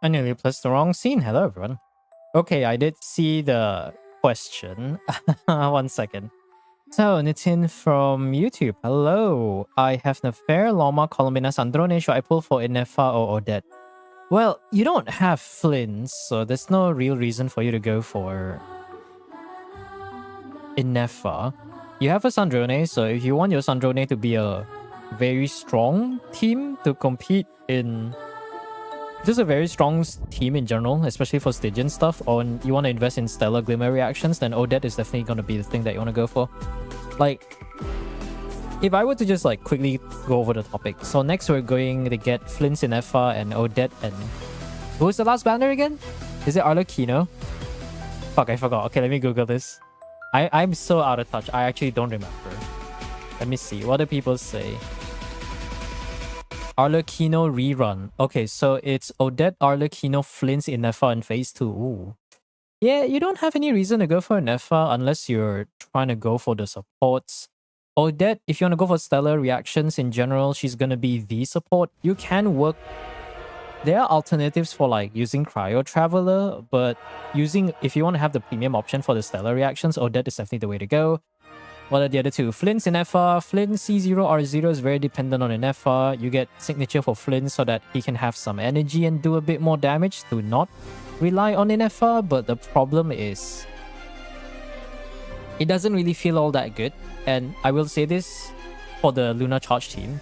I nearly pressed the wrong scene. Hello, everyone. Okay, I did see the question. 1 second. So, Nitin from YouTube. Hello. I have Nefer, Loma, Colombinas, Androne. Should I pull for Inefa or Odette? Well, you don't have Flynn, so there's no real reason for you to go for Inefa. You have a Sandrone, so if you want your Sandrone to be a very strong team to compete in... Just a very strong team in general, especially for Stygian stuff, or you want to invest in Stellar Glimmer reactions, then Odette is definitely going to be the thing that you want to go for. Like, if I were to just like quickly go over the topic. So next we're going to get Flint, Inefa, and Odette, and... Who was the last banner again? Is it Arlecchino? Fuck, I forgot. Okay, let me Google this. I'm so out of touch. I actually don't remember. Let me see. What do people say? Arlecchino rerun. Okay, so it's Odette, Arlecchino, Flint, Inefa in phase 2. Ooh. Yeah, you don't have any reason to go for Inefa unless you're trying to go for the supports. Odette, if you want to go for stellar reactions in general, she's going to be the support. You can work... There are alternatives for like using Cryo Traveler, but if you want to have the premium option for the stellar reactions, Odette is definitely the way to go. What are the other two? Flint's Inefa. Flint C0 R0 is very dependent on Inefa. You get signature for Flint so that he can have some energy and do a bit more damage to not rely on Inefa. But the problem is, it doesn't really feel all that good. And I will say this for the Lunar Charge team.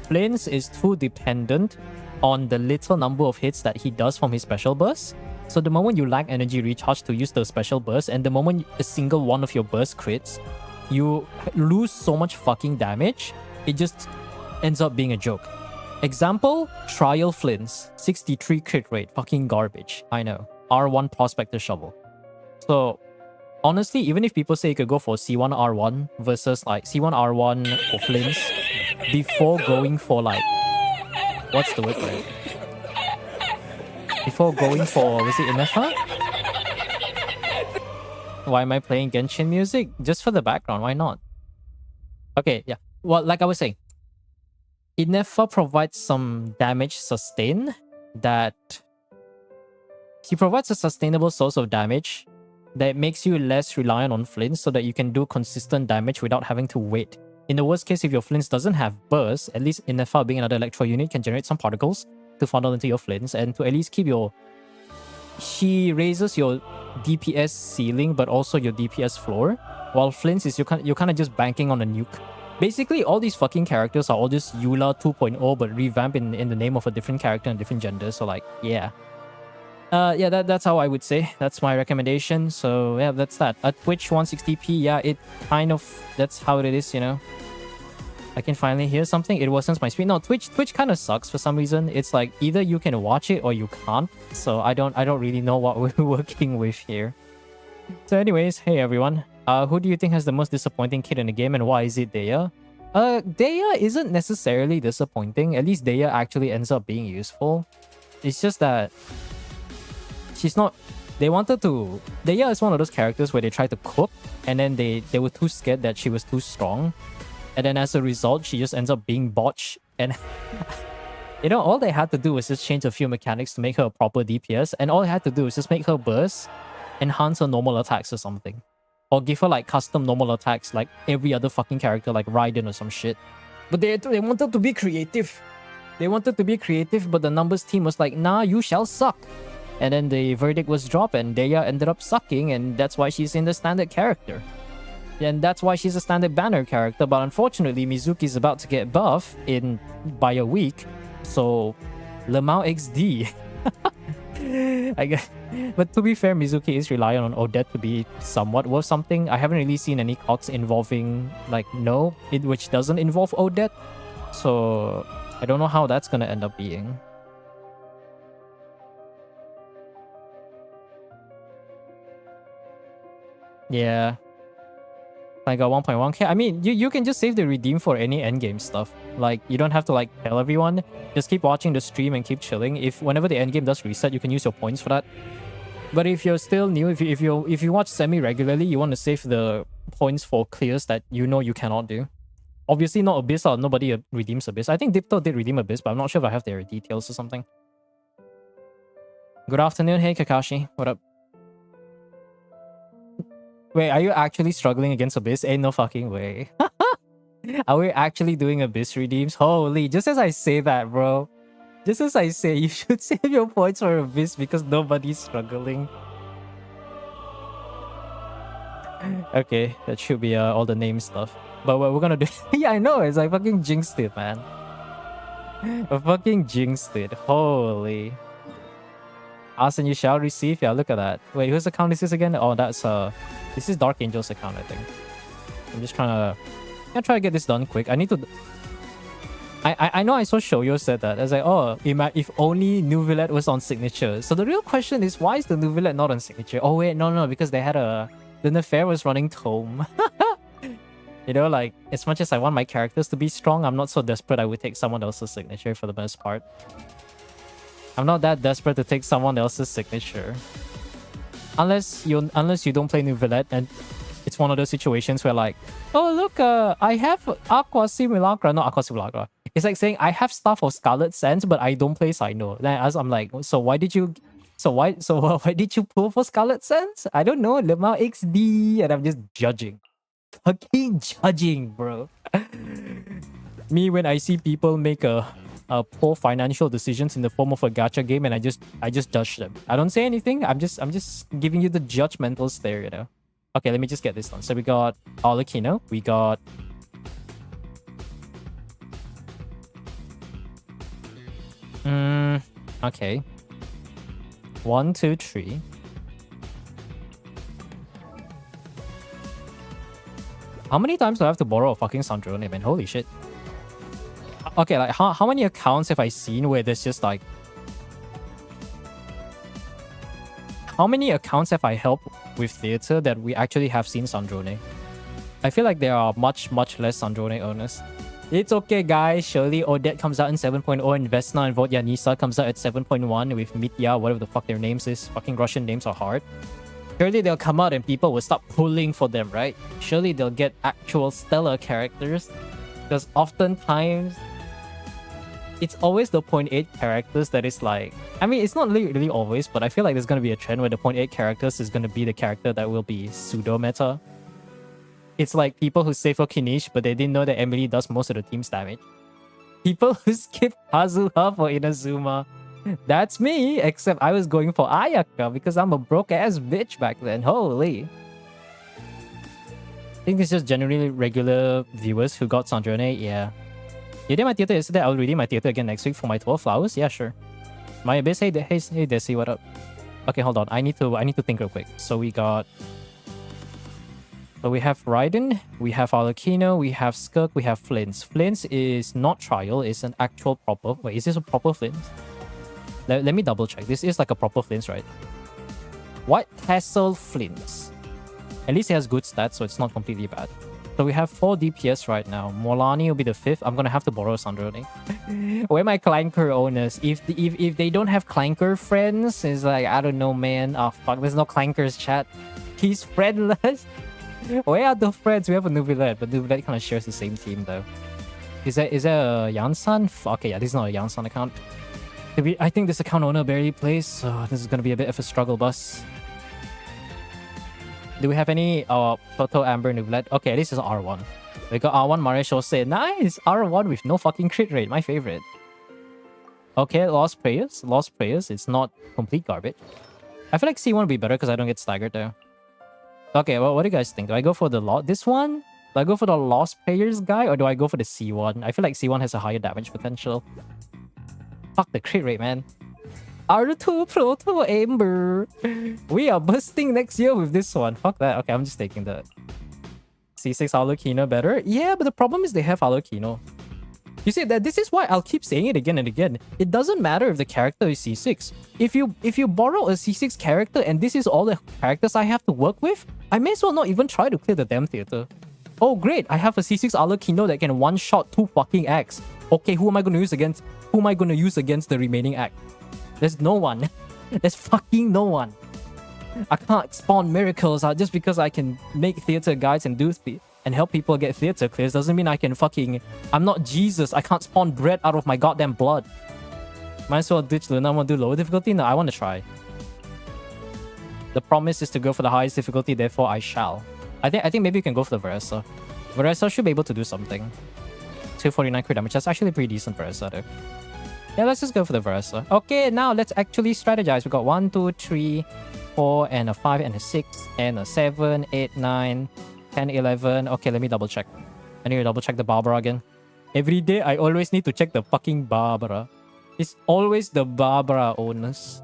Flint is too dependent on the little number of hits that he does from his special burst. So the moment you lack energy recharge to use the special burst, and the moment a single one of your burst crits, you lose so much fucking damage, it just ends up being a joke. Example, Trial Flints, 63 crit rate, fucking garbage. I know. R1 Prospector Shovel. So, honestly, even if people say you could go for C1 R1 versus like C1 R1 for Flints, before going for like... What's the word for it? Before going for, was it Inefa? Why am I playing Genshin music? Just for the background, why not? Okay, yeah. Well, like I was saying, Inefa provides some damage sustain that... He provides a sustainable source of damage that makes you less reliant on Flint so that you can do consistent damage without having to wait. In the worst case, if your Flints doesn't have burst, at least Inefa being another Electro unit can generate some particles to funnel into your Flints and to at least keep your... She raises your DPS ceiling but also your DPS floor, while Flints is you're kind of just banking on a nuke. Basically, all these fucking characters are all just Eula 2.0 but revamped in the name of a different character and different gender, so like, yeah. Yeah, that's how I would say. That's my recommendation. So yeah, that's that. At Twitch 160p, yeah, it kind of... That's how it is, you know. I can finally hear something. It wasn't my speed. No, Twitch kind of sucks for some reason. It's like either you can watch it or you can't. So I don't really know what we're working with here. So anyways, hey everyone. Who do you think has the most disappointing kit in the game and why is it Daya? Daya isn't necessarily disappointing. At least Daya actually ends up being useful. It's just that she's not... They wanted to... Daya is one of those characters where they tried to cook and then they were too scared that she was too strong. And then as a result, she just ends up being botched. And, you know, all they had to do was just change a few mechanics to make her a proper DPS. And all they had to do is just make her burst, enhance her normal attacks or something. Or give her, like, custom normal attacks like every other fucking character, like Raiden or some shit. But they wanted to be creative. They wanted to be creative, but the numbers team was like, nah, you shall suck. And then the verdict was dropped and Daya ended up sucking, and that's why she's in the standard character. And that's why she's a standard banner character, but unfortunately Mizuki's about to get buff by a week, so Lemao XD. I guess. But to be fair, Mizuki is relying on Odette to be somewhat worth something. I haven't really seen any cogs involving, like, which doesn't involve Odette, so I don't know how that's gonna end up being. Yeah. I got 1.1k. I mean, you can just save the redeem for any endgame stuff. Like, you don't have to like tell everyone. Just keep watching the stream and keep chilling. Whenever the endgame does reset, you can use your points for that. But if you're still new, if you watch semi regularly, you want to save the points for clears that you know you cannot do. Obviously not Abyss, or nobody redeems Abyss. I think Dipto did redeem Abyss, but I'm not sure if I have their details or something. Good afternoon. Hey, Kakashi. What up? Wait, are you actually struggling against Abyss? Ain't no fucking way. Are we actually doing Abyss redeems? Holy, just as I say that, bro. Just as I say, you should save your points for Abyss because nobody's struggling. Okay, that should be all the name stuff. But what we're gonna do... yeah, I know. It's like fucking jinxed it, man. I fucking jinxed it. Holy. Ask and you shall receive. Yeah, look at that. Wait, whose account is this again? Oh, that's this is Dark Angel's account, I think. I'm just trying to get this done quick. I need to. I know I saw Shoyo said that. I was like, oh, if only Nuvilette was on signature. So the real question is, why is the Nuvilette not on signature? Oh wait, no, because they had the Nefair was running Tome. You know, like, as much as I want my characters to be strong, I'm not so desperate I would take someone else's signature for the most part. I'm not that desperate to take someone else's signature. Unless you don't play Nuvilette and it's one of those situations where like, oh look, I have Aqua Simulacra, not Aqua Simulacra. It's like saying I have stuff of Scarlet Sands, but I don't play Sino. Then I'm like, so why did you pull for Scarlet Sands? I don't know, Lemao XD, and I'm just judging. Fucking judging, bro. Me when I see people make poor financial decisions in the form of a gacha game, and I just judge them. I don't say anything. I'm just giving you the judgmental stare, you know. Okay, let me just get this done. So we got Arlecchino, we got okay. 1, 2, 3. How many times do I have to borrow a fucking Sandrone, man? Holy shit. Okay, like how many accounts have I seen where there's just like... How many accounts have I helped with theater that we actually have seen Sandrone? I feel like there are much less Sandrone owners. It's okay, guys. Surely Odette comes out in 7.0 and Vesna and Vodyanisa comes out at 7.1 with Mitya, whatever the fuck their names is. Fucking Russian names are hard. Surely they'll come out and people will start pulling for them, right? Surely they'll get actual stellar characters. Because oftentimes, it's always the 0.8 characters that is like... I mean, it's not really always, but I feel like there's going to be a trend where the 0.8 characters is going to be the character that will be pseudo-meta. It's like people who save for Kinish, but they didn't know that Emily does most of the team's damage. People who skip Kazuha for Inazuma. That's me, except I was going for Ayaka because I'm a broke-ass bitch back then. Holy. I think it's just generally regular viewers who got Sandrone, yeah. You did my theater yesterday, I'll redeem my theater again next week for my 12 flowers? Yeah, sure. My Abyss, hey Desi, what up? Okay, hold on. I need to think real quick. So we got... So we have Raiden, we have Arlecchino, we have Skirk, we have Flints. Flints is not trial, it's an actual proper... Wait, is this a proper Flints? Let me double check. This is like a proper Flints, right? White Castle Flints. At least it has good stats, so it's not completely bad. So we have 4 DPS right now. Molani will be the 5th. I'm gonna have to borrow Sandrone. Where are my Clanker owners? If they don't have Clanker friends, it's like, I don't know, man. Oh, fuck, there's no Clankers chat. He's friendless. Where are the friends? We have a Nuvilette, but Nuvilette kind of shares the same team, though. Is that a Yansan? Okay, yeah, this is not a Yansan account. I think this account owner barely plays, so this is gonna be a bit of a struggle bus. Do we have any Proto Amber Nuvilette? Okay, this is R1. We got R1 Marisho say, nice! R1 with no fucking crit rate, my favorite. Okay, Lost Prayers. Lost Prayers, it's not complete garbage. I feel like C1 would be better because I don't get staggered there. Okay, well, what do you guys think? Do I go for this one? Do I go for the Lost Prayers guy, or do I go for the C1? I feel like C1 has a higher damage potential. Fuck the crit rate, man. R2 Proto Amber. We are busting next year with this one. Fuck that. Okay, I'm just taking that. C6 Arlecchino better? Yeah, but the problem is they have Arlecchino. You see, that this is why I'll keep saying it again and again. It doesn't matter if the character is C6. If you borrow a C6 character and this is all the characters I have to work with, I may as well not even try to clear the damn theater. Oh great, I have a C6 Arlecchino that can one-shot 2 fucking acts. Okay, who am I gonna use against? Who am I gonna use against the remaining act? There's no one. There's fucking no one. I can't spawn miracles just because I can make theater guides and do and help people get theater clears doesn't mean I can fucking... I'm not Jesus. I can't spawn bread out of my goddamn blood. Might as well ditch Luna. I'm gonna do lower difficulty. No, I want to try. The promise is to go for the highest difficulty, therefore I shall. I think maybe you can go for the Versa. Versa should be able to do something. 249 crit damage. That's actually pretty decent Versa though. Yeah, let's just go for the Versa. Okay, now let's actually strategize. We got 1, 2, 3, 4, and a 5, and a 6, and a 7, 8, 9, 10, 11. Okay, let me double check. I need to double check the Barbara again. Every day, I always need to check the fucking Barbara. It's always the Barbara owners.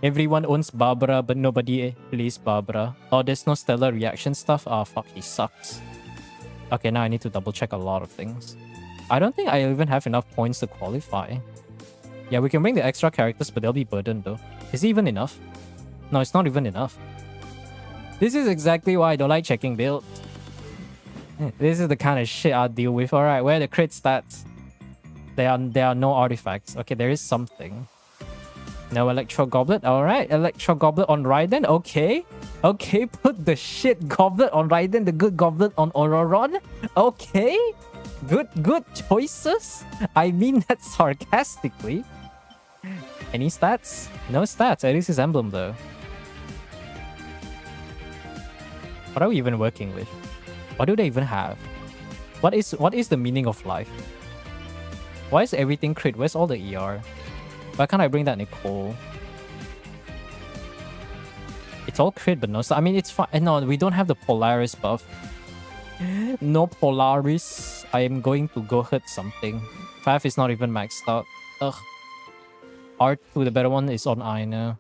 Everyone owns Barbara, but nobody plays Barbara. Oh, there's no stellar reaction stuff? Oh, fuck, he sucks. Okay, now I need to double check a lot of things. I don't think I even have enough points to qualify. Yeah, we can bring the extra characters, but they'll be burdened though. Is it even enough? No, it's not even enough. This is exactly why I don't like checking builds. This is the kind of shit I'll deal with. Alright, where are the crit stats? There are no artifacts. Okay, there is something. No Electro Goblet. Alright, Electro Goblet on Raiden. Okay. Okay, put the shit goblet on Raiden, the good goblet on Ororon. Okay. Good choices. I mean that sarcastically. Any stats? No stats. At least his emblem though. What are we even working with? What do they even have? What is the meaning of life? Why is everything crit? Where's all the ER? Why can't I bring that Nicole? It's all crit, but no. So I mean, it's fine. No, we don't have the Polaris buff. No Polaris. I am going to go hurt something. Fav is not even maxed out. Ugh. R2, the better one, is on Aina.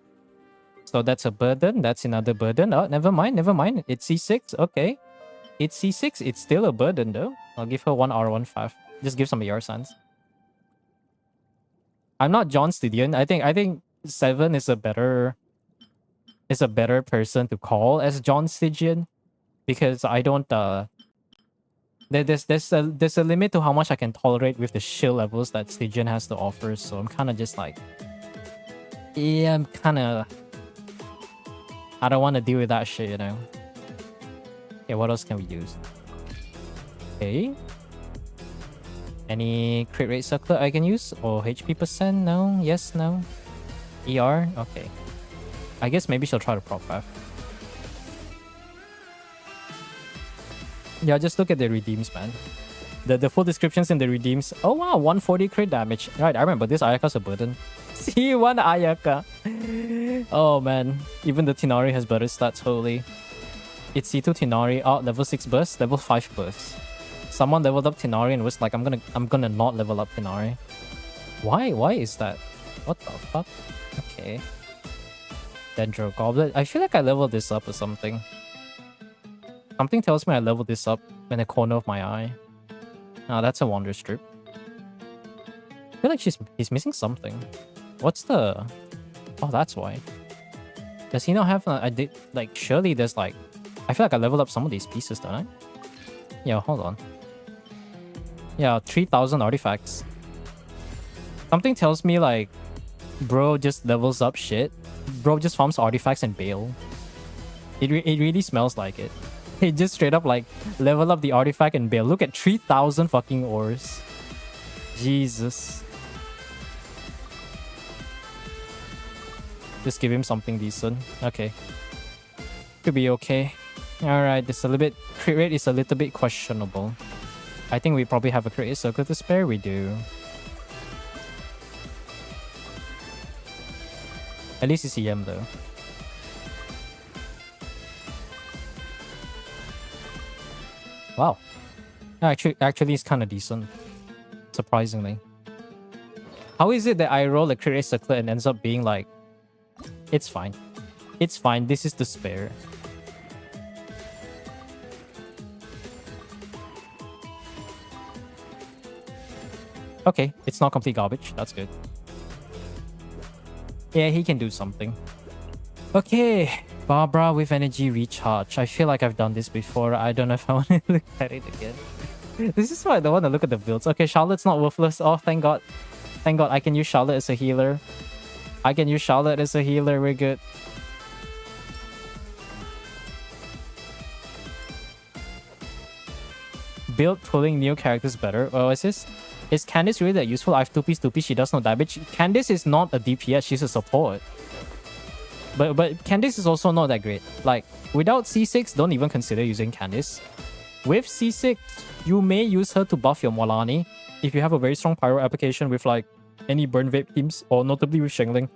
So that's a burden. That's another burden. Oh, never mind. Never mind. It's C6. Okay. It's C6. It's still a burden though. I'll give her 1 R1 Fav. Just give some ER signs. I'm not John Stydian. I think 7 is a better person to call as John Stydian, because I don't there's a limit to how much I can tolerate with the shield levels that Stygian has to offer, so I'm kind of just like, yeah, I don't want to deal with that shit, you know. Okay, what else can we use? Okay. Any crit rate circlet I can use? Or HP percent? No. Yes, no. ER? Okay. I guess maybe she'll try to prop 5. Yeah, just look at the redeems, man. The full descriptions in the redeems. Oh wow, 140 crit damage. Right, I remember this Ayaka's a burden. C1 Ayaka. Oh man, even the Tinari has better stats, holy. It's C2 Tinari, out level 6 burst, level 5 burst. Someone leveled up Tinari and was like, I'm gonna not level up Tinari. Why is that? What the fuck? Okay. Dendro Goblet. I feel like I leveled this up or something. Something tells me I leveled this up in the corner of my eye. Ah, that's a Wander Strip. I feel like he's missing something. What's the... Oh, that's why. Does he not have... I did... Like, surely there's like... I feel like I leveled up some of these pieces, don't I? Yeah, hold on. Yeah, 3,000 artifacts. Something tells me like... Bro just levels up shit. Bro just farms artifacts and bail. It really smells like it. He just straight up like level up the artifact and bail. Look at 3,000 fucking ores. Jesus. Just give him something decent. Okay. Could be okay. Alright, this a little bit... Crit rate is a little bit questionable. I think we probably have a crit circle to spare. We do. At least it's EM though. Wow. Actually it's kind of decent. Surprisingly. How is it that I roll a crit rate circle and ends up being like... It's fine. It's fine. This is the spare. Okay, it's not complete garbage. That's good. Yeah, he can do something. Okay, Barbara with energy recharge. I feel like I've done this before. I don't know if I want to look at it again. This is why I don't want to look at the builds. Okay, Charlotte's not worthless. Oh, thank God. Thank God, I can use Charlotte as a healer. I can use Charlotte as a healer. We're good. Build pulling new characters better. Oh, is this? Is Candice really that useful? I have 2P, she does no damage. Candice is not a DPS, she's a support. But Candice is also not that great. Like, without C6, don't even consider using Candice. With C6, you may use her to buff your Molani if you have a very strong pyro application with like any burn vape teams, or notably with Shengling.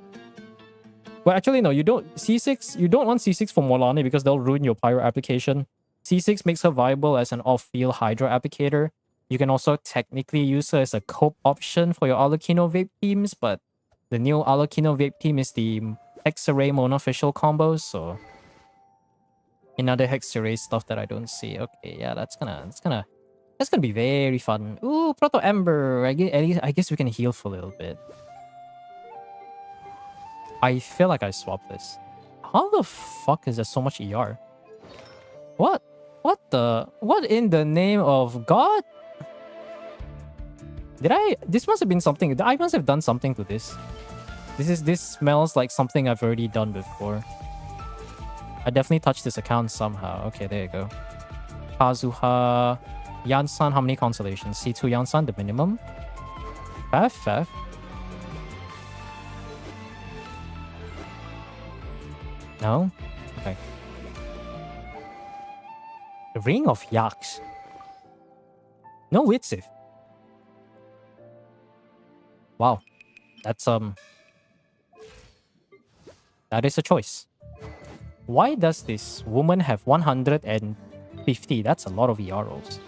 Well, actually, no, you don't. C6, you don't want C6 for Molani because they'll ruin your pyro application. C6 makes her viable as an off-field Hydra applicator. You can also technically use her as a cope option for your Alucino vape teams, but the new Alucino vape team is the Hex-Array monoficial combo, so another Hex-Array stuff that I don't see. Okay, yeah, that's gonna be very fun. Ooh, Proto Ember. I guess we can heal for a little bit. I feel like I swapped this. How the fuck is there so much ER? What? What in the name of God? This must have been something. I must have done something to this. This smells like something I've already done before. I definitely touched this account somehow. Okay, there you go. Kazuha. Yansan, how many constellations? C2 Yansan, the minimum. Faf. No? Okay. The Ring of Yaks. No Witsif. Wow. That's that is a choice. Why does this woman have 150? That's a lot of ER rolls.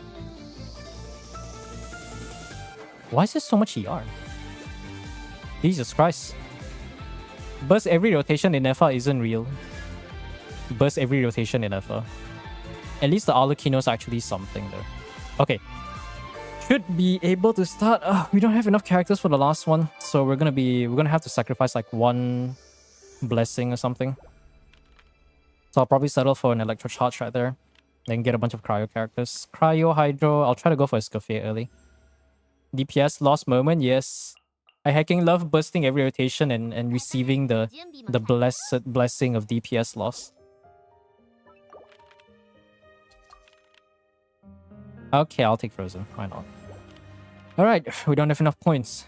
Why is there so much ER? Jesus Christ. Burst every rotation in FA isn't real. Burst every rotation in FA. At least the Alucino is actually something though. Okay. Should be able to start. We don't have enough characters for the last one, so we're gonna have to sacrifice like one blessing or something. So I'll probably settle for an Electro Charge right there. Then get a bunch of Cryo characters. Cryo, Hydro. I'll try to go for a Scoffy early. DPS lost moment, yes. I hacking love bursting every rotation and receiving the blessed blessing of DPS loss. Okay, I'll take Frozen. Why not? Alright, we don't have enough points.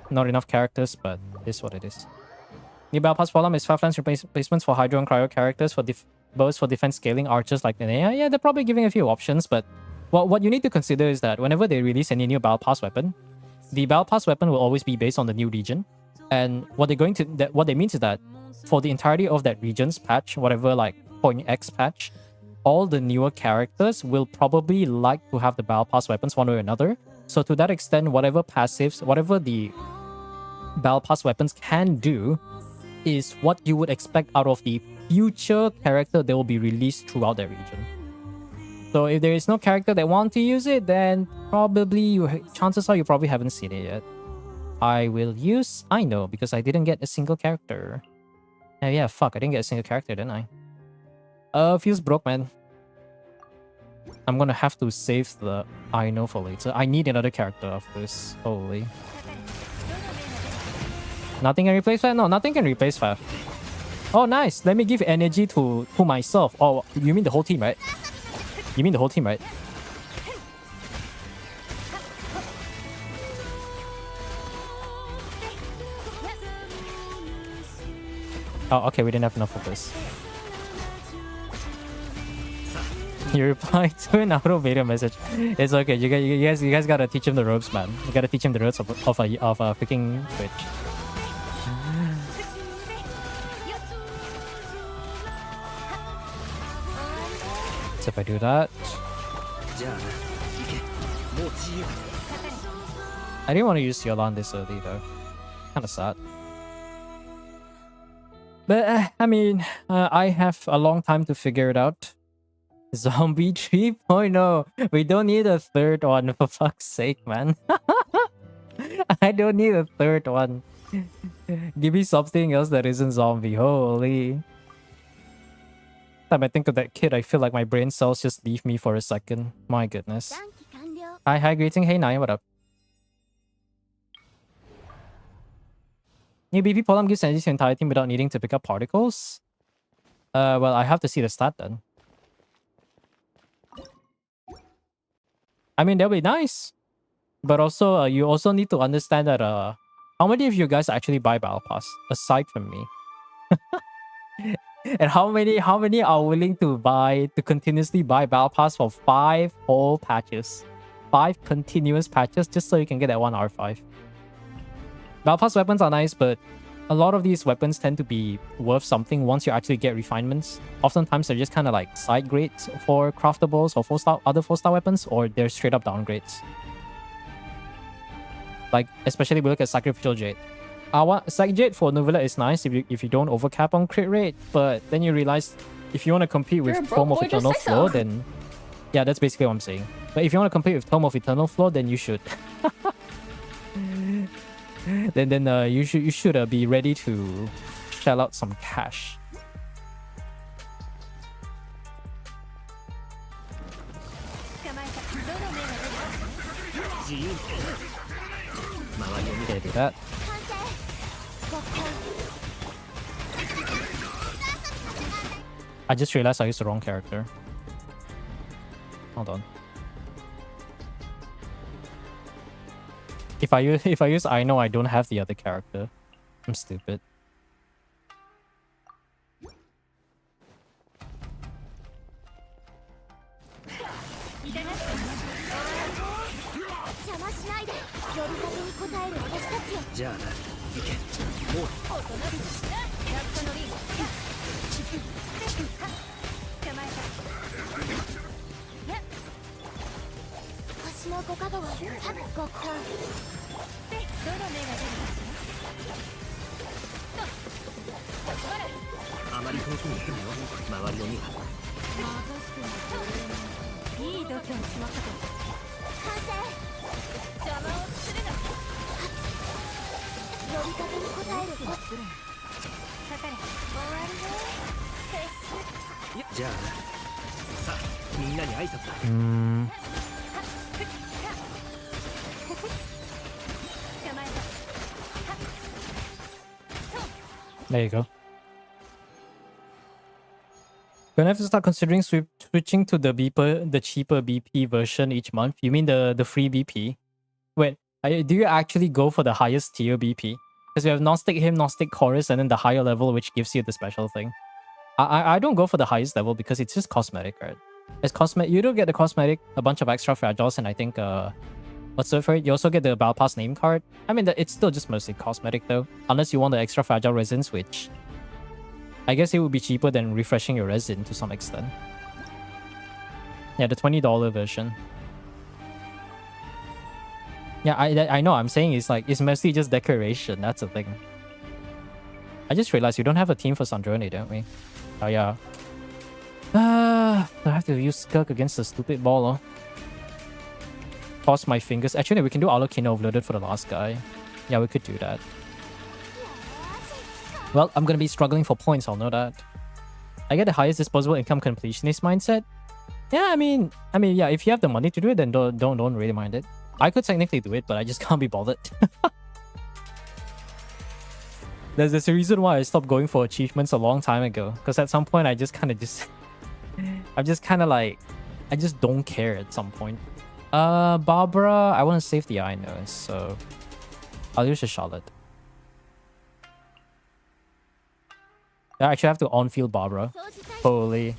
Not enough characters, but it is what it is. New Battle Pass problem is 5 lines replacements for Hydro and Cryo characters for bows for defense scaling, archers like the yeah, they're probably giving a few options, but what you need to consider is that whenever they release any new Battle Pass weapon, the Battle Pass weapon will always be based on the new region. And what they mean is that for the entirety of that region's patch, whatever like point X patch, all the newer characters will probably like to have the Battle Pass weapons one way or another. So to that extent, whatever passives, whatever the Battle Pass weapons can do is what you would expect out of the future character that will be released throughout that region. So if there is no character that want to use it, then probably chances are you probably haven't seen it yet. I will use I know because I didn't get a single character. Yeah, fuck, I didn't get a single character, didn't I? Feels broke, man. I'm gonna have to save the I know for later. I need another character after this. Holy. Nothing can replace Faf? No, nothing can replace Faf. Oh, nice. Let me give energy to myself. Oh, you mean the whole team, right? You mean the whole team, right? Oh, okay, we didn't have enough of this. You replied to an auto beta message. It's okay. You guys gotta teach him the ropes, man. You gotta teach him the ropes of a freaking Twitch. So if I do that, I didn't want to use Yolan this early though. Kind of sad. But I mean, I have a long time to figure it out. Zombie 3.0. We don't need a third one, for fuck's sake, man. I don't need a third one. Give me something else that isn't zombie. Holy. Time I think of that kid, I feel like my brain cells just leave me for a second. My goodness. Hi, greeting. Hey, Nai, what up? New BP Polam gives energy to entire team without needing to pick up particles? Well, I have to see the stat then. I mean, that'll be nice. But also, you also need to understand that how many of you guys actually buy Battle Pass aside from me? And how many are willing to continuously buy Battle Pass for 5 whole patches? 5 continuous patches just so you can get that one R5. Battle Pass weapons are nice, but a lot of these weapons tend to be worth something once you actually get refinements. Oftentimes they're just kind of like side grades for craftables or other 4-star weapons, or they're straight up downgrades. Like, especially if we look at Sacrificial Jade. Sac Jade for Novella is nice if you don't overcap on crit rate, but then you realize if you want to compete with Tome of Eternal Flow, then yeah, that's basically what I'm saying. But if you want to compete with Tome of Eternal Flow, then you should. then you should be ready to shell out some cash. Okay, do that. I just realized I used the wrong character. Hold on. If I use I know I don't have the other character. I'm stupid. There you go. Gonna have to start considering switching to the cheaper BP version each month. You mean the free BP? Wait, do you actually go for the highest tier BP? Because we have Gnostic Hymn, Gnostic Chorus, and then the higher level, which gives you the special thing. I don't go for the highest level because it's just cosmetic, right? It's cosmetic. You don't get the cosmetic, a bunch of extra fragiles, and I think what's it for it? You also get the Battle Pass name card. I mean, it's still just mostly cosmetic though, unless you want the extra fragile resins, which I guess it would be cheaper than refreshing your resin to some extent. Yeah, the $20 version. Yeah, I know. I'm saying it's mostly just decoration. That's the thing. I just realized we don't have a team for Sandrone, don't we? Oh yeah. I have to use Skirk against the stupid ball. Oh. Cross my fingers. Actually, we can do Alokina Overloaded for the last guy. Yeah, we could do that. Well, I'm gonna be struggling for points. I'll know that. I get the highest disposable income completionist mindset. Yeah, I mean, yeah. If you have the money to do it, then don't really mind it. I could technically do it, but I just can't be bothered. There's a reason why I stopped going for achievements a long time ago. Because at some point, I just kind of I just don't care at some point. Barbara, I want to save the eye nose, so I'll use a Charlotte. I actually have to on-field Barbara. Holy.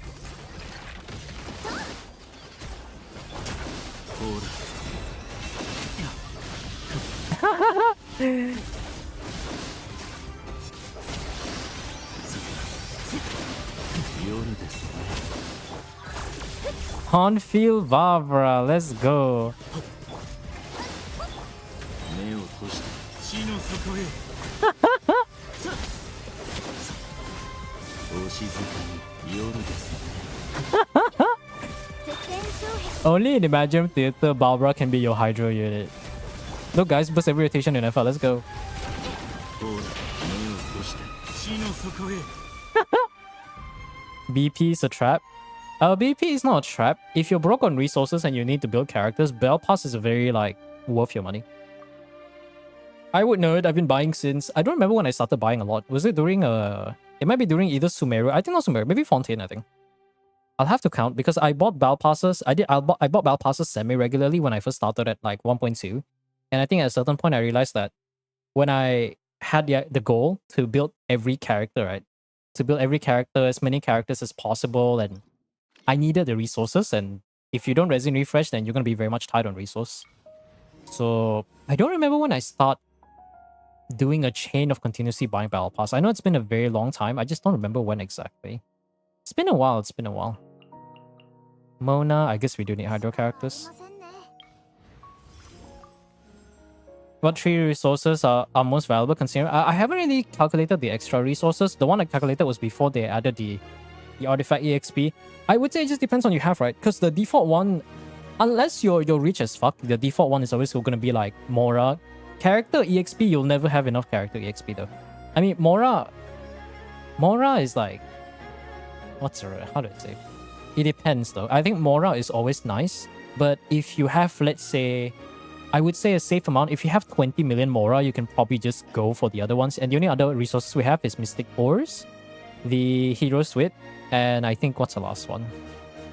On-field Barbara, let's go. Only in Imagine Theater, Barbara can be your Hydro unit. Look guys, boost every rotation in FL, let's go. BP is a trap. BP is not a trap. If you're broke on resources and you need to build characters, Battle Pass is very worth your money. I would know it. I've been buying since... I don't remember when I started buying a lot. Was it during... It might be during either Sumeru. I think not Sumeru. Maybe Fontaine, I think. I'll have to count because I bought battle passes. I bought battle passes semi regularly when I first started at like 1.2, and I think at a certain point I realized that when I had the goal to build every character, right, to build every character, as many characters as possible, and I needed the resources. And if you don't resin refresh, then you're gonna be very much tight on resource. So I don't remember when I start doing a chain of continuously buying battle pass. I know it's been a very long time. I just don't remember when exactly. It's been a while. It's been a while. Mona, I guess we do need hydro characters. What 3 resources are most valuable considering? I haven't really calculated the extra resources. The one I calculated was before they added the artifact EXP. I would say it just depends on you have, right? Because the default one, unless you're rich as fuck, the default one is always going to be like Mora. Character EXP, you'll never have enough character EXP though. I mean, Mora is like, what's the, how do I say? It depends though. I think Mora is always nice, but if you have, let's say, I would say a safe amount, if you have 20 million Mora, you can probably just go for the other ones. And the only other resources we have is Mystic Ores, the Hero Suite, and I think what's the last one?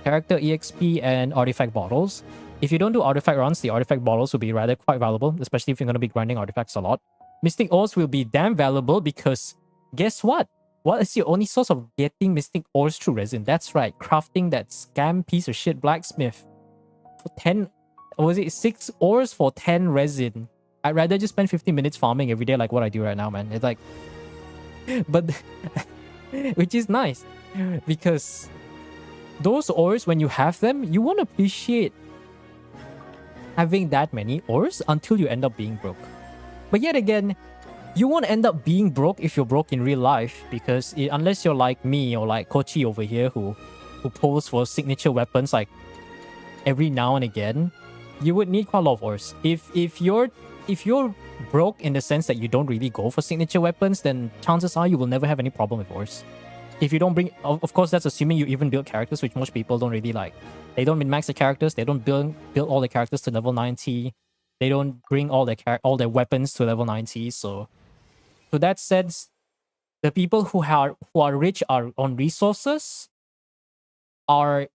Character EXP and Artifact Bottles. If you don't do Artifact runs, the Artifact Bottles will be rather quite valuable, especially if you're going to be grinding artifacts a lot. Mystic Ores will be damn valuable because guess what? What is your only source of getting Mystic Ores through resin? That's right, crafting that scam piece of shit blacksmith for 10, or was it 6 ores for 10 resin? I'd rather just spend 50 minutes farming every day like what I do right now, man. It's like, but, which is nice because those ores, when you have them, you won't appreciate having that many ores until you end up being broke. But yet again, you won't end up being broke if you're broke in real life because unless you're like me or like Kochi over here who pulls for signature weapons like every now and again, you would need quite a lot of ores. If you're broke in the sense that you don't really go for signature weapons, then chances are you will never have any problem with ores. If you don't bring, of course, that's assuming you even build characters, which most people don't really like. They don't min-max the characters. They don't build all the characters to level 90. They don't bring all their weapons to level 90. So, to that sense, the people who are rich are on resources don't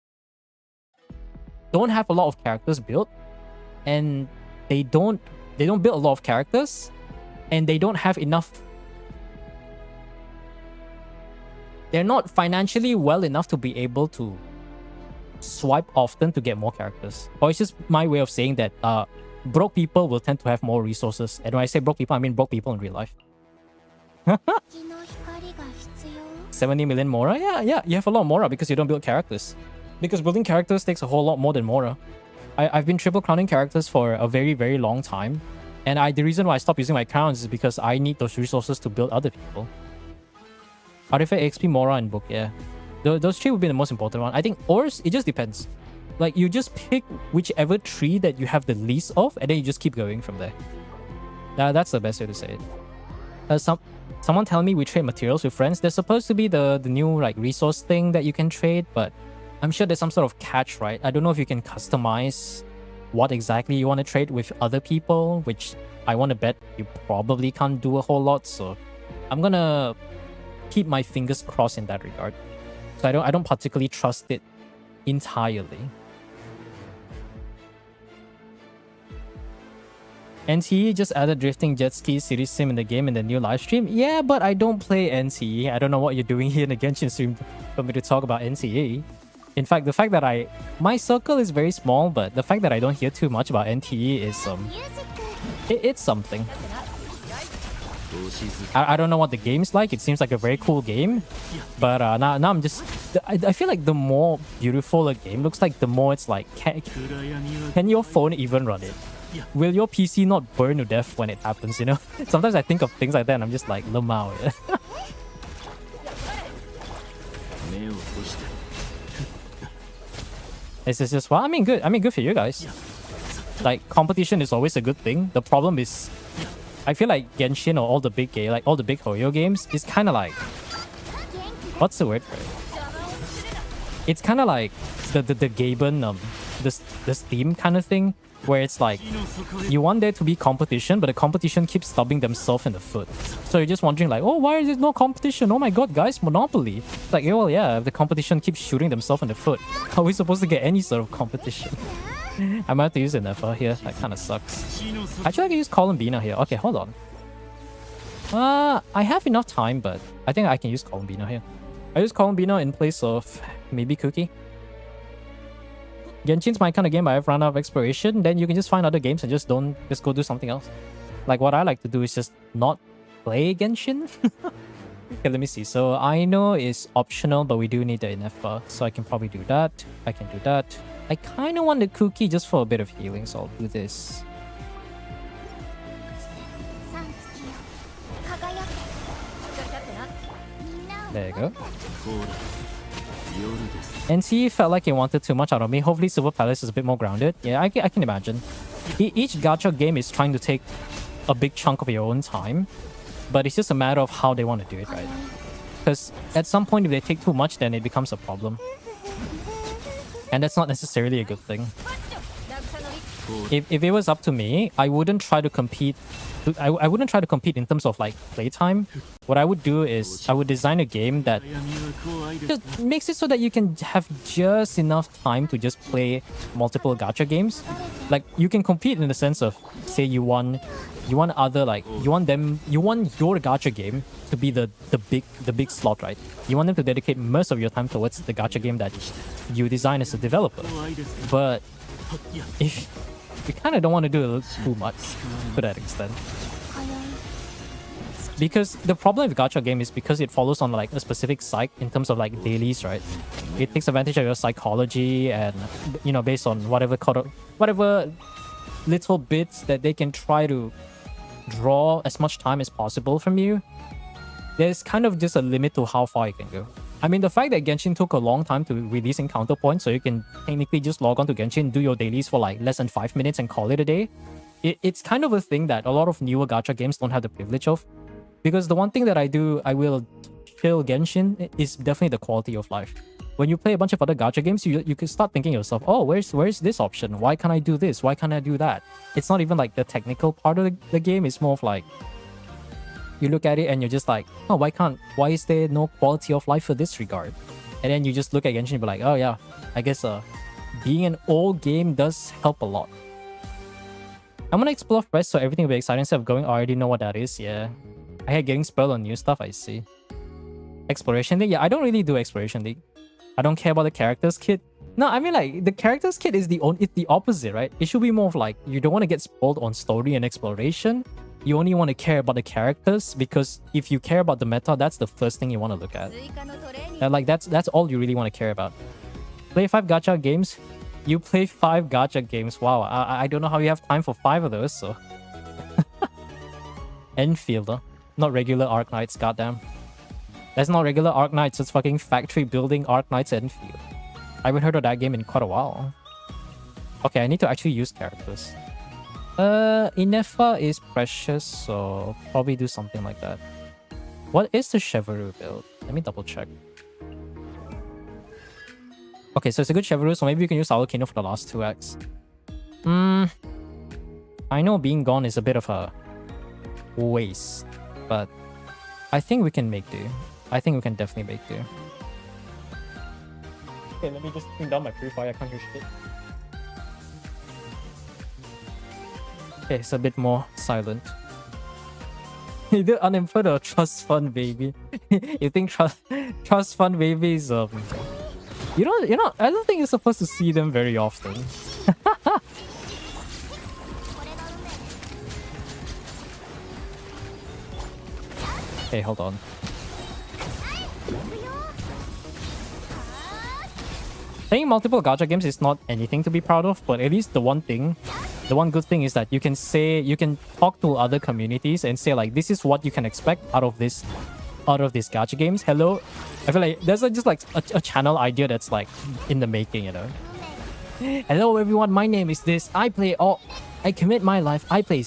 have a lot of characters built, and they don't build a lot of characters, and they don't have enough. They're not financially well enough to be able to swipe often to get more characters. Or it's just my way of saying that broke people will tend to have more resources. And when I say broke people, I mean broke people in real life. 70 million Mora? Yeah, you have a lot of Mora because you don't build characters. Because building characters takes a whole lot more than Mora. I've been triple crowning characters for a very, very long time. And the reason why I stopped using my crowns is because I need those resources to build other people. Artifact XP, Mora, and Book, yeah. Those 3 would be the most important one. I think ores, it just depends. Like, you just pick whichever tree that you have the least of, and then you just keep going from there. That's the best way to say it. Someone tell me we trade materials with friends. There's supposed to be the new, like, resource thing that you can trade, but I'm sure there's some sort of catch, right? I don't know if you can customize what exactly you want to trade with other people, which I want to bet you probably can't do a whole lot, so I'm gonna keep my fingers crossed in that regard. So I don't particularly trust it entirely. NTE just added drifting jet ski city sim in the game in the new live stream. Yeah, but I don't play NTE. I don't know what you're doing here in the Genshin stream for me to talk about NTE. In fact, the fact that my circle is very small, but the fact that I don't hear too much about NTE is it's something. I don't know what the game's like. It seems like a very cool game, but now I'm just I feel like the more beautiful a game looks like, the more it's like, can your phone even run it? Will your PC not burn to death when it happens, you know? Sometimes I think of things like that and I'm just like, lemao. This is just, well, I mean good for you guys. Like, competition is always a good thing. The problem is, I feel like Genshin or all the big Hoyo games is kind of like, what's the word for it? It's kind of like the Gaben, the Steam kind of thing, where it's like you want there to be competition, but the competition keeps stubbing themselves in the foot. So you're just wondering like, oh, why is there no competition? Oh my god, guys, Monopoly. It's like, well, yeah, if the competition keeps shooting themselves in the foot, how are we supposed to get any sort of competition? I might have to use an Nefer here. That kind of sucks. Actually, I can use Columbina here. Okay, hold on. I have enough time, but I think I can use Columbina here. I use Columbina in place of maybe Cookie. Genshin's my kind of game. I've run out of exploration. Then you can just find other games and just go do something else. Like what I like to do is just not play Genshin. Okay, let me see. So I know is optional, but we do need the Inefa. So I can probably do that. I can do that. I kind of want the Cookie just for a bit of healing, so I'll do this. There you go. NC felt like he wanted too much out of me. Hopefully Silver Palace is a bit more grounded. Yeah, I can imagine. Each gacha game is trying to take a big chunk of your own time, but it's just a matter of how they want to do it, right? Because at some point, if they take too much, then it becomes a problem. And that's not necessarily a good thing. If it was up to me, I wouldn't try to compete. I wouldn't try to compete in terms of like playtime. What I would do is I would design a game that just makes it so that you can have just enough time to just play multiple gacha games. Like you can compete in the sense of, say you want other like you want your gacha game to be the big slot, right? You want them to dedicate most of your time towards the gacha game that you design as a developer. But if you kind of don't want to do it too much to that extent. Because the problem with gacha game is because it follows on like a specific psych in terms of like dailies, right? It takes advantage of your psychology and, you know, based on whatever little bits that they can try to draw as much time as possible from you. There's kind of just a limit to how far you can go. I mean, the fact that Genshin took a long time to release encounter points, so you can technically just log on to Genshin, do your dailies for like less than 5 minutes and call it a day. It's kind of a thing that a lot of newer gacha games don't have the privilege of. Because the one thing that I will kill Genshin is definitely the quality of life. When you play a bunch of other gacha games, you can start thinking to yourself, oh, where's this option? Why can't I do this? Why can't I do that? It's not even like the technical part of the game. It's more of like, you look at it and you're just like, oh, why is there no quality of life for this regard? And then you just look at Genshin and be like, oh yeah, I guess being an old game does help a lot. I'm gonna explore first so everything will be exciting instead of going, oh, I already know what that is. Yeah. I hate getting spoiled on new stuff, I see. Exploration League? Yeah, I don't really do Exploration League. I don't care about the characters kit. No, I mean like the characters kit is it's the opposite, right? It should be more of like you don't want to get spoiled on story and exploration. You only want to care about the characters because if you care about the meta, that's the first thing you want to look at. And like that's all you really want to care about. Play 5 gacha games. You play 5 gacha games. Wow, I don't know how you have time for 5 of those. So Enfielder, not regular Arknights. Goddamn, that's not regular Arknights. It's fucking factory building Arknights Enfield. I haven't heard of that game in quite a while. Okay, I need to actually use characters. Inefa is precious, so probably do something like that. What is the Chevrolet build? Let me double check. Okay, so it's a good Chevrolet, so maybe we can use Alakino for the last 2x. I know being gone is a bit of a waste, but I think we can make do. I think we can definitely make do. Okay, let me just bring down my purifier. I can't hear shit. Okay, it's a bit more silent. You do unemployed or trust fund baby? You think trust fund babies you're not I don't think you're supposed to see them very often. Okay, hold on. Playing multiple gacha games is not anything to be proud of, but at least the one good thing is that you can talk to other communities and say like, this is what you can expect out of these gacha games. Hello, I feel like there's just like a channel idea that's like in the making, you know. Hello everyone, my name is this. I commit my life. I play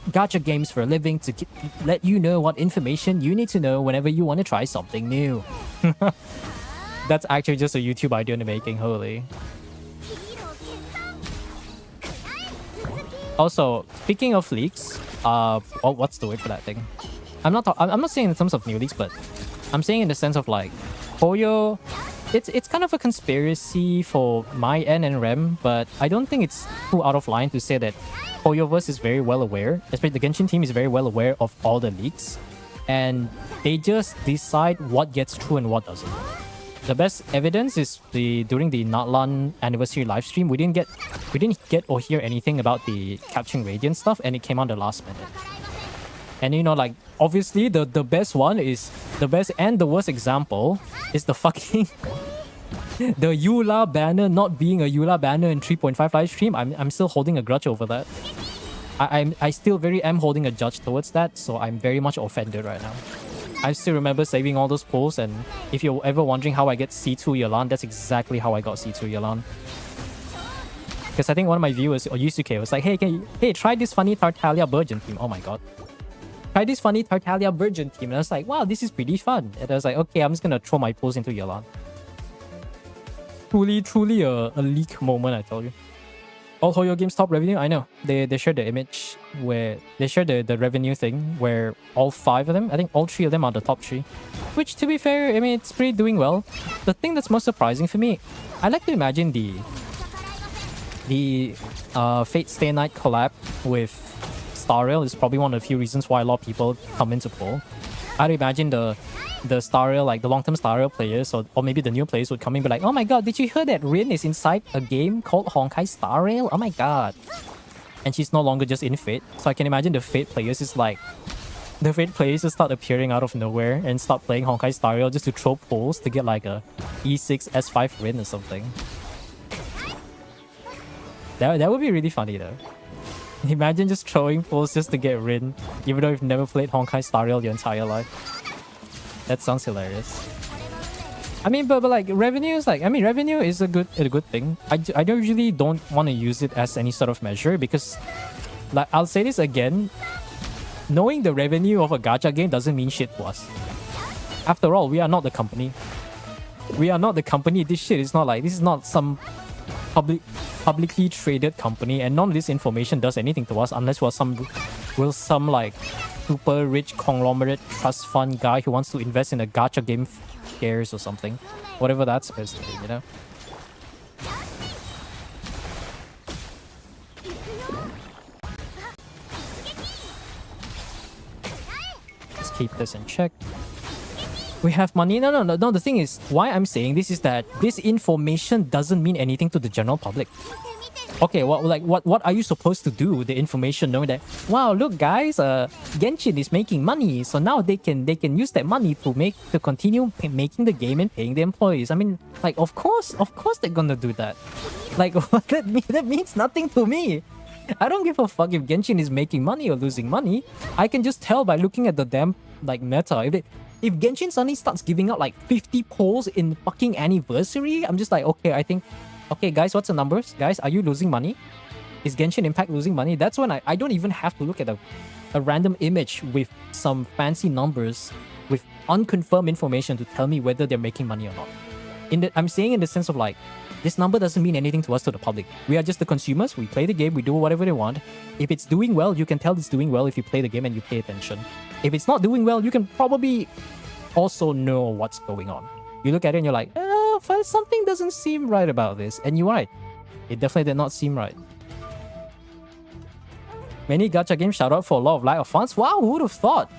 gacha games for a living to let you know what information you need to know whenever you want to try something new. That's actually just a YouTube idea in the making. Holy. Also, speaking of leaks, what's the word for that thing? I'm not saying in terms of new leaks, but I'm saying in the sense of like Hoyo. It's kind of a conspiracy for my end and Rem, but I don't think it's too out of line to say that Hoyoverse is very well aware, especially the Genshin team is very well aware of all the leaks, and they just decide what gets true and what doesn't. The best evidence is during the Natlan anniversary livestream, we didn't get or hear anything about the capturing Radiant stuff, and it came out the last minute. And you know, like obviously the best one is the best and the worst example is the fucking the Eula banner not being a Eula banner in 3.5 live stream. I'm still holding a grudge over that. I still very am holding a judge towards that, so I'm very much offended right now. I still remember saving all those polls, and if you're ever wondering how I get C2 Yelan, that's exactly how I got C2 Yelan. Because I think one of my viewers, or Yusuke, was like, hey, try this funny Tartaglia Virgin team. Oh my god. Try this funny Tartaglia Virgin team. And I was like, wow, this is pretty fun. And I was like, okay, I'm just gonna throw my polls into Yelan. Truly a leak moment, I tell you. All Hoyo games top revenue, I know. They shared the image where they shared the revenue thing where all 5 of them, I think all 3 of them are the top 3. Which to be fair, I mean it's pretty doing well. The thing that's most surprising for me, I like to imagine the Fate Stay Night collab with Star Rail is probably one of the few reasons why a lot of people come into poll. I'd imagine the Star Rail, like the long-term Star Rail players or maybe the new players would come in and be like, oh my god, did you hear that Rin is inside a game called Honkai Star Rail? Oh my god. And she's no longer just in Fate. So I can imagine the Fate players is like, the Fate players just start appearing out of nowhere and start playing Honkai Star Rail just to throw polls to get like a E6 S5 Rin or something. That would be really funny though. Imagine just throwing polls just to get Rin, even though you've never played Honkai Star Rail your entire life. That sounds hilarious. I mean, but like revenue is like, I mean, revenue is a good thing. I don't usually don't want to use it as any sort of measure because, like, I'll say this again, knowing the revenue of a gacha game doesn't mean shit to us. After all, we are not the company. We are not the company. This shit is not like, this is not some publicly traded company, and none of this information does anything to us unless we're some like super rich conglomerate trust fund guy who wants to invest in a gacha game shares or something, whatever that's supposed to be, you know. Let's keep this in check. We have money. No. The thing is, why I'm saying this is that this information doesn't mean anything to the general public. Okay, well, like, what are you supposed to do with the information knowing that, wow, look, guys, Genshin is making money, so now they can use that money to continue making the game and paying the employees. I mean, like, of course they're gonna do that. Like, that means nothing to me. I don't give a fuck if Genshin is making money or losing money. I can just tell by looking at the damn like meta. If Genshin suddenly starts giving out like 50 polls in fucking anniversary, I'm just like, okay guys, what's the numbers? Guys, are you losing money? Is Genshin Impact losing money? That's when I don't even have to look at a random image with some fancy numbers with unconfirmed information to tell me whether they're making money or not. I'm saying in the sense of like, this number doesn't mean anything to us, to the public. We are just the consumers. We play the game. We do whatever they want. If it's doing well, you can tell it's doing well if you play the game and you pay attention. If it's not doing well, you can probably also know what's going on. You look at it and you're like, something doesn't seem right about this. And you're right. It definitely did not seem right. Many gacha games shout out for a lot of lack of funds. Wow, who would have thought?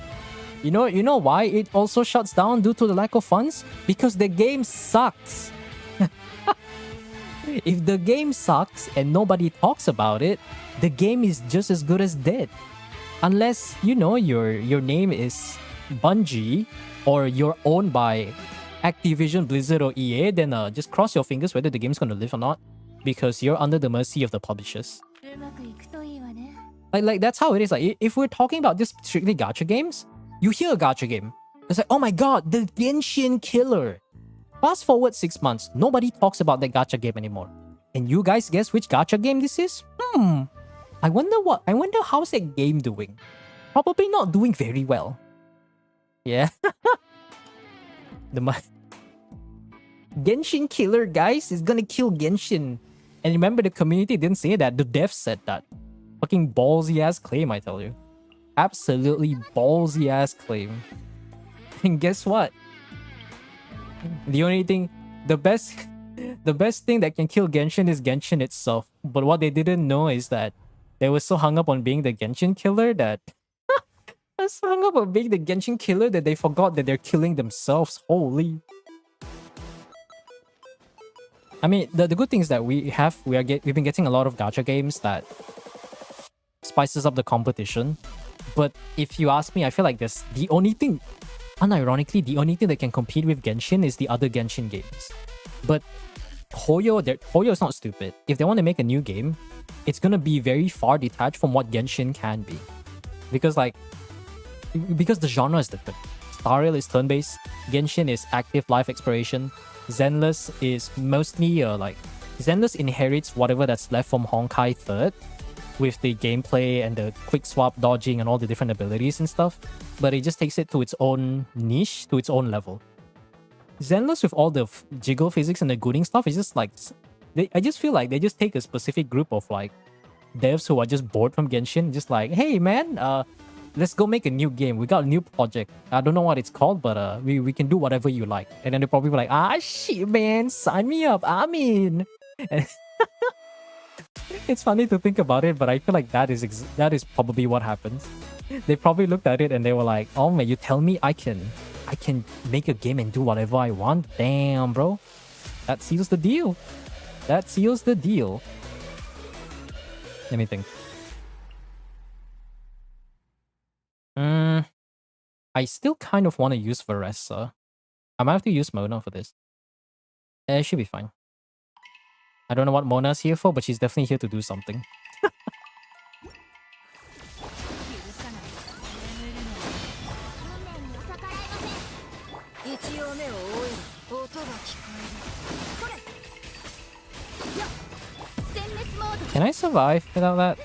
You know why it also shuts down due to the lack of funds? Because the game sucks. If the game sucks and nobody talks about it, the game is just as good as dead. Unless, you know, your name is Bungie or you're owned by Activision, Blizzard or EA, then just cross your fingers whether the game's gonna live or not, because you're under the mercy of the publishers. Like that's how it is. Like, if we're talking about just strictly gacha games, you hear a gacha game, it's like, oh my god, the Genshin killer. Fast forward 6 months, nobody talks about that gacha game anymore. And you guys guess which gacha game this is? I wonder how's that game doing? Probably not doing very well. Yeah. Genshin killer, guys, is gonna kill Genshin. And remember, the community didn't say that, the devs said that. Fucking ballsy ass claim, I tell you. Absolutely ballsy ass claim. And guess what? The only thing, the best, the best thing that can kill Genshin is Genshin itself. But what they didn't know is that they were so hung up on being the Genshin killer that they're so hung up on being the Genshin killer that they forgot that they're killing themselves. Holy. I mean, the good thing is that we've been getting a lot of gacha games that spices up the competition. But if you ask me, I feel like this the only thing, unironically, the only thing that can compete with Genshin is the other Genshin games. But Hoyo is not stupid. If they want to make a new game, it's gonna be very far detached from what Genshin can be. Because the genre is different. Star Rail is turn-based, Genshin is active life exploration, Zenless is mostly Zenless inherits whatever that's left from Honkai 3rd with the gameplay and the quick swap dodging and all the different abilities and stuff, but it just takes it to its own niche, to its own level. Zenless with all the jiggle physics and the gooding stuff is just like I just feel like they just take a specific group of like devs who are just bored from Genshin, just like, hey man, let's go make a new game. We got a new project. I don't know what it's called, but we can do whatever you like. And then they're probably like, ah shit man, sign me up, I'm in. And it's funny to think about it, but I feel like that is probably what happens. They probably looked at it and they were like, oh man, you tell me I can make a game and do whatever I want? Damn, bro. That seals the deal. That seals the deal. Let me think. I still kind of want to use Varessa. I might have to use Mona for this. It should be fine. I don't know what Mona's here for, but she's definitely here to do something. Can I survive without that?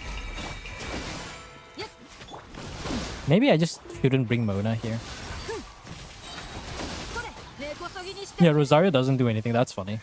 Maybe I just shouldn't bring Mona here. Yeah, Rosario doesn't do anything. That's funny.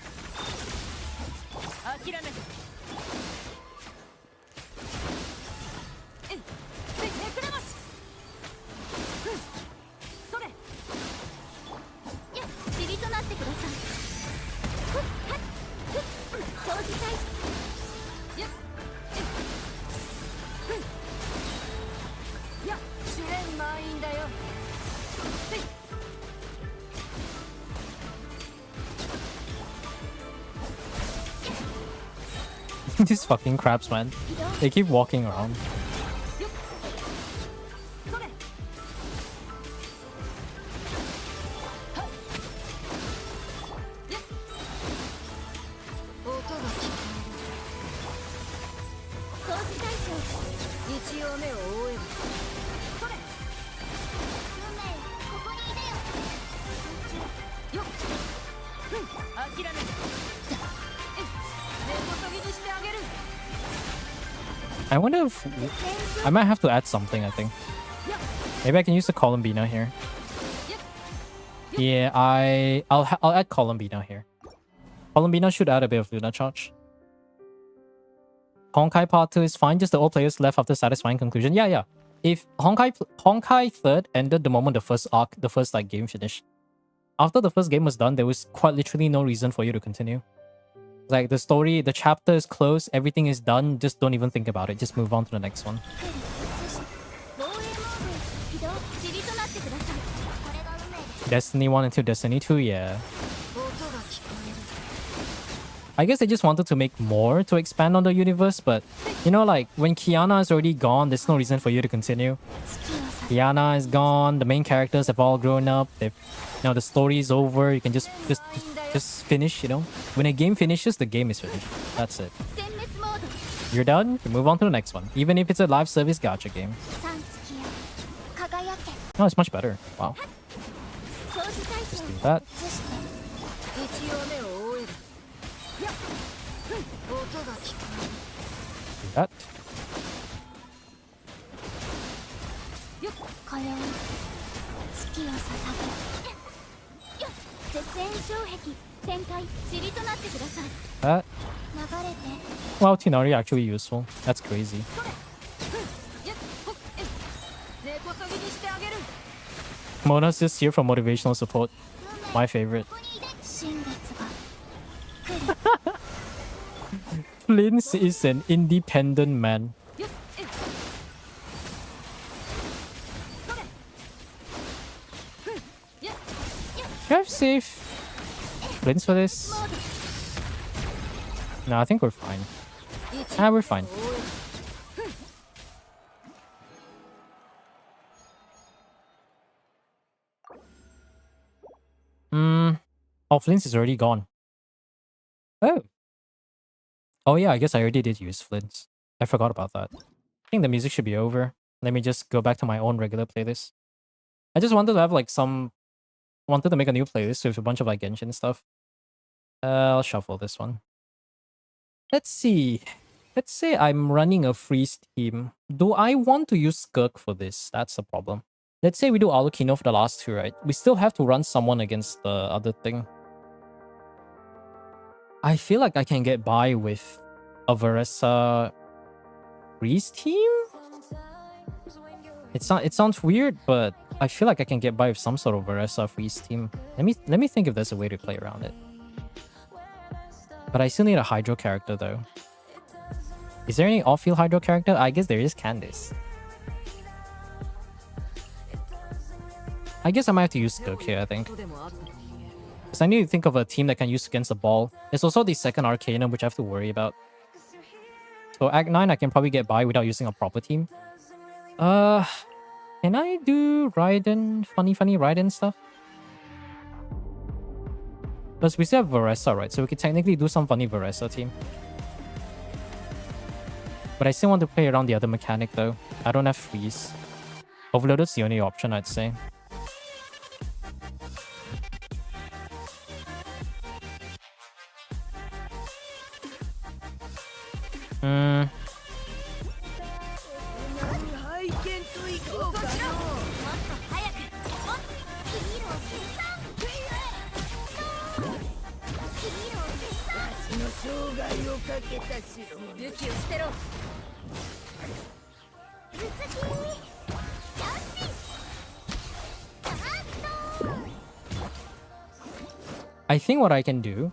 These fucking crabs, man. They keep walking around. I wonder if I might have to add something, I think. Maybe I can use the Columbina here. Yeah, I'll add Columbina here. Columbina should add a bit of Luna charge. Honkai Part 2 is fine, just the old players left after satisfying conclusion. Yeah. If Honkai 3rd ended the moment the first arc, the first like game finished. After the first game was done, there was quite literally no reason for you to continue. Like the story, the chapter is closed, everything is done, just don't even think about it, just move on to the next one. Destiny 1 into Destiny 2, yeah. I guess they just wanted to make more to expand on the universe, but you know, like when Kiana is already gone, there's no reason for you to continue. Kiana is gone, the main characters have all grown up, the story is over, you can just finish, you know? When a game finishes, the game is finished. That's it. You're done, you move on to the next one. Even if it's a live service gacha game. Oh, it's much better. Wow. Just do that. Do that. That. Wow, Tinari actually useful. That's crazy. Mona's just here for motivational support. My favorite. Flynn is an independent man. Can I have safe Flynn's for this? No, I think we're fine. We're fine. Oh, Flynn's is already gone. Oh. Oh yeah, I guess I already did use Flynn's. I forgot about that. I think the music should be over. Let me just go back to my own regular playlist. I just wanted to have like wanted to make a new playlist with a bunch of like Genshin stuff. I'll shuffle this one. Let's see. Let's say I'm running a freeze team. Do I want to use Skirk for this? That's the problem. Let's say we do Alucino for the last two, right? We still have to run someone against the other thing. I feel like I can get by with a Varessa freeze team? It sounds weird, but I feel like I can get by with some sort of Varessa freeze team. Let me think if there's a way to play around it. But I still need a Hydro character though. Is there any off-field Hydro character? I guess there is Candice. I guess I might have to use Skirk here, I think. Because I need to think of a team that can use against the ball. There's also the second Arcanum, which I have to worry about. So Act 9, I can probably get by without using a proper team. Can I do Raiden, funny Raiden stuff? Because we still have Varessa, right? So we could technically do some funny Varessa team. But I still want to play around the other mechanic though. I don't have freeze. Overloaded's the only option, I'd say. I think what I can do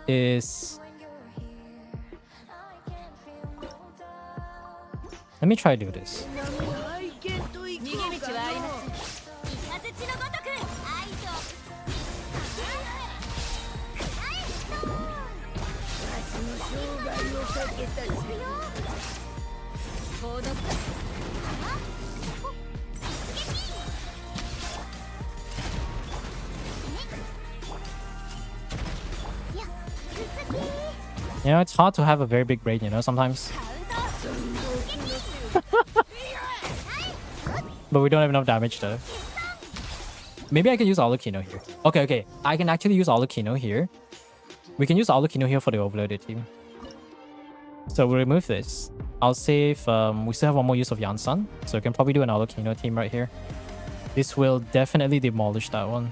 is... Let me try to do this. You know, it's hard to have a very big brain, you know, sometimes. But we don't have enough damage though. Maybe I can use Alucino here. Okay. I can actually use Alucino here. We can use Alucino here for the overloaded team. So we'll remove this. I'll save... we still have one more use of Yansan. So we can probably do an Alucino team right here. This will definitely demolish that one.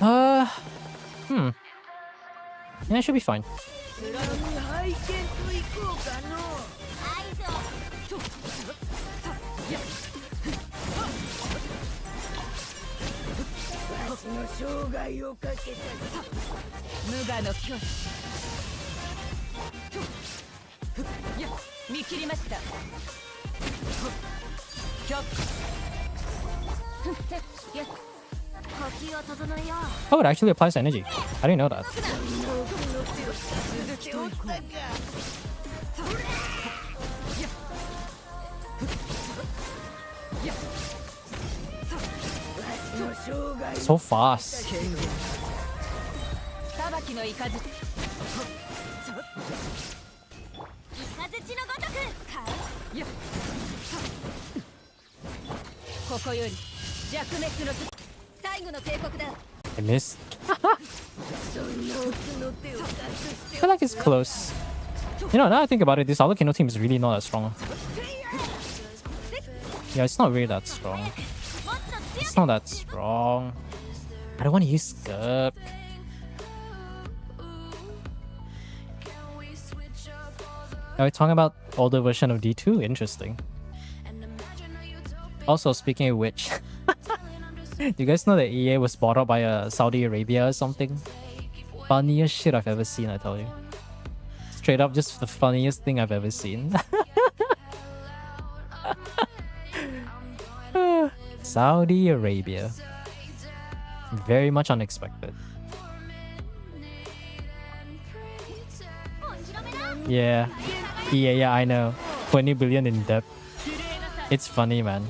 Yeah, it should be fine. Oh, it actually applies energy. I didn't know that. So fast. I missed. I feel like it's close. You know, now I think about it, this Alucino team is really not that strong. Yeah, it's not really that strong. It's not that strong. I don't want to use Skirk. Are we talking about older version of D2? Interesting. Also, speaking of which, Do you guys know that EA was bought up by Saudi Arabia or something? Funniest shit I've ever seen, I tell you. Straight up, just the funniest thing I've ever seen. Saudi Arabia. Very much unexpected. Yeah. Yeah, I know. 20 billion in debt. It's funny, man.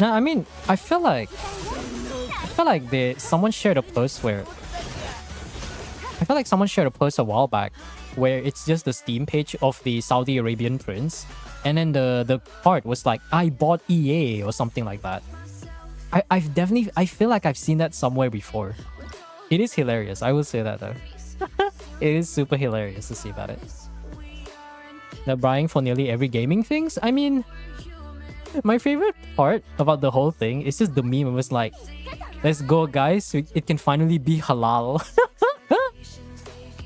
No, I mean, I feel like someone shared a post where a while back where it's just the Steam page of the Saudi Arabian prince, and then the part was like, I bought EA or something like that. I feel like I've seen that somewhere before. It is hilarious. I will say that though. It is super hilarious to see about it. They're buying for nearly every gaming things. I mean, my favorite part about the whole thing is just the meme. It was like, let's go guys, it can finally be halal.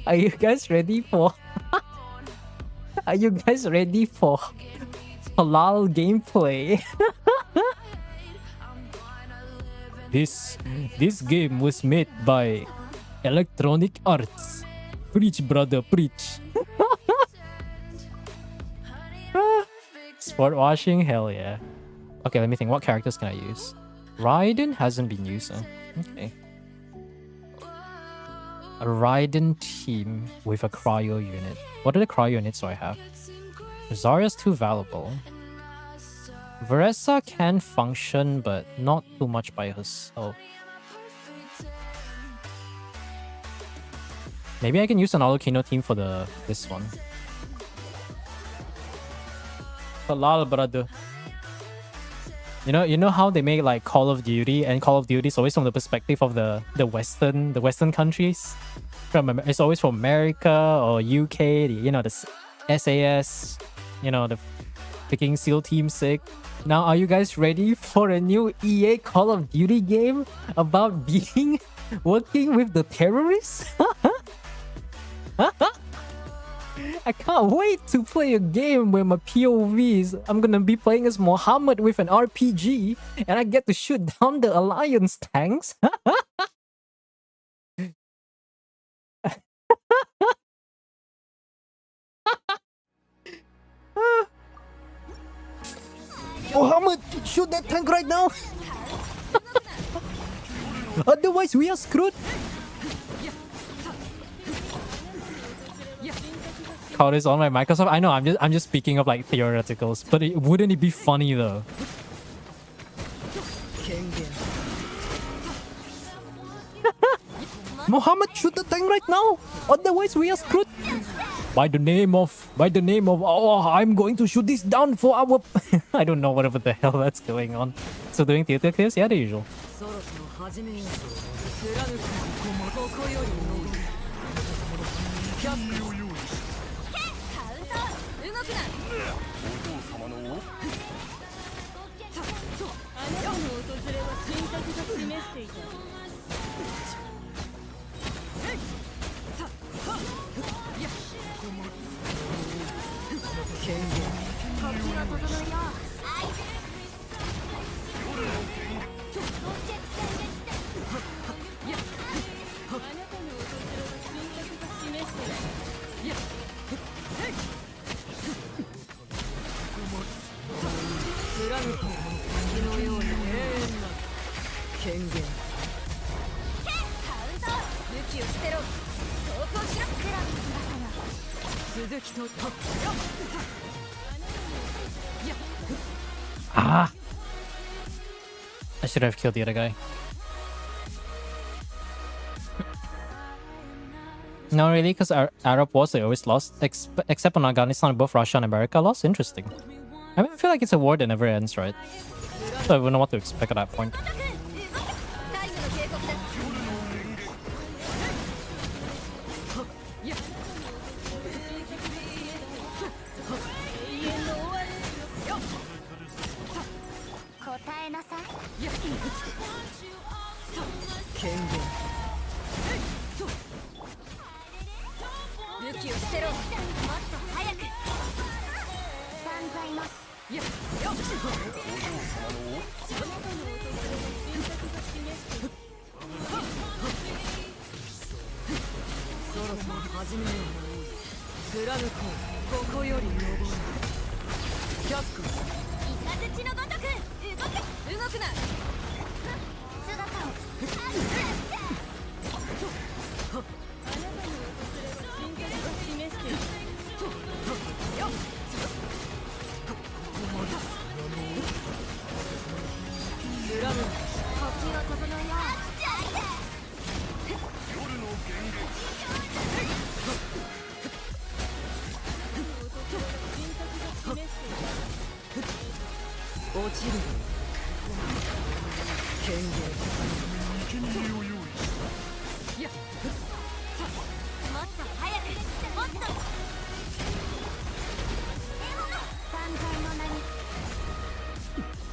Are you guys ready for are you guys ready for halal gameplay? This game was made by Electronic Arts. Preach, brother, preach. Sport washing, hell yeah. Okay, let me think. What characters can I use? Raiden hasn't been used. Okay. A Raiden team with a cryo unit. What are the cryo units do I have? Zarya's too valuable. Veressa can function, but not too much by herself. Maybe I can use an Alucino team for this one. Halal, brother. You know how they make like Call of Duty, and Call of Duty is always from the perspective of the Western countries. It's always from America or UK. The SAS. The freaking SEAL Team 6. Now, are you guys ready for a new EA Call of Duty game about working with the terrorists? I can't wait to play a game where my POVs, I'm gonna be playing as Mohammed with an RPG, and I get to shoot down the Alliance tanks. Mohammed, shoot that tank right now! Otherwise, we are screwed. Call is on my Microsoft. I know. I'm just speaking of like theoreticals, but wouldn't it be funny though? Mohammed, shoot the tank right now. Otherwise, we are screwed. By the name of, oh, I'm going to shoot this down for our. I don't know whatever the hell that's going on. So doing theater clears, yeah, the usual. Ah! I should have killed the other guy. No, really, because Arab wars, they always lost. Except on Afghanistan, both Russia and America lost. Interesting. I mean, I feel like it's a war that never ends, right? So I wouldn't know what to expect at that point.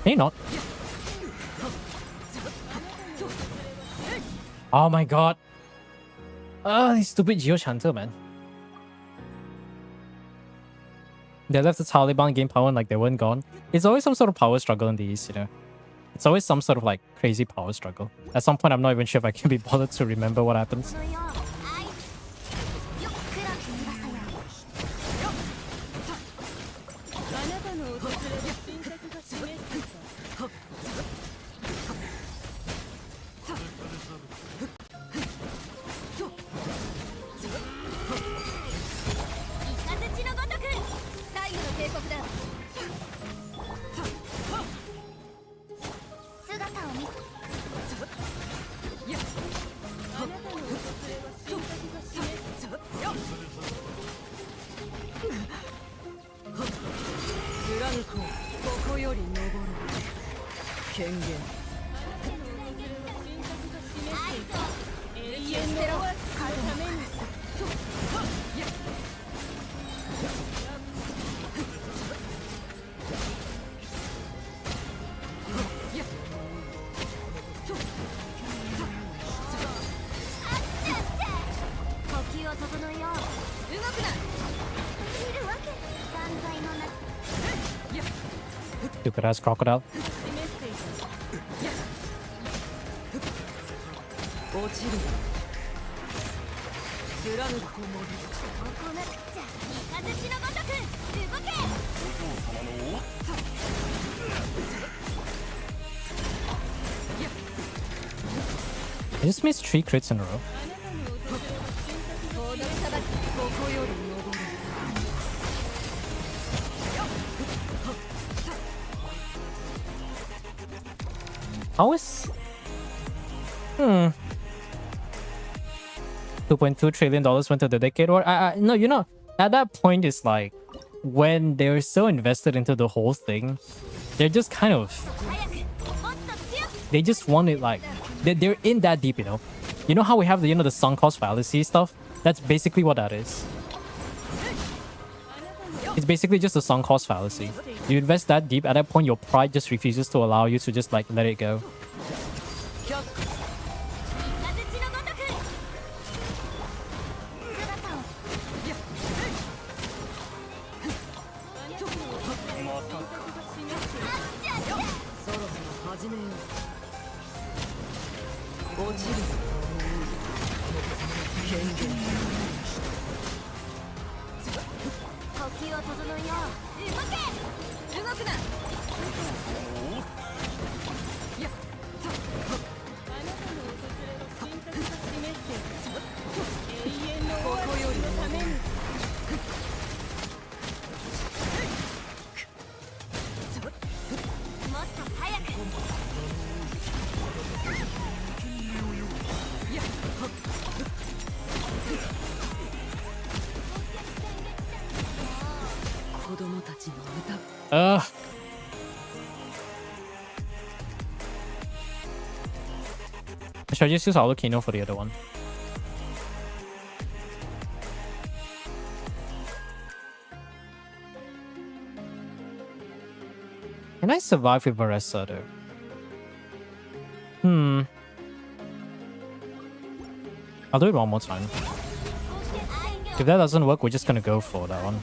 Can you not? Oh my god. These stupid Geo Chanter, man. They left the Taliban gain power and like they weren't gone. It's always some sort of power struggle in the East, you know. It's always some sort of like crazy power struggle. At some point, I'm not even sure if I can be bothered to remember what happens. Stupid ass crocodile. I just missed 3 crits in a row. How is... $2.2 trillion went to the decade war? No, you know, at that point it's like, when they're so invested into the whole thing, they're just kind of... They just want it like... They're in that deep, you know? You know how we have the, you know, the sunk cost fallacy stuff? That's basically what that is. It's basically just a sunk cost fallacy. You invest that deep, at that point your pride just refuses to allow you to just like let it go. Should I just use Alucino for the other one? Can I survive with Varessa though? I'll do it one more time. If that doesn't work, we're just gonna go for that one.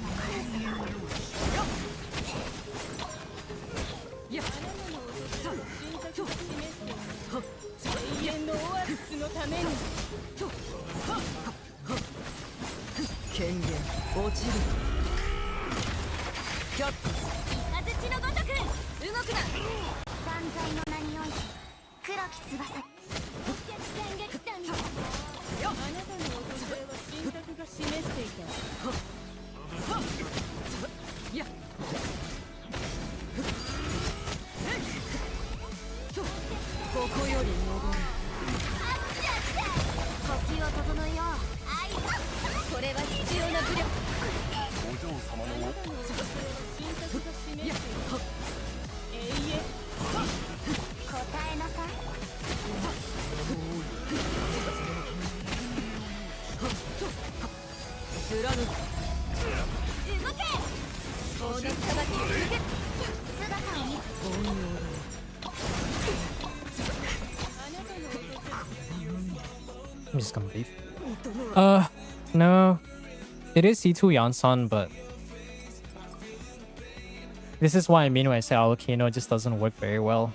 I'm just gonna leave. No. It is C2 Yansan, but this is what I mean when I say Aokino just doesn't work very well.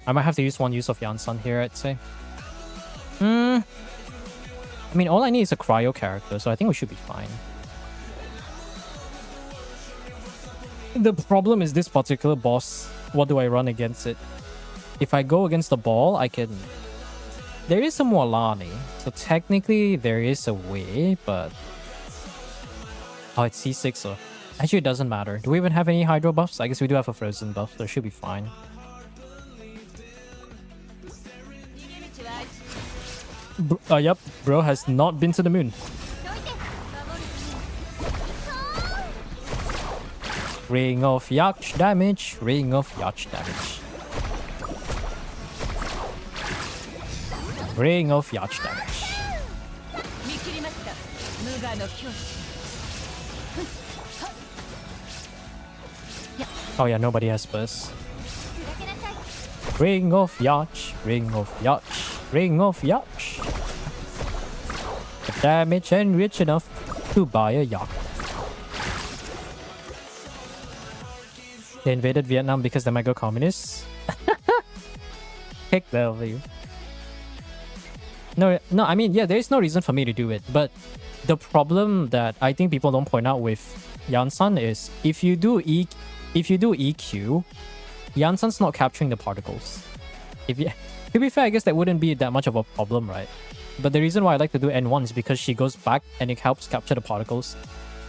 I might have to use one use of Yansan here, I'd say. I mean, all I need is a cryo character, so I think we should be fine. The problem is this particular boss. What do I run against it? If I go against the ball, I can... There is a Moalani, so technically there is a way, but... Oh, it's C6, so... Actually, it doesn't matter. Do we even have any Hydro buffs? I guess we do have a Frozen buff, so it should be fine. Yep, bro has not been to the moon. Ring of yacht damage, ring of yacht damage. Ring of yacht damage. Oh yeah, nobody has burst. Ring of yacht, ring of yacht, ring of yacht. The damage ain't rich enough to buy a yacht. They invaded Vietnam because they might go communist. Heck the No, I mean, yeah, there is no reason for me to do it. But the problem that I think people don't point out with Yansan is if you do EQ, Yansan's not capturing the particles. To be fair, I guess that wouldn't be that much of a problem, right? But the reason why I like to do N1 is because she goes back and it helps capture the particles.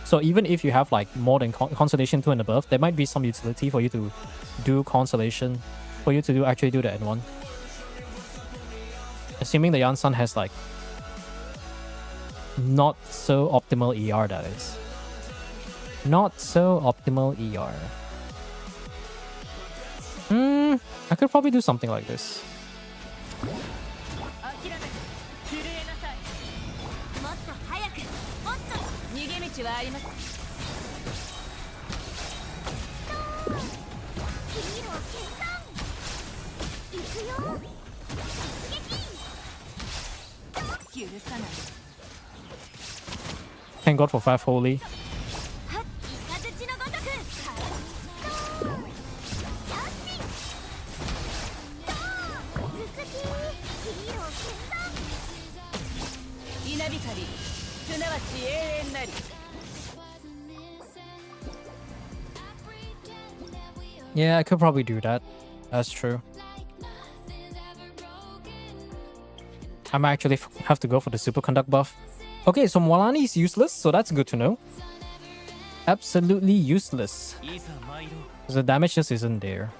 So even if you have like more than Constellation 2 and above, there might be some utility for you to do Constellation, for you to actually do the N1. Assuming the Yansan has like not so optimal ER, that is. Not so optimal ER. I could probably do something like this. Thank God for 5 holy. Yeah, I could probably do that. That's true. I might actually have to go for the superconduct buff. Okay, so Moalani is useless, so that's good to know. Absolutely useless. The damage just isn't there.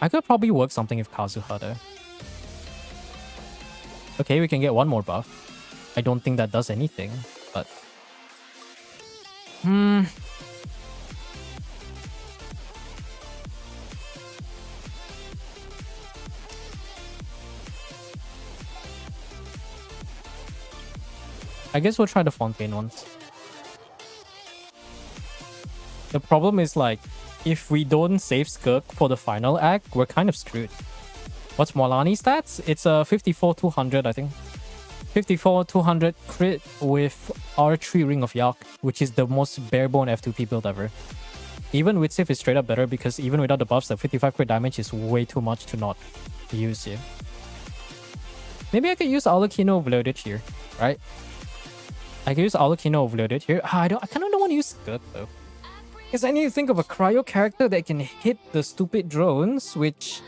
I could probably work something with Kazuha though. Okay, we can get one more buff. I don't think that does anything, but... I guess we'll try the Fontaine ones. The problem is like, if we don't save Skirk for the final act, we're kind of screwed. What's Molani's stats? It's a 54-200, I think. 54-200 crit with R3 Ring of Yak, which is the most barebone F2P build ever. Even with Sif is straight up better because even without the buffs, the 55 crit damage is way too much to not use here. Maybe I could use Aulakino Overloaded here, right? I can use Aulakino Overloaded here. I kind of don't want to use Skirk though. Because I need to think of a cryo character that can hit the stupid drones, which...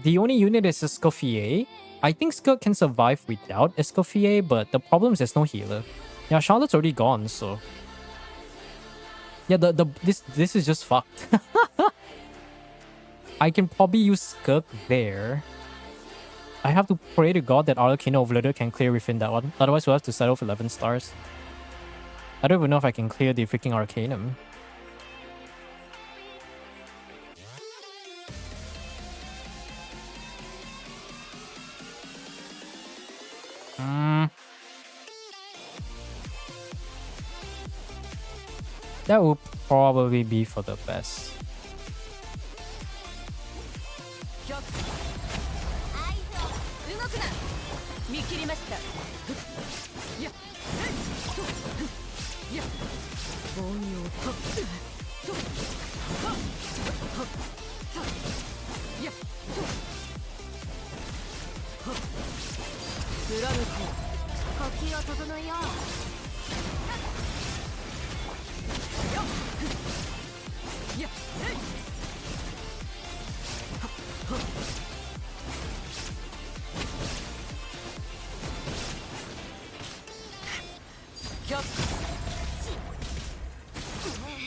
The only unit is Escoffier. I think Skirk can survive without Escoffier, but the problem is there's no healer. Yeah, Charlotte's already gone, so... Yeah, this is just fucked. I can probably use Skirk there. I have to pray to God that Arlecchino Overloader can clear within that one. Otherwise, we'll have to settle for 11 stars. I don't even know if I can clear the freaking Arcanum. That would probably be for the best.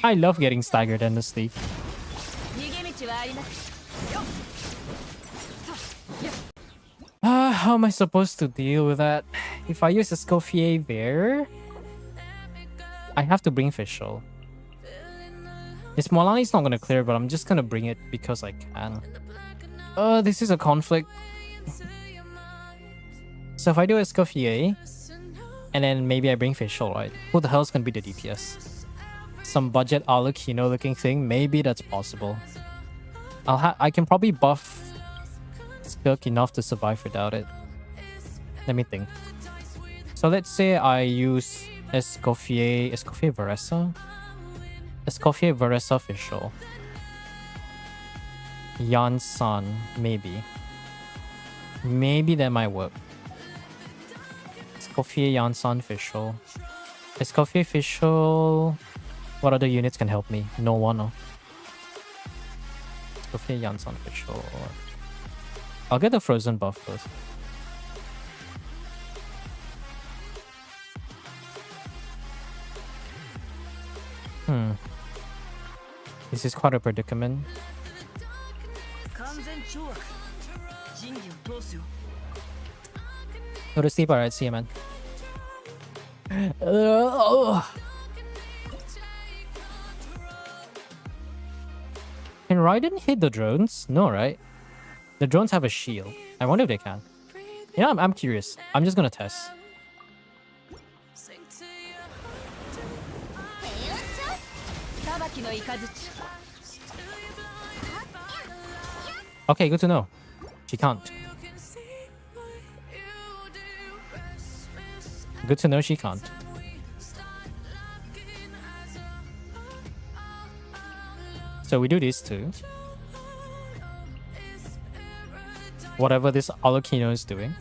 I love getting staggered endlessly. How am I supposed to deal with that? If I use Escoffier there, I have to bring Fischl. This Molani's not gonna clear, but I'm just gonna bring it because I can. This is a conflict. So if I do Escoffier, and then maybe I bring Fischl, right? Who the hell's gonna be the DPS? Some budget Alucino looking thing? Maybe that's possible. I can probably buff Skirk enough to survive without it. Let me think. So let's say I use Escoffier Varessa? Escoffier Varessa Fischl. Yansan, maybe. Maybe that might work. Escoffier Yansan Fischl. Escoffier Fischl. What other units can help me? No one. No. Escoffier Yansan Fischl. I'll get the frozen buff first. This is quite a predicament. Go to sleep, alright, see you, man. Can Raiden hit the drones? No, right? The drones have a shield. I wonder if they can. Yeah, I'm curious. I'm just gonna test. Okay, good to know. She can't. Good to know she can't. So we do these two. Whatever this Alucino is doing.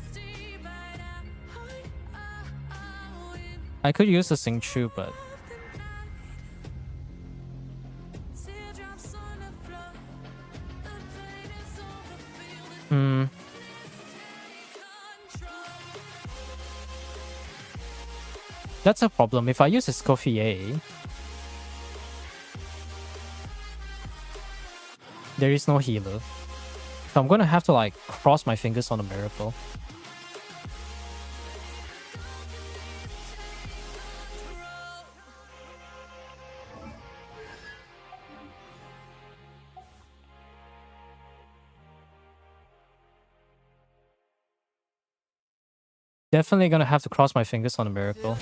I could use a Xingqiu, but... That's a problem. If I use Escoffier, there is no healer. So I'm gonna have to like cross my fingers on a miracle. Definitely gonna have to cross my fingers on a miracle.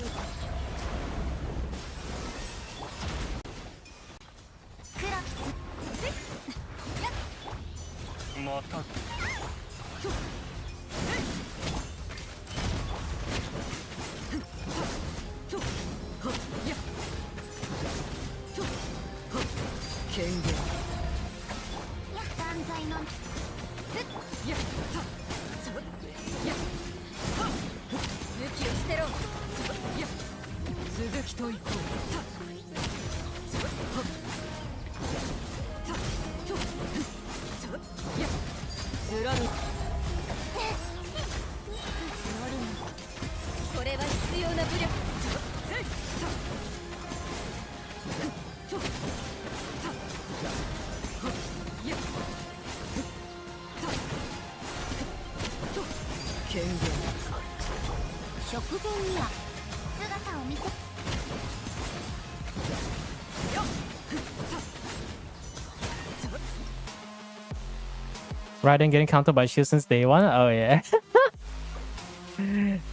Raiden getting countered by shield since day one? Oh yeah.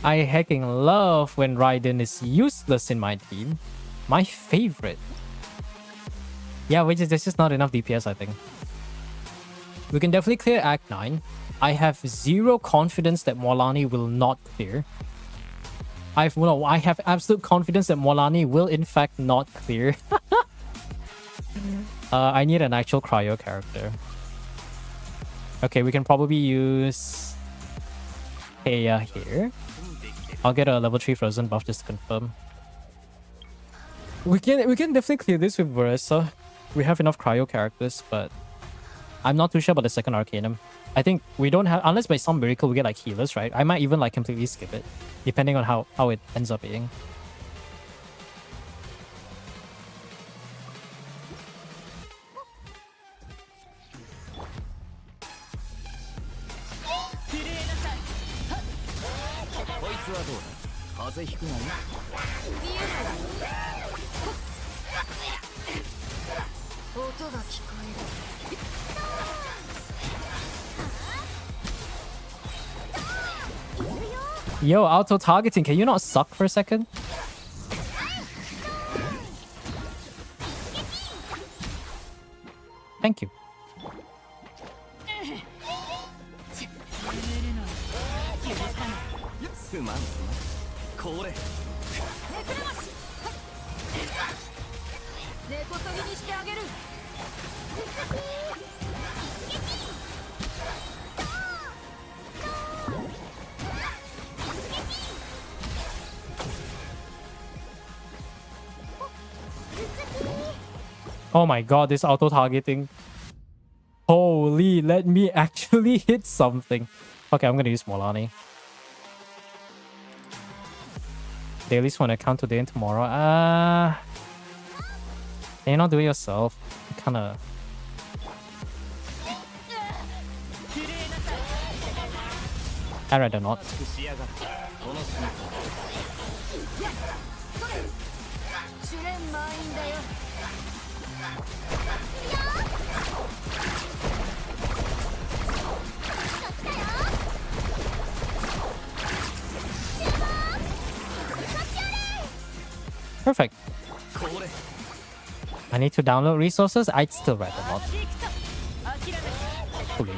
I hecking love when Raiden is useless in my team. My favorite. Yeah, there's just not enough DPS, I think. We can definitely clear Act 9. I have zero confidence that Morlani will not clear. I have absolute confidence that Morlani will in fact not clear. I need an actual cryo character. Okay, we can probably use Heya here. I'll get a level 3 frozen buff just to confirm. We can definitely clear this with Versa. We have enough cryo characters, but I'm not too sure about the second Arcanum. I think we don't have, unless by some miracle we get like healers, right? I might even like completely skip it, depending on how it ends up being. Yo, auto-targeting, can you not suck for a second? Thank you. Oh my god, this auto-targeting. Holy, let me actually hit something. Okay, I'm gonna use Morlani. They at least want to count today and tomorrow. Can you not do it yourself? Kinda... I'd rather not. Perfect. I need to download resources. I'd still rather not. Okay.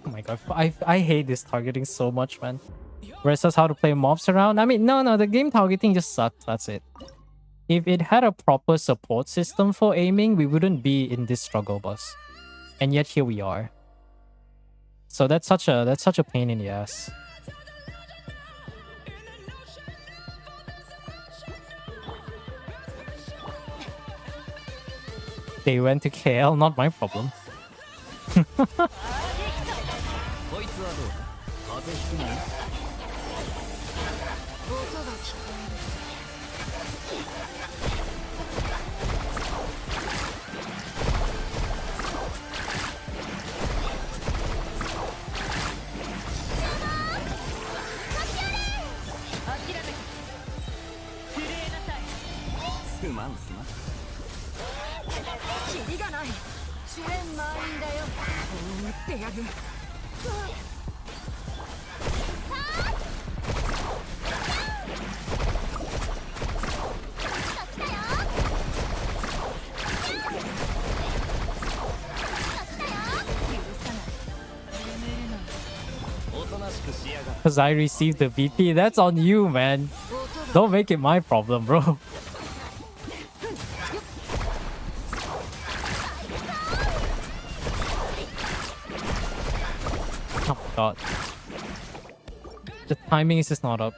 Oh my god, I hate this targeting so much, man. Versus how to play mobs around. I mean, no, the game targeting just sucks. That's it. If it had a proper support system for aiming, we wouldn't be in this struggle bus. And yet here we are. So that's such a pain in the ass. They went to KL, not my problem. Because I received the VP. That's on you, man. Don't make it my problem, bro. Oh my god. The timing is just not up.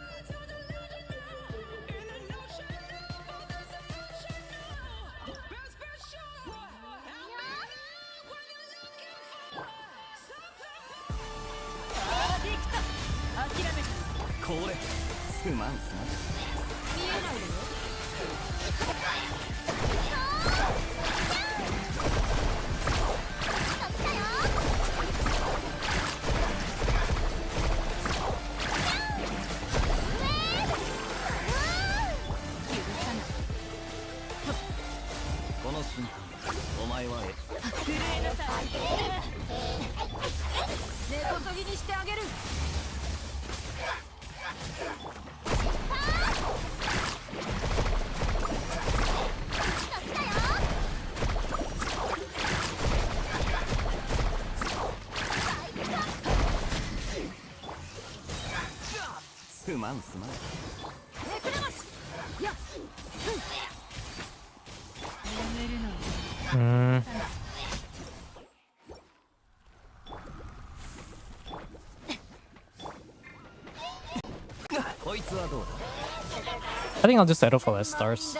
I think I'll just settle for less stars.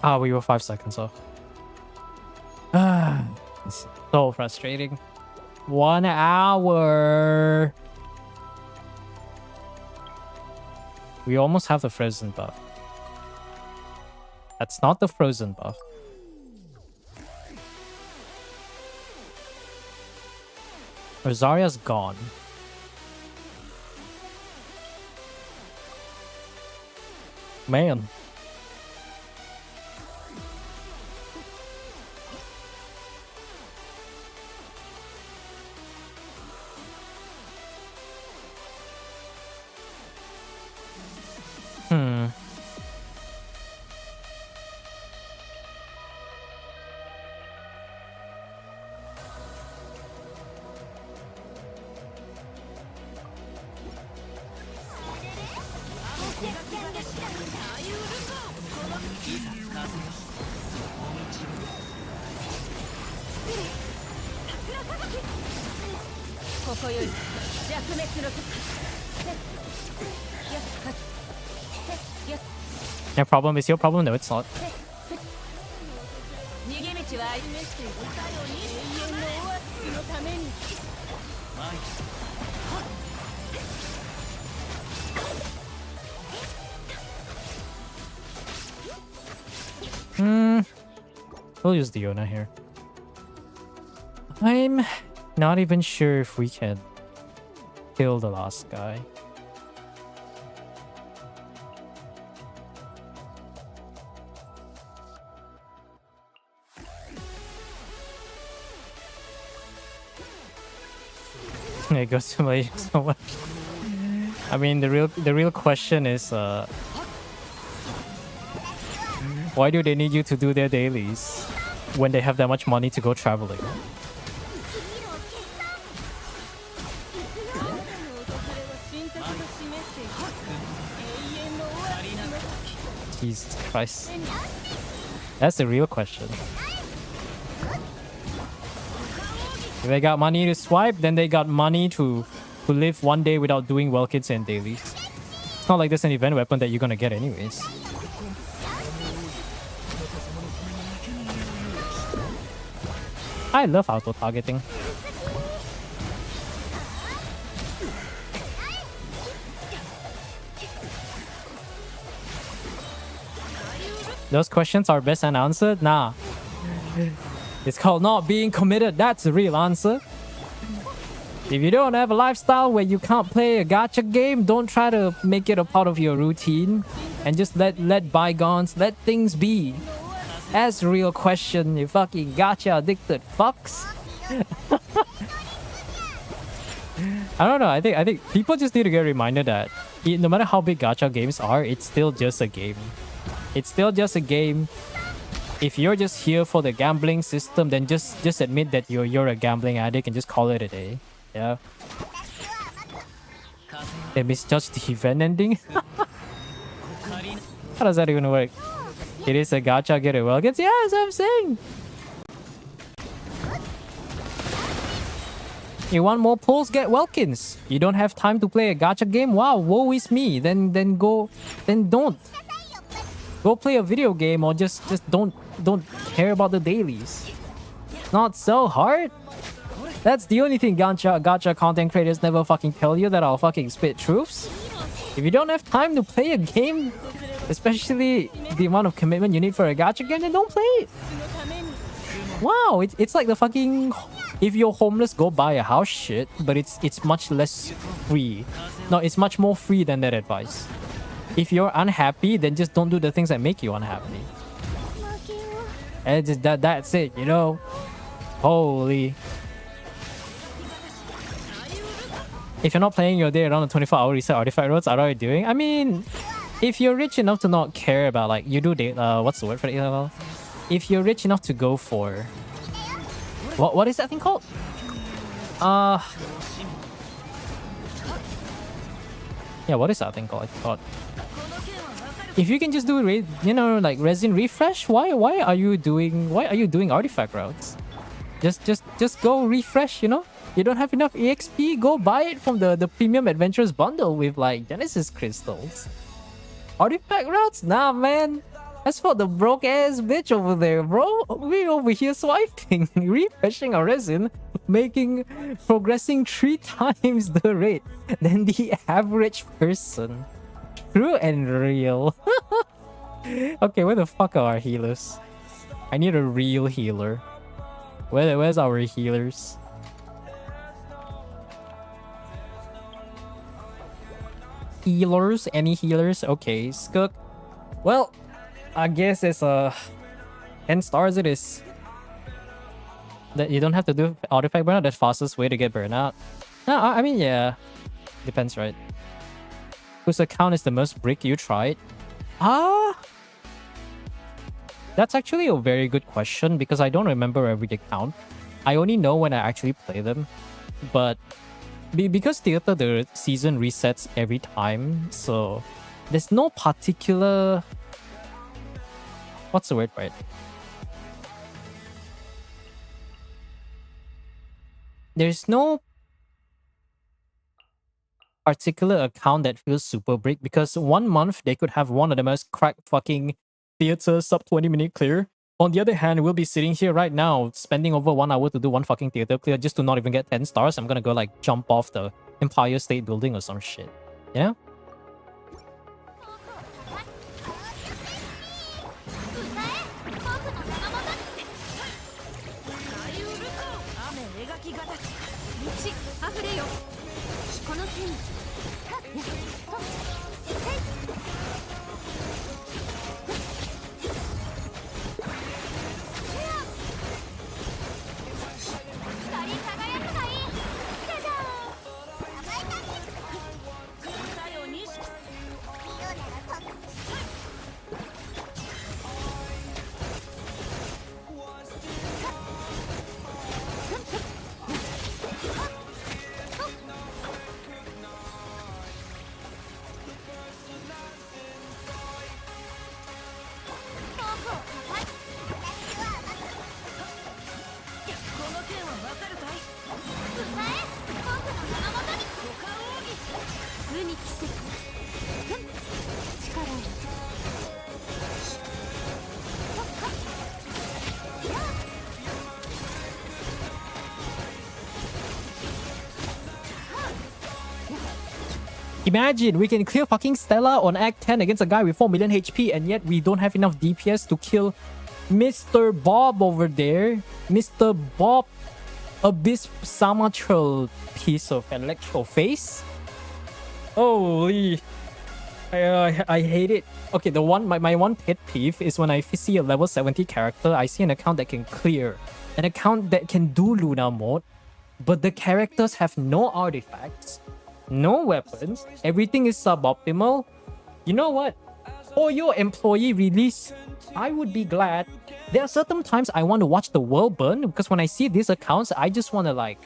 Ah, we were 5 seconds off. It's so frustrating. 1 hour. We almost have the frozen buff. That's not the frozen buff. Rosaria's gone. Man. Your problem is your problem? No, it's not. We'll use Diona here. I'm not even sure if we can kill the last guy. It goes to my so much. I mean, the real question is, why do they need you to do their dailies when they have that much money to go traveling? Jesus Christ. That's the real question. If they got money to swipe, then they got money to live one day without doing well kits and dailies. It's not like there's an event weapon that you're gonna get anyways. I love auto-targeting. Those questions are best unanswered? Nah. It's called not being committed. That's the real answer. If you don't have a lifestyle where you can't play a gacha game, don't try to make it a part of your routine. And just let bygones, let things be. That's the real question, you fucking gacha addicted fucks. I don't know, I think people just need to get reminded that no matter how big gacha games are, it's still just a game. It's still just a game. If you're just here for the gambling system, then just admit that you're a gambling addict and just call it a day. Yeah. They misjudged the event ending? How does that even work? It is a gacha, get it well. Yeah, that's what I'm saying. You want more pulls? Get Welkins. You don't have time to play a gacha game? Wow, woe is me. Then don't. Go play a video game or just don't care about the dailies. Not so hard. That's the only thing gacha content creators never fucking tell you, that I'll fucking spit truths. If you don't have time to play a game, especially the amount of commitment you need for a gacha game, then don't play it. Wow, it's like the fucking... If you're homeless, go buy a house shit, but it's much less free. No, it's much more free than that advice. If you're unhappy, then just don't do the things that make you unhappy. And just that's it, you know? Holy. If you're not playing your day around the 24-hour reset artifact roads, what are you doing? I mean, if you're rich enough to not care about, like, you do day, what's the word for it? If you're rich enough to go for... What is that thing called? Yeah, what is that thing called? I forgot. If you can just do, you know, like resin refresh, why are you doing artifact routes? Just go refresh, you know? You don't have enough EXP, go buy it from the premium adventures bundle with like Genesis crystals. Artifact routes? Nah, man. That's for the broke ass bitch over there, bro. We over here swiping, refreshing our resin, progressing 3 times the rate than the average person. True and real. Okay, where the fuck are our healers? I need a real healer. Where's our healers? Healers? Any healers? Okay, Skook. Well, I guess it's 10 stars it is. That you don't have to do artifact burnout. That's the fastest way to get burnout. No, I mean, yeah. Depends, right? Whose account is the most brick you tried? That's actually a very good question because I don't remember every account. I only know when I actually play them. But because theater, the season resets every time, so there's no particular... What's the word for it? There's no particular account that feels super brick because 1 month they could have one of the most cracked fucking theater sub 20-minute clear. On the other hand, we'll be sitting here right now spending over 1 hour to do one fucking theater clear just to not even get 10 stars. I'm gonna go like jump off the Empire State Building or some shit. Yeah? Imagine we can clear fucking Stella on Act 10 against a guy with 4 million HP, and yet we don't have enough DPS to kill Mr. Bob over there. Mr. Bob, Abyss Samatril piece of electro face. Holy. I hate it. Okay, my one pet peeve is when I see a level 70 character, I see an account that can clear, an account that can do Luna mode, but the characters have no artifacts, no weapons, everything is suboptimal. You know what? For your employee release, I would be glad. There are certain times I want to watch the world burn, because when I see these accounts, I just want to like,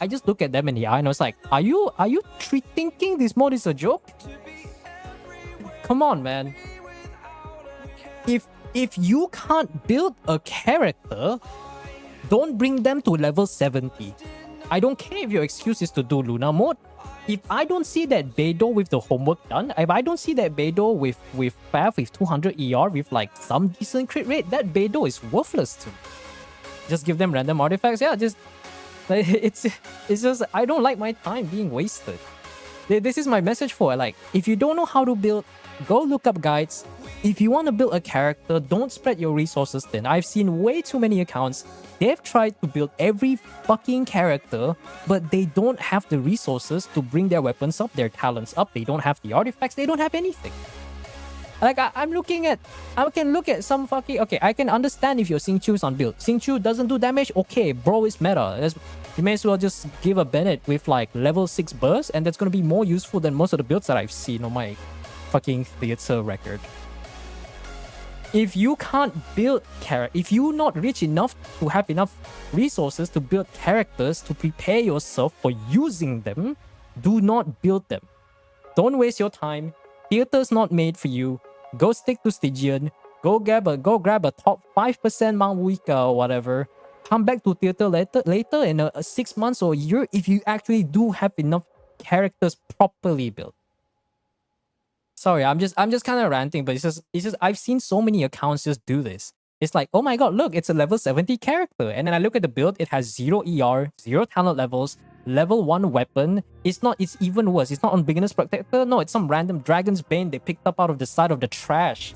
I just look at them in the eye and I was like, are you thinking this mode is a joke? Come on, man. If you can't build a character, don't bring them to level 70. I don't care if your excuse is to do Luna mode. If I don't see that Beidou with the homework done, if I don't see that Beidou with Fav with 200 ER with like some decent crit rate, that Beidou is worthless to me. Just give them random artifacts. Yeah, just like, it's just I don't like my time being wasted. This is my message for it. Like, if you don't know how to build, go look up guides. If you want to build a character, don't spread your resources thin. I've seen way too many accounts. They've tried to build every fucking character, but they don't have the resources to bring their weapons up, their talents up. They don't have the artifacts. They don't have anything. Like, I can look at some fucking... Okay, I can understand if your Xingqiu's on build. Xingqiu doesn't do damage? Okay, bro, it's meta. You may as well just give a Bennett with like level 6 burst, and that's going to be more useful than most of the builds that I've seen on my fucking theater record. If you can't build if you're not rich enough to have enough resources to build characters to prepare yourself for using them, do not build them. Don't waste your time. Theater's not made for you. Go stick to Stygian. Go grab a top 5% Mount Wika or whatever. Come back to theater later in 6 months or a year if you actually do have enough characters properly built. Sorry, I'm just kind of ranting, but it's just I've seen so many accounts just do this. It's like, oh my god, look, it's a level 70 character. And then I look at the build, it has 0 ER, 0 talent levels, level 1 weapon. It's even worse. It's not on Beginner's Protector. No, it's some random Dragon's Bane they picked up out of the side of the trash.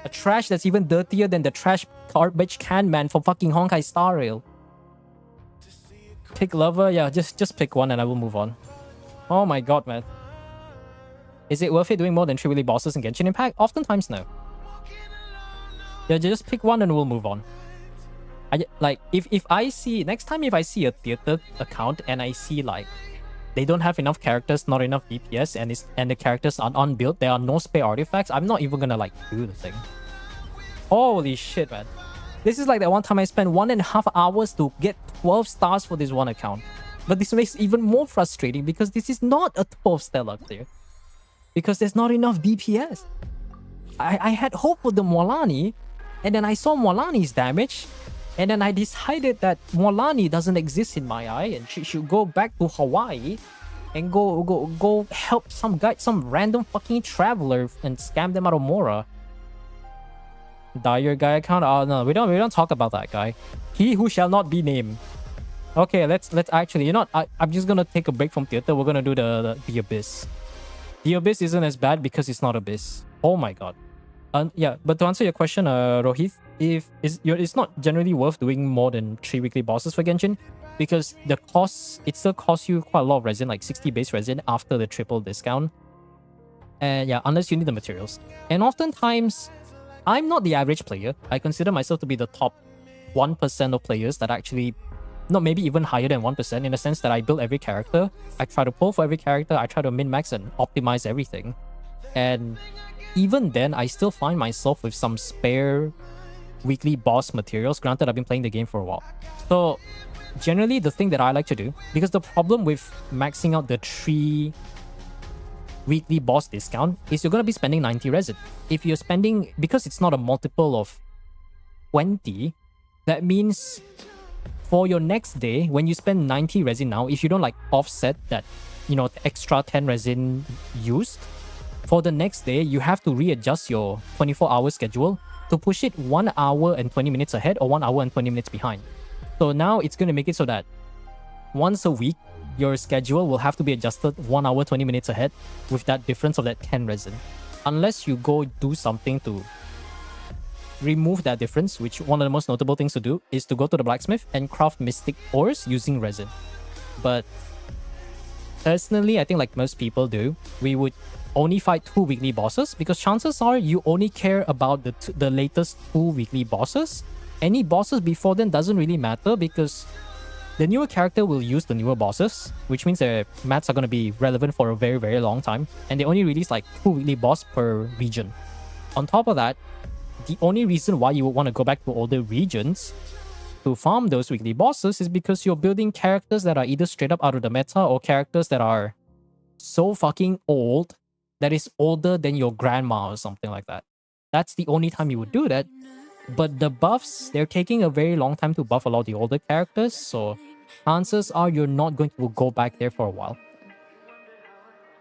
A trash that's even dirtier than the trash garbage can man from fucking Honkai Star Rail. Pick lover? Yeah, just pick one and I will move on. Oh my god, man. Is it worth it doing more than 3 weekly bosses in Genshin Impact? Oftentimes, no. Yeah, just pick one and we'll move on. Like, if I see... Next time if I see a theater account and I see, like, they don't have enough characters, not enough DPS, and the characters are unbuilt, there are no spare artifacts, I'm not even gonna, like, do the thing. Holy shit, man. This is like that one time I spent 1.5 hours to get 12 stars for this one account. But this makes it even more frustrating because this is not a 12-star clear. Because there's not enough DPS. I had hope for the Moalani, and then I saw Moalani's damage, and then I decided that Moalani doesn't exist in my eye, and she should go back to Hawaii and go help some guy, some random fucking traveler, and scam them out of Mora. Dire guy account? Oh no, we don't talk about that guy. He who shall not be named. Okay, let's actually, you know what? I'm just gonna take a break from theater. We're gonna do the Abyss. The Abyss isn't as bad because it's not Abyss. Oh my god. Yeah, but to answer your question, Rohith, it's not generally worth doing more than 3 weekly bosses for Genshin, because the cost, it still costs you quite a lot of resin, like 60 base resin after the triple discount. And yeah, unless you need the materials. And oftentimes, I'm not the average player. I consider myself to be the top 1% of players that actually... Not maybe even higher than 1%, in the sense that I build every character. I try to pull for every character. I try to min-max and optimize everything. And even then, I still find myself with some spare weekly boss materials. Granted, I've been playing the game for a while. So generally, the thing that I like to do, because the problem with maxing out the 3 weekly boss discount is you're going to be spending 90 resin. If you're spending, because it's not a multiple of 20, that means... For your next day, when you spend 90 resin now, if you don't like offset that, you know, extra 10 resin used, for the next day, you have to readjust your 24-hour schedule to push it 1 hour and 20 minutes ahead or 1 hour and 20 minutes behind. So now it's going to make it so that once a week, your schedule will have to be adjusted 1 hour 20 minutes ahead with that difference of that 10 resin. Unless you go do something to remove that difference, which one of the most notable things to do is to go to the blacksmith and craft mystic ores using resin. But personally, I think like most people do, we would only fight 2 weekly bosses because chances are you only care about the latest 2 weekly bosses. Any bosses before then doesn't really matter because the newer character will use the newer bosses, which means their mats are going to be relevant for a very, very long time. And they only release like 2 weekly boss per region. On top of that, the only reason why you would want to go back to older regions to farm those weekly bosses is because you're building characters that are either straight up out of the meta or characters that are so fucking old that is older than your grandma or something like that. That's the only time you would do that. But the buffs, they're taking a very long time to buff a lot of the older characters, so chances are you're not going to go back there for a while.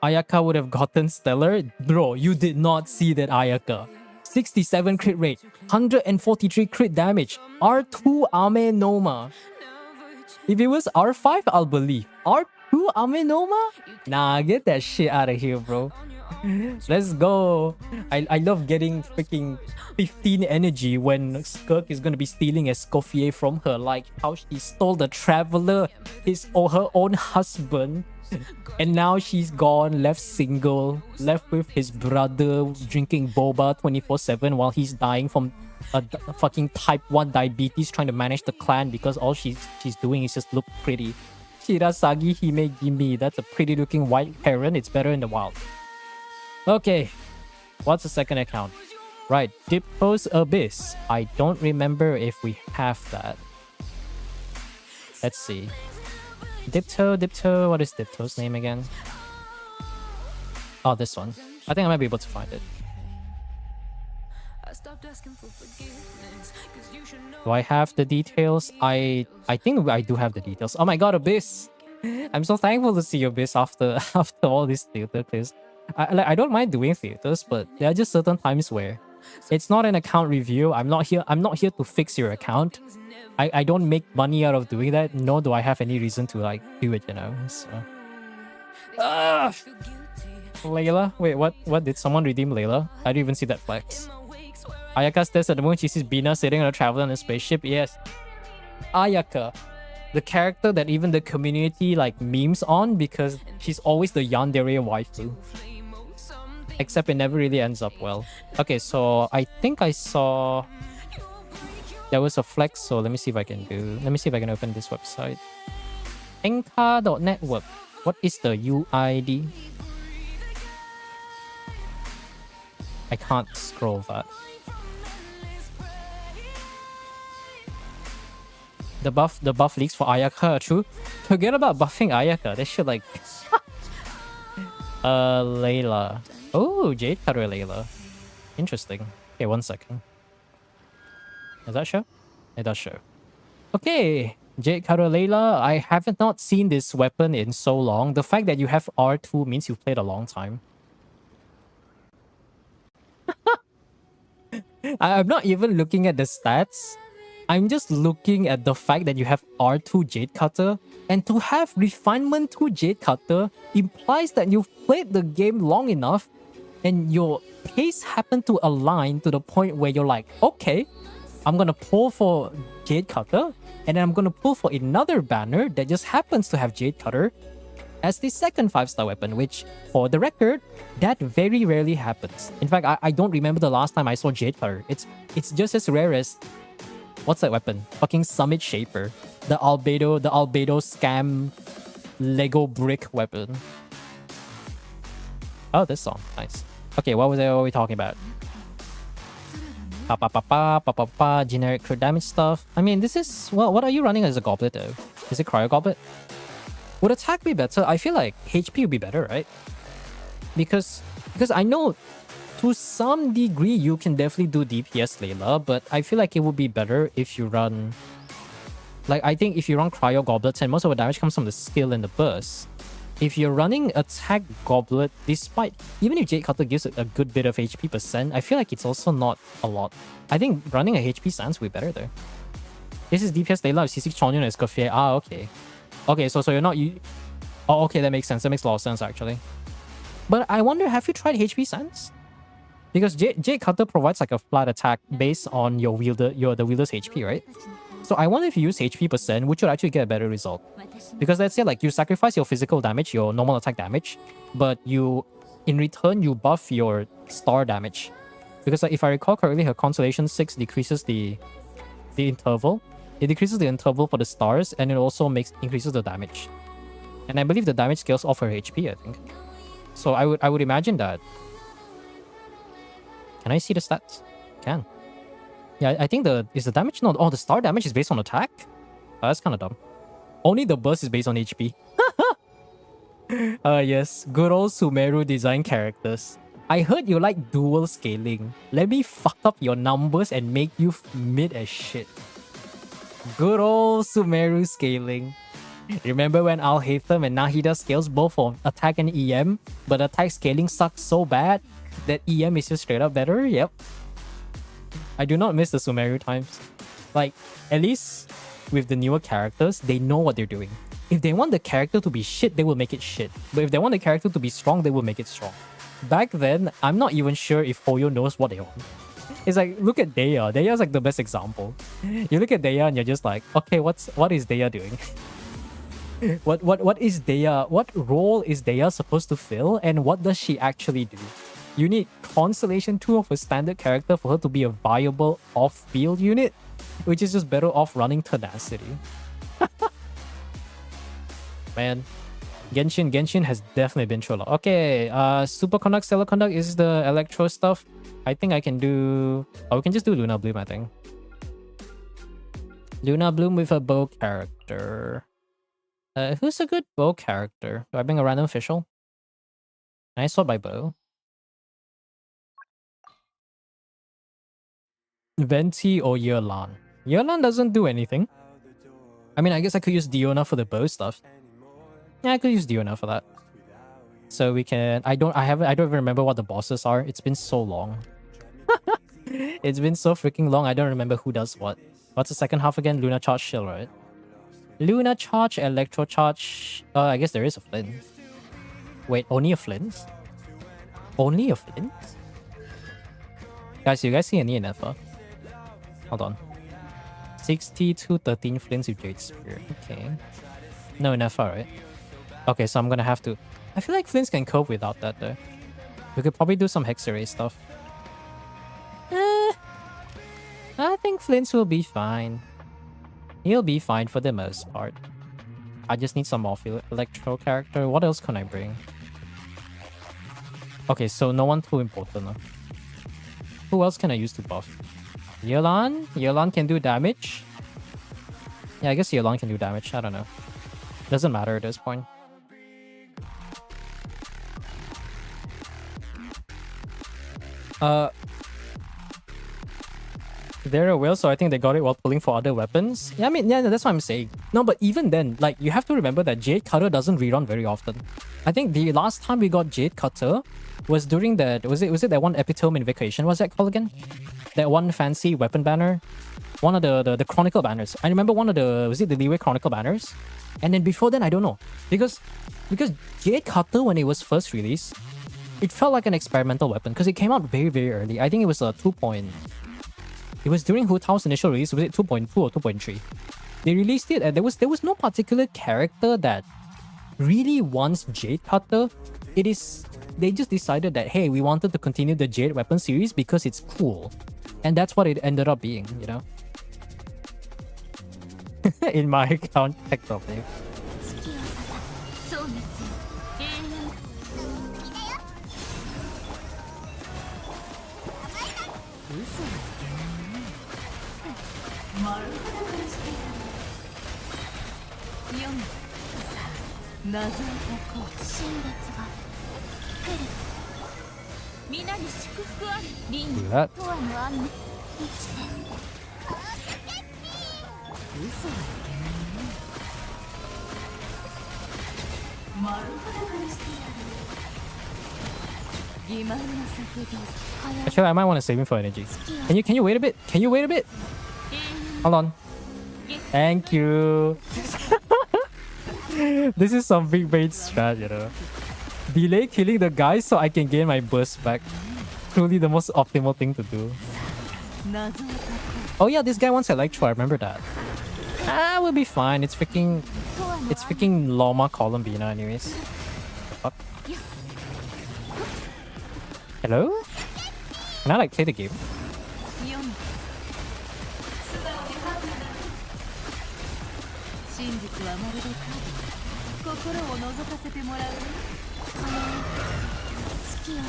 Ayaka would have gotten stellar. Bro, you did not see that Ayaka. 67 crit rate, 143 crit damage, R2 Ame Noma. If it was R5, I'll believe. R2 Ame Noma? Nah, get that shit out of here, bro. Let's go. I love getting freaking 15 energy when Skirk is gonna be stealing Escoffier from her, like how she stole the Traveler, her own husband, and now she's gone, left single, left with his brother drinking boba 24/7 while he's dying from a fucking type 1 diabetes, trying to manage the clan because all she's doing is just look pretty. Shirasagi Hime Gimi, that's a pretty looking white heron. It's better in the wild. Okay, what's the second account? Right, Dipto's Abyss. I don't remember if we have that. Let's see. Dipto, what is Dipto's name again? Oh, this one. I think I might be able to find it. Do I have the details? I think I do have the details. Oh my god, Abyss! I'm so thankful to see Abyss after all these theater clips. I don't mind doing theaters, but there are just certain times where it's not an account review. I'm not here to fix your account. I don't make money out of doing that, nor do I have any reason to like do it, you know. So Layla? Wait, what did someone redeem Layla? I didn't even see that flex. Ayaka stares at the moon. She sees Bina sitting on a traveler on a spaceship. Yes. Ayaka. The character that even the community like memes on because she's always the yandere waifu. Except it never really ends up well. Okay, so I think I saw there was a flex, so let me see if I can open this website. Enka.network. What is the UID? I can't scroll that. The buff leaks for Ayaka, true. Forget about buffing Ayaka. They should like Layla. Oh, Jade Cutter Layla. Interesting. Okay, 1 second. Does that show? It does show. Okay, Jade Cutter Layla. I haven't not seen this weapon in so long. The fact that you have R2 means you've played a long time. I'm not even looking at the stats. I'm just looking at the fact that you have R2 Jade Cutter, and to have Refinement 2 Jade Cutter implies that you've played the game long enough and your pace happened to align to the point where you're like, okay, I'm gonna pull for Jade Cutter, and then I'm gonna pull for another banner that just happens to have Jade Cutter as the second 5-star weapon, which, for the record, that very rarely happens. In fact, I don't remember the last time I saw Jade Cutter. It's just as rare as... What's that weapon? Fucking Summit Shaper. The Albedo scam Lego brick weapon. Oh, this song. Nice. Okay, what were we talking about? Generic crit damage stuff. I mean, this is... Well, what are you running as a goblet though? Is it Cryo Goblet? Would attack be better? I feel like HP would be better, right? Because I know to some degree you can definitely do DPS Layla, but I feel like it would be better if you run... Like, I think if you run Cryo Goblets, and most of the damage comes from the skill and the burst. If you're running Attack Goblet, despite... Even if Jade Cutter gives a good bit of HP percent, I feel like it's also not a lot. I think running a HP stance would be better though. This is DPS Layla with C6 Chonyon and Escoffier. Ah, okay. Okay, so you're not... Oh, okay, that makes sense. That makes a lot of sense, actually. But I wonder, have you tried HP Sense? Because Jade Cutter provides like a flat attack based on your the wielder's HP, right? So I wonder if you use HP percent, would you actually get a better result? Because let's say like you sacrifice your physical damage, your normal attack damage, but in return, you buff your star damage. Because like, if I recall correctly, her Constellation 6 decreases the interval. It decreases the interval for the stars, and it also increases the damage. And I believe the damage scales off her HP, I think. So I would imagine that. Can I see the stats? Can. Yeah, I think is the damage not? Oh, the star damage is based on attack? Oh, that's kind of dumb. Only the burst is based on HP. Yes. Good old Sumeru design characters. I heard you like dual scaling. Let me fuck up your numbers and make you mid as shit. Good old Sumeru scaling. Remember when Alhaitham and Nahida scales both for attack and EM, but attack scaling sucks so bad that EM is just straight up better? Yep. I do not miss the Sumeru times. Like, at least with the newer characters, they know what they're doing. If they want the character to be shit, they will make it shit. But if they want the character to be strong, they will make it strong. Back then, I'm not even sure if Hoyo knows what they want. It's like, look at Deya. Deya's like the best example. You look at Deya and you're just like, okay, what is Deya doing? What is Deya? What role is Deya supposed to fill, and what does she actually do? You need Constellation 2 of a standard character for her to be a viable off-field unit, which is just better off running Tenacity. Man, Genshin has definitely been through a lot. Okay, Superconduct, Stellar Conduct is the Electro stuff. I think I can do... Oh, we can just do Luna Bloom, I think. Luna Bloom with a bow character. Who's a good bow character? Do I bring a random official? Can I sort by bow? Venti or Yearlan? Yearlan doesn't do anything. I mean, I guess I could use Diona for the bow stuff. Yeah, I could use Diona for that. So we can... I don't even remember what the bosses are. It's been so long. It's been so freaking long. I don't remember who does what. What's the second half again? Luna Charge Shield, right? Luna Charge, Electro Charge... I guess there is a Flint. Wait, only a Flint? Only a Flint? Guys, you guys see any Nefa? Hold on. 60 to 13 Flints with Jade Spear. Okay. No Nefa, right? Okay, so I'm gonna have to... I feel like Flints can cope without that, though. We could probably do some Hex Array stuff. I think Flints will be fine. He'll be fine for the most part. I just need some off Electro character. What else can I bring? Okay, so no one too important. Who else can I use to buff? Yearlan? Yearlan can do damage? Yeah, I guess Yearlan can do damage. I don't know. Doesn't matter at this point. They're a whale, so I think they got it while pulling for other weapons. Yeah, I mean, yeah, that's what I'm saying. No, but even then, like, you have to remember that Jade Cutter doesn't rerun very often. I think the last time we got Jade Cutter was during that... Was it that one Epitome Invocation? What's that called again? That one fancy weapon banner? One of the Chronicle banners. I remember one of the... Was it the Leeway Chronicle banners? And then before then, I don't know. Because Jade Cutter, when it was first released, it felt like an experimental weapon because it came out very, very early. I think it was a 2. It was during Hu Tao's initial release. Was it 2.2 or 2.3? They released it and there was no particular character that really wants Jade Cutter. They just decided that, hey, we wanted to continue the Jade weapon series because it's cool. And that's what it ended up being, you know? In my account, checked off there. That. Actually, I might want to save him for energy. Can you wait a bit? Can you wait a bit? Hold on. Thank you. This is some big brain strat, you know. Delay killing the guy so I can gain my burst back. Truly the most optimal thing to do. Oh yeah, this guy wants Electro, I remember that. Ah, we'll be fine. It's freaking Loma Columbina anyways. Fuck. Hello? Can I like play the game?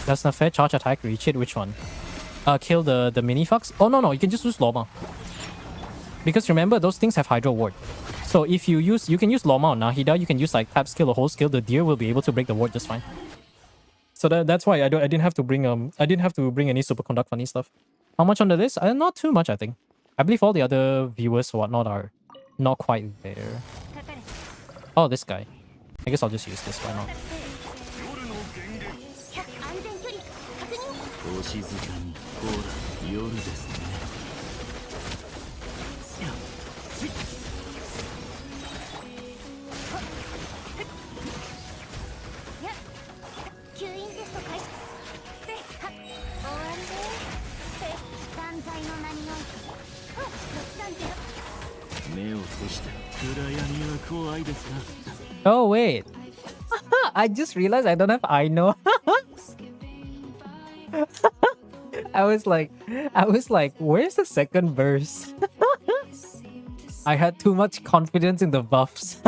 That's not fair. Charge attack, reach it. Which one? Kill the mini fox? Oh no, you can just use Loma. Because remember, those things have Hydro Ward. So if you can use Loma or Nahida, you can use like tap skill or whole skill, the deer will be able to break the ward just fine. So that's why I didn't have to bring any super conduct funny stuff. How much on the list? Not too much, I think. I believe all the other viewers or whatnot are not quite there. Oh, this guy. I guess I'll just use this, why not? Oh wait, I just realized I don't have I know. I was like, where's the second verse? I had too much confidence in the buffs.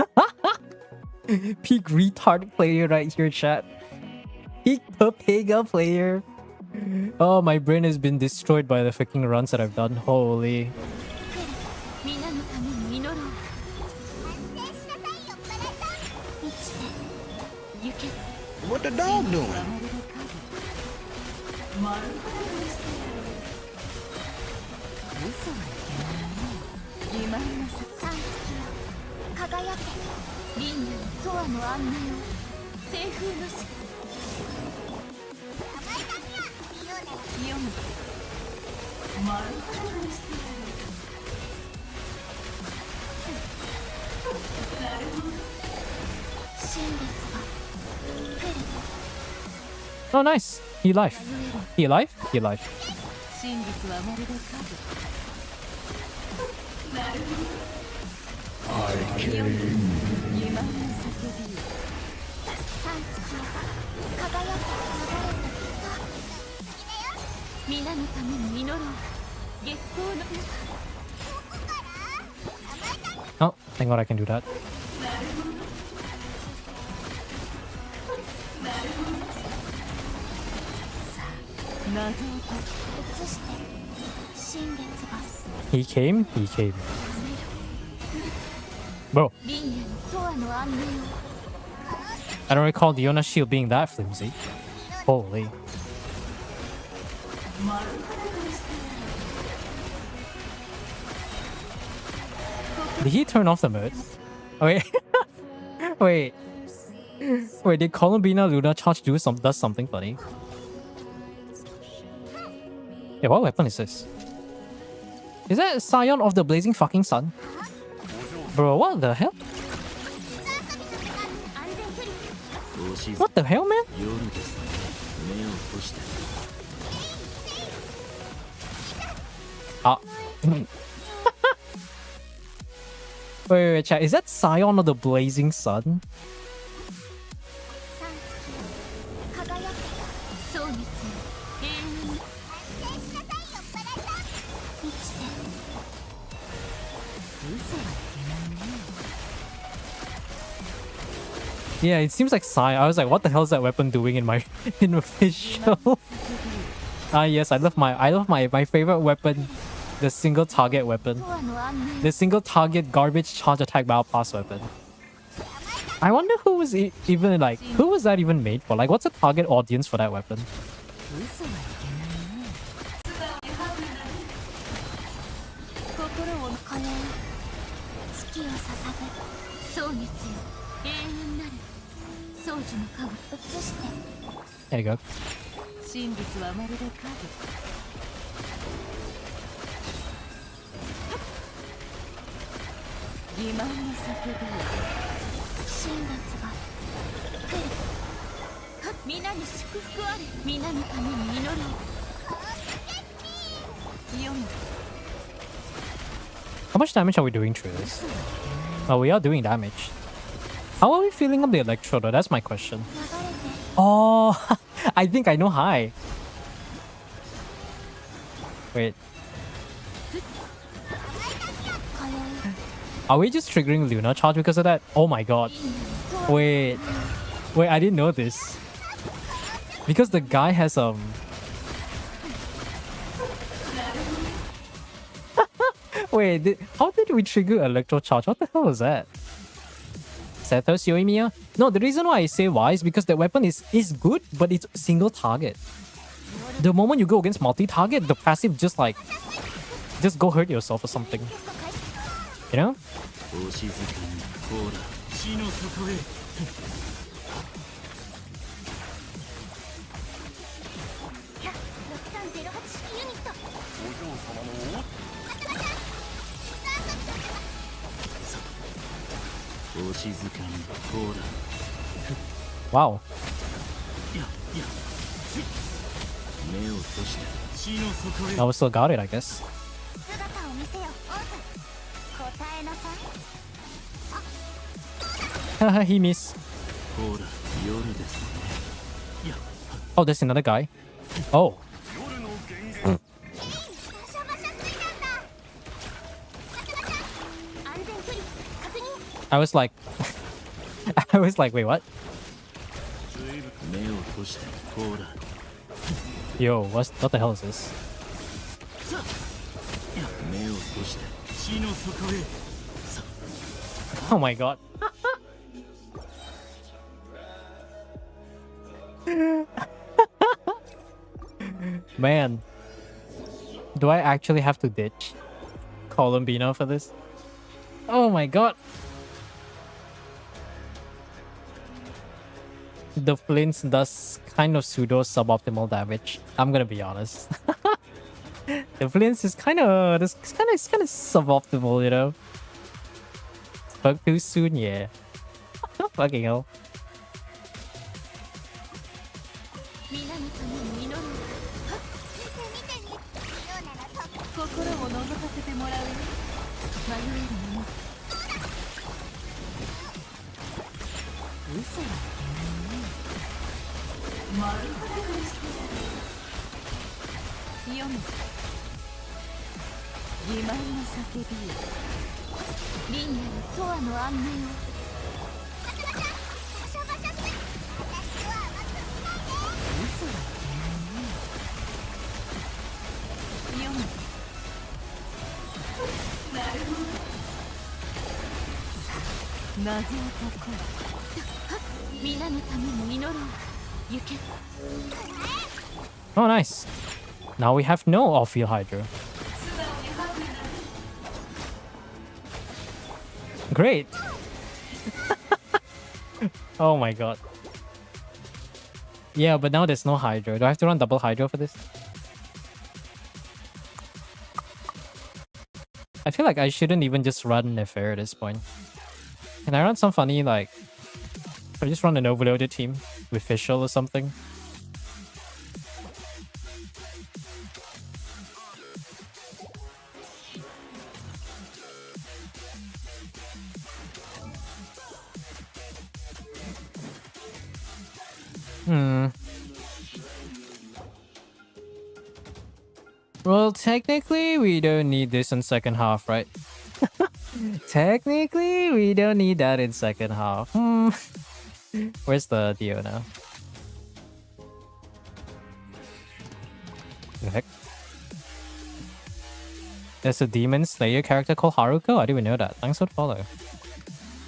Peak retard player right here, chat. Peak Papega player. Oh, my brain has been destroyed by the freaking runs that I've done. Holy. What the dog doing? Oh, nice. He alive. He alive? He alive. I came. Oh, thank God I can do that. He came. Bro. I don't recall Diona's shield being that flimsy. Holy. Did he turn off the mode? Wait. Wait. Did Columbina Luna charge does something funny? Yeah, what weapon is this? Is that Scion of the Blazing fucking Sun? Bro, what the hell? What the hell, man? Ah. wait, chat. Is that Scion of the Blazing Sun? Yeah, it seems like Scion. I was like, what the hell is that weapon doing in my official? Ah yes, I love my favorite weapon, the single target weapon. The single target garbage charge attack battle pass weapon. I wonder who was even like, who was that even made for? Like, what's the target audience for that weapon? There you go. How much damage are we doing through this? Oh, we are doing damage. How are we feeling up the electro though? That's my question. Oh, I think I know high. Wait. Are we just triggering Luna charge because of that? Oh my god. Wait. Wait, I didn't know this. Because the guy has Wait, how did we trigger electro charge? What the hell was that? Sethos Yoimiya? No, the reason why I say why is because that weapon is good, but it's single target. The moment you go against multi-target, the passive just go hurt yourself or something. You know? Wow. I was still got it, I guess. Haha, he missed. Oh, there's another guy. Oh. I was like, wait, what? Yo, what the hell is this? Oh my god. Man. Do I actually have to ditch Columbino for this? Oh my god. The Flints does kind of pseudo suboptimal damage. I'm gonna be honest. The Flints is kind of suboptimal, you know. Spoke too soon, yeah. Fucking hell. Oh, nice. Now we have no off-field Hydro. Great. Oh my god. Yeah, but now there's no Hydro. Do I have to run double Hydro for this? I feel like I shouldn't even just run Nefer at this point. Can I run some funny, like... Or just run an overloaded team with Fischl or something? Well, technically, we don't need this in second half, right? Technically, we don't need that in second half. Where's the Dio now? The heck? There's a Demon Slayer character called Haruko? I didn't even know that. Thanks for the follow.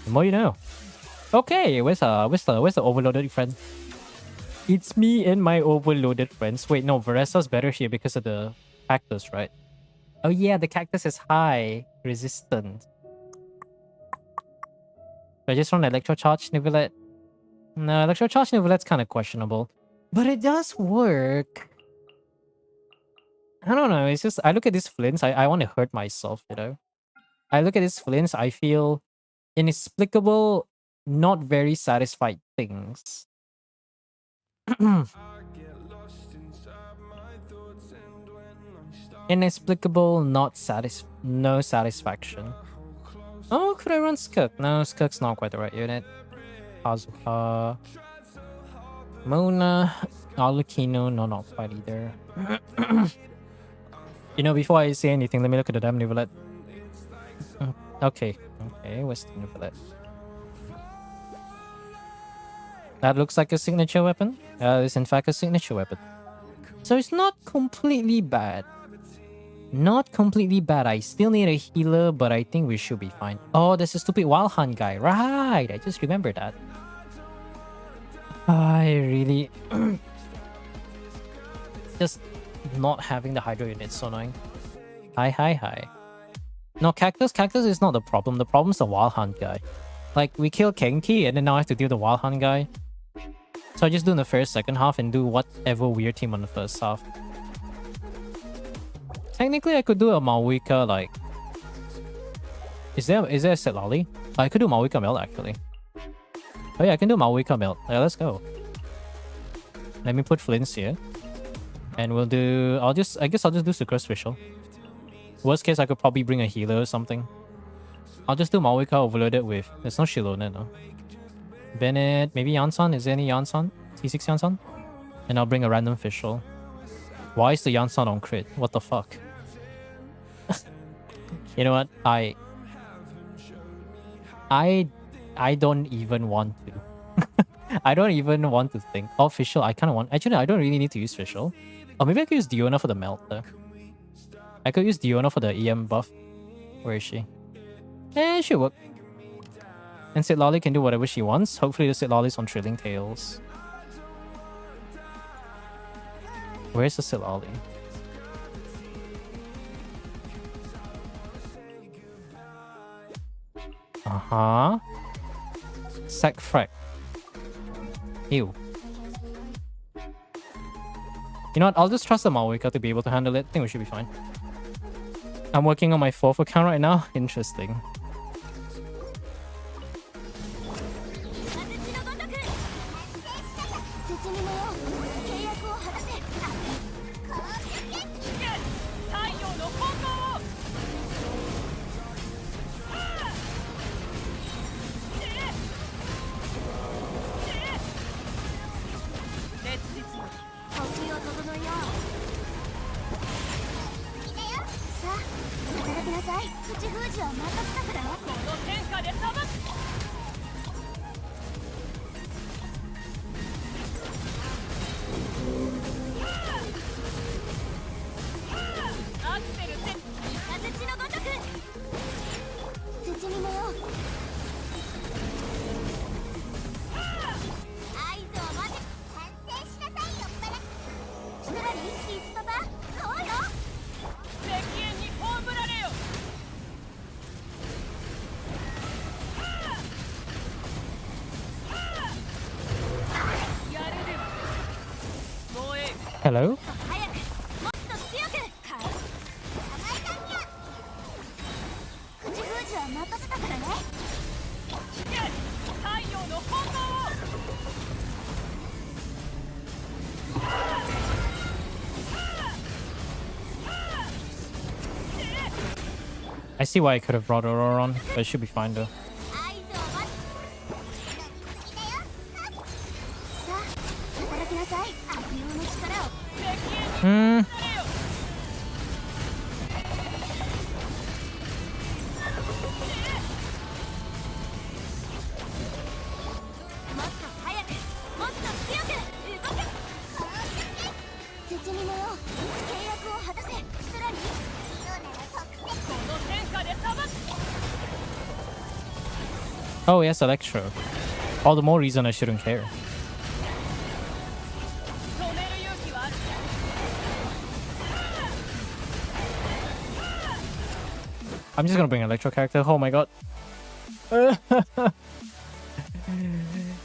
The more you know. Okay, where's the overloaded friend? It's me and my overloaded friends. Wait, no, Veresa's better here because of the cactus, right? Oh yeah, the cactus is high resistant. I just run Electro Charge Nivelette. No, Electro Charge Nivelette's kind of questionable. But it does work. I don't know, it's just, I look at these flints, I want to hurt myself, you know? I look at these flints, I feel inexplicable not very satisfied things. Inexplicable, no satisfaction. Oh, could I run Skuk? No, Skuk's not quite the right unit. Kazuha. Mona. Alukino, no, not quite either. You know, before I say anything, let me look at the damn Nivelet. Okay. Okay, where's the Nivelet? That looks like a signature weapon. It's in fact a signature weapon. So it's not completely bad. Not completely bad. I still need a healer, but I think we should be fine. Oh, there's a stupid Wild Hunt guy. Right, I just remembered that. I really... just not having the Hydro unit is so annoying. Hi. No, Cactus is not the problem. The problem's the Wild Hunt guy. Like, we kill Kenki, and then now I have to deal with the Wild Hunt guy. So I just do in the first, second half, and do whatever weird team on the first half. Technically, I could do a Malwika, like... Is there a set lolly? I could do Malwika melt, actually. Oh yeah, I can do Malwika melt. Yeah, let's go. Let me put Flints here. And we'll do... I guess I'll just do Sucrose Fischl. Worst case, I could probably bring a healer or something. I'll just do Malwika overloaded with... There's no Shilone, no. Bennett, maybe Yansan? Is there any Yansan? T6 Yansan? And I'll bring a random Fischl. Why is the Yansan on crit? What the fuck? You know what? I don't even want to. I don't even want to think. Oh, Fischl, I kind of want... Actually, I don't really need to use Fischl. Or maybe I could use Diona for the melt, though. I could use Diona for the EM buff. Where is she? It should work. And Sid Lolly can do whatever she wants. Hopefully the Sid Lolly's on Trilling Tails. Where's the Sid Lolly? Uh-huh. Sack Frack. Ew. You know what? I'll just trust the Malwika to be able to handle it. I think we should be fine. I'm working on my 4th account right now. Interesting. Hello? I see why I could have brought Aurora on, but it should be fine though. Oh yes, Electro. All the more reason I shouldn't care. I'm just gonna bring Electro character. Oh my god.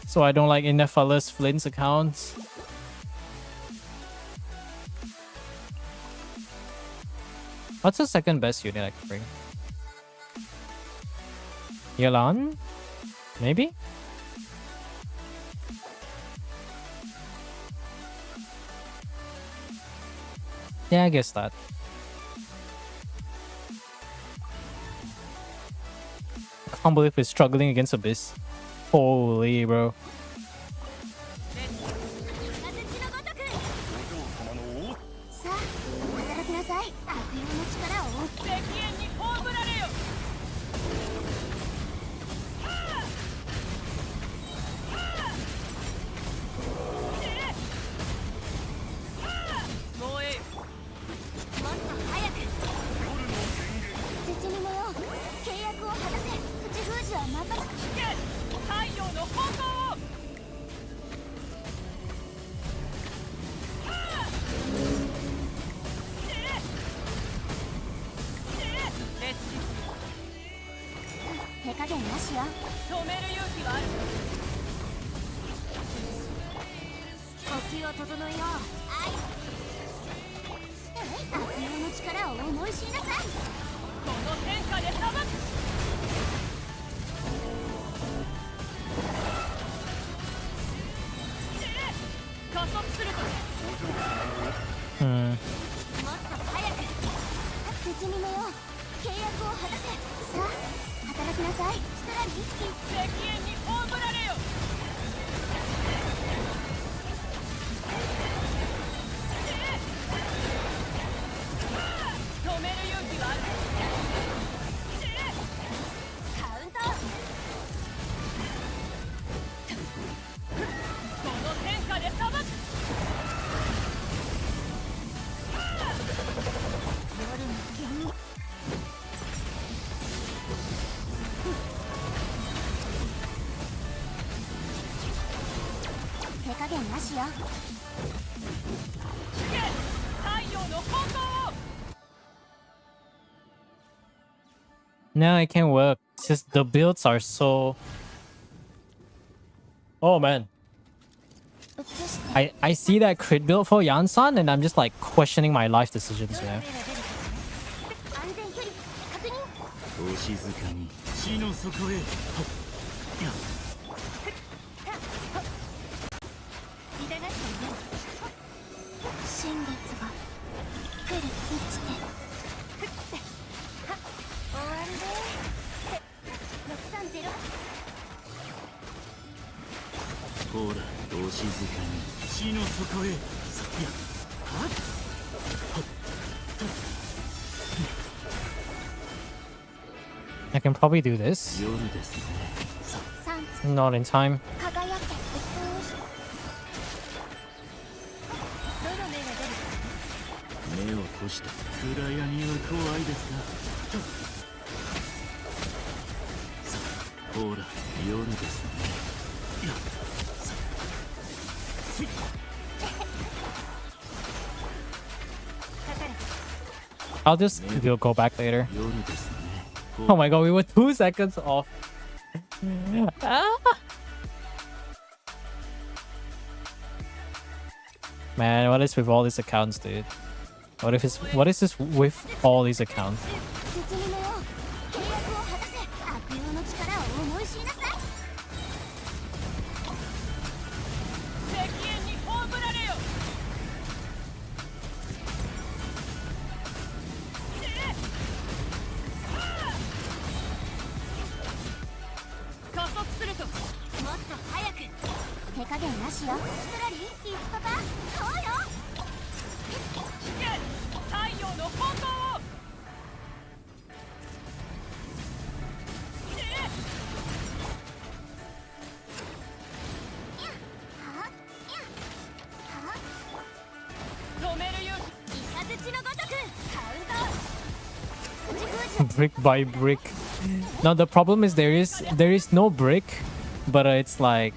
So I don't like Inefalus Flint's accounts. What's the second best unit I can bring? Yelan? Maybe? Yeah, I guess that. I can't believe we're struggling against Abyss. Holy, bro. さあ働きなさい。悪用の力を石煙に葬られよ。もうええ。もっと早く。絶にもよ契約を果たせ。口封じは任せ。太陽の方向を。手加減なしよ。止める勇気はある。呼吸を整えよう。悪用の力を思い知りなさい。この天下で裁く。加速すると。Hmm. もっと早く。絶にもよ契約を果たせ。さあ働きなさい。したらリスキー。石煙に葬られよ。止める勇気はある。カウント。この天下で裁く。夜の煙。手加減なしよ。太陽の方向を。 No, it can't work. It's just the builds are so. Oh man. I see that crit build for Yansan and I'm just like questioning my life decisions, you know? 安全距離確認。お静かに地の底へ。新月が来る。満ちて終わるね。630。ほらお静かに地の底へ。はっ I can probably do this. 夜ですね。 Not in time. 輝け。どの目が出る。目を閉して暗闇は怖いですか。さあほら夜ですね。さあせい。 I'll just go back later. 夜ですね。 Oh my god, we were 2 seconds off. Ah. Man, what is with all these accounts, dude? What is this with all these accounts? 絶にもよ契約を果たせ。悪用の力を思い知りなさい。石煙に葬られよ。加速すると。もっと早く。手加減なしよ。ストラリーイーツパパ。そうよ。太陽の方向を。止める勇気。イカズチのごとく。カウント。口封じ。 Brick by brick. Now the problem is there is no brick, but it's like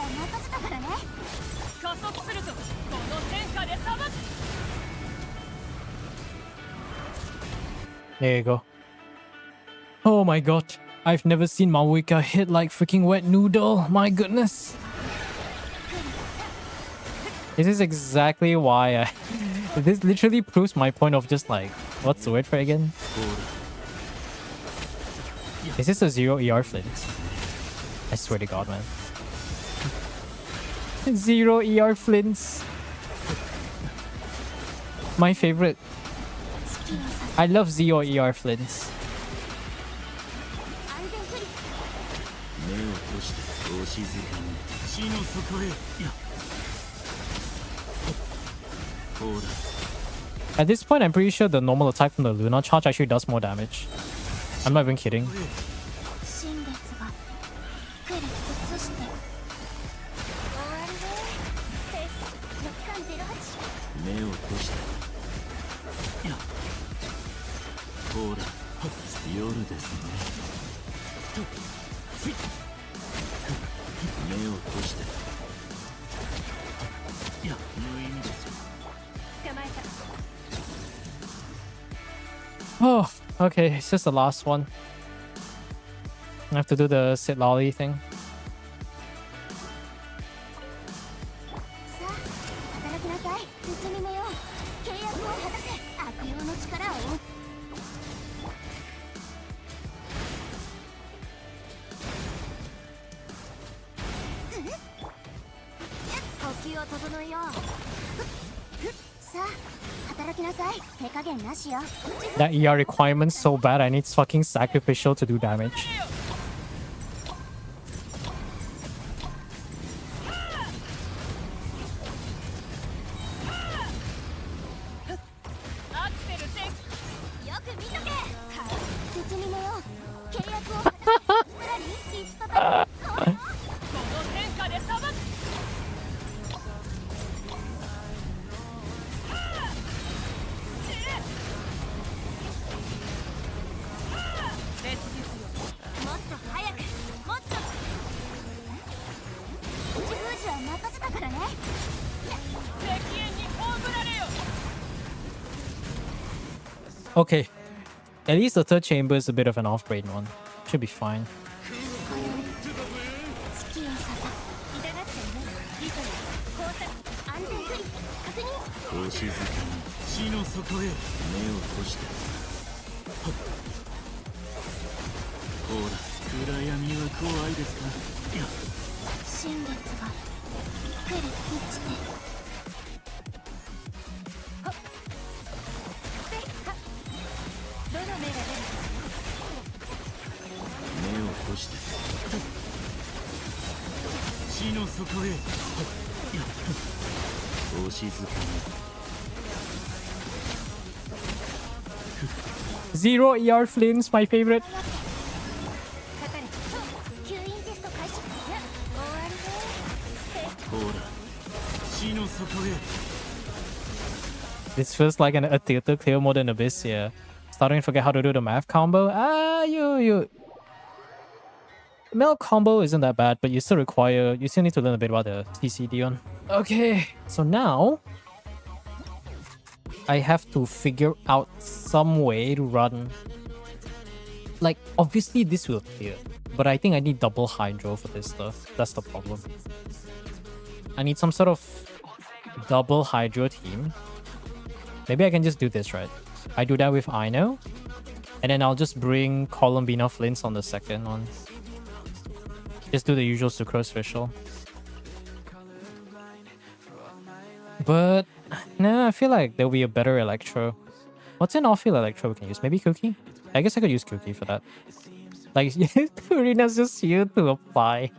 任せたからね。加速するとこの天下で裁く。There you go. Oh my god. I've never seen Maoika hit like freaking wet noodle. My goodness. This is exactly why I... This literally proves my point of just like... What's the word for it again? Is this a 0 ER flint? I swear to god, man. 0 ER flints. My favorite. I love 0 ER flints. 安全距離目を閉してお静かに死の底へ。いやほら At this point, I'm pretty sure the normal attack from the Luna charge actually does more damage. I'm not even kidding. 新月が来る移して終わりでペース6308目を閉して。いやほら夜ですね。目を閉して。いや無意味ですよ。捕まえた Oh, okay. It's just the last one. I have to do the sit lolly thing. さあ働きなさい包み目よ契約を果たせ悪用の力を呼吸を整えようさあ働きなさい手加減なしよ That ER requirement's so bad, I need fucking sacrificial to do damage. アクセルセンよく見とけ包み目よ契約を果たせさらにいつとかこの天下で裁くもっと早くもっと口封じは任せたからね石煙に葬られよ Okay. At least the third chamber is a bit of an off-brain one. Should be fine. 月をささ痛がってるねリトル工作安全距離確認お静かに死の底へ。目を閉して。はっほら暗闇は怖いですか。いや新月が来る満ちてはっせいはっどの目が出る目を閉して。死の底へ。はっいやお静かに。 0 ER flints, my favorite. かかれ吸引テスト開始いや終わりでほら死の底へ。 This feels like a theater clear mode in Abyss here. Starting to forget how to do the math combo. You Melt combo isn't that bad, but you still need to learn a bit about the TCD one. Okay, so now I have to figure out some way to run. Like, obviously this will clear, but I think I need double hydro for this stuff. That's the problem. I need some sort of double hydro team. Maybe I can just do this, right? I do that with Ino, and then I'll just bring Columbina Flints on the second one. Just do the usual Sucrose Fischl. But nah, I feel like there'll be a better Electro. What's an off-field Electro we can use? Maybe Cookie? I guess I could use Cookie for that. Like, Furina's just here to apply.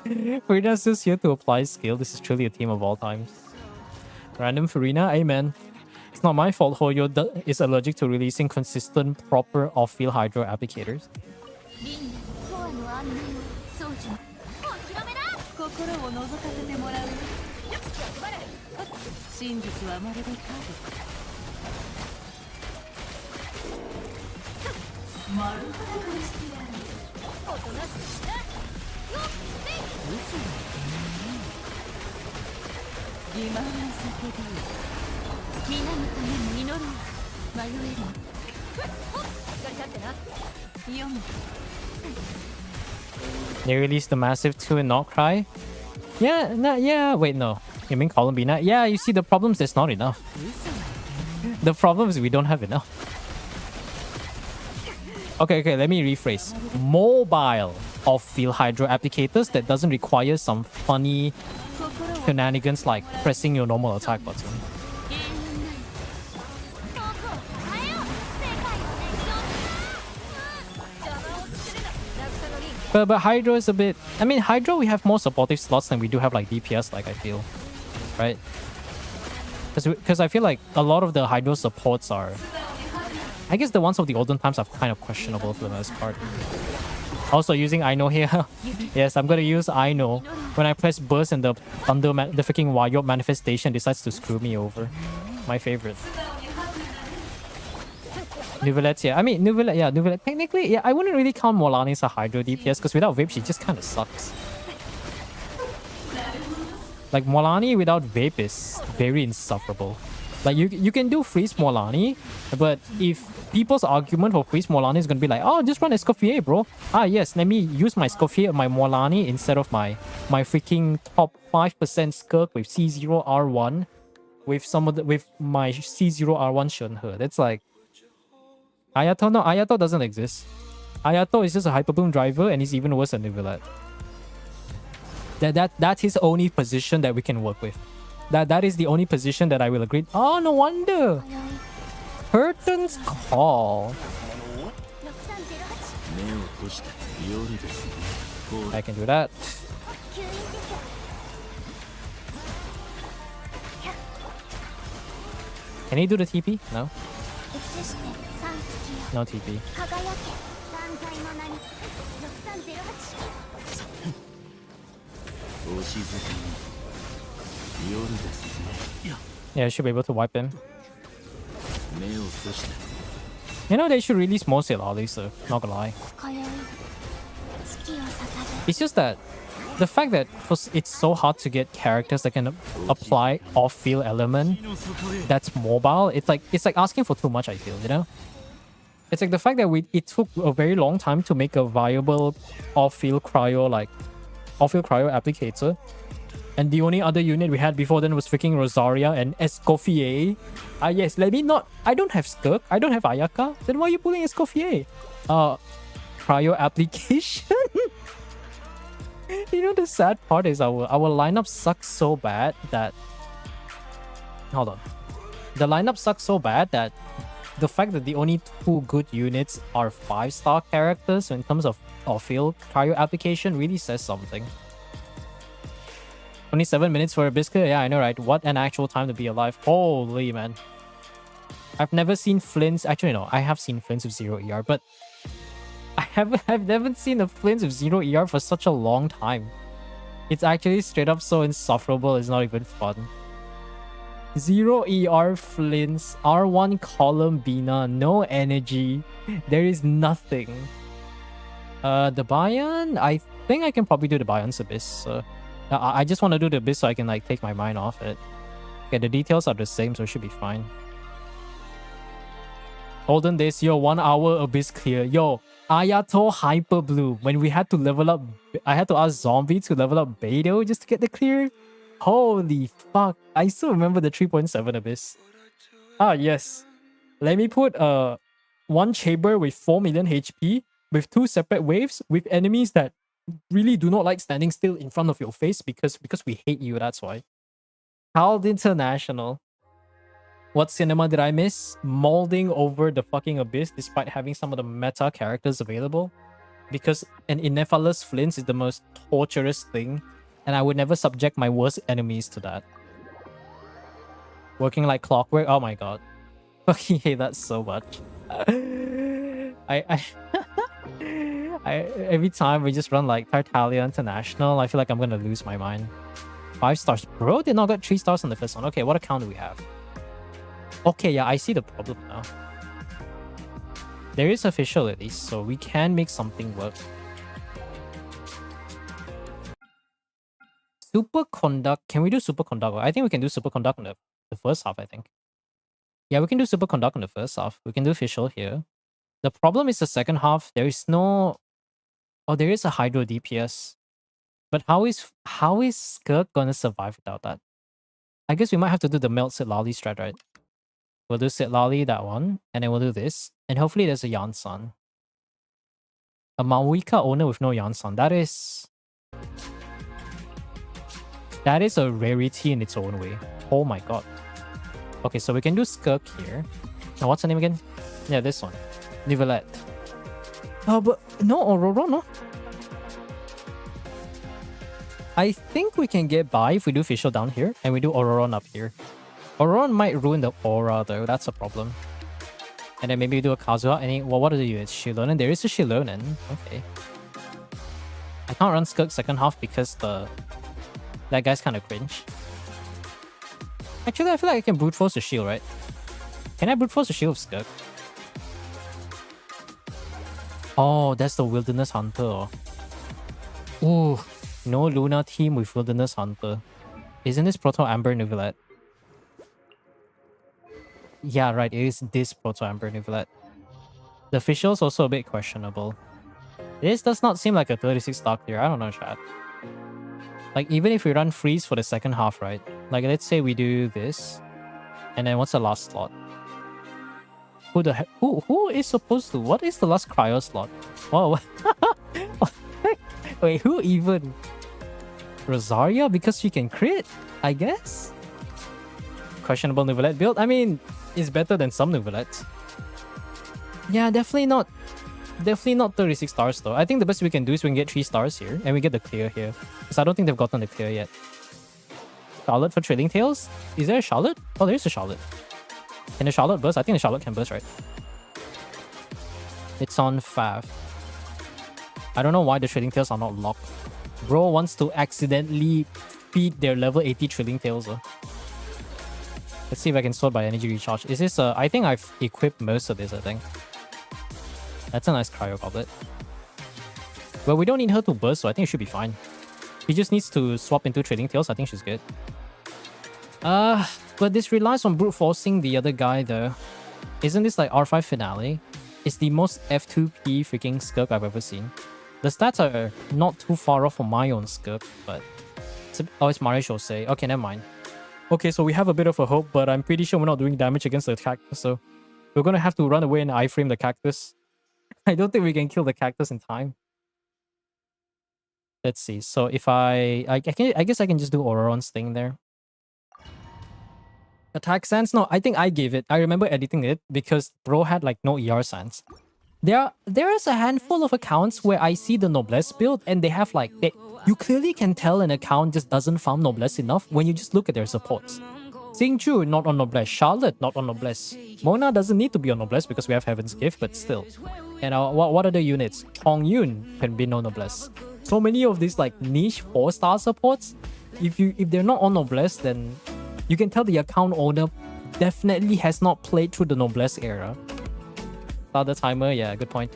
Furina's just here to apply skill. This is truly a team of all times. Random Furina, amen. It's not my fault Hoyo is allergic to releasing consistent, proper off-field Hydro applicators. リンダコアの安寧を装置お披露目だ心を覗かせてもらうよ頑張れ真実はまるでカード丸裸にしてやるおとなしくしたよっせ嘘は自慢の叫びよ皆のために祈ろう迷えるほっしっかり立ってな読む They released the Massive 2 and not Cry? Yeah, no, yeah, wait, no. You mean Columbina? Yeah, you see, the problem is there's not enough. The problem is we don't have enough. Okay, let me rephrase. Mobile off-field hydro applicators that doesn't require some funny shenanigans like pressing your normal attack button. 遠くを変えよう世界を熱狂する邪魔をするな落差のリン But Hydro is a bit... I mean, Hydro, we have more supportive slots than we do have like DPS, like I feel. Right? Because I feel like a lot of the Hydro supports are... I guess the ones of the olden times are kind of questionable for the most part. Also using I know here. Yes, I'm gonna use I know when I press burst and the thunder, the freaking Wayop manifestation decides to screw me over. My favorite. Nouvellette, yeah. I mean, Nouvellette, yeah, Nouvellette. Technically, yeah, I wouldn't really count Molani as a Hydro DPS because without Vape, she just kind of sucks. Like, Molani without Vape is very insufferable. Like, you can do Freeze Molani, but if people's argument for Freeze Molani is going to be like, oh, just run Escoffier, bro. Ah, yes, let me use my Escoffier, my Molani, instead of my freaking top 5% Skirk with C0R1 with my C0R1 Shunhe. That's like... Ayato? No, Ayato doesn't exist. Ayato is just a Hyper Boom driver and he's even worse than Nouvellette. That's his only position that we can work with. That is the only position that I will agree. Oh, no wonder. Curtain's Call. 目を閉じて夜ですね。ほら I can do that. 吸引撤去 Can he do the TP? No. 移して三月よ No TP. 輝け断罪の名に6308式お静かに夜ですね。いや Yeah, I should be able to wipe him. 目を閉じて You know, they should release more Selalis, though. Not gonna lie. 今宵月を捧げ It's just that the fact that it's so hard to get characters that can apply off-field element 火の底へ that's mobile. It's like asking for too much, I feel, you know? It's like the fact that it took a very long time to make a viable off-field cryo applicator. And the only other unit we had before then was freaking Rosaria and Escoffier. Ah, yes, let me not... I don't have Skirk. I don't have Ayaka. Then why are you pulling Escoffier? Cryo application? You know, the sad part is our lineup sucks so bad that... Hold on. The lineup sucks so bad that the fact that the only two good units are 5-star characters in terms of off-field cryo application really says something. 27 minutes for a biscuit? Yeah, I know, right? What an actual time to be alive. Holy, man. I've never seen Flints... Actually, no. I have seen Flints with 0 ER, but... I've never seen a Flints with 0 ER for such a long time. It's actually straight up so insufferable, it's not even fun. 0 ER Flints, R1 Columbina, no energy. There is nothing. The Bayan? I think I can probably do the Bayan's Abyss, so... I just want to do the Abyss so I can like take my mind off it. Okay, the details are the same, so it should be fine. Olden days, yo, 1 hour Abyss clear. Yo, Ayato Hyper Blue. When we had to level up, I had to ask Zombie to level up Beidou just to get the clear. Holy fuck. I still remember the 3.7 Abyss. Ah, yes. Let me put one chamber with 4 million HP with 2 separate waves with enemies that really do not like standing still in front of your face because we hate you, that's why. Howled International. What cinema did I miss? Molding over the fucking Abyss despite having some of the meta characters available. Because an Inephalus Flint is the most torturous thing, and I would never subject my worst enemies to that. Working like clockwork? Oh my god. Fucking hate that so much. Every time we just run like Tartaglia International, I feel like I'm gonna lose my mind. 5 stars. Bro did not get 3 stars on the first one. Okay, what account do we have? Okay, yeah, I see the problem now. There is official at least, so we can make something work. Superconduct. Can we do Superconduct? I think we can do Superconduct in the first half, I think. Yeah, we can do superconduct on the first half. We can do official here. The problem is the second half. There is no. Oh, there is a hydro DPS. But how is Skirk gonna survive without that? I guess we might have to do the melt Sitlali strat, right? We'll do Sitlali, that one, and then we'll do this. And hopefully there's a Yansan. A Mawika owner with no Yansan. That is a rarity in its own way. Oh my god. Okay, so we can do Skirk here. Now what's her name again? Yeah, this one. Nivelette. But no Aurora, no. I think we can get by if we do official down here and we do Auroron up here. Auroron might ruin the aura though, that's a problem. And then maybe we do a Kazuha. What are the units? Shilonen? There is a Shilonen. Okay. I can't run Skirk second half because that guy's kind of cringe. Actually, I feel like I can brute force the shield, right? Can I brute force the shield of Skirk? Oh, that's the Wilderness Hunter. Ooh. No Luna team with Wilderness Hunter. Isn't this Proto Amber Nuvilette? Yeah, right. It is this Proto Amber Nuvilette. The official's also a bit questionable. This does not seem like a 36 stock here. I don't know, chat. Like, even if we run freeze for the second half, right? Like, let's say we do this. And then what's the last slot? Who the heck? Who is supposed to? What is the last cryo slot? Whoa. Wait, who even? Rosaria? Because she can crit, I guess? Questionable Nouvellette build? I mean, it's better than some Nouvelettes. Yeah, definitely not 36 stars though. I think the best we can do is we can get 3 stars here and we get the clear here. Because I don't think they've gotten the clear yet. Charlotte for Trailing Tails? Is there a Charlotte? Oh, there is a Charlotte. Can the Charlotte burst? I think the Charlotte can burst, right? It's on Fav. I don't know why the Trailing Tails are not locked. Bro wants to accidentally feed their level 80 Trailing Tails. Let's see if I can sort by energy recharge. Is this I think I've equipped most of this, I think. That's a nice cryo goblet. Well, we don't need her to burst, so I think it should be fine. She just needs to swap into Trailing Tails. I think she's good. But this relies on brute forcing the other guy though. Isn't this like R5 finale? It's the most F2P freaking Skirk I've ever seen. The stats are not too far off from my own Skirk, but... it's Mario Shosei. Okay, never mind. Okay, so we have a bit of a hope, but I'm pretty sure we're not doing damage against the cactus, so... We're gonna have to run away and iframe the cactus. I don't think we can kill the cactus in time. Let's see. So if I guess I can just do Auroron's thing there. Attack Sans? No, I think I gave it. I remember editing it because bro had like no ER Sans. There is a handful of accounts where I see the Noblesse build and they have like... you clearly can tell an account just doesn't farm Noblesse enough when you just look at their supports. Xingju, not on Noblesse. Charlotte, not on Noblesse. Mona doesn't need to be on Noblesse because we have Heaven's Gift, but still. And what are the units? Tong Yun can be no Noblesse. So many of these like niche 4-star supports, if they're not on Noblesse, then you can tell the account owner definitely has not played through the Noblesse era. Start the timer, yeah, good point.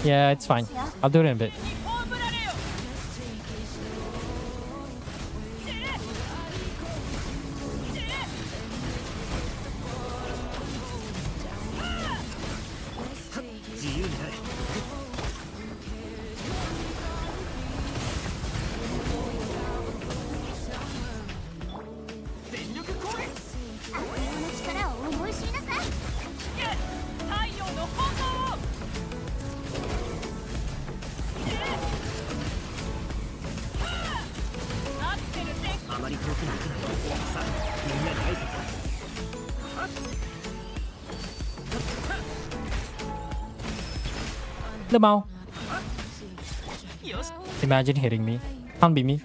Yeah, it's fine. I'll do it in a bit. Lemao. Imagine hitting me. Can't be me.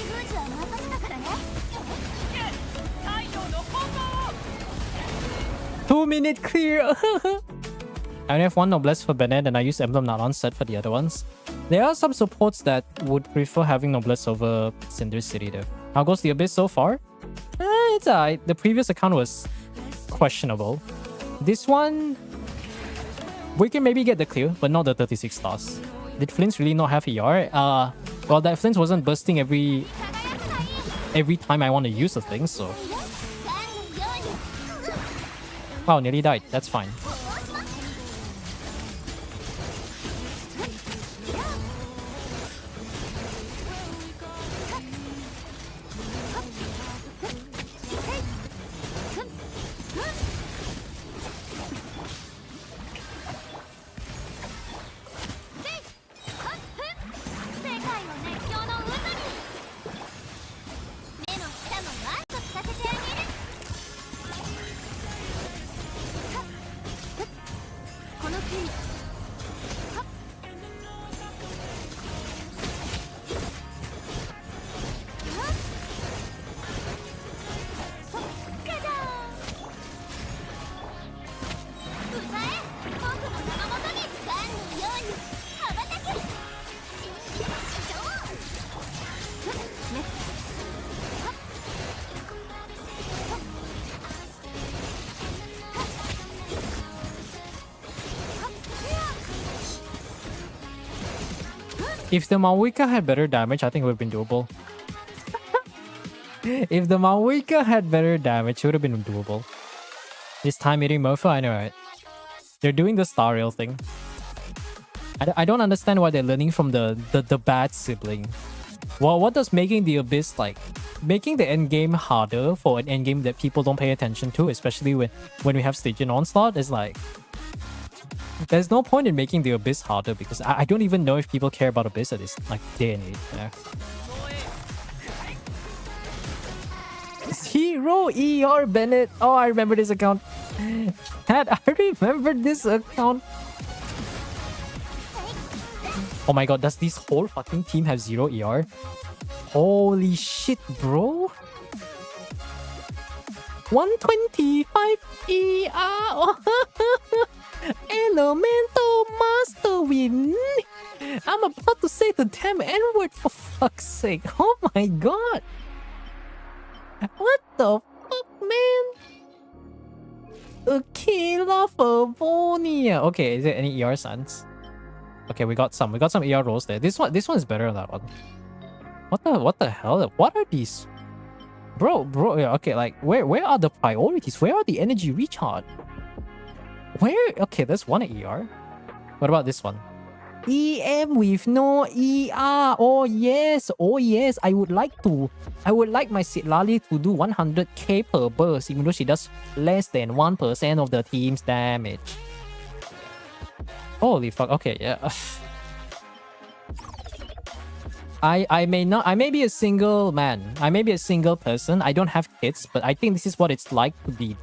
封じは任せたからね。 2-minute clear. I only have one noblesse for Bennett, and I use emblem not on set for the other ones. There are some supports that would prefer having noblesse over Cinder City though. How goes the Abyss so far? It's alright. The previous account was questionable. This one, we can maybe get the clear, but not the 36 stars. Did Flint's really not have ER? Well, that Flint's wasn't bursting every time I want to use a thing, so... Wow, nearly died. That's fine. If the Mawika had better damage, I think it would have been doable. If the Mawika had better damage, it would have been doable. This time eating Mofo, I know, right? They're doing the star rail thing. I don't understand why they're learning from the bad sibling. Well, what does making the Abyss like? Making the endgame harder for an endgame that people don't pay attention to, especially when we have Stygian Onslaught, is like... There's no point in making the Abyss harder because I don't even know if people care about Abyss at this like day and age. Yeah. Hero ER Bennett. Oh, I remember this account. I remember this account. Oh my god, does this whole fucking team have 0 ER? Holy shit, bro. 125 ER. Elemental Master Win. I'm about to say the damn N-word for fuck's sake. Oh my god. What the fuck, man? Aquila Favonia. Okay, is there any ER sense? Okay, we got some ER rolls there. This one is better than that one. What the hell? What are these? Bro, yeah, okay, like where are the priorities? Where are the energy recharge? Where? Okay, there's one ER. What about this one? EM with no ER. Oh yes. I would like my Citlali to do 100k per burst, even though she does less than 1% of the team's damage. Holy fuck. Okay, yeah. I may be a single man. I may be a single person. I don't have kids, but I think this is what it's like to be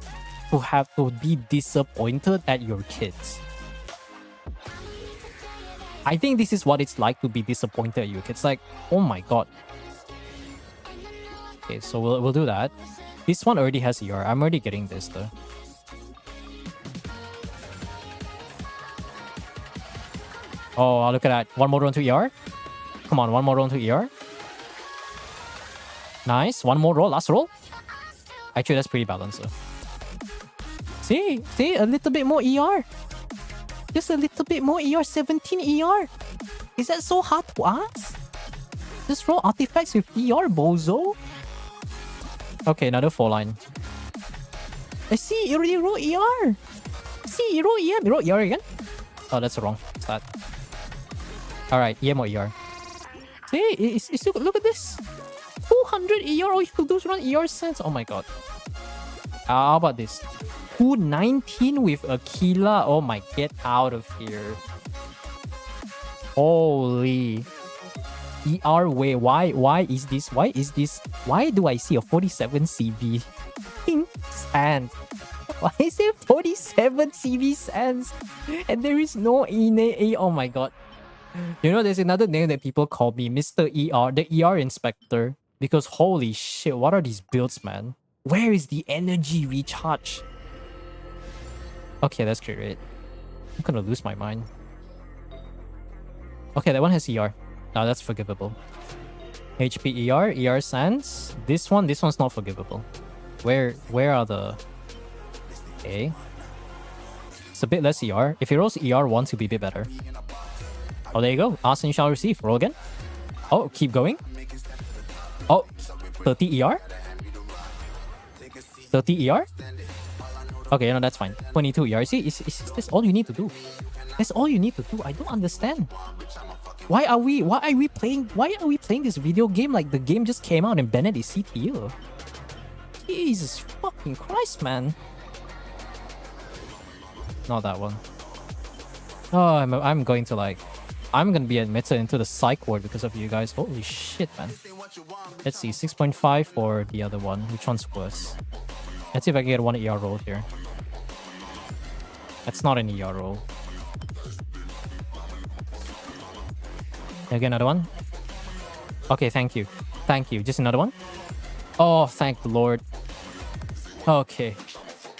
disappointed at your kids. I think this is what it's like to be disappointed at your kids. Like, oh my god. Okay, so we'll do that. This one already has ER. I'm already getting this though. Oh, look at that. One more round to ER. Come on, one more round to ER. Nice. One more roll. Last roll. Actually, that's pretty balanced though. See, a little bit more ER. Just a little bit more ER. 17 ER. Is that so hard to ask? Just roll artifacts with ER, bozo. Okay, another 4-line. I see, you already roll ER. See, you roll EM. You roll ER again? Oh, that's the wrong stat. Alright, EM or ER. See, it's look at this. 200 ER. All you could do is run ER sense. Oh my god. How about this? 219 with Aquila. Oh my, get out of here. Holy. ER way. Why is this? Why do I see a 47 CV sands? Why is there 47 CV sands? And there is no ENA. Oh my god. You know, there's another name that people call me, Mr. ER, the ER inspector. Because holy shit, what are these builds, man? Where is the energy recharge? Okay, that's great. I'm gonna lose my mind. Okay, that one has ER. Now that's forgivable. HP ER Sands. This one's not forgivable. Where are the... Okay. It's a bit less ER. If he rolls ER1 to be a bit better. Oh, there you go. Ask and you shall receive. Roll again. Oh, keep going. Oh, 30 ER? 30 ER? Okay, no, that's fine. 22 ER. See, is this all you need to do? That's all you need to do. I don't understand. Why are we playing this video game like the game just came out and banned his CPU? Jesus fucking Christ, man. Not that one. Oh, I'm going to be admitted into the psych ward because of you guys. Holy shit, man. Let's see, 6.5 for the other one. Which one's worse? Let's see if I can get one ER roll here. That's not an ER roll. Again, another one. Okay, thank you. Thank you. Just another one. Oh, thank the Lord. Okay.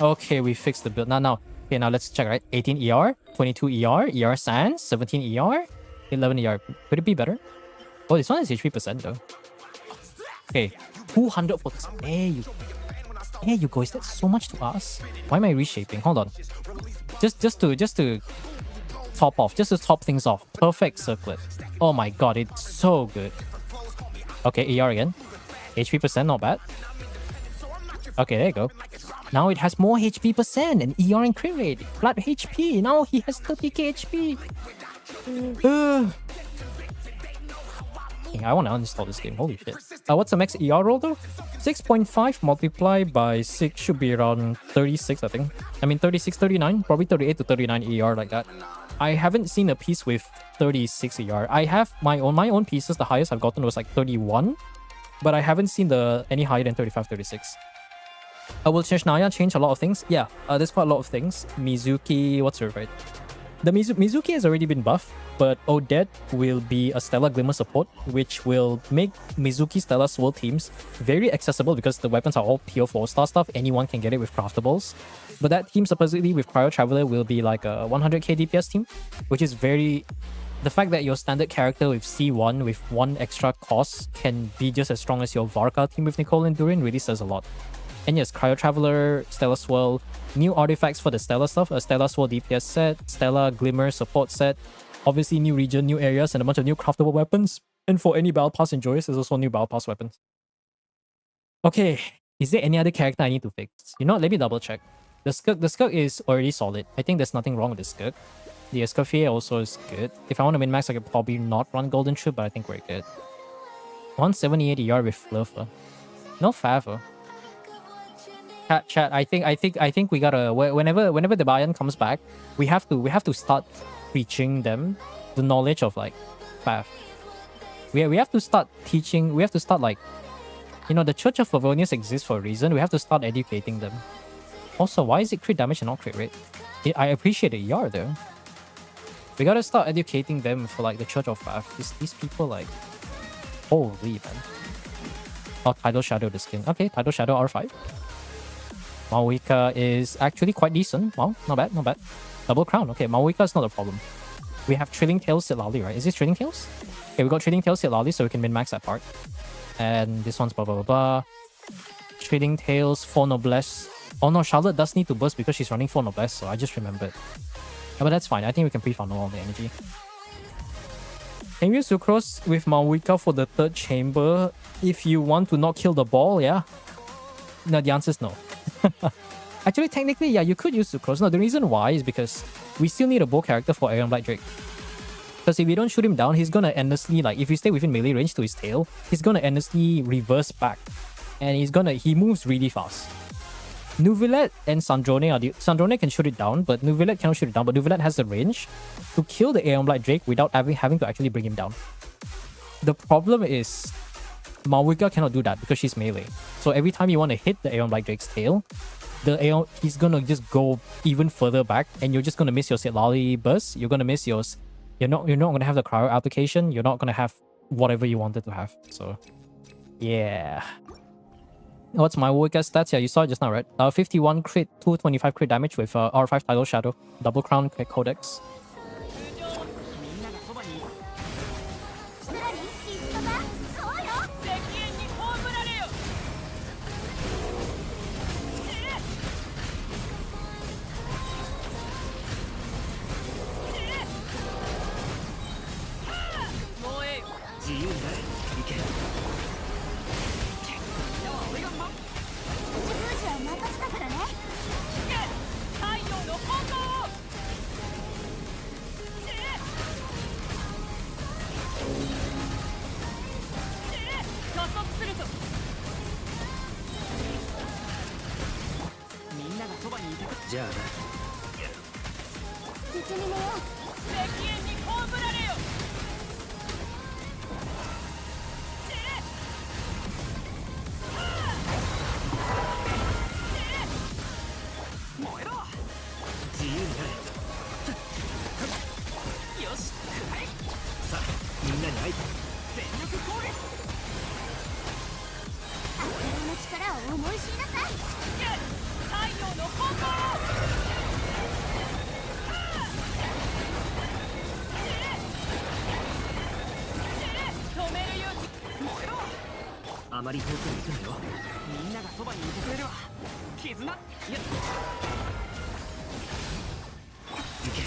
Okay, we fixed the build. Now. Okay, now let's check, right? 18 ER, 22 ER, ER Sans, 17 ER, 11 ER. Could it be better? Oh, this one is HP% though. Okay, 200 for this. Hey, you go. Is that so much to ask? Why am I reshaping? Hold on. Just to top off, just to top things off. Perfect circlet. Oh my god, it's so good. Okay, ER again. HP%, not bad. Okay, there you go. Now it has more HP% and ER and crit rate. Flat HP. Now he has 30k HP. I want to uninstall this game. Holy shit. What's the max ER roll though? 6.5 multiplied by 6 should be around 36, I think. I mean 36, 39. Probably 38 to 39 ER like that. I haven't seen a piece with 36 ER. I have my own pieces. The highest I've gotten was like 31. But I haven't seen any higher than 35, 36. Will Naya change a lot of things? Yeah, there's quite a lot of things. Mizuki, what's her right? The Mizuki has already been buffed, but Odette will be a Stellar Glimmer support, which will make Mizuki Stellar Swirl teams very accessible because the weapons are all pure 4-star stuff. Anyone can get it with craftables. But that team supposedly with Cryo Traveler will be like a 100k DPS team, which is very... The fact that your standard character with C1 with 1 extra cost can be just as strong as your Varka team with Nicole and Durin really says a lot. And yes, Cryo Traveler, Stellar Swirl, new artifacts for the Stellar stuff, a Stellar Swirl DPS set, Stellar Glimmer support set, obviously new region, new areas, and a bunch of new craftable weapons. And for any Battle Pass enjoyers, there's also new Battle Pass weapons. Okay, is there any other character I need to fix? You know what, let me double check. The Skirk is already solid. I think there's nothing wrong with the Skirk. The Escoffier also is good. If I want to min-max, I could probably not run Golden Shoot, but I think we're good. 178 ER with Fluffer. No favor. Chat. I think we gotta whenever the Bayan comes back, we have to start preaching them the knowledge of like Fav. We have to start teaching. We have to start like, you know, the Church of Favonius exists for a reason. We have to start educating them. Also, why is it crit damage and not crit rate? I appreciate the ER though. We gotta start educating them for like the Church of Fav. These people like, holy man. Oh, Tidal Shadow the skin. Okay, Tidal Shadow R5. Maoika is actually quite decent. Wow, not bad, not bad. Double Crown. Okay, Maoika is not a problem. We have Trilling Tails Silali, right? Is this Trilling Tails? Okay, we got Trilling Tails Silali, so we can min-max that part. And this one's blah blah blah blah. Trilling Tails, 4 Noblesse. Oh no, Charlotte does need to burst because she's running 4 Noblesse, so I just remembered. Yeah, but that's fine. I think we can pre-funnel all the energy. Can you use Sucrose with Maoika for the 3rd chamber if you want to not kill the ball? Yeah? No, the answer is no. Actually, technically, yeah, you could use Sucrose. No, the reason why is because we still need a bow character for Aeon Blight Drake. Because if we don't shoot him down, he's gonna endlessly, like, if we stay within melee range to his tail, he's gonna endlessly reverse back. And he moves really fast. Nuvilette and Sandrone are Sandrone can shoot it down, but Nuvilette cannot shoot it down. But Nuvilette has the range to kill the Aeon Blight Drake without having to actually bring him down. The problem is Maoika cannot do that because she's melee. So every time you want to hit the Aeon Blight Drake's tail, he's gonna just go even further back, and you're just gonna miss your Sitlali burst. You're gonna miss yours. You're not gonna have the cryo application. You're not gonna have whatever you wanted to have. So Yeah. What's my weakest stats? Yeah, you saw it just now, right? 51 crit, 225 crit damage with R5 Tidal Shadow, Double Crown Codex. 何キスパパそうよ石煙に葬られよもうええよ自由になれ行け口封じは任せたからね太陽の炎を加速するぞみんながそばにいてくじゃあな絶にもよ石煙に葬られよ燃えろ自由になれよしさあみんなに挨拶全力攻撃悪霊の力を思い知りなさい太陽の炎止める勇気燃えろあまり遠くに行くなよみんながそばにいてくれるわ絆いや行け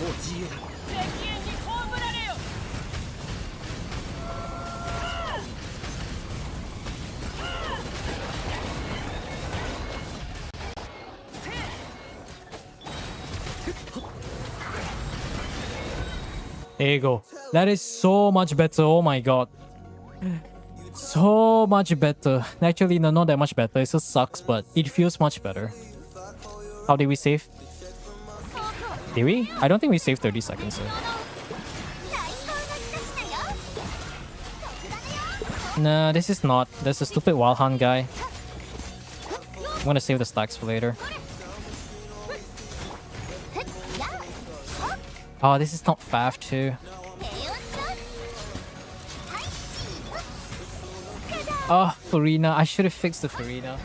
もう自由だ石煙に葬られよThere you go. That is so much better. Oh my god. So much better. Actually, no, not that much better. It just sucks, but it feels much better. How did we save? Did we? I don't think we saved 30 seconds. So. 最高の一品よ特ダネよ Nah, this is not. There's a stupid wild hunt guy. I'm gonna save the stacks for later. Oh, this is not Faf too. Oh, Farina. I should have fixed the Farina.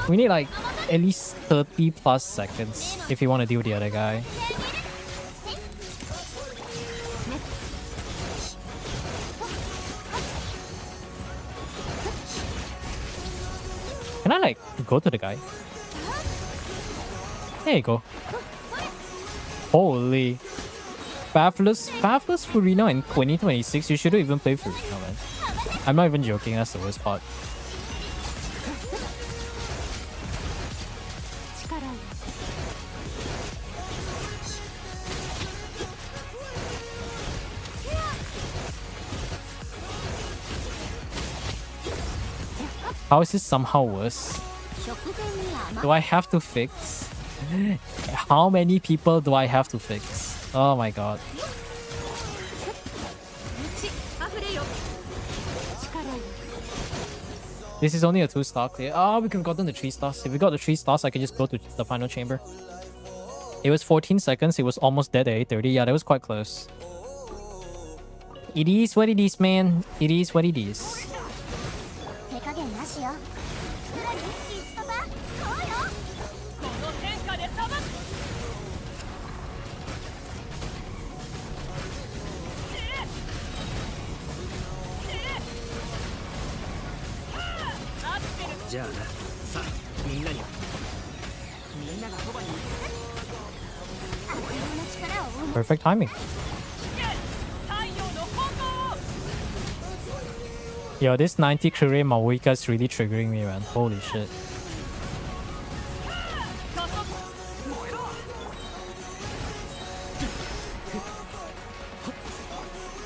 We need like at least 30 plus seconds if you want to deal with the other guy. Can I like go to the guy? There you go. Holy. Fathless Farina in 2026. You shouldn't even play Farina, man. I'm not even joking, that's the worst part. How is this somehow worse? Do I have to fix? How many people do I have to fix? Oh my god. This is only a 2-star clear. Oh, we could have gotten the 3 stars. If we got the 3 stars, I could just go to the final chamber. It was 14 seconds. It was almost dead at 8:30. Yeah, that was quite close. It is what it is, man. It is what it is. 手加減なしよ何キスパパそうよこの天下で裁くじゃあなさあみんなにみんながそばにいて悪霊の力を思い Perfect timing. 太陽の炎を Yo, this 90 Curry Mawika is really triggering me, man. Holy shit. 加速燃えろ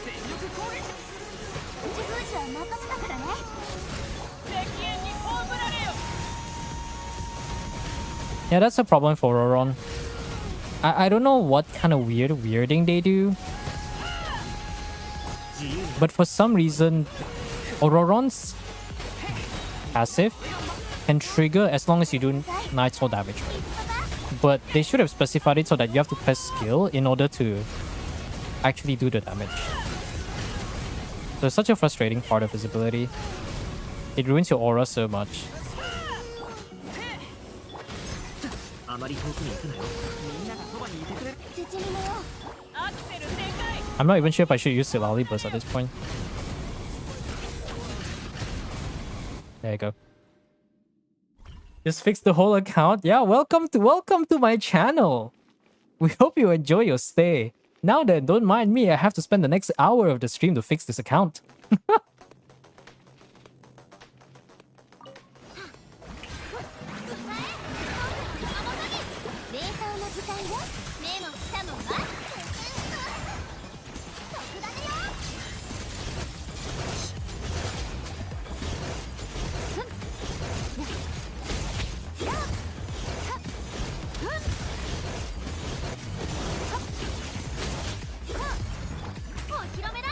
全力攻撃口封じは任せたからね石煙に葬られよ Yeah, that's a problem for Roron. I don't know what kind of weirding they do. But for some reason, Auroron's passive can trigger as long as you do Nightfall damage. But they should have specified it so that you have to press skill in order to actually do the damage. So it's such a frustrating part of his ability. It ruins your aura so much. あまり遠くに行くなよ。みんながそばにいてくれる。 I'm not even sure if I should use Silali Burst at this point. There you go. Just fix the whole account. Yeah, welcome to my channel. We hope you enjoy your stay. Now then, don't mind me. I have to spend the next hour of the stream to fix this account. 瞑想の時間よ。目も舌も待って。特ダネよ。お披露目だ。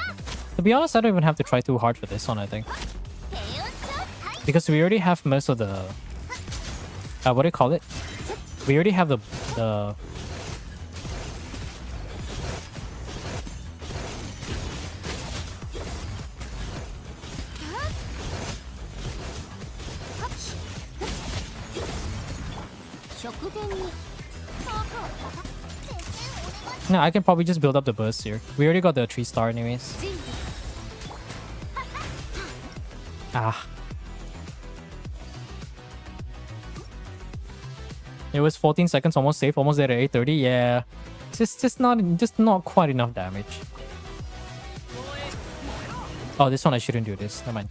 To be honest, I don't even have to try too hard for this one, I think. 手をちょっと。 Because we already have most of the... what do you call it? We already have the... No, I can probably just build up the burst here. We already got the 3-star anyways. Ah. It was 14 seconds, almost safe, almost there at 830. Yeah, it's just not quite enough damage. Oh, this one I shouldn't do this. Never mind.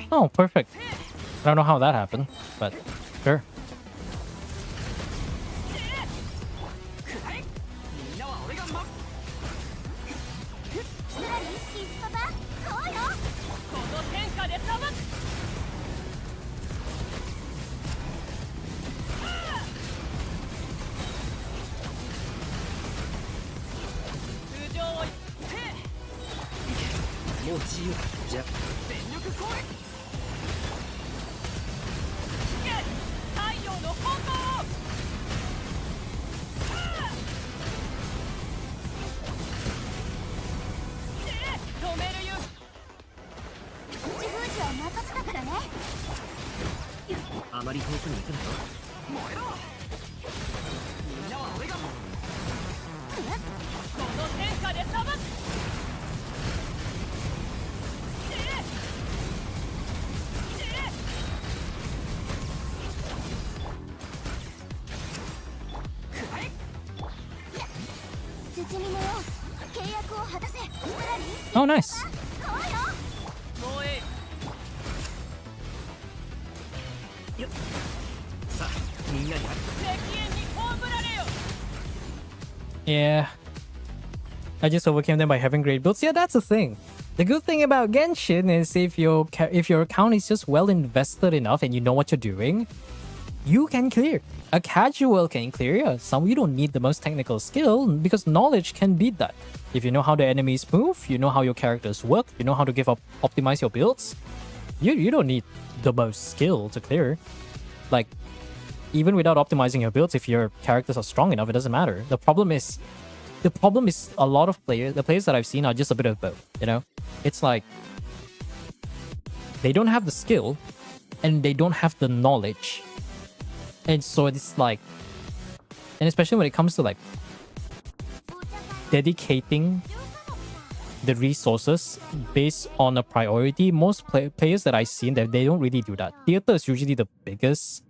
Oh, perfect. I don't know how that happened, but sure. Oh, nice. Yeah. I just overcame them by having great builds. Yeah, that's the thing. The good thing about Genshin is if your account is just well invested enough and you know what you're doing, you can clear. A casual can clear. Yeah. Some you don't need the most technical skill because knowledge can beat that. If you know how the enemies move, you know how your characters work, you know how to optimize your builds, you don't need the most skill to clear. Like, even without optimizing your builds, if your characters are strong enough, it doesn't matter. The problem is a lot of players, the players that I've seen are just a bit of both, you know? It's like, they don't have the skill, and they don't have the knowledge. And so it's like, and especially when it comes to like, dedicating the resources based on a priority, most players that I've seen, that they don't really do that. Theater is usually the biggest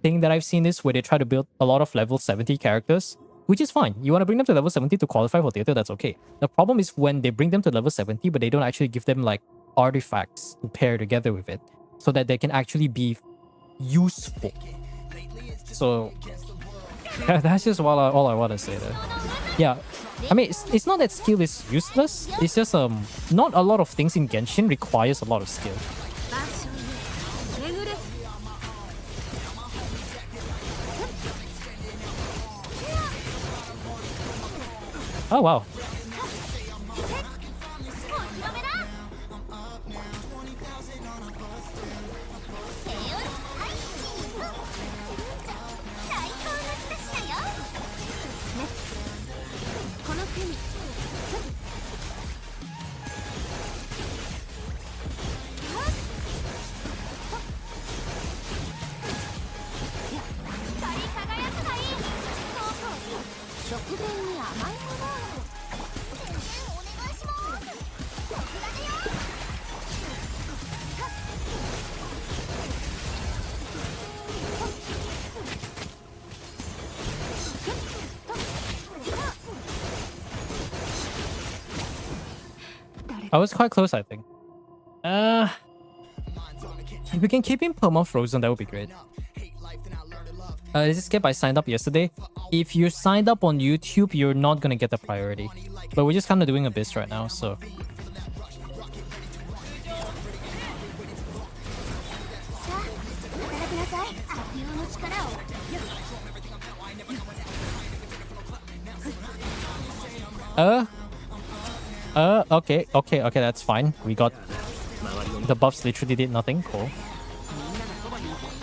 thing that I've seen is where they try to build a lot of level 70 characters, which is fine. You want to bring them to level 70 to qualify for theater, that's okay. The problem is when they bring them to level 70, but they don't actually give them like artifacts to pair together with it so that they can actually be useful. So yeah, that's just all I want to say there. Yeah, I mean, it's not that skill is useless. It's just not a lot of things in Genshin requires a lot of skill. Oh wow. I was quite close, I think. If we can keep him perma frozen, that would be great. This skip I signed up yesterday. If you signed up on YouTube, you're not gonna get the priority. But we're just kind of doing a bit right now, so. Okay, that's fine. We got the buffs literally did nothing. Cool.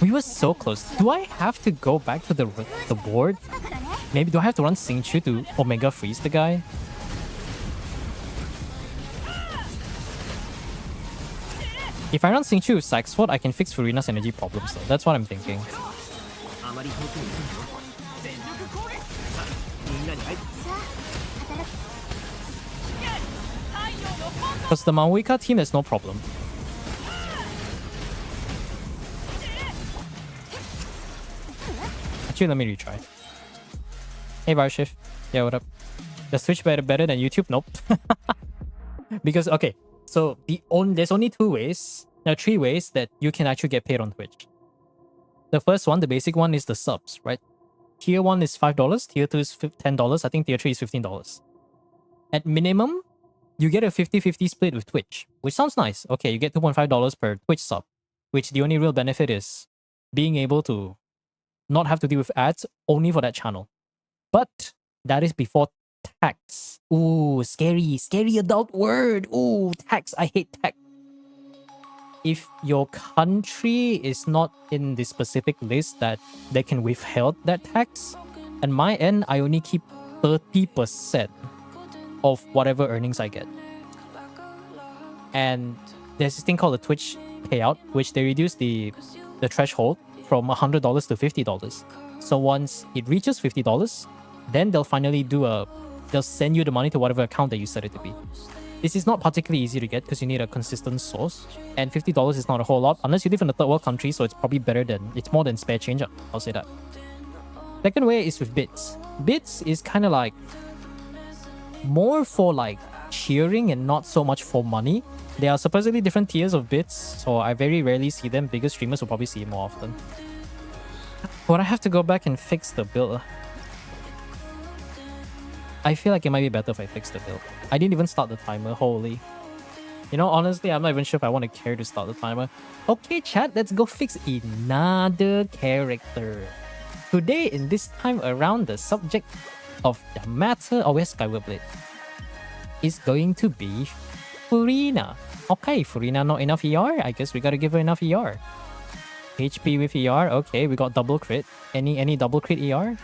We were so close. Do I have to go back to the board? Maybe do I have to run Xingqiu to Omega freeze the guy? If I run Xingqiu with Saxford, I can fix Furina's energy problems though. That's what I'm thinking. Because the Maoika team has no problem. Actually, let me retry. Hey, Varshiv. Yeah, what up? Does Twitch better than YouTube? Nope. Because, okay, so there's only three ways that you can actually get paid on Twitch. The first one, the basic one, is the subs, right? Tier 1 is $5, Tier 2 is $10, I think Tier 3 is $15. At minimum, you get a 50-50 split with Twitch, which sounds nice. Okay, you get $2.5 per Twitch sub, which the only real benefit is being able to not have to deal with ads only for that channel. But that is before tax. Ooh, scary adult word. Ooh, tax. I hate tax. If your country is not in the specific list that they can withhold that tax, and my end, I only keep 30% of whatever earnings I get. And there's this thing called the Twitch payout, which they reduce the threshold from $100 to $50. So once it reaches $50, then they'll send you the money to whatever account that you set it to be. This is not particularly easy to get because you need a consistent source, and $50 is not a whole lot unless you live in a third world country, so it's probably it's more than spare change. I'll say that. Second way is with bits. Bits is kind of like more for like cheering and not so much for money. There are supposedly different tiers of bits, so I very rarely see them. Bigger streamers will probably see it more often. But I have to go back and fix the build. I feel like it might be better if I fix the build. I didn't even start the timer, holy. You know, honestly, I'm not even sure if I want to care to start the timer. Okay, chat, let's go fix another character. Today, in this time around, the subject of the matter, where's Skyward Blade, is going to be Furina. Okay, Furina not enough ER? I guess we gotta give her enough ER. HP with ER, okay, we got double crit. Any double crit ER?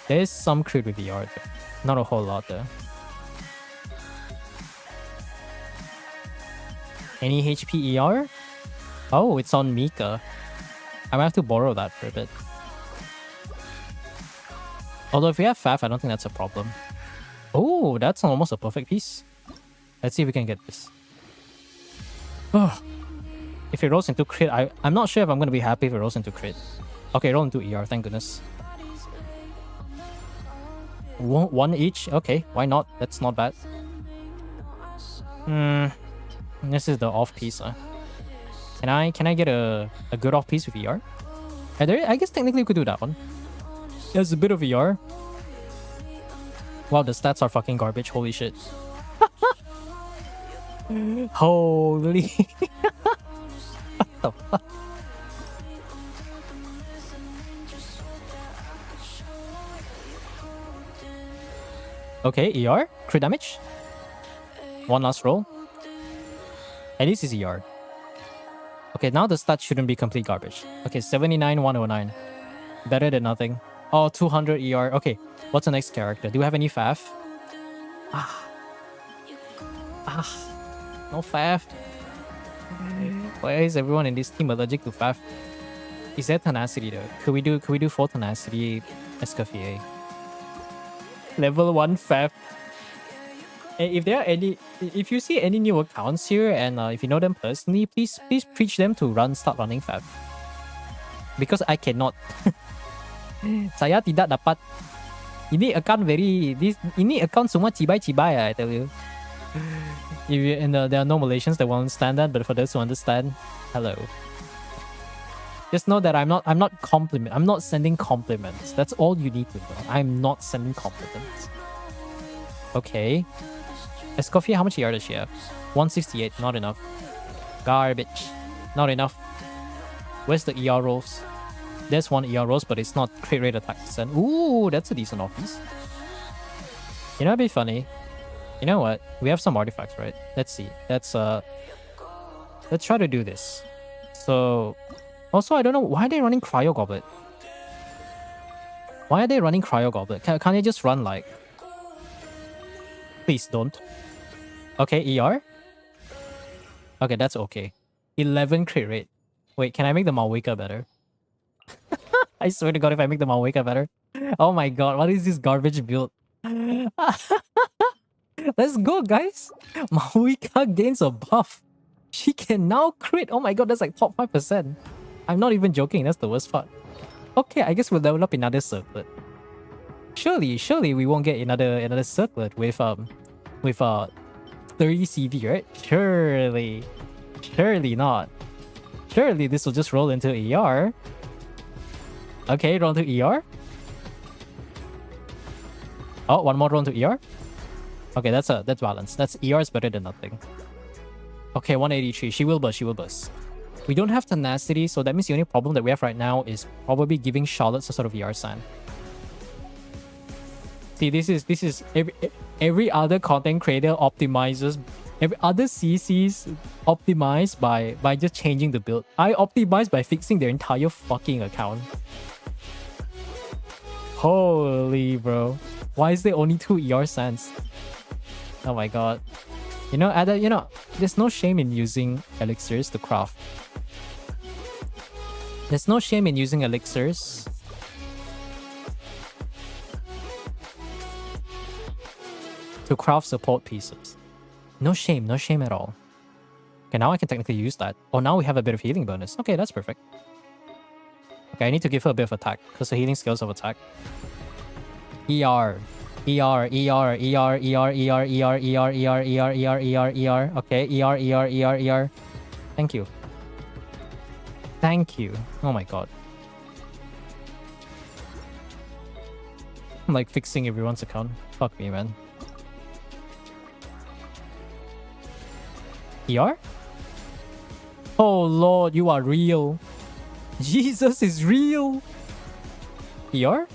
There's some crit with ER though. Not a whole lot though. Any HP ER? Oh, it's on Mika. I might have to borrow that for a bit. Although if we have Faf, I don't think that's a problem. Oh, that's almost a perfect piece. Let's see if we can get this. Oh, if it rolls into crit, I'm not sure if I'm going to be happy if it rolls into crit. Okay, roll into ER, thank goodness. One each? Okay, why not? That's not bad. This is the off piece. Can I get a good off piece with ER? I guess technically we could do that one. There's a bit of ER. Wow, the stats are fucking garbage. Holy shit. Holy. What the fuck? Okay, ER. Crit damage. One last roll. At least it's ER. Okay, now the stats shouldn't be complete garbage. Okay, 79, 109. Better than nothing. Oh, 200 ER. Okay, what's the next character? Do we have any Faf? Ah, no Faf. Why is everyone in this team allergic to Faf? Is there tenacity though? Could we do 4 tenacity Escoffier? Level 1 Faf. And if there are any, if you see any new accounts here, and if you know them personally, please preach them to start running Faf. Because I cannot. Saya tidak dapat. Ini account semua cibai-cibai, I tell you. There are no Malaysians that won't understand that, but for those who understand, hello. Just know that I'm not sending compliments. That's all you need to know. I'm not sending compliments. Okay. Escoffier, how much ER does she have? 168, not enough. Garbage. Not enough. Where's the ER rolls? There's one ER rolls, but it's not crit rate attack percent. Ooh, that's a decent office. You know, it'd be funny. You know what? We have some artifacts, right? Let's see. Let's try to do this. So, also, I don't know why are they running Cryo Goblet. Why are they running Cryo Goblet? Can't they just run like? Please don't. Okay, ER. Okay, that's okay. 11 crit rate. Wait, can I make the Malwika better? I swear to God, if I make the Malwika better. Oh my God, what is this garbage build? Let's go, guys. Malwika gains a buff. She can now crit. Oh my God, that's like top 5%. I'm not even joking. That's the worst part. Okay, I guess we'll level up another circlet. Surely we won't get another circlet with 30 CV, right? Surely not. Surely this will just roll into ER. Okay, roll to ER. Oh, one more roll to ER. Okay, that's balanced. That's ER is better than nothing. Okay, 183. She will burst. We don't have tenacity, so that means the only problem that we have right now is probably giving Charlotte some sort of ER sign. See, this is every other content creator optimizes, every other CCs optimize by just changing the build. I optimize by fixing their entire fucking account. Holy bro, why is there only 2 ER sands? Oh my God. You know, there's no shame in using elixirs to craft. There's no shame in using elixirs to craft support pieces. No shame at all. Okay, now I can technically use that. Oh, now we have a bit of healing bonus. Okay, that's perfect. Okay, I need to give her a bit of attack because the healing skills of attack. ER. Okay, ER. Thank you. Oh my God. I'm like fixing everyone's account. Fuck me, man. ER? Oh Lord, you are real. Jesus is real. ER?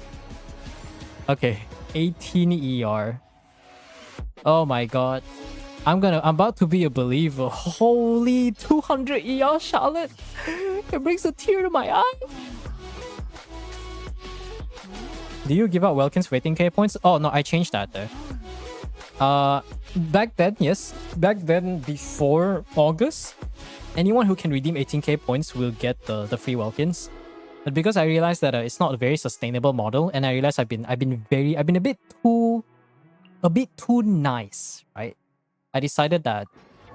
Okay, 18 ER. Oh my God. I'm about to be a believer. Holy 200 ER, Charlotte. It brings a tear to my eye. Do you give out Welkins for 18k points? Oh no, I changed that there. Back then, yes. Back then, before August, anyone who can redeem 18k points will get the free Welkins. But because I realized that it's not a very sustainable model, and I realized I've been a bit too nice, right? I decided that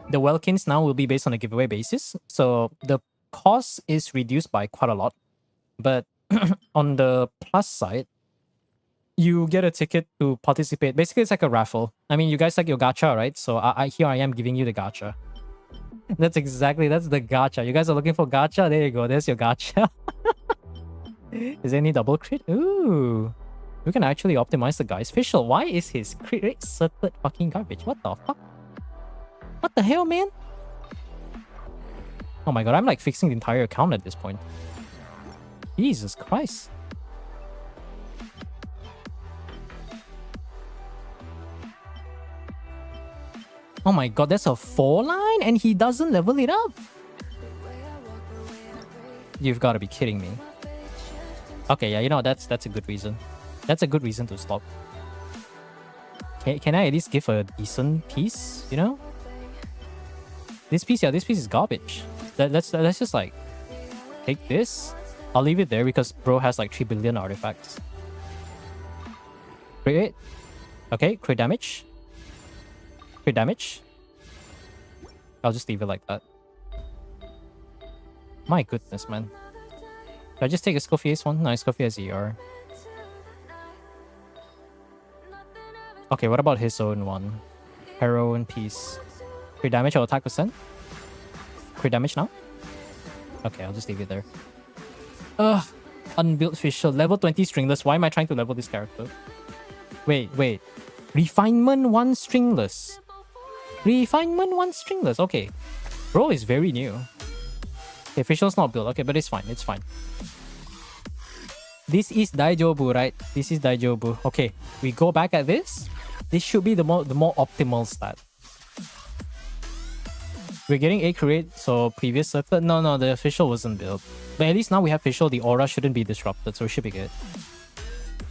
the Welkins now will be based on a giveaway basis, so the cost is reduced by quite a lot. But on the plus side, you get a ticket to participate. Basically, it's like a raffle. I mean, you guys like your gacha, right? So here I am giving you the gacha. That's the gacha. You guys are looking for gacha? There you go. There's your gacha. Is there any double crit? Ooh. We can actually optimize the guy's facial. Why is his crit rate circlet fucking garbage? What the fuck? What the hell, man? Oh my God, I'm like fixing the entire account at this point. Jesus Christ. Oh my God, that's a 4 line and he doesn't level it up. You've got to be kidding me. Okay, yeah, you know, that's a good reason. That's a good reason to stop. Can I at least give a decent piece, you know? This piece, yeah, this piece is garbage. Let's just like take this. I'll leave it there because bro has like 3 billion artifacts. Crit. Okay, crit damage. Crit damage. I'll just leave it like that. My goodness, man. Did I just take a Scofia's one? No, Scofia's ER. Okay, what about his own one? Heroine piece. Crit damage or attack percent? Crit damage now? Okay, I'll just leave it there. Ugh. Unbuilt Fischl. Level 20 stringless. Why am I trying to level this character? Wait. Refinement 1 stringless. Refinement 1 stringless. Okay. Bro is very new. Okay, Fischl's not built. Okay, but it's fine. It's fine. This is Daijobu, right? This is Daijobu. Okay, we go back at this. This should be the more optimal stat. We're getting a crit, so previous circlet. No, the official wasn't built. But at least now we have official. The aura shouldn't be disrupted, so it should be good.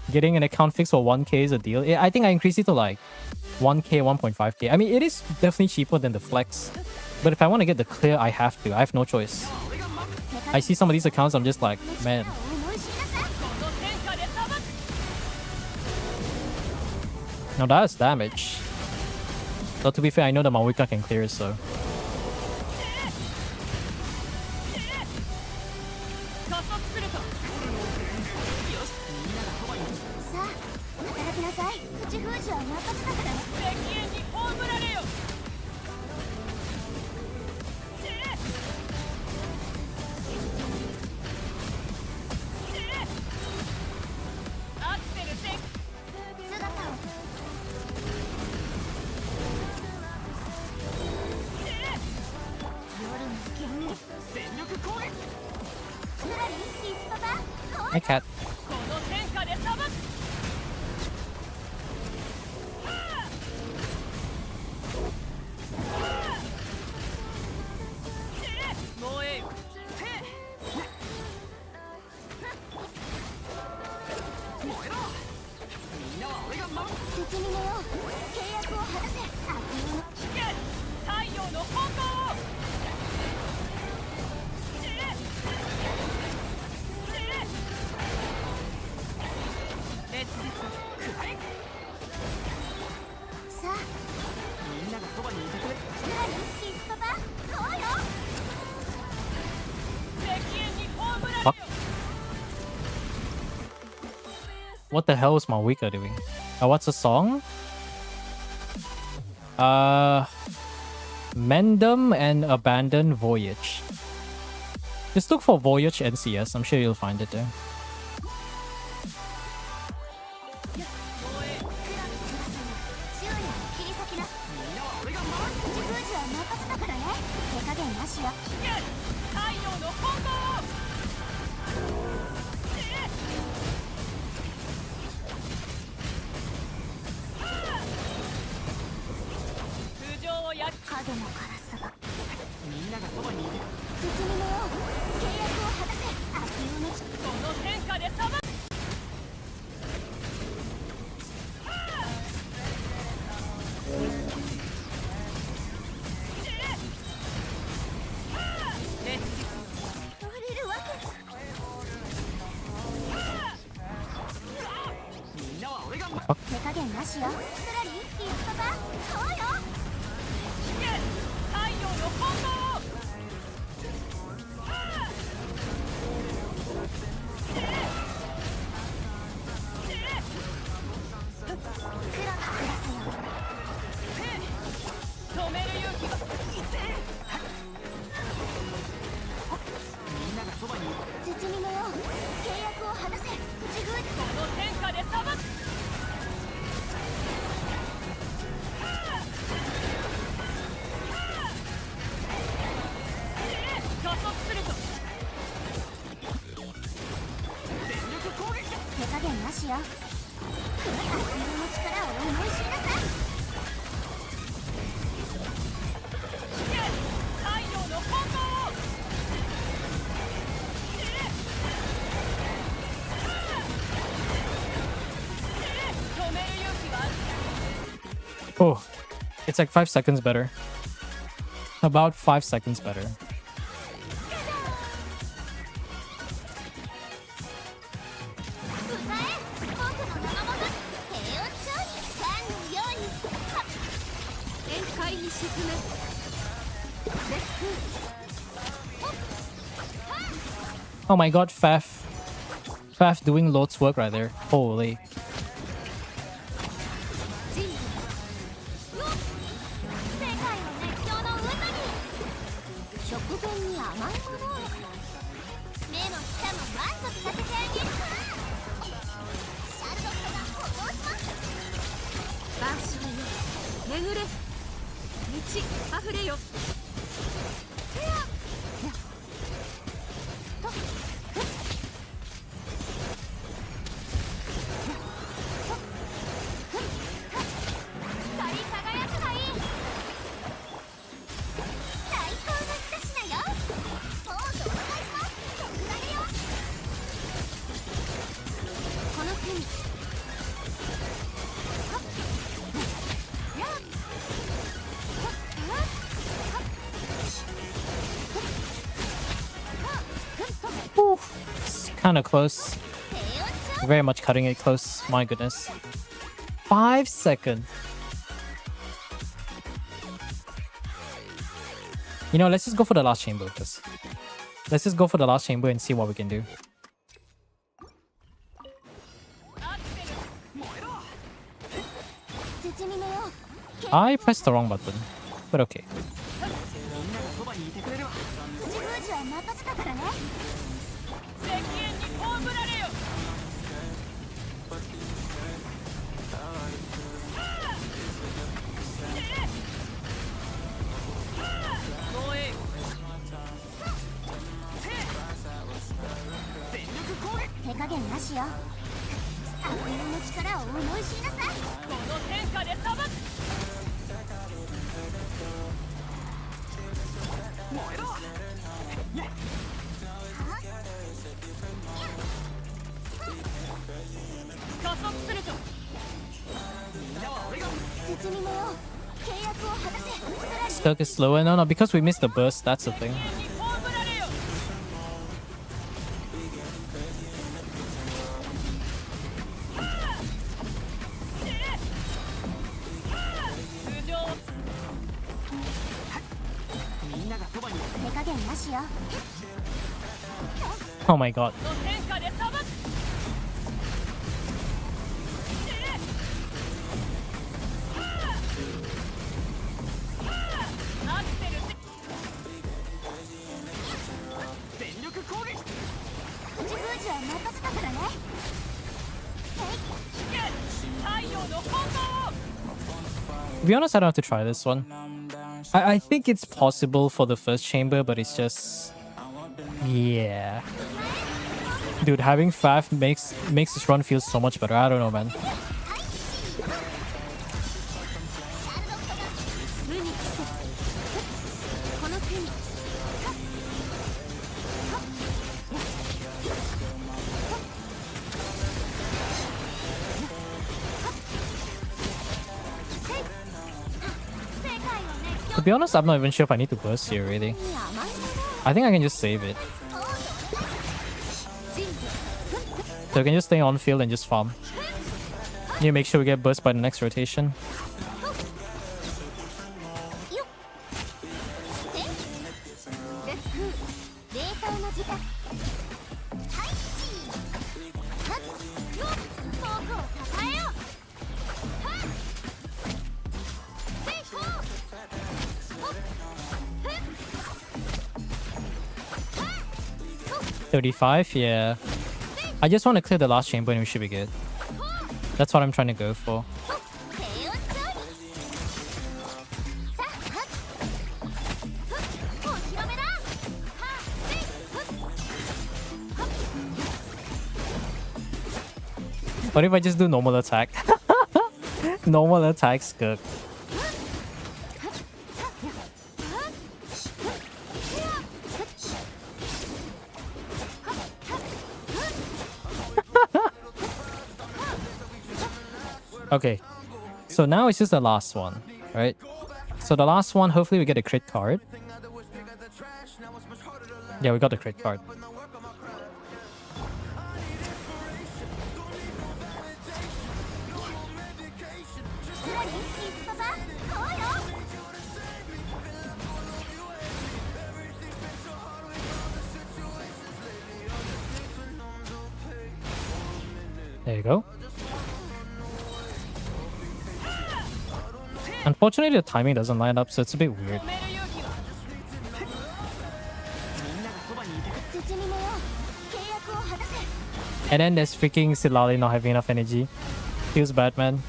Getting an account fix for 1k is a deal. I think I increased it to like 1k, 1.5k. I mean, it is definitely cheaper than the flex. But if I want to get the clear, I have to. I have no choice. I see some of these accounts, I'm just like, man. Now that's damage. So to be fair, I know the Mawika can clear, so. Hi, cat. Fuck. What the hell is Mawika doing? What's the song? Mendum and Abandon Voyage. Just look for Voyage NCS. I'm sure you'll find it there. Oh, it's like 5 seconds better. About 5 seconds better. Oh my god, Faf. Faf doing loads work right there. Holy. It's kind of close. Very much cutting it close. My goodness. 5 seconds. You know, let's just go for the last chamber. Let's just go for the last chamber and see what we can do. I pressed the wrong button, but okay. Stuck is slower. No, because we missed the burst. That's the thing. Oh my god. To be honest, I don't have to try this one. I think it's possible for the first chamber, but it's just... yeah. Dude, having Faf makes this run feel so much better. I don't know, man. To be honest, I'm not even sure if I need to burst here, really. I think I can just save it. So I can just stay on field and just farm. Need to make sure we get burst by the next rotation. $35, yeah. I just want to clear the last chamber and we should be good. That's what I'm trying to go for. What if I just do normal attack? Normal attack's good. Okay. So now it's just the last one, right? So the last one, hopefully we get a crit card. Yeah, we got a crit card. There you go. Unfortunately, the timing doesn't line up, so it's a bit weird. And then there's freaking Silali not having enough energy. Feels bad, man.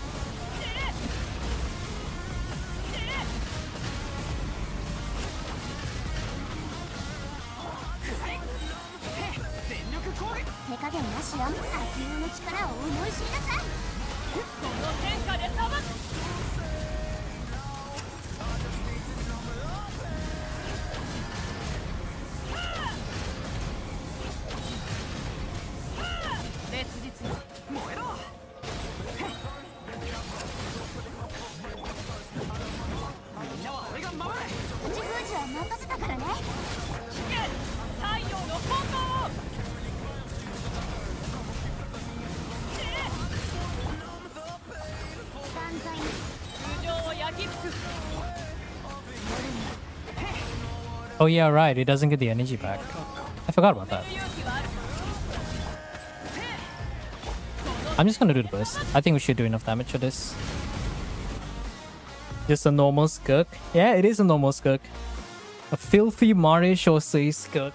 Oh yeah, right. It doesn't get the energy back. I forgot about that. I'm just gonna do the burst. I think we should do enough damage for this. Just a normal skirk. Yeah, it is a normal skirk. A filthy Marechaussee skirk.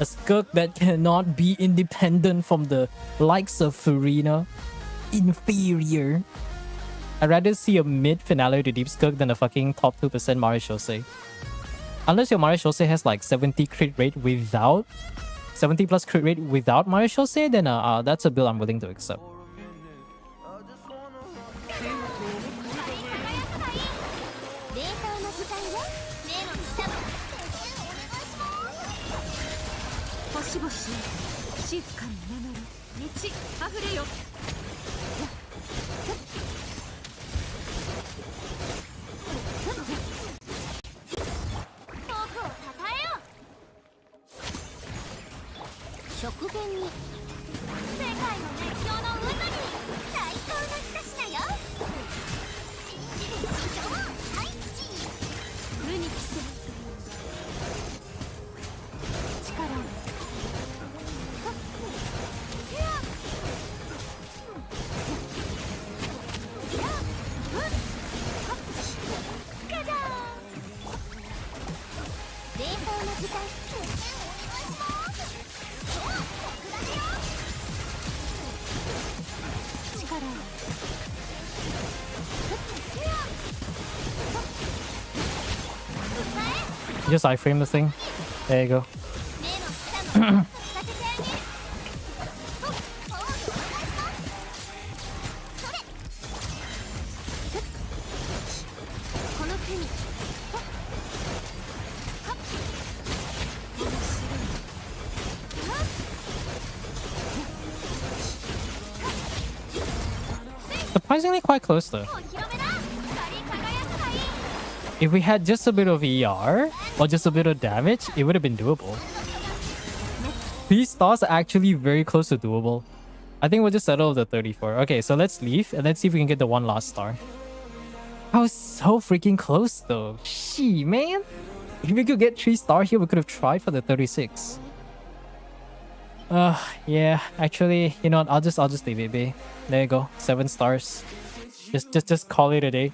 A skirk that cannot be independent from the likes of Furina. Inferior. I'd rather see a mid finale to deep skirk than a fucking top 2% Marechaussee. Unless your Marechaussee has like 70 crit rate without 70 plus crit rate without Marechaussee, then that's a build I'm willing to accept. Just iframe the thing. There you go. Surprisingly quite close though. If we had just a bit of ER or just a bit of damage, it would have been doable. 3 stars are actually very close to doable. I think we'll just settle the 34. Okay, so let's leave and let's see if we can get the one last star. I was so freaking close though. Shee, man. If we could get 3 stars here, we could have tried for the 36. Yeah, actually, you know what? I'll just leave it be. There you go. 7 stars. Just call it a day.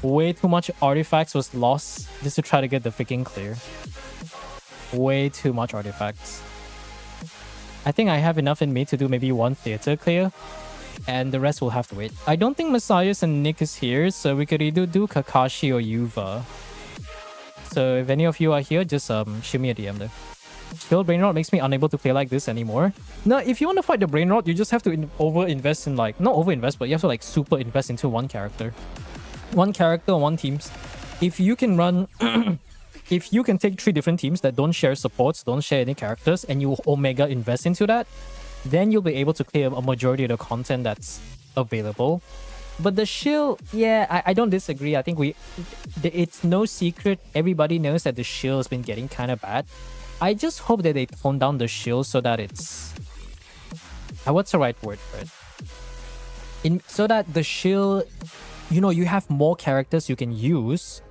Way too much artifacts was lost just to try to get the freaking clear. Way too much artifacts. I think I have enough in me to do maybe 1 theater clear, and the rest will have to wait. I don't think Messias and Nick is here, so we could either do Kakashi or Yuva. So if any of you are here, just shoot me a DM there. Still, Brain Rot makes me unable to play like this anymore. No, if you want to fight the Brain Rot, you just have to over-invest in like... Not over-invest, but you have to like super invest into one character. One character, one teams. If you can run... if you can take 3 different teams that don't share supports, don't share any characters, and you Omega invest into that, then you'll be able to clear a majority of the content that's available. But the shield, yeah, I don't disagree. I think it's no secret. Everybody knows that the shield has been getting kind of bad. I just hope that they tone down the shield so that it's... what's the right word for it? So that the shield, you know, you have more characters you can use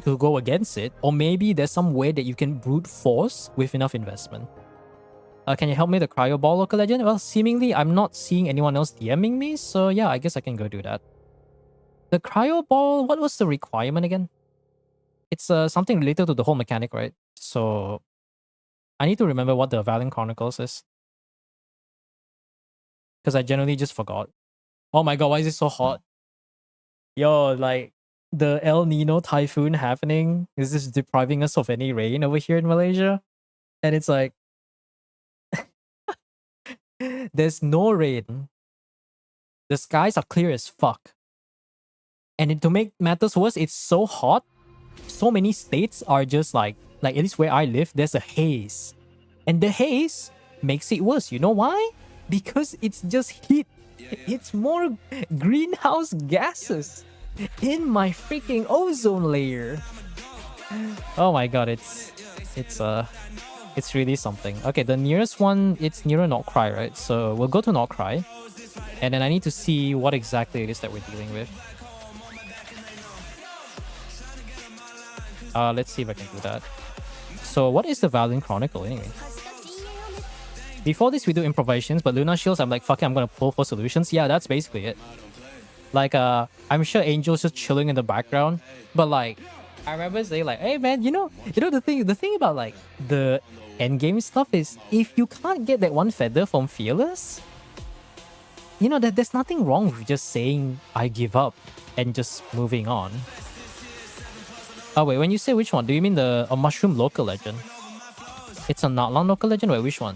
to go against it. Or maybe there's some way that you can brute force with enough investment. Can you help me the cryo ball, local legend? Well, seemingly I'm not seeing anyone else DMing me, so yeah, I guess I can go do that. The cryo ball, what was the requirement again? It's something related to the whole mechanic, right? So I need to remember what the Valiant Chronicles is. Because I generally just forgot. Oh my god, why is it so hot? Yo, like, the El Nino typhoon happening is just depriving us of any rain over here in Malaysia. And it's like, there's no rain. The skies are clear as fuck. And to make matters worse, it's so hot. So many states are just like at least where I live, there's a haze. And the haze makes it worse. You know why? Because it's just heat. It's more greenhouse gases in my freaking ozone layer. Oh my god, it's really something. Okay, the nearest one, it's nearer Nordcry, right? So we'll go to Nordcry. And then I need to see what exactly it is that we're dealing with. Let's see if I can do that. So what is the Valiant Chronicle anyway? Before this we do improvisations, but Luna Shields, I'm like, fuck it, I'm gonna pull for solutions. Yeah, that's basically it. Like, I'm sure Angel's just chilling in the background, but like, I remember saying like, hey man, you know the thing about like the endgame stuff is if you can't get that one feather from Fearless, you know that there's nothing wrong with just saying I give up and just moving on. Oh wait, when you say which one, do you mean a mushroom local legend? It's a Natlan local legend? Wait, which one?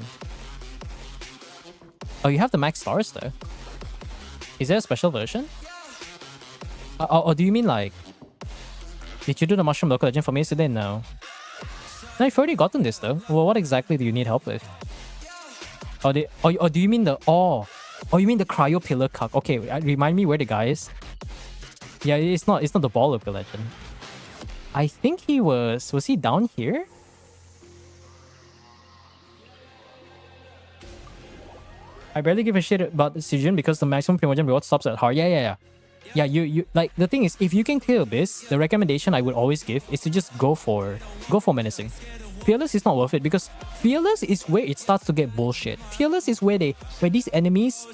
Oh, you have the max stars though. Is there a special version? Or do you mean like... Did you do the mushroom local legend for me yesterday? No. No, you've already gotten this though. Well, what exactly do you need help with? Or do you mean the... Oh, you mean the cryo pillar cuck. Okay, remind me where the guy is. Yeah, it's not the ball local legend. I think he was he down here? I barely give a shit about the Sijun because the maximum Primogen reward stops at heart. Yeah. Yeah, you like, the thing is, if you can clear Abyss, the recommendation I would always give is to just go for menacing. Fearless is not worth it because Fearless is where it starts to get bullshit. Fearless is where these enemies,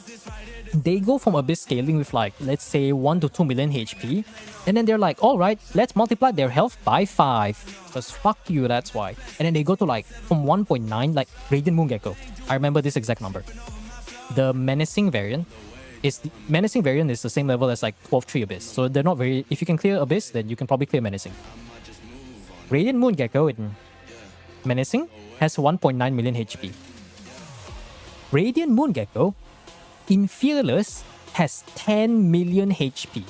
they go from Abyss scaling with like, let's say 1 to 2 million HP, and then they're like, alright, let's multiply their health by 5. Because fuck you, that's why. And then they go to like, from 1.9, like Radiant Moon Gecko. I remember this exact number. The menacing variant is the same level as like 12-3 Abyss. So they're not very... If you can clear Abyss, then you can probably clear menacing. Radiant Moon Gecko in menacing has 1.9 million HP. Radiant Moon Gecko in Fearless has 10 million HP.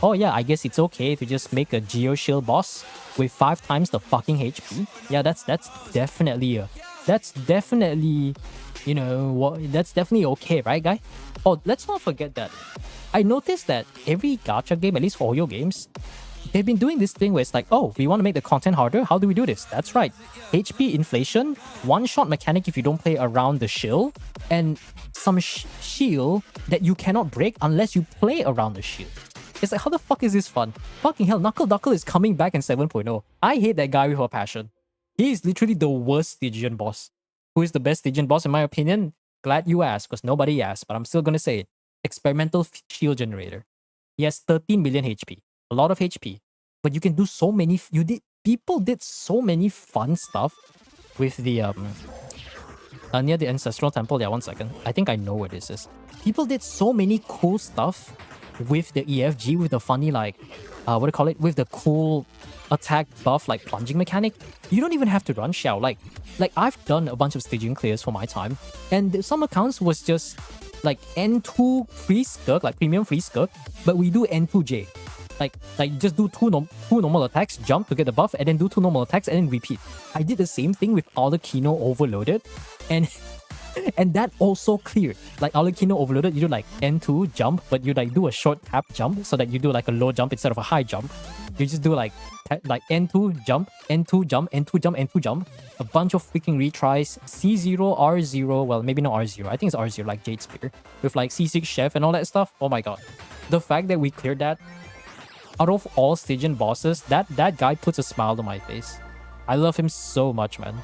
Oh yeah, I guess it's okay to just make a Geo Shield boss with 5 times the fucking HP. Yeah, that's definitely you know what, that's definitely okay, right guy? Oh, let's not forget that I noticed that every gacha game, at least for Oyo games, they've been doing this thing where it's like, oh, we want to make the content harder. How do we do this? That's right. HP inflation, one-shot mechanic if you don't play around the shield, and some shield that you cannot break unless you play around the shield. It's like, how the fuck is this fun? Fucking hell, Knuckle Duckle is coming back in 7.0. I hate that guy with a passion. He is literally the worst Stygian boss. Who is the best Stygian boss in my opinion? Glad you asked, because nobody asked, but I'm still gonna say it. Experimental Shield Generator. He has 13 million HP. A lot of HP. But you can do so many... People did so many fun stuff with the... near the Ancestral Temple. Yeah, 1 second. I think I know where this is. People did so many cool stuff with the EFG, with the funny, like... what do you call it? With the cool attack buff, like plunging mechanic. You don't even have to run Xiao. Like I've done a bunch of staging clears for my time, and some accounts was just like N2 free skirk, like premium free skirk, but we do N2J. Like just do two normal attacks, jump to get the buff, and then do 2 normal attacks, and then repeat. I did the same thing with all the Kino overloaded, and And that also cleared. Like Alucino overloaded, you do like N2 jump, but you like do a short tap jump so that you do like a low jump instead of a high jump. You just do like N2 jump, N2 jump, N2 jump, N2 jump. A bunch of freaking retries. C0, R0, well maybe not R0. I think it's R0 like Jade Spear. With like C6 Chef and all that stuff. Oh my god. The fact that we cleared that out of all Stygian bosses, that guy puts a smile on my face. I love him so much, man.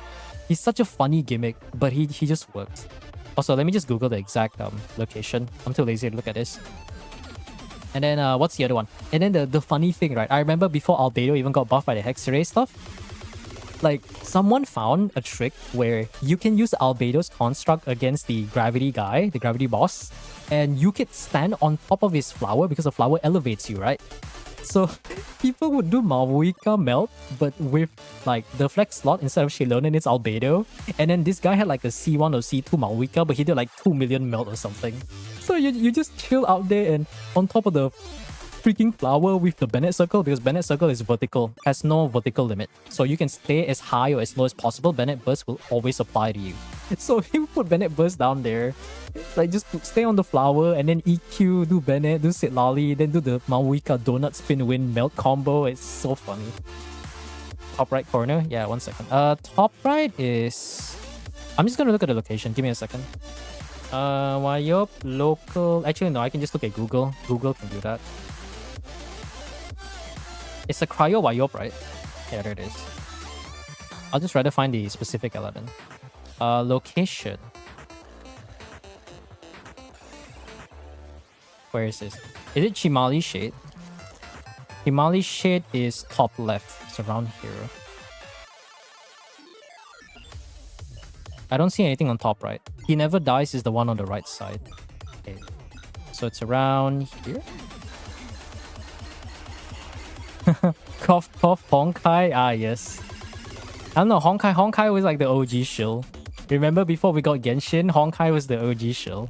He's such a funny gimmick, but he just works. Also, let me just Google the exact location. I'm too lazy to look at this. And then, what's the other one? And then the funny thing, right? I remember before Albedo even got buffed by the Hexarray stuff, like, someone found a trick where you can use Albedo's construct against the gravity guy, the gravity boss, and you could stand on top of his flower because the flower elevates you, right? So people would do Mavuika melt, but with like the flex slot instead of Shilona, it's Albedo. And then this guy had like a C1 or C2 Mavuika, but he did like 2 million melt or something. So you just chill out there and on top of the freaking flower with the Bennett Circle, because Bennett Circle is vertical, has no vertical limit. So you can stay as high or as low as possible. Bennett Burst will always apply to you. So he would put Bennett Burst down there, like just stay on the flower and then EQ, do Bennett, do Sitlali, then do the Mavuika Donut Spin Win Melt combo. It's so funny. Top right corner. Yeah, 1 second. Top right is... I'm just gonna look at the location. Give me a second. Wayop, local... Actually, no, I can just look at Google. Google can do that. It's a cryo Wayop, right? Yeah, there it is. I'll just rather find the specific element. Location. Where is this? Is it Chimali Shade? Chimali Shade is top left. It's around here. I don't see anything on top right. He Never Dies is the one on the right side. Okay. So it's around here? Cough, cough, Honkai. Ah, yes. I don't know, Honkai was like the OG shill. Remember before we got Genshin, Honkai was the OG shill.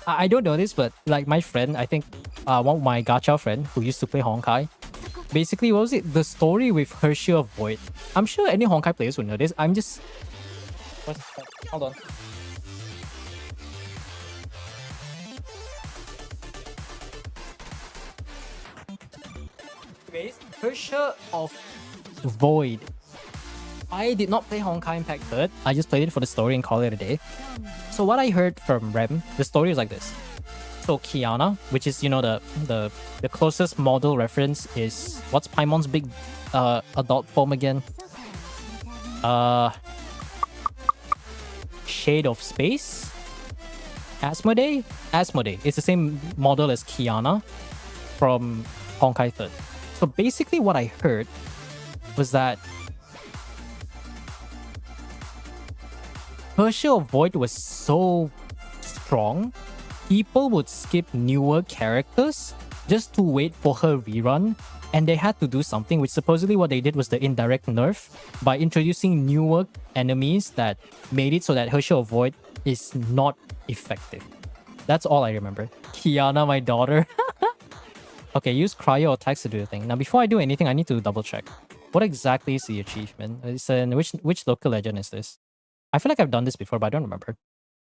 I don't know this, but like my friend, I think one of my gacha friend who used to play Honkai, basically, what was it? The story with Hershey of Void. I'm sure any Honkai players would know this. I'm just... Hold on. Anyways, Hershey of Void. I did not play Honkai Impact 3rd. I just played it for the story and call it a day. So what I heard from Rem, the story is like this. So Kiana, which is, you know, the closest model reference is... What's Paimon's big adult form again? Shade of Space? Asmodee? Asmodee. It's the same model as Kiana from Honkai 3rd. So basically what I heard was that Hershey of Void was so strong, people would skip newer characters just to wait for her rerun, and they had to do something, which supposedly what they did was the indirect nerf by introducing newer enemies that made it so that Hershey of Void is not effective. That's all I remember. Kiana, my daughter. Okay, use cryo attacks to do the thing. Now, before I do anything, I need to double check. What exactly is the achievement? It's in which local legend is this? I feel like I've done this before, but I don't remember.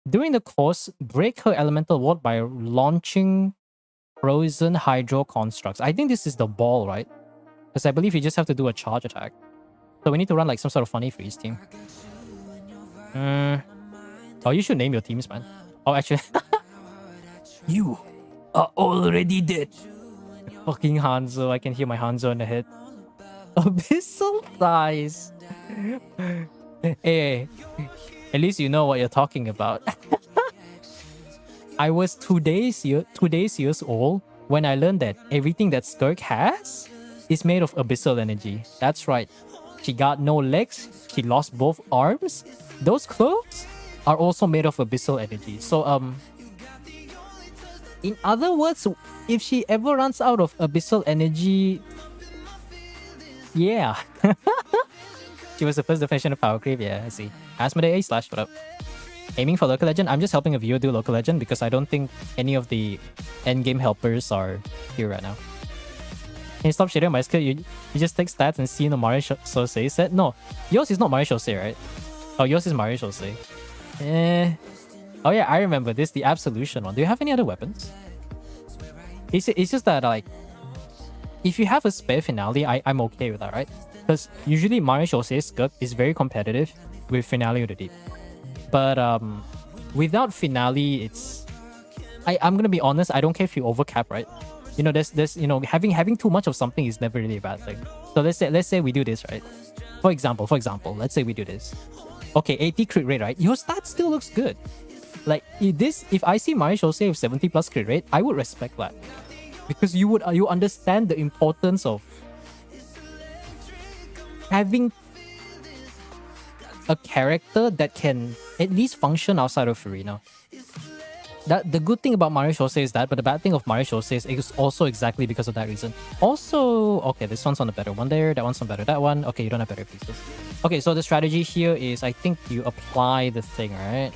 During the course, break her elemental ward by launching frozen hydro constructs. I think this is the ball, right? Because I believe you just have to do a charge attack. So we need to run like some sort of funny freeze team. Oh, you should name your teams, man. Oh, actually... You are already dead. Fucking Hanzo. I can hear my Hanzo in the head. Abyssal Thighs. Hey, at least you know what you're talking about. I was 2 days years old when I learned that everything that Skirk has is made of abyssal energy. That's right. She got no legs. She lost both arms. Those clothes are also made of abyssal energy. So, in other words, if she ever runs out of abyssal energy, yeah. She was the first definition of power creep. Yeah, I see. Asmodee A/ what up? Aiming for local legend. I'm just helping a viewer do local legend because I don't think any of the endgame helpers are here right now. Can you stop shading my skill? You just take stats and see no Mario Shosei set? No, yours is not Mario Shosei, right? Oh, yours is Mario Jose. Oh yeah, I remember this, the Absolution one. Do you have any other weapons? It's just that, like, if you have a spare Finale, I'm okay with that, right? Because usually Mario Jose's Skirk is very competitive with Finale of the Deep. But without Finale, it's... I'm gonna be honest, I don't care if you overcap, right? You know, there's you know, having too much of something is never really a bad thing. So let's say we do this, right? For example, let's say we do this. Okay, 80 crit rate, right? Your stat still looks good. Like, if I see Mario Jose with 70 plus crit rate, I would respect that. Because you understand the importance of having a character that can at least function outside of arena. The good thing about Mario Jose is that, but the bad thing of Mario Jose is also exactly because of that reason. Also, okay, this one's on the better one there, that one's on better, that one. Okay, you don't have better pieces. Okay, so the strategy here is, I think you apply the thing, right?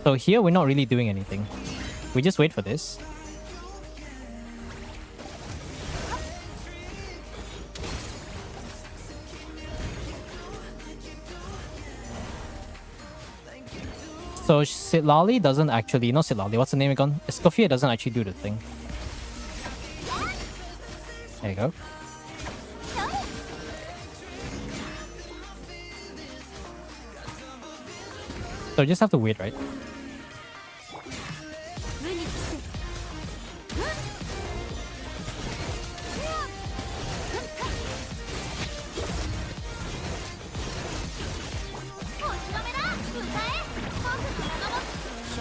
So here, we're not really doing anything. We just wait for this. So Sitlali doesn't actually... Not Sitlali, what's the name again? Escoffier doesn't actually do the thing. There you go. So you just have to wait, right?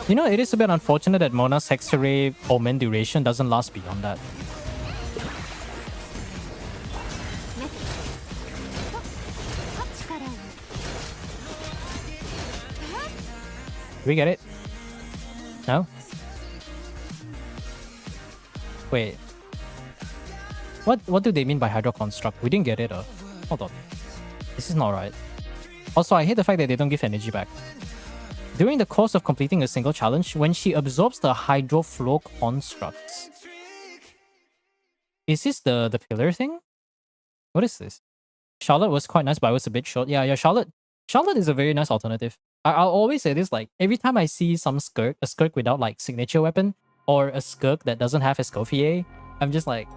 You know, it is a bit unfortunate that Mona's Hexarray Omen duration doesn't last beyond that. Do we get it? No? Wait. What do they mean by Hydro Construct? We didn't get it. Hold on. This is not right. Also, I hate the fact that they don't give energy back. During the course of completing a single challenge, when she absorbs the Hydro Flow constructs. Is this the pillar thing? What is this? Charlotte was quite nice, but I was a bit short. Yeah, Charlotte is a very nice alternative. I'll always say this, like, every time I see some Skirk, a Skirk without, like, signature weapon, or a Skirk that doesn't have Escoffier, I'm just like,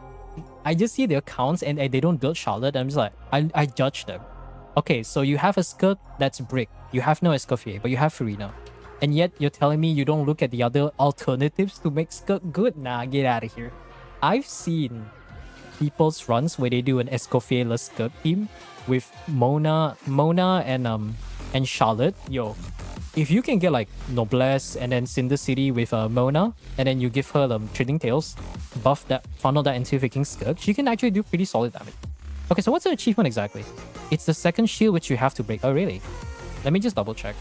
I just see their accounts and they don't build Charlotte, I'm just like, I judge them. Okay, so you have a Skirk that's brick, you have no Escoffier, but you have Farina. And yet, you're telling me you don't look at the other alternatives to make Skirk good? Nah, get out of here. I've seen people's runs where they do an Escoffier-less Skirk team with Mona and Charlotte. Yo, if you can get like Noblesse and then Cinder City with Mona, and then you give her Trading Tails, buff that, funnel that into Viking Skirk, she can actually do pretty solid damage. Okay, so what's the achievement exactly? It's the second shield which you have to break. Oh, really? Let me just double check.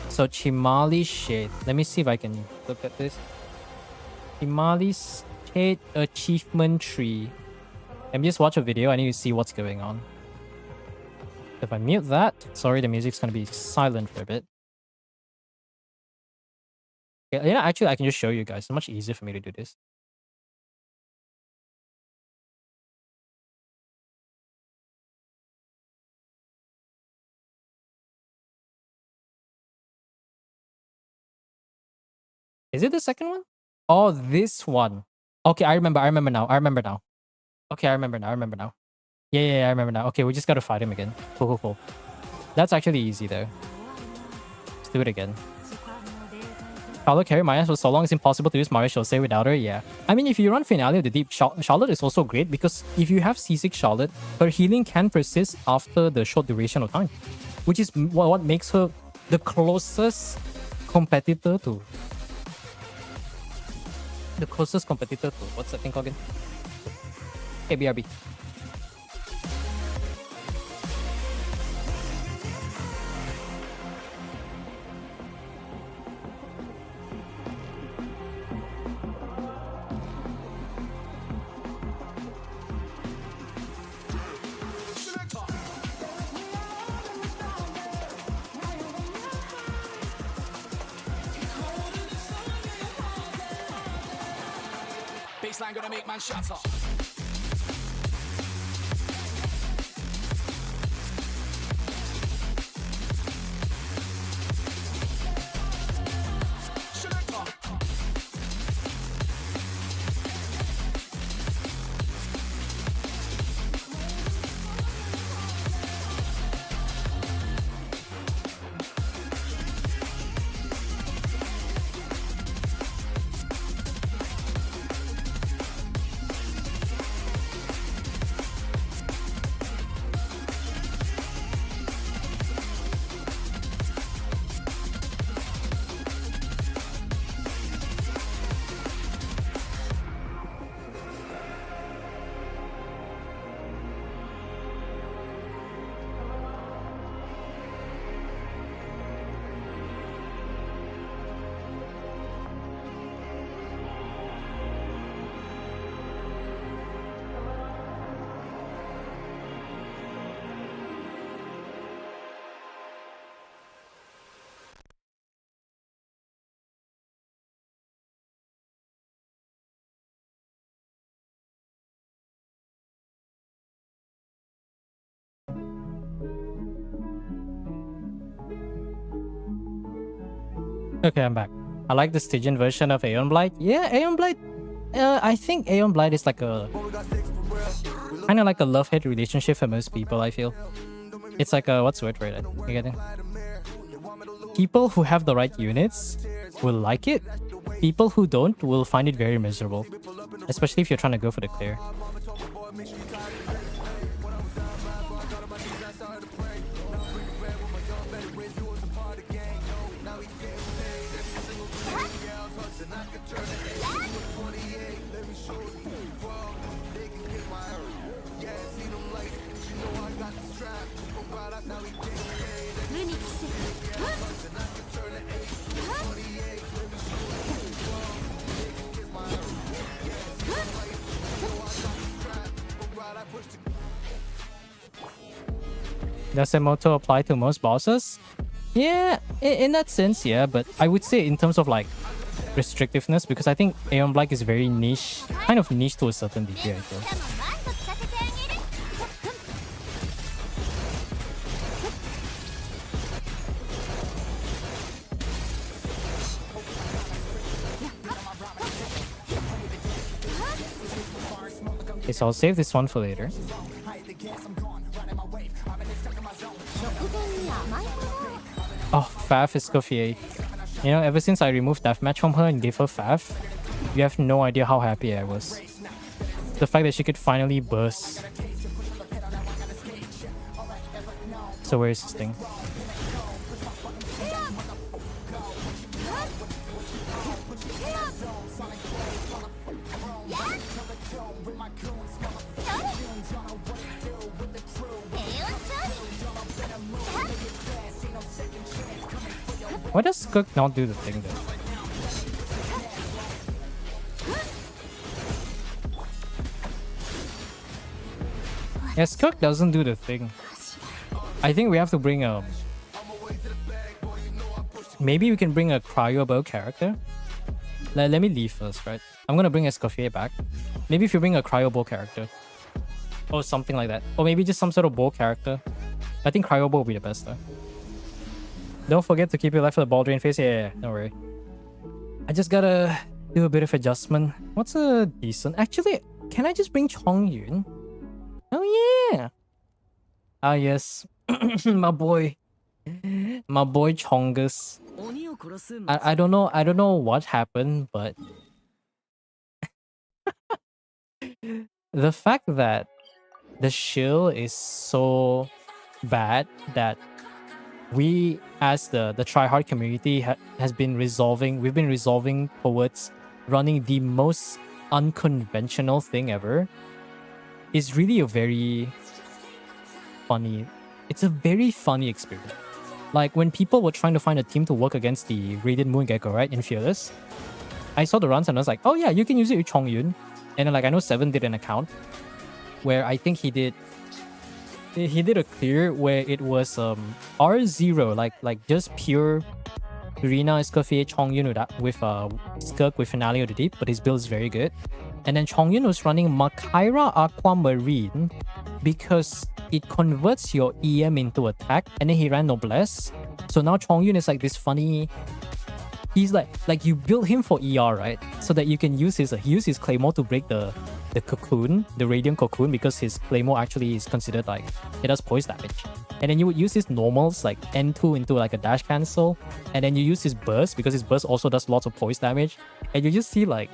So Chimali Shade. Let me see if I can look at this. Chimali Shade Achievement Tree. Let me just watch a video. I need to see what's going on. If I mute that, sorry, the music's gonna be silent for a bit. Yeah, actually, I can just show you guys. It's much easier for me to do this. Is it the second one? Oh, this one. Okay, I remember now. Okay, I remember now. Yeah, I remember now. Okay, we just gotta fight him again. Cool. That's actually easy though. Let's do it again. Charlotte carry Maya for so long it's impossible to use Mario Jose without her, yeah. I mean, if you run Finale of the Deep, Charlotte is also great because if you have C6 Charlotte, her healing can persist after the short duration of time. Which is what makes her the closest competitor to... What's that thing called again? Okay, BRB. Baseline gonna make man shut up. Okay, I'm back. I like the Stygian version of Aeon Blight. Yeah, Aeon Blight. I think Aeon Blight is like a kind of like a love-hate relationship for most people. I feel it's like a what's the word for it? You get it? People who have the right units will like it. People who don't will find it very miserable, especially if you're trying to go for the clear. Does the motto apply to most bosses? Yeah, in that sense, yeah. But I would say in terms of like restrictiveness, because I think Aeon Blight is very niche, kind of niche to a certain degree, I feel. でも満足させてあげる。 Okay, so I'll save this one for later. 直前に甘いもの。 Oh, Faf Escoffier. You know, ever since I removed Deathmatch from her and gave her Faf, you have no idea how happy I was. The fact that she could finally burst. So where is this thing? Why does Skirk not do the thing though? Yeah, Skirk doesn't do the thing. I think we have to bring a... Maybe we can bring a Cryo Bow character. Let me leave first, right? I'm gonna bring Escoffier back. Maybe if you bring a Cryo Bow character. Or something like that. Or maybe just some sort of bow character. I think Cryo Bow will be the best though. Don't forget to keep your life for the ball drain phase. Yeah, don't worry. I just gotta do a bit of adjustment. What's a decent... Actually, can I just bring Chongyun? Oh yeah! Ah yes. My boy. My boy Chongus. I don't know what happened, but... the fact that the shield is so bad that we as the tryhard community has been resolving towards running the most unconventional thing ever is really a very funny... It's a very funny experience. Like when people were trying to find a team to work against the Radiant Moon Gecko, right, in Fearless, I saw the runs and I was like, oh yeah, you can use it with Chongyun. And then like I know Seven did an account where I think he did a clear where it was R0, like just pure Irina, Escoffier, Chongyun with Skirk with Finale of the Deep, but his build is very good. And then Chongyun was running Makaira Aquamarine because it converts your EM into attack, and then he ran Noblesse. So now Chongyun is like this funny... He's like you build him for ER, right? So that you can use his Claymore to break the cocoon, the Radiant Cocoon, because his Claymore actually is considered like it does poise damage. And then you would use his normals like N2 into like a dash cancel, and then you use his burst because his burst also does lots of poise damage. And you just see like,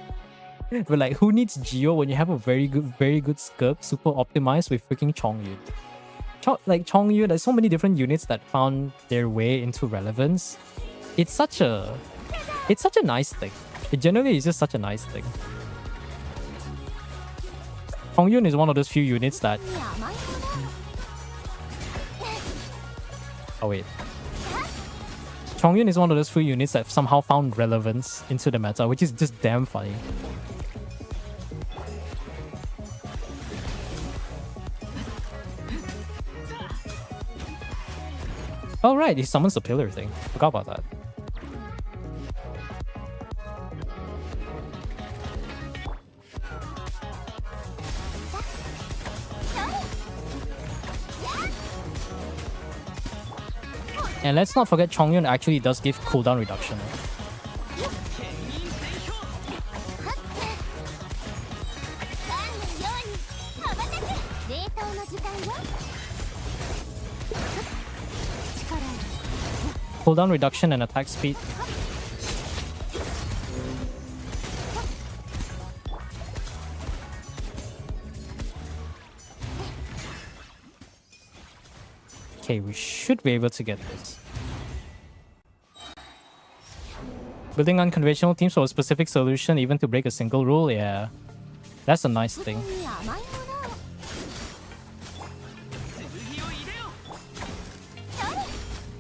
but like who needs Geo when you have a very good Skirk super optimized with freaking Chongyun? Like Chongyun, there's so many different units that found their way into relevance. It's such a nice thing. It generally is just such a nice thing. Chongyun is one of those few units that... Oh wait. Chongyun is one of those few units that somehow found relevance into the meta, which is just damn funny. Oh right, he summons the pillar thing. Forgot about that. And let's not forget Chongyun actually does give cooldown reduction. cooldown reduction and attack speed. Okay, we should be able to get this. Building unconventional teams for a specific solution, even to break a single rule, yeah. That's a nice thing. に甘いものを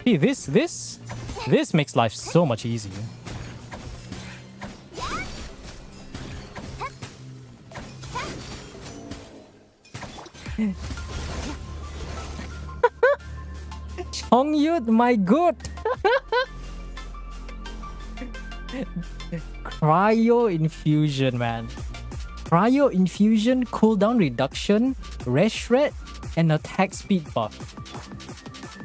Hey, this makes life so much easier. Chongyut, my good. Cryo infusion, man. Cryo infusion, cooldown reduction, res shred, and attack speed buff.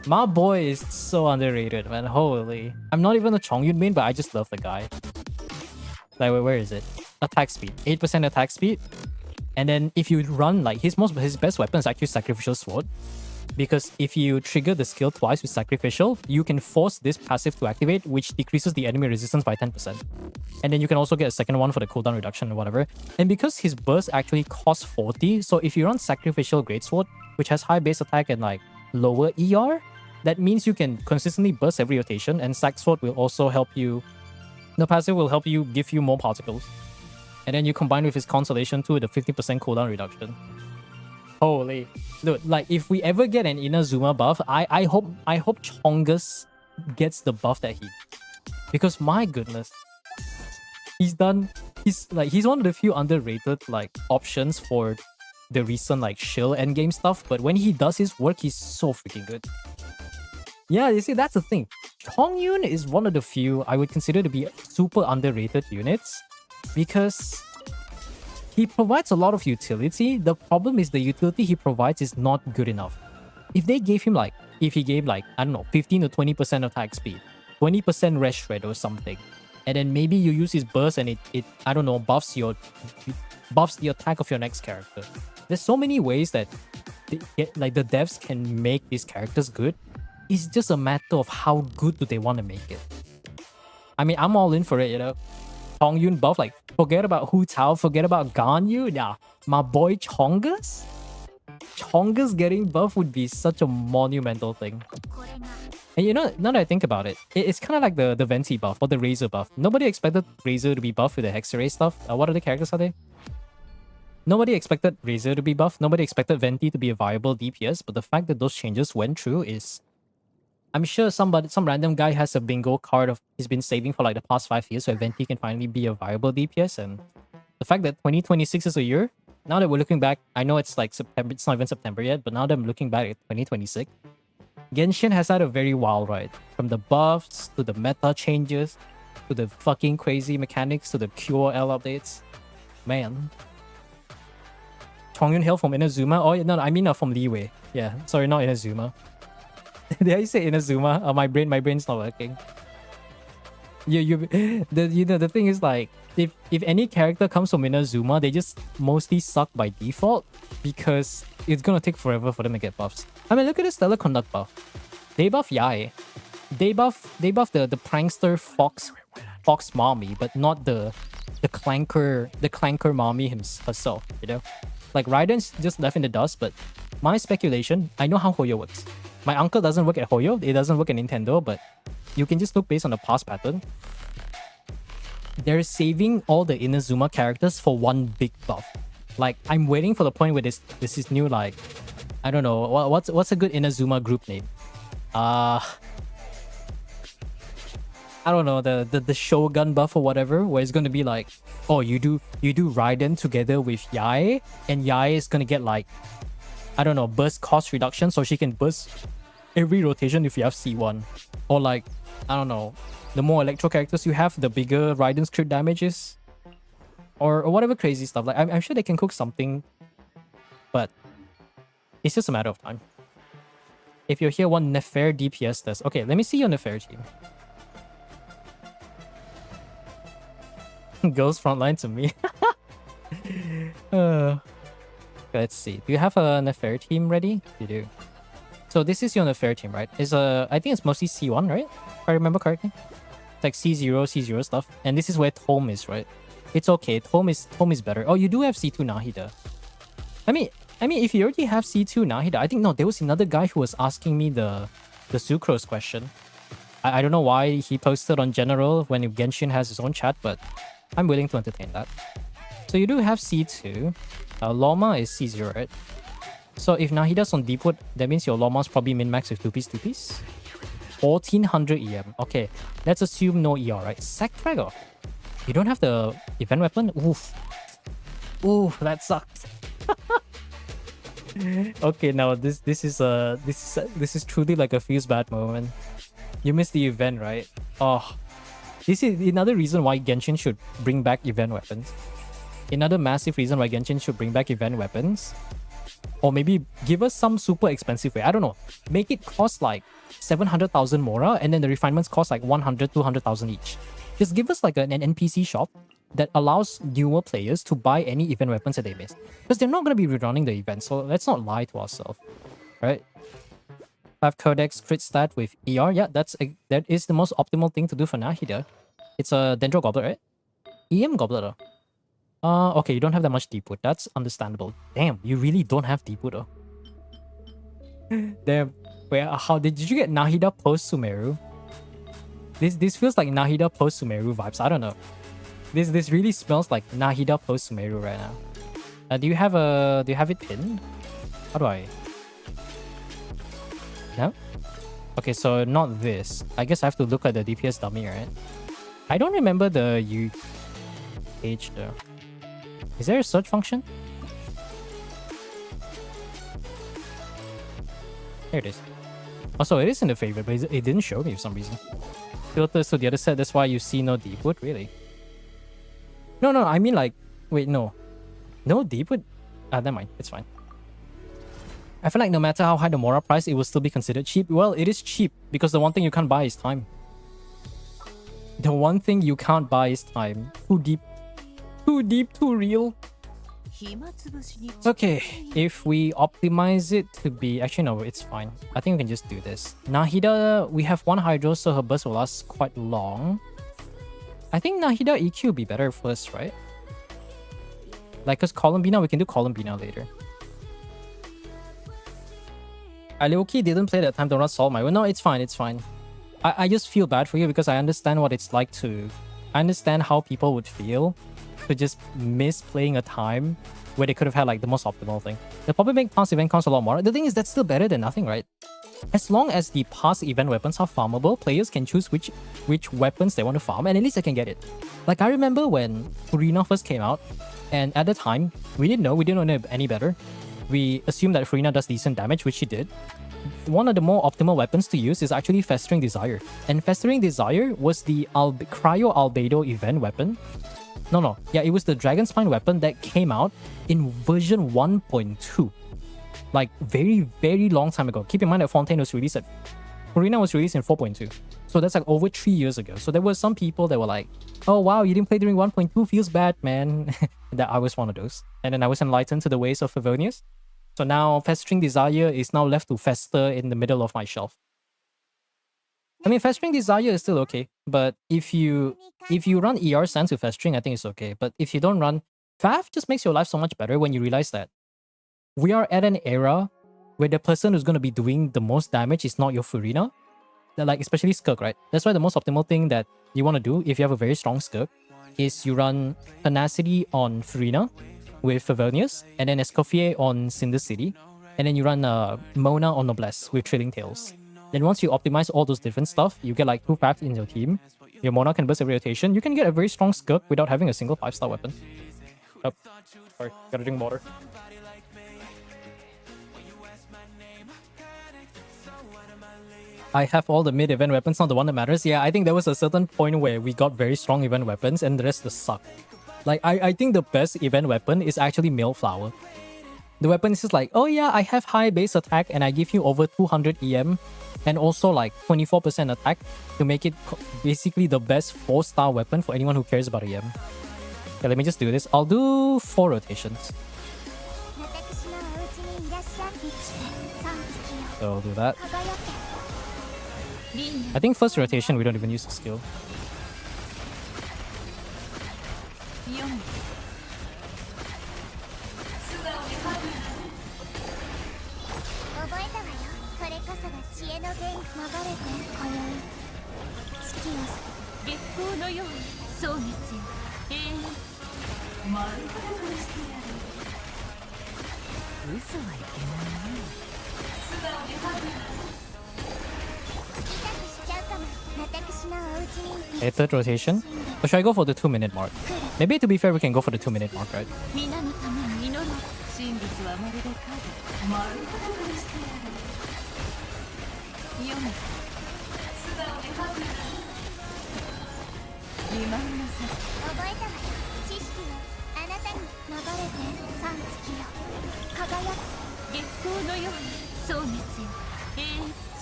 My boy is so underrated, man. Holy. I'm not even a Chongyun main, but I just love the guy. Like, where is it? Attack speed. 8% attack speed. And then if you run, like, his best weapon is actually Sacrificial Sword. Because if you trigger the skill twice with Sacrificial, you can force this passive to activate, which decreases the enemy resistance by 10%. And then you can also get a second one for the cooldown reduction or whatever. And because his burst actually costs 40, so if you run Sacrificial Greatsword, which has high base attack and like lower ER, that means you can consistently burst every rotation, and Sac Sword will also help you. The passive will help you give you more particles. And then you combine with his Consolation too with a 50% cooldown reduction. Holy. Dude, like if we ever get an Inazuma buff, I hope Chongus gets the buff that he. Because my goodness. He's one of the few underrated like options for the recent like shill endgame stuff, but when he does his work, he's so freaking good. Yeah, you see, that's the thing. Chongyun is one of the few I would consider to be super underrated units because he provides a lot of utility. The problem is the utility he provides is not good enough. If he gave like, I don't know, 15 to 20% attack speed, 20% res shred or something, and then maybe you use his burst and it I don't know, buffs the attack of your next character. There's so many ways that the devs can make these characters good. It's just a matter of how good do they want to make it. I mean, I'm all in for it, you know. Chongyun buff, like, forget about Hu Tao, forget about Ganyu. Nah, my boy Chongus? Chongus getting buff would be such a monumental thing. これが And you know, now that I think about it, it's kind of like the Venti buff or the Razor buff. Nobody expected Razor to be buffed with the Hexarray stuff. What other characters are they? Nobody expected Razor to be buffed. Nobody expected Venti to be a viable DPS. But the fact that those changes went through is... I'm sure some random guy has a bingo card of he's been saving for like the past 5 years so Venti can finally be a viable DPS. And the fact that 2026 is a year, now that we're looking back, I know it's like September, it's not even September yet, but now that I'm looking back at 2026, Genshin has had a very wild ride. From the buffs, to the meta changes, to the fucking crazy mechanics, to the QOL updates. Man. Chongyun hail from Inazuma? Oh, no, I mean from Liyue. Yeah, sorry, not Inazuma. Did I say Inazuma? My brain's not working. The thing is like, if any character comes from Inazuma, they just mostly suck by default because it's gonna take forever for them to get buffs. I mean, look at the Stellar Conduct buff. They buff Yae. They buff the prankster Fox mommy, but not the clanker mommy herself, you know? Like Raiden's just left in the dust, but my speculation, I know how Hoyo works. My uncle doesn't work at Hoyo, it doesn't work at Nintendo, but you can just look based on the past pattern. They're saving all the Inazuma characters for one big buff. Like, I'm waiting for the point where this is new, like, I don't know, what's a good Inazuma group name? I don't know, the Shogun buff or whatever, where it's gonna be like, oh, you do Raiden together with Yae, and Yae is gonna get like, I don't know, burst cost reduction, so she can burst every rotation if you have C1. Or like, I don't know, the more electro characters you have, the bigger Raiden's crit damage is. Or whatever crazy stuff. Like, I'm sure they can cook something, but it's just a matter of time. If you're here, one Nefer DPS test. Okay, let me see your Nefer team. Girls frontline to me. Let's see. Do you have a Nefer team ready? You do. So this is on the fair team, right? Is I think it's mostly C1, right? If I remember correctly. It's like C0 stuff. And this is where Tome is, right? It's okay. Tome is better. Oh, you do have C2 Nahida. I mean, if you already have C2 Nahida, I think no, there was another guy who was asking me the Sucrose question. I don't know why he posted on general when Genshin has his own chat, but I'm willing to entertain that. So you do have C2. Loma is C0, right? So if Nahida's on Deepwood, that means your Loma's probably min-max with 2-piece. 1400 EM. Okay, let's assume no ER, right? Sack Fragger. You don't have the event weapon? Oof. Oof, that sucks. Okay, now this is truly like a feels bad moment. You missed the event, right? Oh, this is another reason why Genshin should bring back event weapons. Another massive reason why Genshin should bring back event weapons. Or maybe give us some super expensive way. I don't know. Make it cost like 700,000 Mora and then the refinements cost like 100, 200,000 each. Just give us like an NPC shop that allows newer players to buy any event weapons that they miss. Because they're not going to be rerunning the event, so let's not lie to ourselves. Right? 5 Codex crit stat with ER. Yeah, that is the most optimal thing to do for Nahida. It's a Dendro Goblet, right? EM Goblet, okay, you don't have that much Deepwood. That's understandable. Damn, you really don't have Deepwood, though. Damn. Wait, how did you get Nahida post Sumeru? This feels like Nahida post Sumeru vibes. I don't know. This really smells like Nahida post Sumeru right now. Do you have it pinned? How do I? No? Okay, so not this. I guess I have to look at the DPS dummy, right? I don't remember the U page though. Is there a search function? There it is. Also, it is in the favorite, but it didn't show me for some reason. Filters to the other side, that's why you see no Deepwood, really? No, I mean like... Wait, no. No Deepwood? Never mind, it's fine. I feel like no matter how high the Mora price, it will still be considered cheap. Well, it is cheap, because the one thing you can't buy is time. The one thing you can't buy is time. Too deep. Too deep, too real. Okay, if we optimize it to be... Actually, no, it's fine. I think we can just do this. Nahida, we have 1 Hydro, so her burst will last quite long. I think Nahida EQ will be better first, right? Like, because Columbina, we can do Columbina later. Alioki didn't play that time, do not solve my... No, it's fine, it's fine. I just feel bad for you because I understand what it's like to... I understand how people would feel to just miss playing a time where they could have had like the most optimal thing. They'll probably make past event counts a lot more. The thing is, that's still better than nothing, right? As long as the past event weapons are farmable, players can choose which weapons they want to farm, and at least they can get it. Like, I remember when Furina first came out, and at the time, we didn't know any better. We assumed that Furina does decent damage, which she did. One of the more optimal weapons to use is actually Festering Desire. And Festering Desire was the Cryo Albedo event weapon. No. Yeah, it was the Dragon Spine weapon that came out in version 1.2. Like, very, very long time ago. Keep in mind that Fontaine was released at... Furina was released in 4.2. So that's like over 3 years ago. So there were some people that were like, oh wow, you didn't play during 1.2, feels bad, man. That I was one of those. And then I was enlightened to the ways of Favonius. So now Festering Desire is now left to fester in the middle of my shelf. I mean, Festering Desire is still okay, but if you run ER Sans with Festering, I think it's okay. But if you don't run, Fav just makes your life so much better when you realize that we are at an era where the person who's going to be doing the most damage is not your Furina. Like, especially Skirk, right? That's why the most optimal thing that you want to do if you have a very strong Skirk is you run Tenacity on Furina with Favonius, and then Escoffier on Cinder City, and then you run Mona on Noblesse with Trilling Tails. Then once you optimize all those different stuff, you get like 2 Favs in your team. Your Mona can burst every rotation. You can get a very strong Skirk without having a single 5-star weapon. Oh, sorry, gotta drink water. I have all the mid-event weapons, not the one that matters. Yeah, I think there was a certain point where we got very strong event weapons and the rest just suck. Like, I think the best event weapon is actually Mailflower. The weapon is just like, oh yeah, I have high base attack and I give you over 200 EM and also like 24% attack to make it basically the best 4-star weapon for anyone who cares about EM. Okay, let me just do this. I'll do 4 rotations. So I'll do that. 輝け輪廻 I think first rotation we don't even use the skill. 読む 覚えたわよ。これこそが知恵の源。流れて今宵月を月光のように壮月よ永遠嘘はいけないね。痛くしちゃうかも。私のお家に Okay, third rotation. Or should I go for the 2-minute mark? Maybe to be fair, we can go for the 2-minute mark, right? 皆のために祈ろう。真実はまるで影。丸裸にしてやる。読む。素直に吐く。欺瞞なさい。覚えたわよ。知識よ。あなたに流れて三月よ。輝く。月光のように壮熱よ。永遠。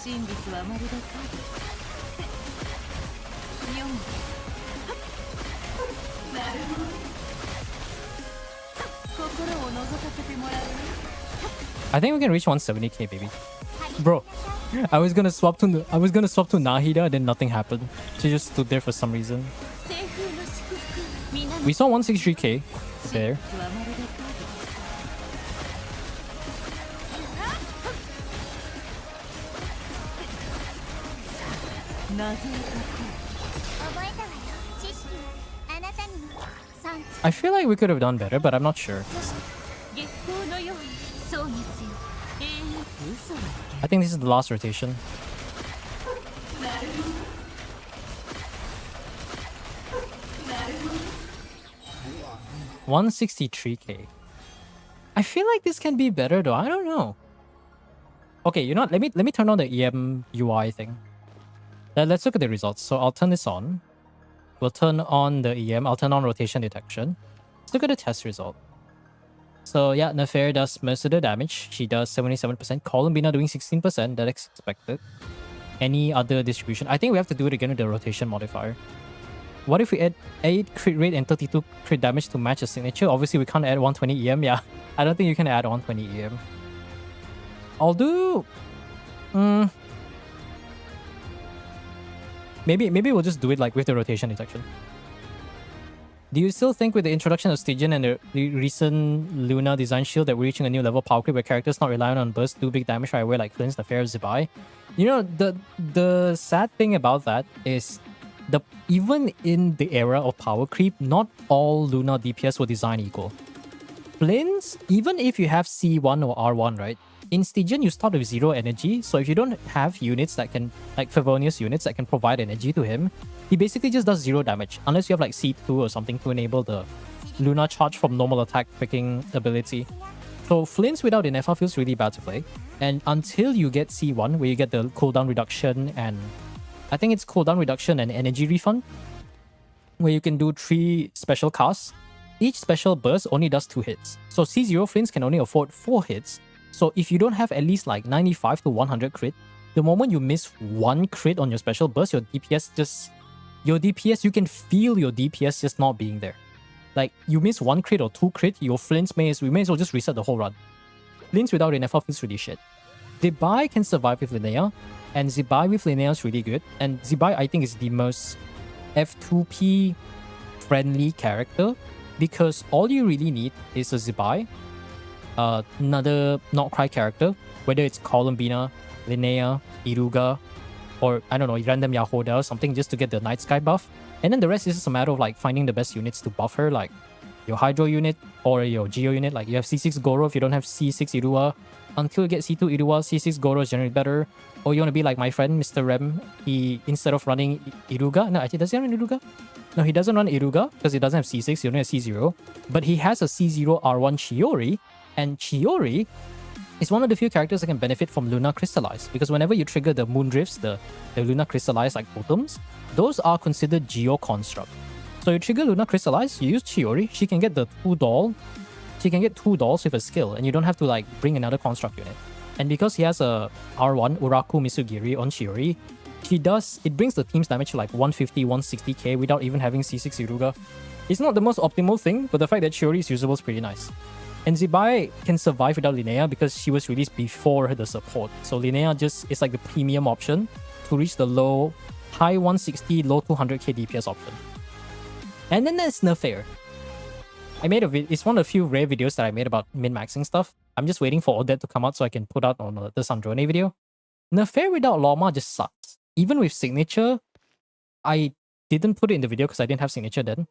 真実はまるで影。読む。なるほど。心を覗かせてもらう。 I think we can reach 170k, baby. Bro, I was gonna swap to Nahida, then nothing happened. She just stood there for some reason. We saw 163k there. I feel like we could have done better, but I'm not sure. I think this is the last rotation. $163k. I feel like this can be better though. I don't know. Okay, you know what? Let me turn on the EM UI thing. Let's look at the results. So I'll turn this on. We'll turn on the EM. I'll turn on rotation detection. Let's look at the test result. So yeah, Nefair does most of the damage. She does 77%. Columbina doing 16%. That's expected. Any other distribution? I think we have to do it again with the rotation modifier. What if we add 8 crit rate and 32 crit damage to match a signature? Obviously, we can't add 120 EM. Yeah, I don't think you can add 120 EM. I'll do... Maybe we'll just do it like with the rotation detection. Do you still think with the introduction of Stygian and the recent Luna design shield that we're reaching a new level of power creep where characters not reliant on burst do big damage right away like Flynn's, Nefair, Zibai? You know, the sad thing about that is even in the era of power creep, not all Luna DPS were designed equal. Flynn's, even if you have C1 or R1, right? In Stygian, you start with 0 energy, so if you don't have units that can, like Favonius units that can provide energy to him, he basically just does 0 damage, unless you have like C2 or something to enable the Luna charge from normal attack picking ability. So Flynn's without an FR feels really bad to play, and until you get C1, where you get the cooldown reduction and... I think it's cooldown reduction and energy refund, where you can do 3 special casts. Each special burst only does 2 hits. So C0 Flynn's can only afford 4 hits. So if you don't have at least like 95 to 100 crit, the moment you miss 1 crit on your special burst, your DPS, you can feel your DPS just not being there. Like, you miss 1 crit or 2 crit, your Flynn's we may as well just reset the whole run. Flynn's without an FR feels really shit. Zibai can survive with Linnea, and Zibai with Linnea is really good. And Zibai, I think, is the most F2P friendly character, because all you really need is a Zibai, another Not Cry character, whether it's Columbina, Linnea, Iruga, or I don't know, random Yahoda or something, just to get the Night Sky buff. And then the rest is just a matter of like finding the best units to buff her, like your Hydro unit or your Geo unit. Like you have C6 Goro if you don't have C6 Irua. Until you get C2 Irua, C6 Goro is generally better. Or you want to be like my friend, Mr. Rem. He, instead of running Iruga, no, actually, does he run Iruga? No, he doesn't run Iruga because he doesn't have C6, he only has C0. But he has a C0 R1 Chiori, and Chiori is one of the few characters that can benefit from Luna Crystallize, because whenever you trigger the Moon Drifts, the Luna Crystallize like totems, those are considered Geo Construct. So you trigger Luna Crystallize, you use Chiori, she can get the 2 doll. She can get 2 dolls with a skill, and you don't have to like bring another construct unit. And because he has a R1 Uraku Misugiri on Chiori, it brings the team's damage to like 150, 160k without even having C6 Iruga. It's not the most optimal thing, but the fact that Chiori is usable is pretty nice. And Zibai can survive without Linnea because she was released before the support. So Linnea just is like the premium option to reach the high 160, low 200k DPS option. And then there's Nerfair. I made it's one of the few rare videos that I made about min-maxing stuff. I'm just waiting for all that to come out so I can put out on the Sandrone video. Nerfair without Lorma just sucks. Even with Signature, I didn't put it in the video because I didn't have Signature then.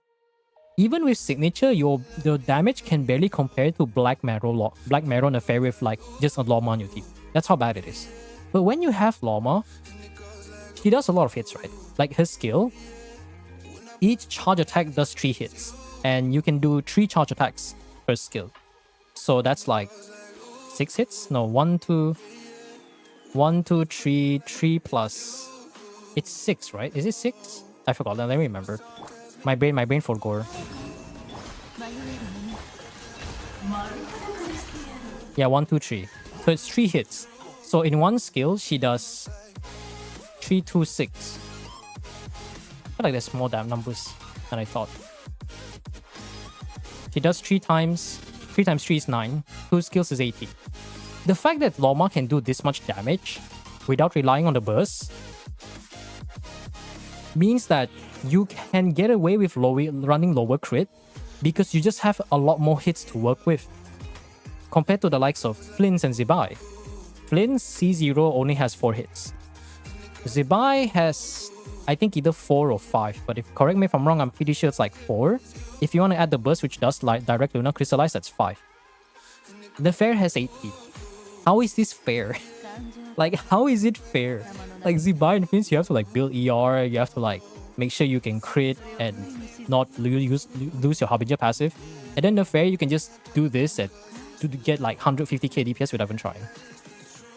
Even with Signature, the damage can barely compare to Black Marrow Nerfair with like just a Lorma on your team. That's how bad it is. But when you have Lorma, she does a lot of hits, right? Like her skill, each charge attack does 3 hits. And you can do 3 charge attacks per skill. So that's like 6 hits? No, 1, 2, 3, 3 plus. It's 6, right? Is it 6? I forgot. Let me remember. My brain forgot. Yeah, 1, 2, 3. So it's 3 hits. So in one skill, she does 3, 2, 6. I feel like there's more damn numbers than I thought. She does 3 times. 3 times 3 is 9. 2 skills is 80. The fact that Lorma can do this much damage without relying on the burst means that you can get away with running lower crit because you just have a lot more hits to work with compared to the likes of Flynn's and Zibai. Flynn's C0 only has 4 hits. Zibai has, I think, either 4 or 5, but correct me if I'm wrong, I'm pretty sure it's like 4. If you want to add the burst, which does like direct Luna Crystallize, that's 5. The fair has 80. How is this fair? Like, how is it fair? Like, Zibai and Fins, you have to like build ER, you have to like make sure you can crit and not lose your Harbinger passive. And then the fair, you can just do this to get like 150k DPS without even trying.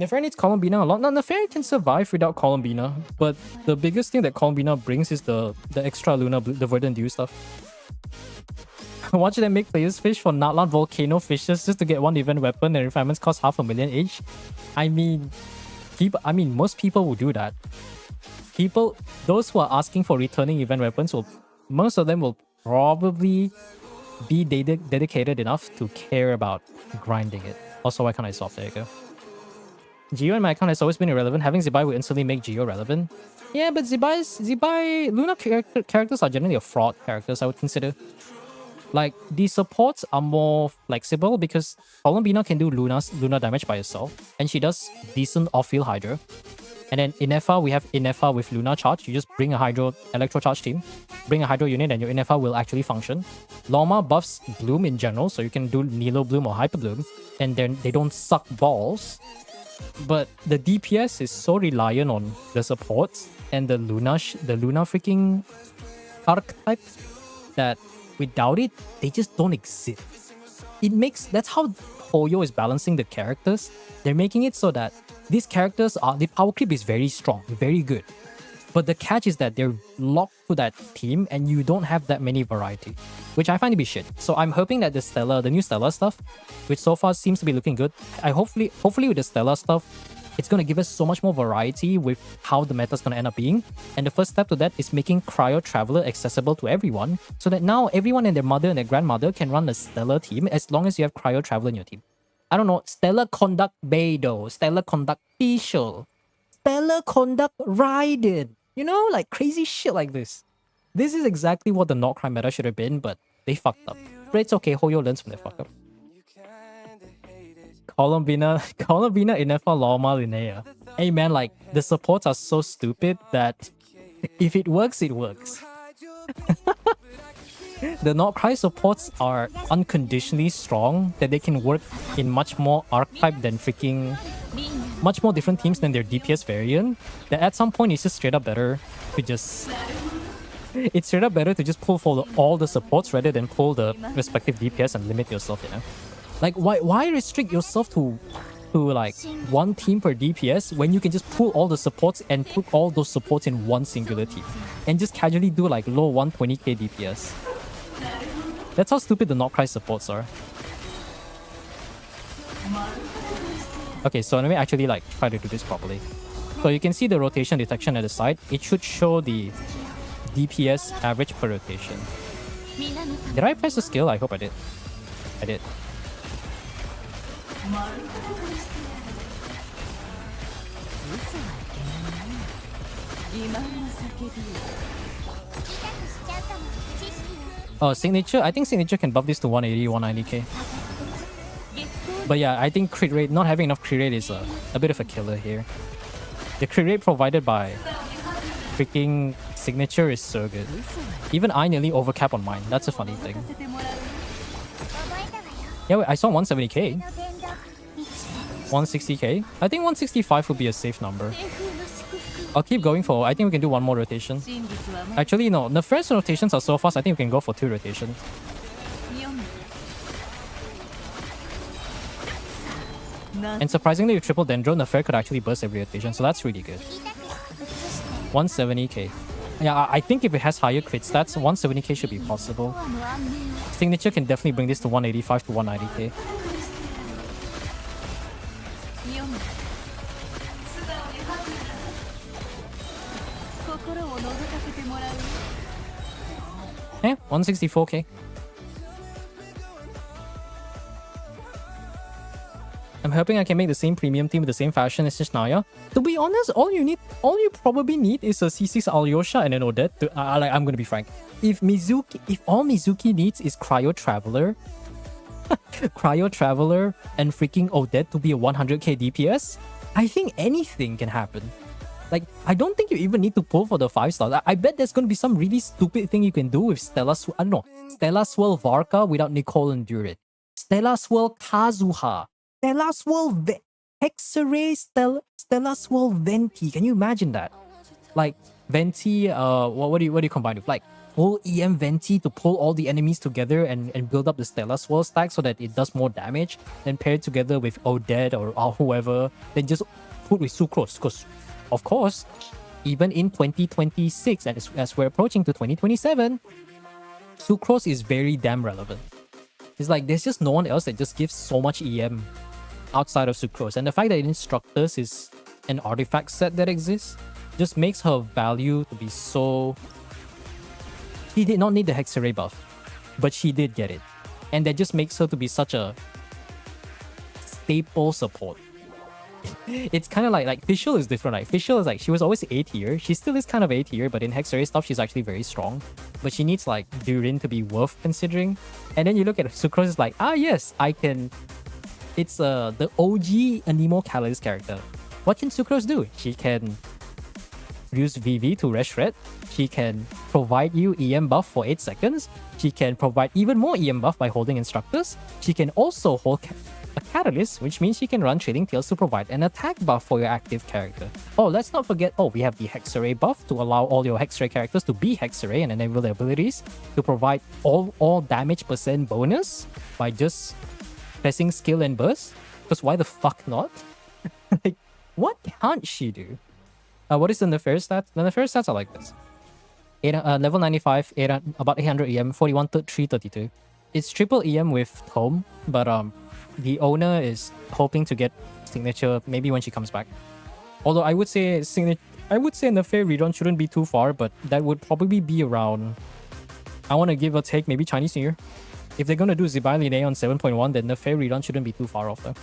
Nefair needs Columbina a lot. Now, Nefair can survive without Columbina, but the biggest thing that Columbina brings is the extra Luna, the Verdant Dew stuff. Watch them make players fish for Natlan Volcano fishes just to get one event weapon and refinements cost 500,000 each. I mean, most people will do that. Those who are asking for returning event weapons, most of them will probably be dedicated enough to care about grinding it. Also, why can't I swap? There you go. Geo in my account has always been irrelevant. Having Zibai will instantly make Geo relevant. Yeah, but Zibai Luna characters are generally a fraud characters, I would consider. Like, the supports are more flexible because Columbina can do Luna damage by herself, and she does decent off-field Hydra. And then Inefa, we have Inefa with Luna charge. You just bring a Hydro Electro charge team, bring a Hydro unit, and your Inefa will actually function. Lorma buffs Bloom in general, so you can do Nilo Bloom or Hyper Bloom, and then they don't suck balls. But the DPS is so reliant on the supports and the Luna freaking archetype that without it, they just don't exist. That's how Hoyo is balancing the characters. They're making it so that these characters the power creep is very strong, very good. But the catch is that they're locked to that team and you don't have that many variety, which I find to be shit. So I'm hoping that the new Stellar stuff, which so far seems to be looking good, hopefully with the Stellar stuff, it's going to give us so much more variety with how the meta is going to end up being. And the first step to that is making Cryo Traveler accessible to everyone, so that now everyone and their mother and their grandmother can run a Stellar team as long as you have Cryo Traveler in your team. I don't know, Stellar Conduct Beidou, Stellar Conduct Fischl, Stellar Conduct Raiden. You know, like crazy shit like this. This is exactly what the Nordcry meta should have been, but they fucked up. But it's okay, Hoyo learns from their fuck up. Columbina, Inefa, Lorma, Linnea. Hey man, like, the supports are so stupid that if it works, it works. The Nordcry supports are unconditionally strong, that they can work in much more archetype than much more different teams than their DPS variant, that at some point it's just straight up better to just... It's straight up better to just pull for all the supports rather than pull the respective DPS and limit yourself, you know? Like, why restrict yourself to like one team per DPS when you can just pull all the supports and put all those supports in one singular team and just casually do like low 120k DPS? That's how stupid the Nordcry supports are. Okay, so let me actually like try to do this properly. So you can see the rotation detection at the side. It should show the DPS average per rotation. Did I press the skill? I hope I did. I did. Oh, signature. I think signature can buff this to 180, 190k. But yeah, I think crit rate, not having enough crit rate is a bit of a killer here. The crit rate provided by freaking signature is so good. Even I nearly overcap on mine. That's a funny thing. Yeah, wait, I saw 170k. 160k. I think 165 would be a safe number. I'll keep going for, I think we can do one more rotation. Actually, no. The first rotations are so fast, I think we can go for 2 rotations. And surprisingly, with triple Dendro, Nefer could actually burst every rotation, so that's really good. 170k. Yeah, I think if it has higher crit stats, 170k should be possible. Signature can definitely bring this to 185 to 190k. Eh, 164k. I'm hoping I can make the same premium team with the same fashion as Shishnaya. To be honest, all you probably need is a C6 Alyosha and an Odette. I'm gonna be frank. If all Mizuki needs is Cryo Traveler, Cryo Traveler, and freaking Odette to be a 100k DPS, I think anything can happen. Like, I don't think you even need to pull for the 5 stars. I bet there's gonna be some really stupid thing you can do with Stella Swirl Varka without Nicole and Durit. Stella Swirl Kazuha. Stella Swirl Hexaray Stella Swirl Venti. Can you imagine that? Like Venti, what do you combine with? Like full EM Venti to pull all the enemies together and build up the Stella Swirl stack so that it does more damage. Then pair it together with Odette or whoever. Then just put with Sucrose. Because of course, even in 2026 and as we're approaching to 2027, Sucrose is very damn relevant. It's like there's just no one else that just gives so much EM outside of Sucrose. And the fact that Instructors is an artifact set that exists just makes her value to be so... She did not need the Hexaray buff, but she did get it. And that just makes her to be such a staple support. It's kind of like Fischl is different. Like Fischl is like, she was always A tier. She still is kind of A tier, but in Hexaray stuff, she's actually very strong. But she needs like Durin to be worth considering. And then you look at Sucrose, it's like, ah yes, I can... It's the OG Anemo Catalyst character. What can Sucrose do? She can use VV to Resh Red. She can provide you EM buff for 8 seconds. She can provide even more EM buff by holding Instructors. She can also hold a Catalyst, which means she can run Trading Tails to provide an attack buff for your active character. Oh, let's not forget, we have the Hexaray buff to allow all your Hexaray characters to be Hexaray and enable their abilities to provide all damage percent bonus by just pressing skill and burst. Because why the fuck not? Like, what can't she do? What is the Nefer stats? The Nefer stats are like this. Level 95, about 800 EM, 41, 332. It's triple EM with Tome, but the owner is hoping to get signature maybe when she comes back. Although I would say Nefer rerun shouldn't be too far, but that would probably be around, I want to give or take maybe Chinese New Year. If they're going to do Zibai Linnea on 7.1, then the fair rerun shouldn't be too far off though.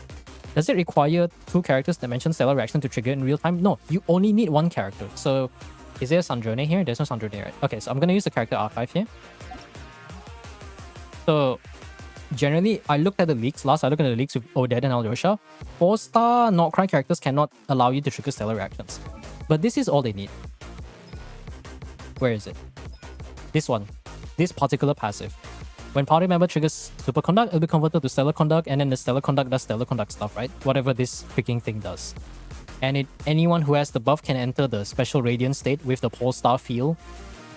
Does it require 2 characters that mention Stellar Reaction to trigger in real time? No, you only need 1 character. So, is there a Sandrone here? There's no Sandrone, right? Okay, so I'm going to use the character archive here. So, generally, I looked at the leaks last. I looked at the leaks with Odette and Alyosha. 4-star Notcry characters cannot allow you to trigger Stellar Reactions. But this is all they need. Where is it? This one. This particular passive. When party member triggers Super Conduct, it'll be converted to Stellar Conduct, and then the Stellar Conduct does Stellar Conduct stuff, right? Whatever this freaking thing does. And anyone who has the buff can enter the special Radiant state with the Pole Star field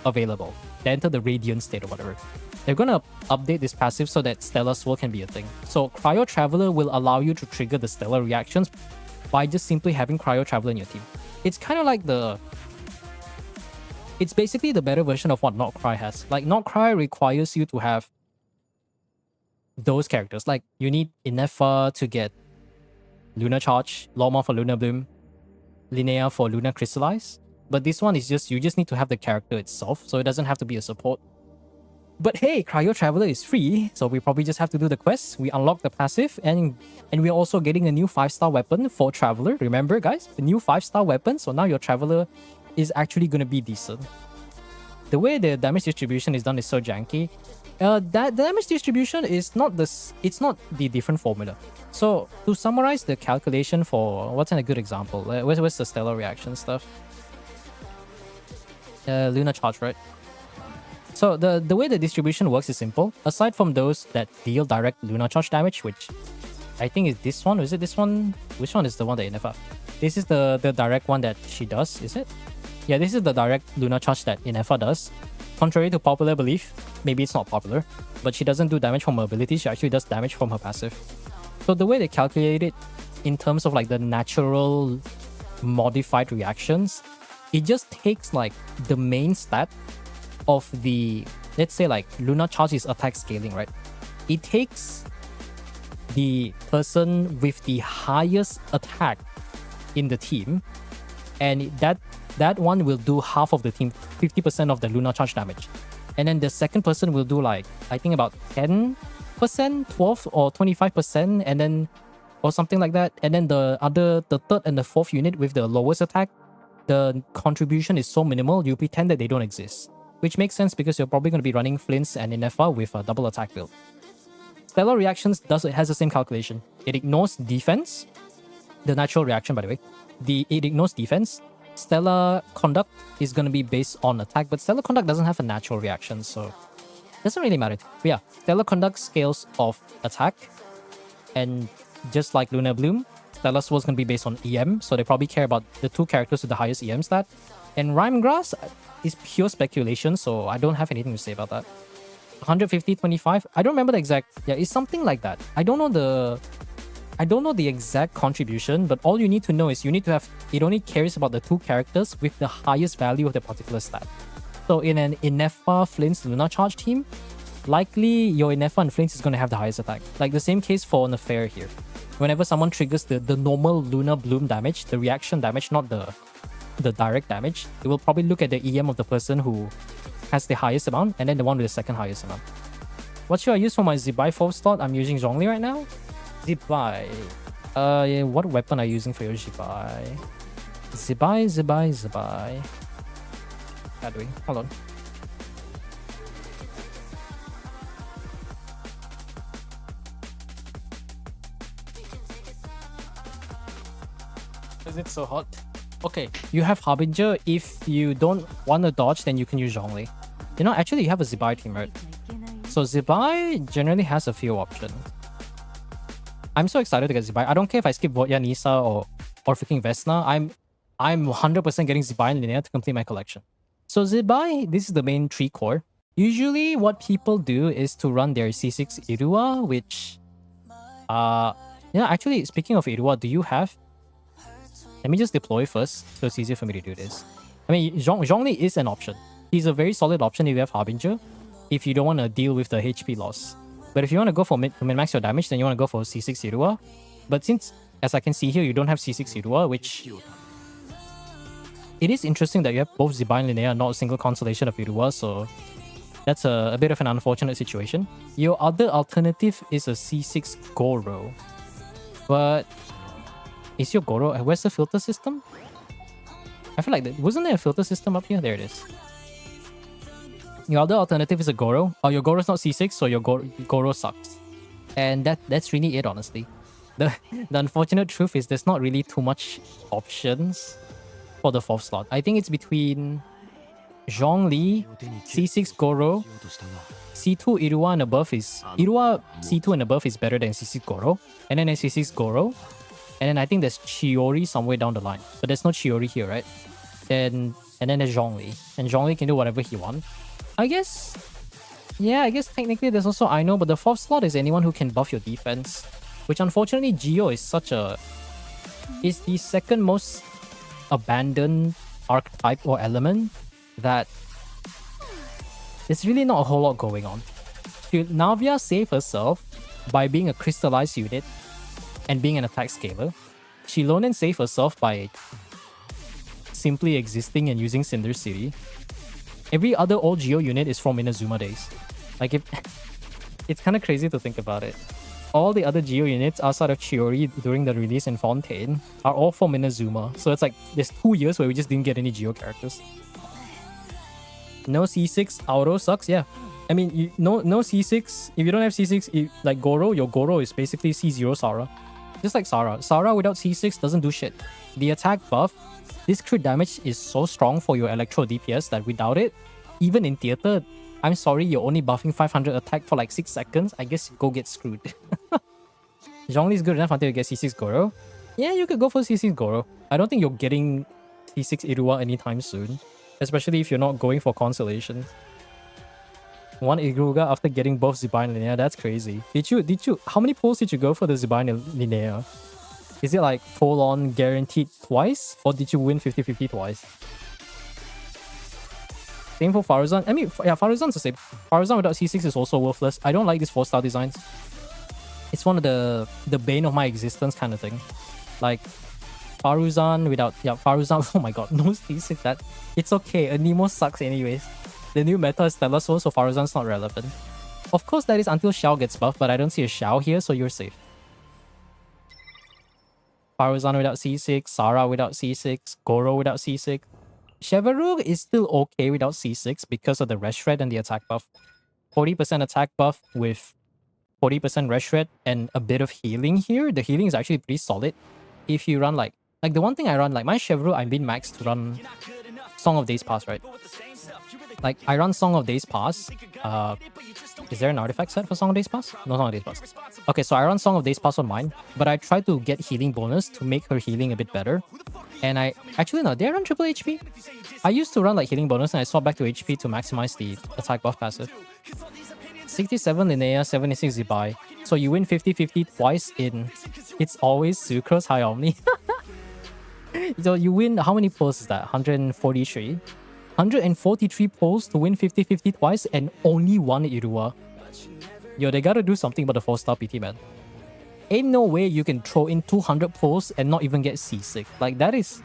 available. They enter the Radiant state or whatever. They're gonna update this passive so that Stellar Swirl can be a thing. So Cryo Traveler will allow you to trigger the Stellar reactions by just simply having Cryo Traveler in your team. It's kind of like it's basically the better version of what Notcry has. Like, Notcry requires you to have those characters. Like, you need Ineffa to get Lunar Charge, Lorma for Lunar Bloom, Linnea for Lunar Crystallize. But this one is you just need to have the character itself, so it doesn't have to be a support. But hey, Cryo Traveler is free, so we probably just have to do the quest. We unlock the passive, and we're also getting a new 5-star weapon for Traveler. Remember, guys, the new 5-star weapon. So now your Traveler is actually going to be decent. The way the damage distribution is done is so janky. That damage distribution is not this. It's not the different formula. So to summarize the calculation for what's a good example? Where's the stellar reaction stuff? Lunar charge, right? So the way the distribution works is simple. Aside from those that deal direct lunar charge damage, which I think is this one. Is it this one? Which one is the one that Inefa? This is the direct one that she does, is it? Yeah, this is the direct lunar charge that Inefa does. Contrary to popular belief, maybe it's not popular, but she doesn't do damage from her ability, she actually does damage from her passive. So the way they calculate it in terms of like the natural modified reactions, it just takes like the main stat of the, let's say like lunar charge is attack scaling, right? It takes the person with the highest attack in the team, and that one will do half of the team, 50% of the lunar charge damage. And then the second person will do like, I think about 10%, 12 or 25%, and then, or something like that. And then the third and the fourth unit with the lowest attack, the contribution is so minimal, you pretend that they don't exist. Which makes sense because you're probably going to be running Flints and Inefa with a double attack build. Stellar Reactions has the same calculation. It ignores defense, the natural reaction by the way. It ignores defense. Stellar Conduct is going to be based on attack, but Stellar Conduct doesn't have a natural reaction, so it doesn't really matter. But yeah, Stellar Conduct scales off attack, and just like Lunar Bloom, Stellar Sword is going to be based on EM, so they probably care about the two characters with the highest EM stat. And Rhyme Grass is pure speculation, so I don't have anything to say about that. 150, 25, I don't remember the exact, yeah, it's something like that. I don't know the exact contribution, but all you need to know is you need to have, it only cares about the two characters with the highest value of the particular stat. So in an Inefa Flint's Lunar Charge team, likely your Inefa and Flint's is going to have the highest attack. Like the same case for an Affair here. Whenever someone triggers the normal Lunar Bloom damage, the reaction damage, not the direct damage, it will probably look at the EM of the person who has the highest amount, and then the one with the second highest amount. What should I use for my Zibai 4th slot? I'm using Zhongli right now. Zibai. Yeah, what weapon are you using for your Zibai? Zibai. How do we? Hold on. Is it so hot? Okay, you have Harbinger. If you don't want to dodge, then you can use Zhongli. You know, actually you have a Zibai team, right? So Zibai generally has a few options. I'm so excited to get Zibai. I don't care if I skip Vodya, Nisa, or freaking Vesna. I'm 100% getting Zibai in linear to complete my collection. So Zibai, this is the main 3 core. Usually what people do is to run their C6 Irua, which... actually, speaking of Irua, do you have... Let me just deploy first, so it's easier for me to do this. I mean, Zhongli is an option. He's a very solid option if you have Harbinger, if you don't want to deal with the HP loss. But if you want to go for min-max your damage, then you want to go for C6 Irua. But since, as I can see here, you don't have C6 Irua, which... It is interesting that you have both Zibai and Linnea, not a single constellation of Irua, so... That's a bit of an unfortunate situation. Your other alternative is a C6 Goro. But... Is your Goro... Where's the filter system? I feel like... Wasn't there a filter system up here? There it is. Your other alternative is a Goro. Oh, your Goro's not C6, so your Goro sucks. And that's really it, honestly. The unfortunate truth is there's not really too much options for the 4th slot. I think it's between Zhongli, C6 Goro, C2 Irua and above is... Irua C2 and above is better than C6 Goro. And then there's C6 Goro. And then I think there's Chiori somewhere down the line. But there's no Chiori here, right? And then there's Zhongli. And Zhongli can do whatever he wants. I guess technically there's also Aino, but the 4th slot is anyone who can buff your defense. Which unfortunately Geo is is the second most abandoned archetype or element that there's really not a whole lot going on. Navia saved herself by being a crystallized unit and being an attack scaler. Shilonen saved herself by simply existing and using Cinder City. Every other old Geo unit is from Inazuma days. Like if it's kind of crazy to think about it. All the other Geo units outside of Chiori during the release in Fontaine are all from Inazuma. So it's like there's 2 years where we just didn't get any Geo characters. No C6, Auro sucks, yeah. I mean, no C6. If you don't have C6, like Goro, your Goro is basically C0 Sarah. Just like Sarah. Sarah without C6 doesn't do shit. The attack buff, this crit damage is so strong for your Electro DPS that without it, even in theater, I'm sorry, you're only buffing 500 attack for like 6 seconds. I guess you go get screwed. Zhongli is good enough until you get C6 Goro. Yeah, you could go for C6 Goro. I don't think you're getting C6 Irua anytime soon. Especially if you're not going for consolation. 1 Iruga after getting both Zibai and Linnea, that's crazy. How many pulls did you go for the Zibai and Linnea? Is it like full on guaranteed twice? Or did you win 50-50 twice? Same for Faruzan. I mean, yeah, Faruzan's the same. Faruzan without C6 is also worthless. I don't like these 4-star designs. It's one of the bane of my existence kind of thing. Like, Faruzan without... Yeah, Faruzan... Oh my god, no C6 that... It's okay, Anemo sucks anyways. The new meta is Stellar Soul, so Faruzan's not relevant. Of course, that is until Xiao gets buffed, but I don't see a Xiao here, so you're safe. Faruzan without C6, Sarah without C6, Goro without C6. Chevrolet is still okay without C6 because of the Rest Shred and the attack buff. 40% attack buff with 40% Rest Shred and a bit of healing here. The healing is actually pretty solid. If you run like the one thing I run, like my Chevrolet, I'm being maxed to run Song of Days Pass, right? Like I run Song of Days Pass. Is there an artifact set for Song of Days Pass? No Song of Days Pass. Okay, so I run Song of Days Pass on mine, but I try to get healing bonus to make her healing a bit better. And I actually no, did I run triple HP? I used to run like healing bonus and I swapped back to HP to maximize the attack buff passive. 67 Linnea, 76 Zibai. So you win 50-50 twice in It's Always Sucrose High Omni. So you win, how many pulls is that? 143? 143 pulls to win 50-50 twice and only 1 Irua. Yo, they gotta do something about the 4-star PT, man. Ain't no way you can throw in 200 pulls and not even get C6. Like that is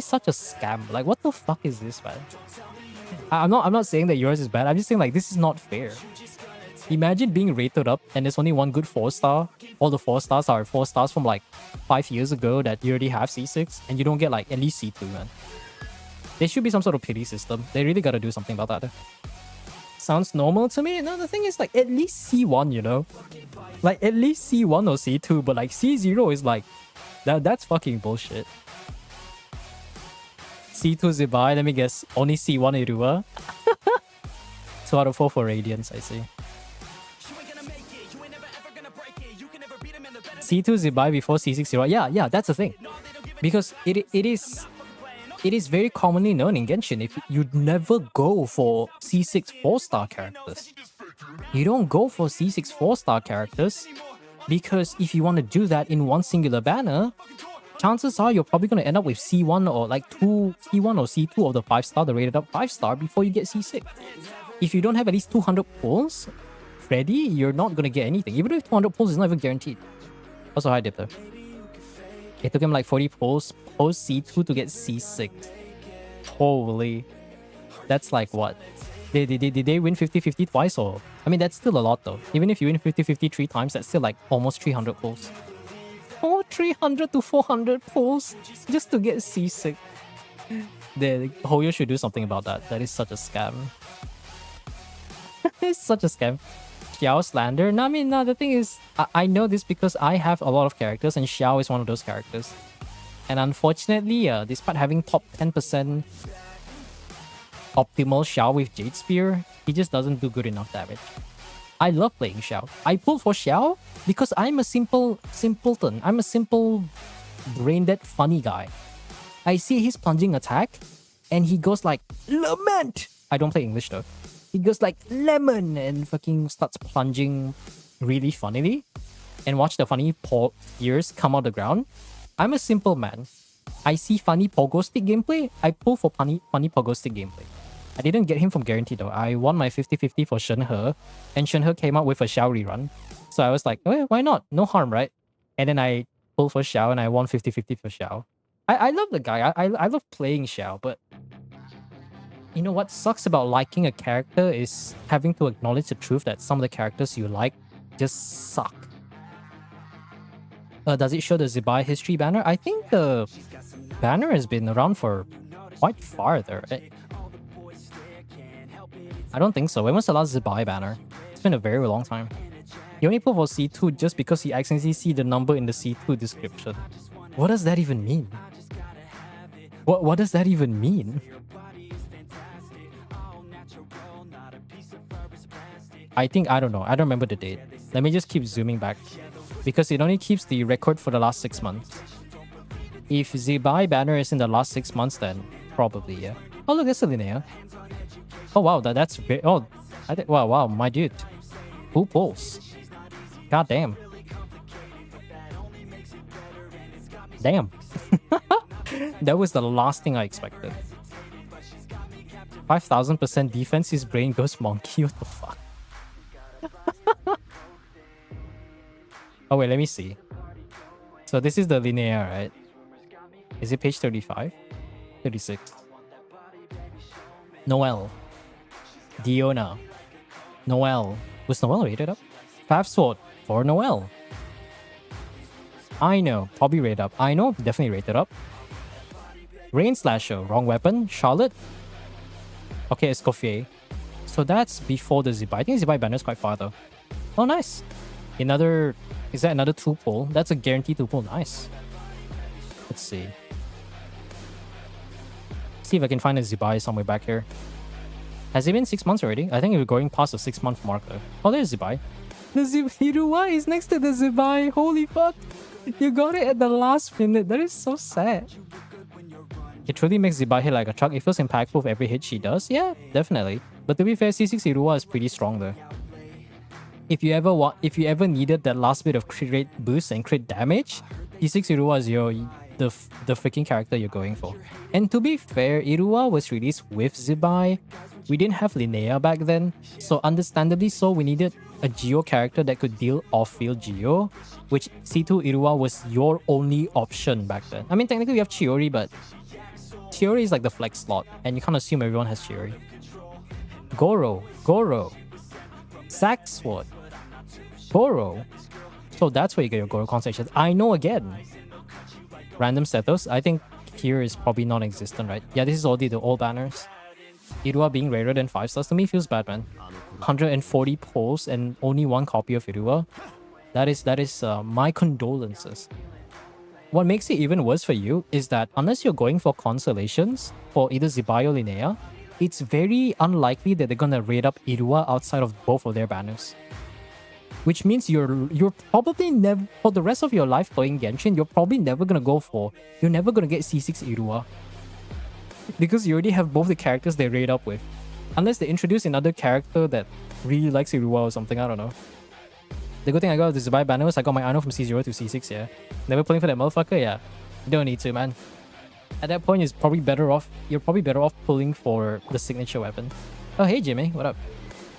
such a scam. Like what the fuck is this, man? I'm not saying that yours is bad. I'm just saying like this is not fair. Imagine being rated up and there's only one good 4-star. All the 4-stars are 4 stars from like 5 years ago that you already have C6 and you don't get like at least C2, man. There should be some sort of pity system. They really gotta do something about that. Sounds normal to me. No, the thing is like at least C1, you know? Like at least C1 or C2, but like C0 is like that's fucking bullshit. C2 Zibai, let me guess, only C1 Irua. 2 out of 4 for Radiance, I see. C2 Zibai before C6 Irua. Yeah, that's the thing. Because it is very commonly known in Genshin, if you'd never go for C6 4-star characters. You don't go for C6 4-star characters because if you want to do that in one singular banner, chances are you're probably going to end up with C1 or like C1 or C2 of the 5-star, the rated up 5-star before you get C6. If you don't have at least 200 pulls ready, you're not going to get anything. Even if 200 pulls is not even guaranteed. Also, hi Dipper. It took him like 40 pulls post C2 to get C6. Holy. That's like what? Did they win 50-50 twice or? I mean, that's still a lot though. Even if you win 50-50 3 times, that's still like almost 300 pulls. Oh, 300 to 400 pulls just to get C6. The Hoyo should do something about that. That is such a scam. It's such a scam. Xiao slander? No, I mean, no, the thing is, I know this because I have a lot of characters and Xiao is one of those characters. And unfortunately, despite having top 10% optimal Xiao with Jade Spear, he just doesn't do good enough damage. I love playing Xiao. I pull for Xiao because I'm a simpleton. I'm a simple, brain-dead funny guy. I see his plunging attack and he goes like, Lament! I don't play English though. He goes like, Lemon! And fucking starts plunging really funnily. And watch the funny ears come out the ground. I'm a simple man. I see funny pogo stick gameplay. I pull for funny pogo stick gameplay. I didn't get him from guarantee though. I won my 50-50 for Shenhe. And Shenhe came out with a Xiao rerun. So I was like, oh, why not? No harm, right? And then I pulled for Xiao and I won 50-50 for Xiao. I love the guy. I love playing Xiao, but You know what sucks about liking a character is having to acknowledge the truth that some of the characters you like just suck. Does it show the Zibai history banner? I think the banner has been around for quite farther. I don't think so. When was the last Zibai banner? It's been a very long time. He only put for C2 just because he accidentally see the number in the C2 description. What does that even mean? What does that even mean? I don't know. I don't remember the date. Let me just keep zooming back. Because it only keeps the record for the last 6 months. If Zibai banner is in the last 6 months, then probably, yeah. Oh, look, that's a Linnea. Oh, wow, that's very... Oh, wow, my dude. Who pulls? God damn. Damn. That was the last thing I expected. 5,000% defense, his brain goes monkey. What the fuck? Oh, wait, let me see. So this is the Linnea, right? Is it page 35? 36. Noelle. Diona. Noelle. Was Noelle rated up? Fab Sword for Noelle. I know, probably rated up. I know, definitely rated up. Rain Slasher, wrong weapon. Charlotte. Okay, Escoffier. So that's before the Zibai. I think Zibai banner is quite far though. Oh, nice. Another... Is that another 2 pull? That's a guaranteed 2 pull. Nice. Let's see. See if I can find a Zibai somewhere back here. Has it been 6 months already? I think we're going past the 6-month mark though. Oh, there's Zibai. The Hirua is next to the Zibai. Holy fuck. You got it at the last minute. That is so sad. It truly makes Zibai hit like a truck. It feels impactful with every hit she does. Yeah, definitely. But to be fair, C6 Hirua is pretty strong though. If you ever needed that last bit of crit rate boost and crit damage, C6 Hirua is the freaking character you're going for. And to be fair, Irua was released with Zibai. We didn't have Linnea back then, so understandably so, we needed a Geo character that could deal off-field Geo, which C2 Irua was your only option back then. I mean, technically we have Chiori, but Chiori is like the flex slot, and you can't assume everyone has Chiori. Goro. Sack Sword. Goro. So that's where you get your Goro constellations. I know again. Random status. I think here is probably non-existent, right? Yeah, this is already the old banners. Irua being rarer than 5 stars to me feels bad, man. 140 polls and only 1 copy of Irua. That is my condolences. What makes it even worse for you is that unless you're going for consolations for either Zibai or Linnea, it's very unlikely that they're gonna raid up Irua outside of both of their banners. Which means you're probably never, for the rest of your life playing Genshin, you're probably never gonna you're never gonna get C6 Irua. Because you already have both the characters they raid up with. Unless they introduce another character that really likes Irua or something, I don't know. The good thing I got with the Zibai banner was I got my Ano from C0 to C6, yeah. Never pulling for that motherfucker, yeah. You don't need to, man. At that point, you're probably better off pulling for the signature weapon. Oh, hey Jimmy, what up?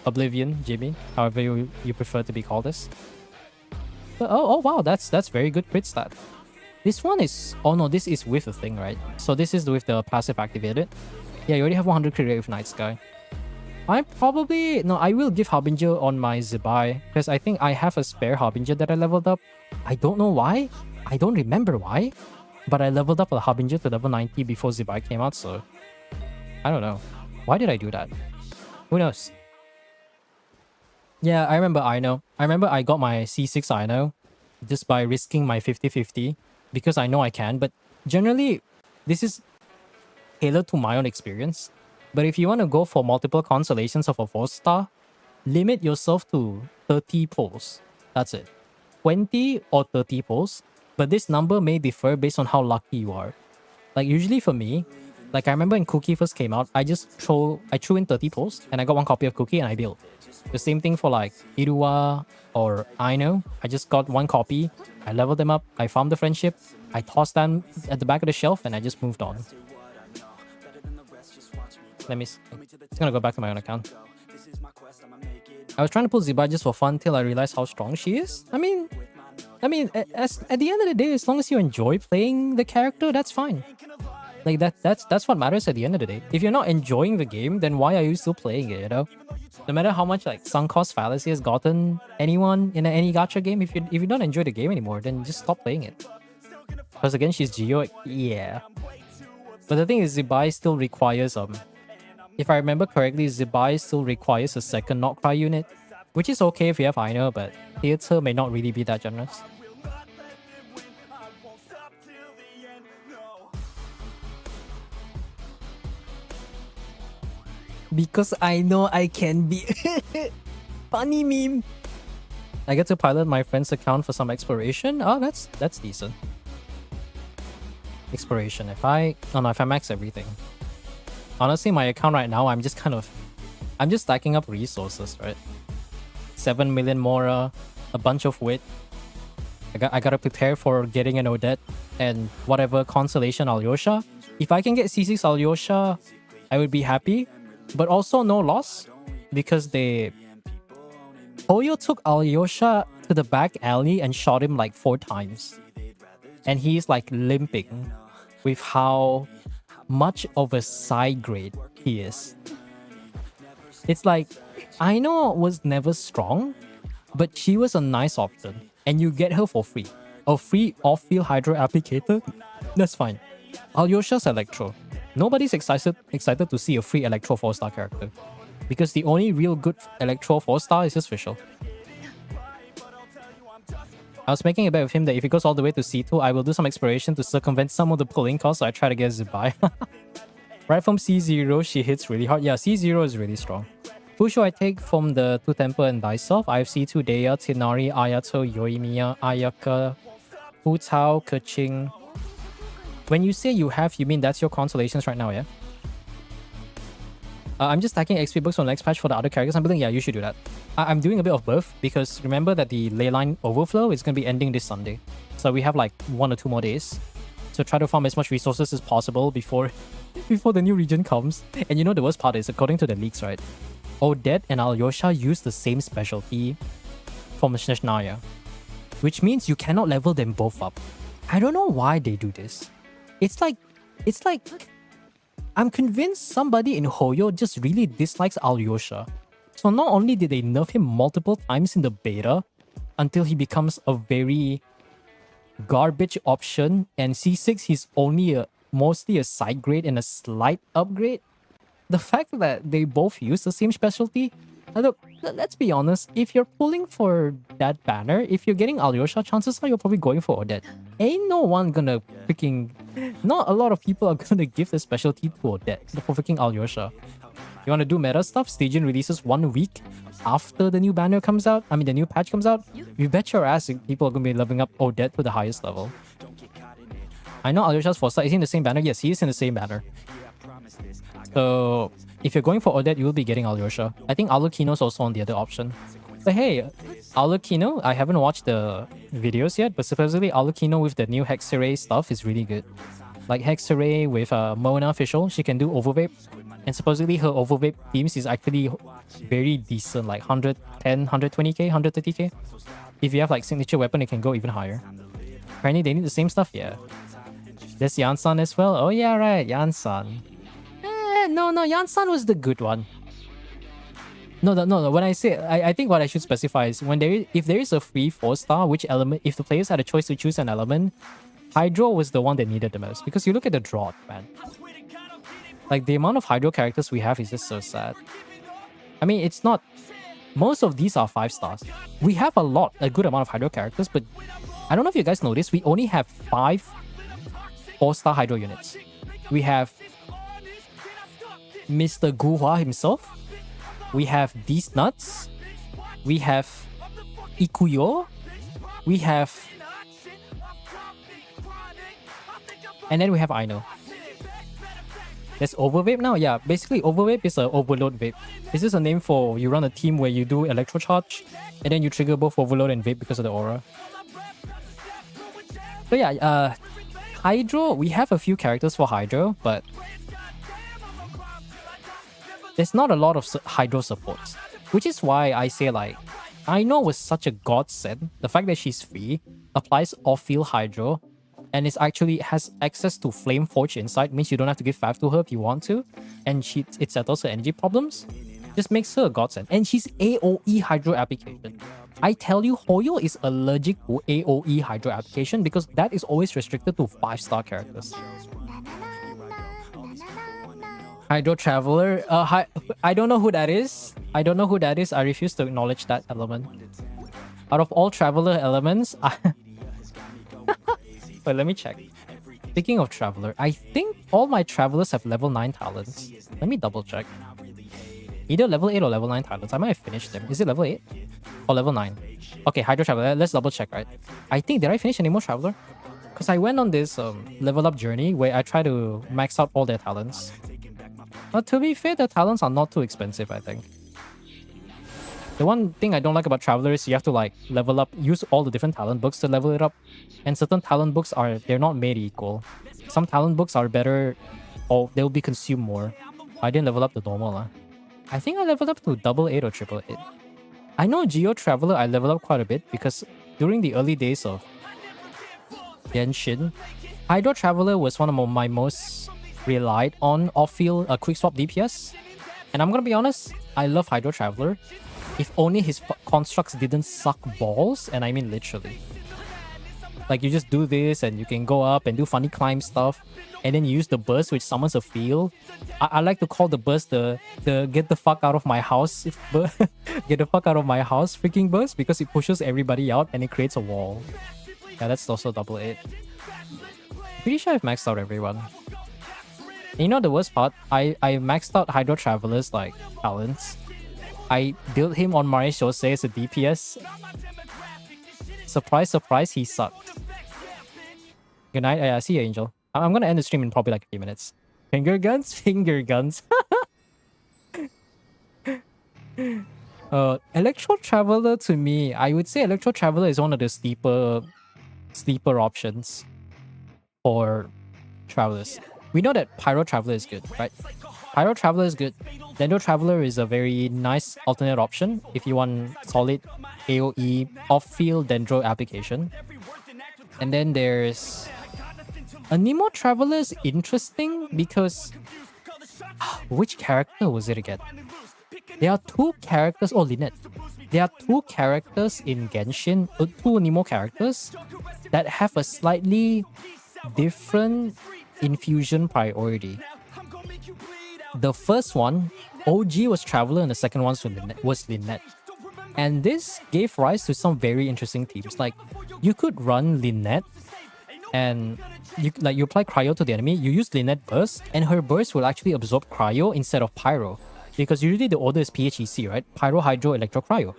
Oblivion, Jimmy, however you prefer to be called this. But, oh wow, that's very good crit stat. This one is... Oh no, this is with the thing, right? So this is with the passive activated. Yeah, you already have 100 crit rate with Night Sky. I will give Harbinger on my Zibai, because I think I have a spare Harbinger that I leveled up. I don't know why. I don't remember why. But I leveled up a Harbinger to level 90 before Zibai came out, so... I don't know. Why did I do that? Who knows? Yeah, I remember Ino. I remember I got my C6 Ino just by risking my 50-50 because I know I can, but generally, this is tailored to my own experience. But if you want to go for multiple consolations of a 4-star, limit yourself to 30 pulls. That's it. 20 or 30 pulls, but this number may differ based on how lucky you are. Like usually for me, like I remember when Cookie first came out, I threw in 30 pulls and I got 1 copy of Cookie and I built. The same thing for like Irua or Aino. I just got 1 copy, I leveled them up, I farmed the friendship, I tossed them at the back of the shelf and I just moved on. Let me see. It's gonna go back to my own account. I was trying to pull Zibai just for fun till I realized how strong she is. I mean, at the end of the day, as long as you enjoy playing the character, that's fine. Like that's what matters at the end of the day. If you're not enjoying the game, then why are you still playing it, you know? No matter how much like sunk cost fallacy has gotten anyone in any gacha game, if you don't enjoy the game anymore, then just stop playing it. Because again, she's Geo, yeah. But the thing is, Zibai still requires if I remember correctly, Zibai still requires a second not cry unit, which is okay if you have Aino, but theater may not really be that generous. Because I know I can be funny meme. I get to pilot my friend's account for some exploration. Oh, that's decent. Exploration. If I max everything. Honestly, my account right now, I'm just stacking up resources, right? 7 million Mora, a bunch of wit. I gotta prepare for getting an Odette and whatever consolation Alyosha. If I can get C6 Alyosha, I would be happy. But also no loss because Hoyo took Alyosha to the back alley and shot him like 4 times. And he's like limping with how much of a side grade he is. It's like, Aino was never strong, but she was a nice option. And you get her for free. A free off-field Hydro applicator? That's fine. Alyosha's Electro. Nobody's excited to see a free Electro 4-star character. Because the only real good Electro 4-star is his Fischl. I was making a bet with him that if he goes all the way to C2, I will do some exploration to circumvent some of the pulling costs, so I try to get Zibai. Right from C0, she hits really hard. Yeah, C0 is really strong. Who should I take from the 2 Temple and Daisoft? I have C2 Deya, Tinari, Ayato, Yoimiya, Ayaka, Fu Tao, Keqing. When you say you have, you mean that's your consolations right now, yeah? I'm just stacking XP books on next patch for the other characters. I'm building, yeah, you should do that. I'm doing a bit of both because remember that the leyline overflow is going to be ending this Sunday. So we have like 1 or 2 more days. So try to farm as much resources as possible before the new region comes. And you know the worst part is, according to the leaks, right? Odette and Alyosha use the same specialty from Snezhnaya. Which means you cannot level them both up. I don't know why they do this. It's like I'm convinced somebody in Hoyo just really dislikes Alyosha. So not only did they nerf him multiple times in the beta until he becomes a very garbage option, and C6 he's only mostly a side grade and a slight upgrade. The fact that they both use the same specialty, look, let's be honest, if you're pulling for that banner, if you're getting Alyosha, chances are you're probably going for Odette. Ain't no one gonna freaking... Not a lot of people are gonna give the specialty to Odette for freaking Alyosha. You wanna do meta stuff? Stygian releases 1 week after the new banner comes out. I mean, the new patch comes out. You bet your ass people are gonna be leveling up Odette to the highest level. I know Alyosha's 4-star. Is he in the same banner? Yes, he is in the same banner. So, if you're going for Odette, you will be getting Alyosha. I think Alucino's also on the other option. But hey, Alucino, I haven't watched the videos yet, but supposedly Alucino with the new Hexarray stuff is really good. Like Hexarray with Mona Fischl, she can do Overvape. And supposedly her Overvape teams is actually very decent, like 110, 120k, 130k. If you have like signature weapon, it can go even higher. Apparently they need the same stuff, yeah. There's Yansan as well. Oh yeah, right, Yansan. No, Yansan was the good one. No. When I say, I think what I should specify is if there is a free 4-star, which element, if the players had a choice to choose an element, Hydro was the one that needed the most. Because you look at the drought, man. Like the amount of Hydro characters we have is just so sad. I mean, it's not... Most of these are 5 stars. We have a good amount of Hydro characters, but I don't know if you guys noticed, we only have 5 4-star Hydro units. We have Mr. Guhua himself. We have these nuts. We have Ikuyo. We have... And then we have Aino. There's Overvape now? Yeah, basically Overvape is an Overload Vape. This is a name for you run a team where you do Electro Charge, and then you trigger both Overload and Vape because of the aura. So yeah, Hydro, we have a few characters for Hydro, but there's not a lot of Hydro supports. Which is why I say like, Aino was such a godsend. The fact that she's free, applies off-field Hydro, and it's actually has access to Flame Forge inside, means you don't have to give 5 to her if you want to, and it settles her energy problems. Just makes her a godsend. And she's AoE Hydro application. I tell you, Hoyo is allergic to AoE Hydro application because that is always restricted to 5-star characters. Hydro Traveler. I don't know who that is. I don't know who that is. I refuse to acknowledge that element. Out of all Traveler elements, wait, let me check. Speaking of Traveler, I think all my Travelers have level 9 talents. Let me double check. Either level 8 or level 9 talents. I might have finished them. Is it level 8? Or level 9? Okay, Hydro Traveler. Let's double check, right? I think, did I finish any more Traveler? Because I went on this level up journey where I try to max out all their talents. But to be fair, the talents are not too expensive, I think. The one thing I don't like about Traveler is you have to like level up, use all the different talent books to level it up. And certain talent books they're not made equal. Some talent books are better or they'll be consumed more. I didn't level up the normal. I think I leveled up to 88 or 888. I know Geo Traveler I leveled up quite a bit because during the early days of Genshin, Hydro Traveler was one of my most relied on off-field quick swap DPS. And I'm gonna be honest, I love Hydro Traveler. If only his constructs didn't suck balls, and I mean literally. Like you just do this and you can go up and do funny climb stuff, and then you use the burst which summons a field. I like to call the burst the get the fuck out of my house get the fuck out of my house freaking burst, because it pushes everybody out and it creates a wall. Yeah, that's also 88. Pretty sure I've maxed out everyone. And you know the worst part? I maxed out Hydro Traveler's like talents. I built him on Marie Shosei as a DPS. Surprise, surprise, he sucked. Good night. I see you, Angel. I'm gonna end the stream in probably like a few minutes. Finger guns? Finger guns. Electro Traveler, to me, I would say Electro Traveler is one of the sleeper options for Travelers. We know that Pyro Traveler is good, right? Pyro Traveler is good. Dendro Traveler is a very nice alternate option if you want solid AoE off-field Dendro application. And then there's Anemo Traveler is interesting because which character was it again? There are 2 characters. Oh, Lynette. There are 2 characters in Genshin, 2 Anemo characters that have a slightly different infusion priority. The first one, OG, was Traveler, and the second one was Lynette. And this gave rise to some very interesting teams. Like, you could run Lynette, and you apply Cryo to the enemy, you use Lynette Burst, and her Burst will actually absorb Cryo instead of Pyro. Because usually the order is PHEC, right? Pyro, Hydro, Electro, Cryo.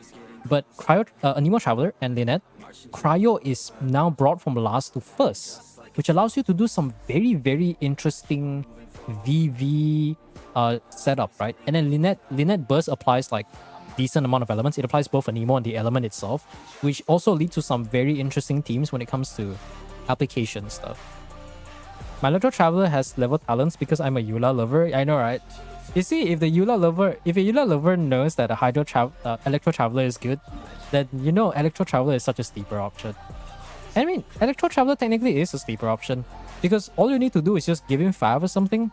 But Anemo Traveler and Lynette, Cryo is now brought from last to first, which allows you to do some very, very interesting VV setup, right? And then Lynette Burst applies like decent amount of elements. It applies both Anemo and the element itself, which also leads to some very interesting teams when it comes to application stuff. My Electro Traveler has level talents because I'm a Eula lover. I know, right? You see, if a Eula lover knows that a Electro Traveler is good, then you know Electro Traveler is such a sleeper option. I mean, Electro Traveler technically is a sleeper option because all you need to do is just give him 5 or something.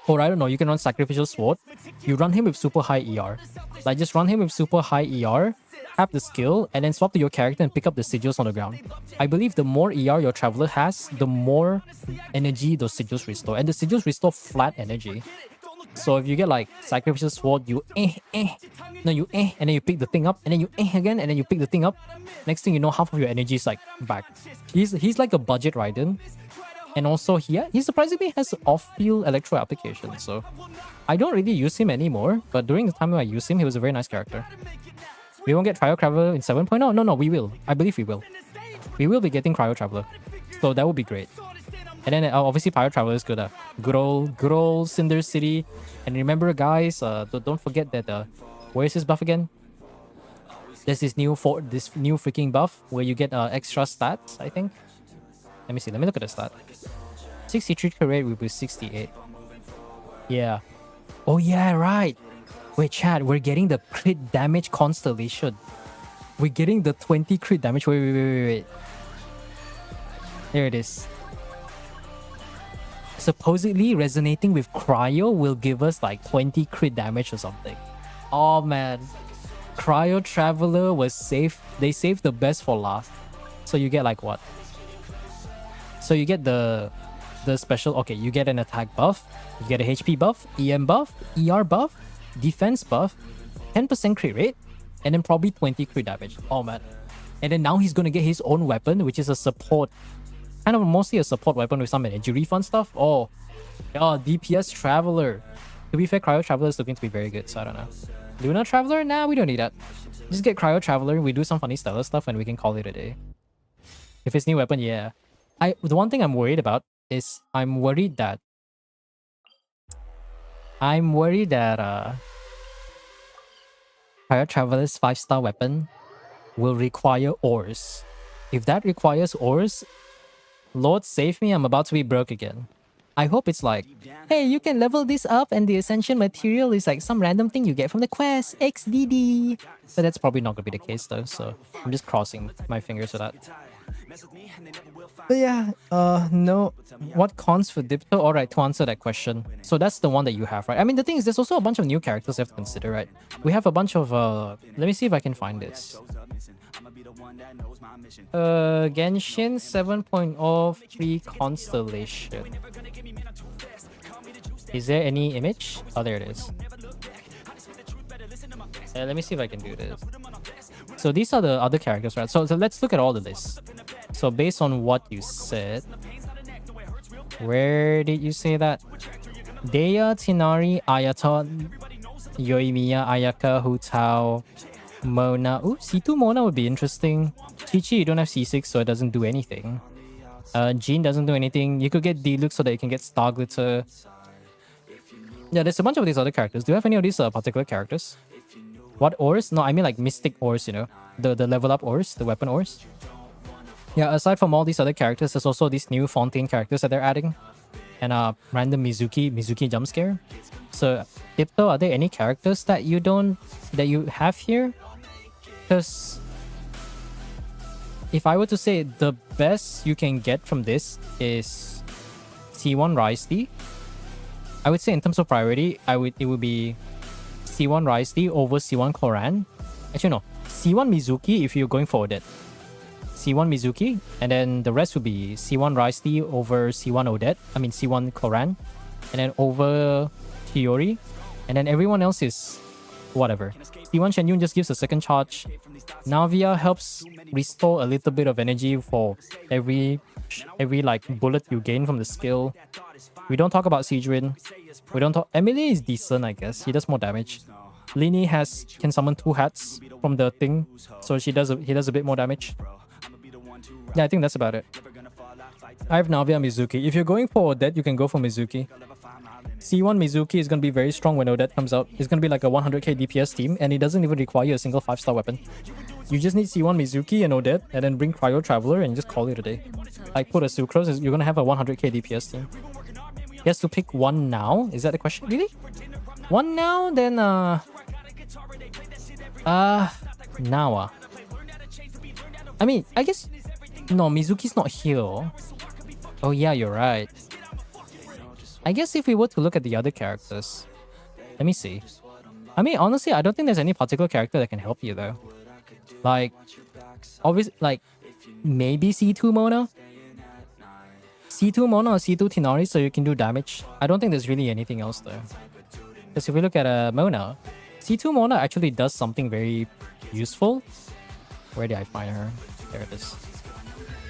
Or I don't know, you can run Sacrificial Sword. You run him with super high ER. Like, just run him with super high ER, tap the skill, and then swap to your character and pick up the sigils on the ground. I believe the more ER your Traveler has, the more energy those sigils restore. And the sigils restore flat energy. So if you get like Sacrificial Sword, you and then you pick the thing up, and then you again, and then you pick the thing up. Next thing you know, half of your energy is like back. He's like a budget Raiden. And also he surprisingly has off-field Electro application, so I don't really use him anymore, but during the time when I used him, he was a very nice character. We won't get Cryo Traveler in 7.0? No, we will. I believe we will. We will be getting Cryo Traveler, so that would be great. And then obviously Pyro Traveler is good. Good old Cinder City. And remember guys, don't forget that where is his buff again? There's this new freaking buff where you get extra stats, I think. Let me see. Let me look at the stat. 63 crit rate will be 68. Yeah. Oh yeah, right. Wait, chat. We're getting the crit damage constellation. We're getting the 20 crit damage. Wait. There it is. supposedly resonating with cryo will give us like 20 crit damage or something. Oh man, cryo traveler was safe. They saved the best for last. So you get like what? So you get the special. Okay, you get an attack buff, you get a HP buff, EM buff, ER buff, defense buff, 10% crit rate, and then probably 20 crit damage. Oh man. And then now he's gonna get his own weapon, which is a support, kind of mostly a support weapon with some energy refund stuff. Oh, yeah, DPS Traveler. To be fair, Cryo Traveler is looking to be very good, so I don't know. Luna Traveler? Nah, we don't need that. Just get Cryo Traveler, we do some funny stellar stuff, and we can call it a day. If it's new weapon, yeah. The one thing I'm worried about is I'm worried that Cryo Traveler's 5-star weapon will require ores. If that requires ores, Lord save me, I'm about to be broke again. I hope it's like, hey, you can level this up and the ascension material is like some random thing you get from the quest, XDD. But that's probably not gonna be the case though, so I'm just crossing my fingers for that. But yeah, no. What cons for Dipto? Alright, to answer that question. So that's the one that you have, right? I mean, the thing is, there's also a bunch of new characters you have to consider, right? We have a bunch of, let me see if I can find this. Genshin 7.0 free constellation. Is there any image? Oh, there it is. Let me see if I can do this. So these are the other characters, right? So let's look at all of this. So based on what you said, where did you say that? Deya, Tinari, Ayato, Yoimiya, Ayaka, Hu Tao, Mona. Ooh, C2 Mona would be interesting. Chi-Chi, you don't have C6, so it doesn't do anything. Jean doesn't do anything. You could get Diluc so that you can get Star Glitter. Yeah, there's a bunch of these other characters. Do you have any of these particular characters? What ores? No, I mean like mystic ores, you know? The level up ores, the weapon ores. Yeah, aside from all these other characters, there's also these new Fontaine characters that they're adding. And random Mizuki jump scare. So, Dipto, are there any characters that you have here? Because if I were to say the best you can get from this is C1 Raisdi, I would say in terms of priority, it would be C1 Raisdi over C1 Koran. Actually no, C1 Mizuki if you're going for Odette. C1 Mizuki, and then the rest would be C1 Raisdi over C1 Odette. I mean C1 Koran, and then over Chiori, and then everyone else is whatever. C1 Shenyun just gives a second charge. Navia helps restore a little bit of energy for every like bullet you gain from the skill. We don't talk about Sejuin. We don't talk. Emily is decent, I guess. He does more damage. Lini can summon 2 hats from the thing, so he does a bit more damage. Yeah, I think that's about it. I have Navia Mizuki. If you're going for Odette, you can go for Mizuki. C1 Mizuki is going to be very strong when Odette comes out. It's going to be like a 100k DPS team, and it doesn't even require a single 5-star weapon. You just need C1 Mizuki and Odette, and then bring Cryo Traveler and just call it a day. Like put a Sucrose, you're going to have a 100k DPS team. He has to pick one now? Is that the question? Really? One now? Then, now, I mean, I guess... No, Mizuki's not here. Oh yeah, you're right. I guess if we were to look at the other characters... Let me see. I mean, honestly, I don't think there's any particular character that can help you, though. Like... Obviously, like... Maybe C2 Mona? C2 Mona or C2 Tinari so you can do damage. I don't think there's really anything else, though. Because if we look at Mona... C2 Mona actually does something very useful. Where did I find her? There it is.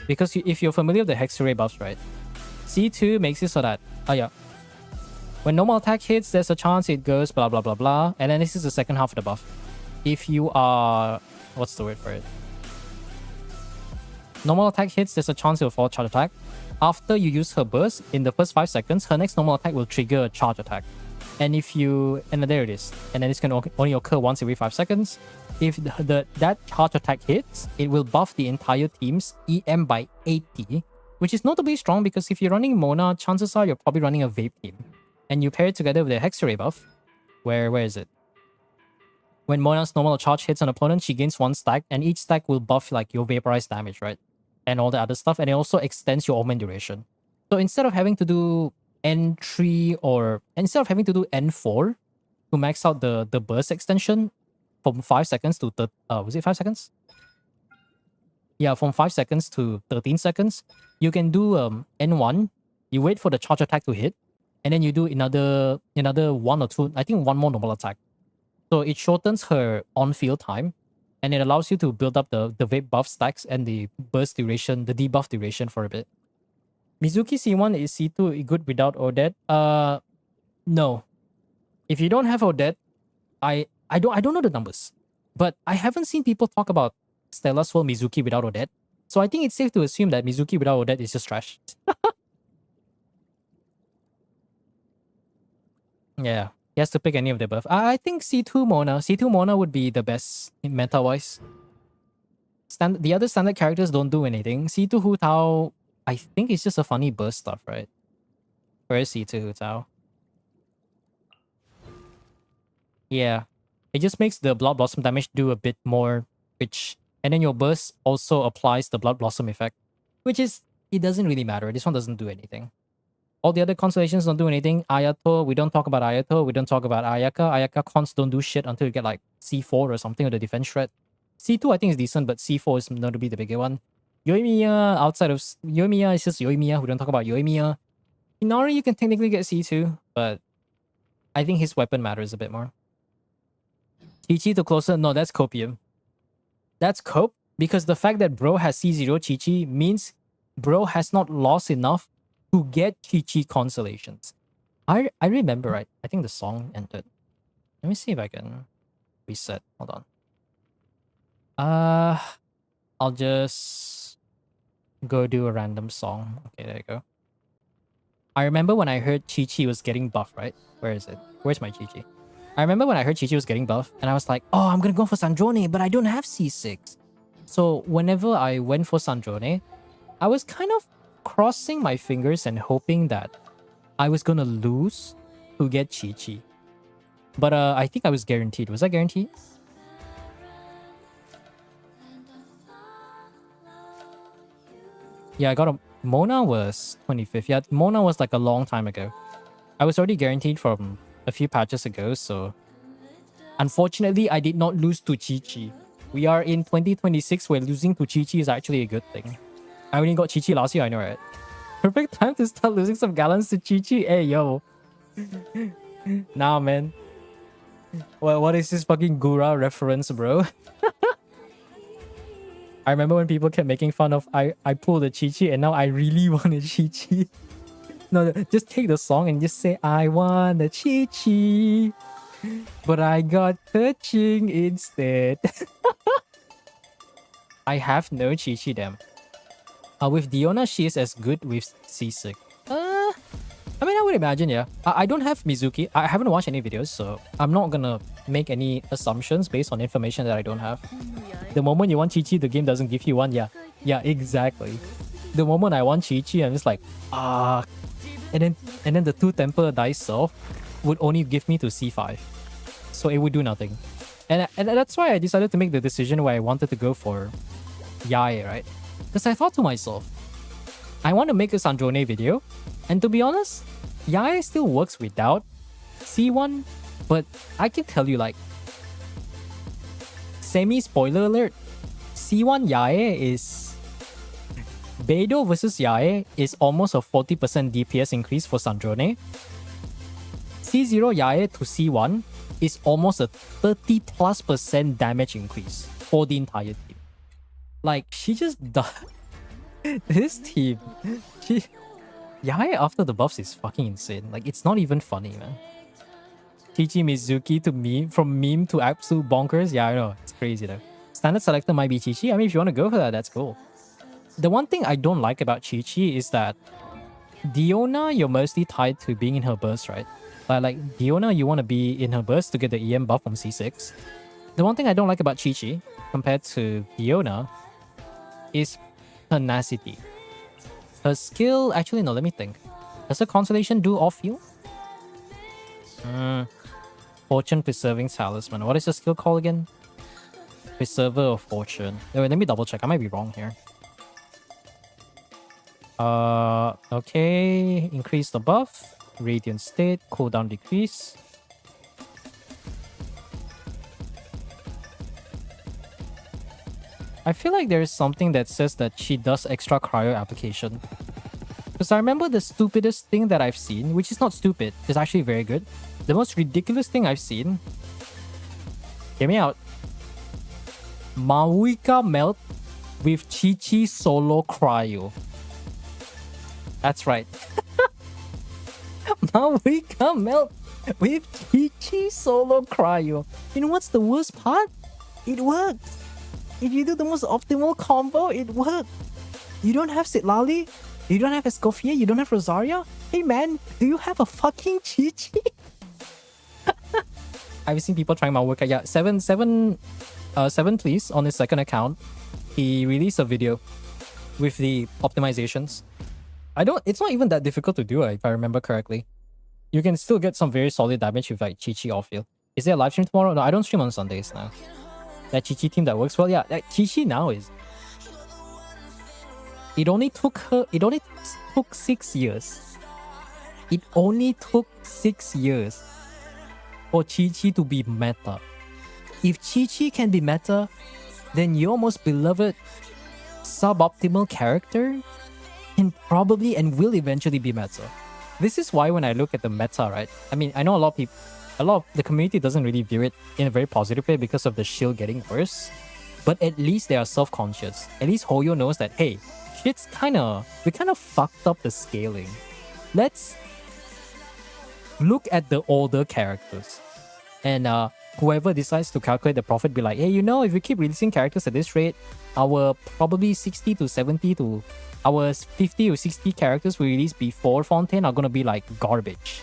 Because if you're familiar with the Hexarray buffs, right? C2 makes it so that... Oh yeah. When normal attack hits, there's a chance it goes blah blah blah blah. And then this is the second half of the buff. If you are... What's the word for it? Normal attack hits, there's a chance it will fall charge attack. After you use her burst, in the first 5 seconds, her next normal attack will trigger a charge attack. And if you... And then there it is. And then this can only occur once every 5 seconds. If that charge attack hits, it will buff the entire team's EM by 80. Which is notably strong because if you're running Mona, chances are you're probably running a Vape team. And you pair it together with the Hexarray buff. Where is it? When Mona's normal charge hits an opponent, she gains 1 stack. And each stack will buff like your vaporized damage, right? And all the other stuff. And it also extends your omen duration. So instead of having to do N3 or instead of having to do N4 to max out the burst extension from 5 seconds to was it 5 seconds? Yeah, from 5 seconds to 13 seconds, you can do N1. You wait for the charge attack to hit, and then you do another one or two, I think one more normal attack. So it shortens her on-field time, and it allows you to build up the vape buff stacks and the burst duration, the debuff duration for a bit. Mizuki C1 is C2 good without Odette? No. If you don't have Odette, I don't know the numbers, but I haven't seen people talk about Stella Swirl Mizuki without Odette. So I think it's safe to assume that Mizuki without Odette is just trash. Yeah, he has to pick any of the above. I think C2 Mona. C2 Mona would be the best meta-wise. The other standard characters don't do anything. C2 Hu Tao, I think it's just a funny burst stuff, right? Where is C2 Hu Tao? Yeah. It just makes the Blood Blossom damage do a bit more rich. And then your burst also applies the Blood Blossom effect. Which is, it doesn't really matter. This one doesn't do anything. All the other constellations don't do anything. Ayato, we don't talk about Ayato. We don't talk about Ayaka. Ayaka cons don't do shit until you get like C4 or something, or the defense shred. C2 I think is decent, but C4 is going to be the bigger one. Yoimiya, outside of Yoimiya, it's just Yoimiya. We don't talk about Yoimiya. Inari, you can technically get C2, but I think his weapon matters a bit more. Chi-Chi to closer, no, that's Copium. That's Cope, because the fact that bro has C0 Chi-Chi means bro has not lost enough to get Chi-Chi constellations. I remember, right? I think the song ended. Let me see if I can reset. Hold on. I'll just go do a random song. Okay, there you go. I remember when I heard Chi-Chi was getting buff, right? Where is it? Where's my Chi-Chi? I remember when I heard Chi-Chi was getting buff, and I was like, oh, I'm gonna go for Sandrone, but I don't have C6. So whenever I went for Sandrone, I was kind of crossing my fingers and hoping that I was gonna lose to get Chi-Chi. But I think I was guaranteed. Was I guaranteed? Yeah, I got a... Mona was 25th. Yeah, Mona was like a long time ago. I was already guaranteed from a few patches ago, so... Unfortunately, I did not lose to Chi-Chi. We are in 2026 where losing to Chi-Chi is actually a good thing. I only got Chi-Chi last year, I know, right? Perfect time to start losing some gallons to Chi-Chi. Hey, yo. Nah, man. What is this fucking Gura reference, bro? I remember when people kept making fun of I pulled a Chi-Chi and now I really want a Chi-Chi. No, just take the song and just say, I want a Chi-Chi, but I got touching instead. I have no Chi-Chi, damn. With Diona, she is as good with C6. I mean, I would imagine, yeah. I don't have Mizuki. I haven't watched any videos, so I'm not gonna make any assumptions based on information that I don't have. The moment you want Chi-Chi, the game doesn't give you one. Yeah, yeah, exactly. The moment I want Chi-Chi, I'm just like, ah. And then the 2 temper dice self would only give me to C5. So it would do nothing. And that's why I decided to make the decision where I wanted to go for Yae, right? Because I thought to myself, I want to make a Sandrone video. And to be honest, Yae still works without C1. But I can tell you, like, semi-spoiler alert, C1 Yae is... Beidou versus Yae is almost a 40% DPS increase for Sandrone. C0 Yae to C1 is almost a 30+% damage increase for the entire team. Like, she just does... This team... Yae after the buffs is fucking insane. Like, it's not even funny, man. Chi-Chi Mizuki to meme, from meme to absolute bonkers. Yeah, I know. It's crazy, though. Standard selector might be Chi-Chi. I mean, if you want to go for that, that's cool. The one thing I don't like about Chi-Chi is that Diona, you're mostly tied to being in her burst, right? Like Diona, you want to be in her burst to get the EM buff from C6. The one thing I don't like about Chi-Chi compared to Diona is tenacity. Her skill... Actually, no, let me think. Does her constellation do off-field? Fortune Preserving Talisman. What is the skill called again? Preserver of Fortune. Wait, let me double check. I might be wrong here. Okay. Increase the buff. Radiant state, cooldown decrease. I feel like there is something that says that she does extra cryo application. Because I remember the stupidest thing that I've seen, which is not stupid, it's actually very good. The most ridiculous thing I've seen. Hear me out. Mawika melt with Chi-Chi solo cryo. That's right. Mawika melt with Chi-Chi solo cryo. You know what's the worst part? It works. If you do the most optimal combo, it works. You don't have Sitlali, you don't have Escoffier, you don't have Rosaria. Hey man, do you have a fucking Chi-Chi? I've seen people trying Mawika. Yeah, 7 please on his second account. He released a video with the optimizations. It's not even that difficult to do, if I remember correctly. You can still get some very solid damage with like Chi-Chi off field. Is there a live stream tomorrow? No, I don't stream on Sundays now. That Chi-Chi team that works well, yeah, that Chi-Chi now is... It only took 6 years. It only took 6 years for Chi-Chi to be meta. If Chi-Chi can be meta, then your most beloved suboptimal character can probably and will eventually be meta. This is why when I look at the meta, right? I mean, I know a lot of the community doesn't really view it in a very positive way because of the shield getting worse. But at least they are self-conscious. At least Hoyo knows that, hey, we kind of fucked up the scaling. Let's look at the older characters. And whoever decides to calculate the profit be like, hey, you know, if we keep releasing characters at this rate, our probably 60 to 70 to our 50 or 60 characters we release before Fontaine are gonna be like garbage.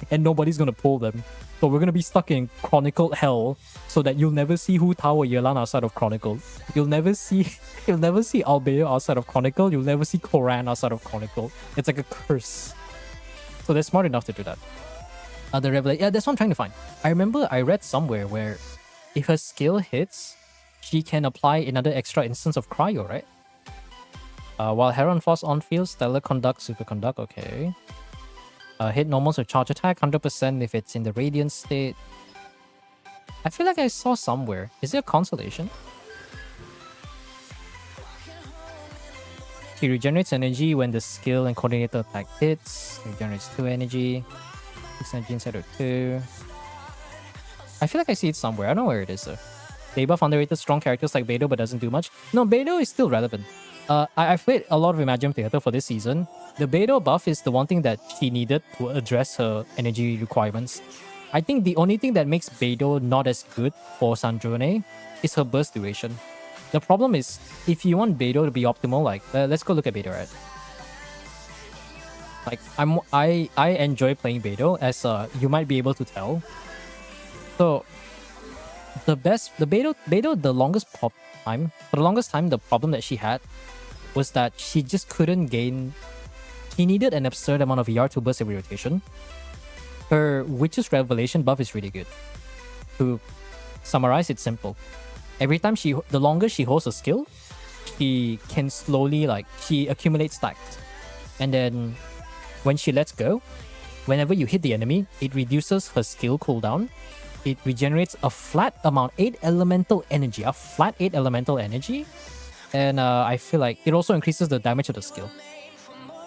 And nobody's gonna pull them. So we're gonna be stuck in Chronicle hell so that you'll never see Hu Tao or Yelan outside of Chronicle. You'll never see Albedo outside of Chronicle. You'll never see Koran outside of Chronicle. It's like a curse. So they're smart enough to do that. The revelation, yeah, that's what I'm trying to find. I remember I read somewhere where if her skill hits, she can apply another extra instance of cryo, right? While Heron Force on field, Stellar Conduct, Superconduct, okay. Hit normals with charge attack, 100% if it's in the Radiant state. I feel like I saw somewhere. Is there a consolation? She regenerates energy when the skill and coordinator attack hits. Regenerates 2 energy. 6 energy inside of 2. I feel like I see it somewhere. I don't know where it is though. Debuff underrated strong characters like Beidou but doesn't do much. No, Beidou is still relevant. I've played a lot of Imagine Theater for this season. The Beidou buff is the one thing that she needed to address her energy requirements. I think the only thing that makes Beidou not as good for Sandrone is her burst duration. The problem is, if you want Beidou to be optimal, like, let's go look at Beidou, right? Like, I enjoy playing Beidou, as you might be able to tell. So, the Beidou, the longest time, for the longest time, the problem that she had was that she just couldn't gain. She needed an absurd amount of ER to burst every rotation. Her Witch's Revelation buff is really good. To summarize, it's simple. Every time the longer she holds a skill, she can slowly, like, she accumulates stacks. And then when she lets go, whenever you hit the enemy, it reduces her skill cooldown. It regenerates a flat amount, 8 elemental energy, a flat 8 elemental energy. And I feel like it also increases the damage of the skill.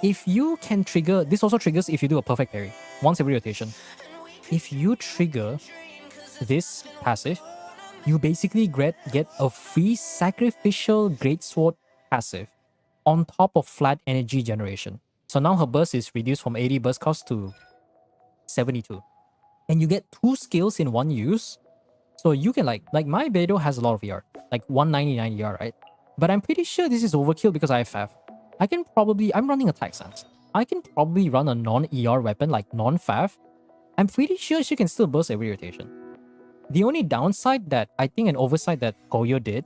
If you can trigger, this also triggers if you do a perfect parry, once every rotation. If you trigger this passive, you basically get a free sacrificial greatsword passive on top of flat energy generation. So now her burst is reduced from 80 burst cost to 72. And you get 2 skills in one use. So you can like my Beidou has a lot of ER, like 199 ER, right? But I'm pretty sure this is overkill because I have FAF. I'm running Attack Sense. I can probably run a non-ER weapon like non-FAF. I'm pretty sure she can still burst every rotation. The only downside that I think an oversight that Koyo did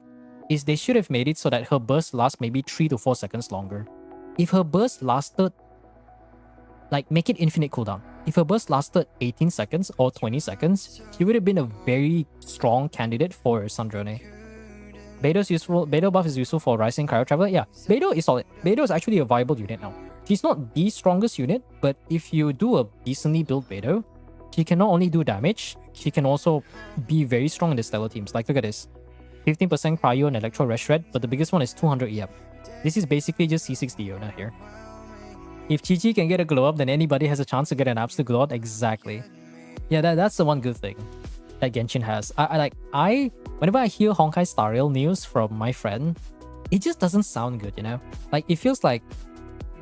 is they should have made it so that her burst lasts maybe 3 to 4 seconds longer. If her burst lasted, like, make it infinite cooldown. If her burst lasted 18 seconds or 20 seconds, she would have been a very strong candidate for Sandrone. Beidou buff is useful for Rising Cryo Traveler. Yeah, Beidou is solid. Beidou is actually a viable unit now. she's not the strongest unit, but if you do a decently built Beidou, she can not only do damage, she can also be very strong in the stellar teams. Like, look at this. 15% cryo and electro reshred, but the biggest one is 200 EM. This is basically just C6 Diona here. If Chi-Chi can get a glow up, then anybody has a chance to get an absolute glow up. Exactly. Yeah, that's the one good thing that Genshin has. Whenever I hear Honkai Star Rail news from my friend, it just doesn't sound good, you know? Like, it feels like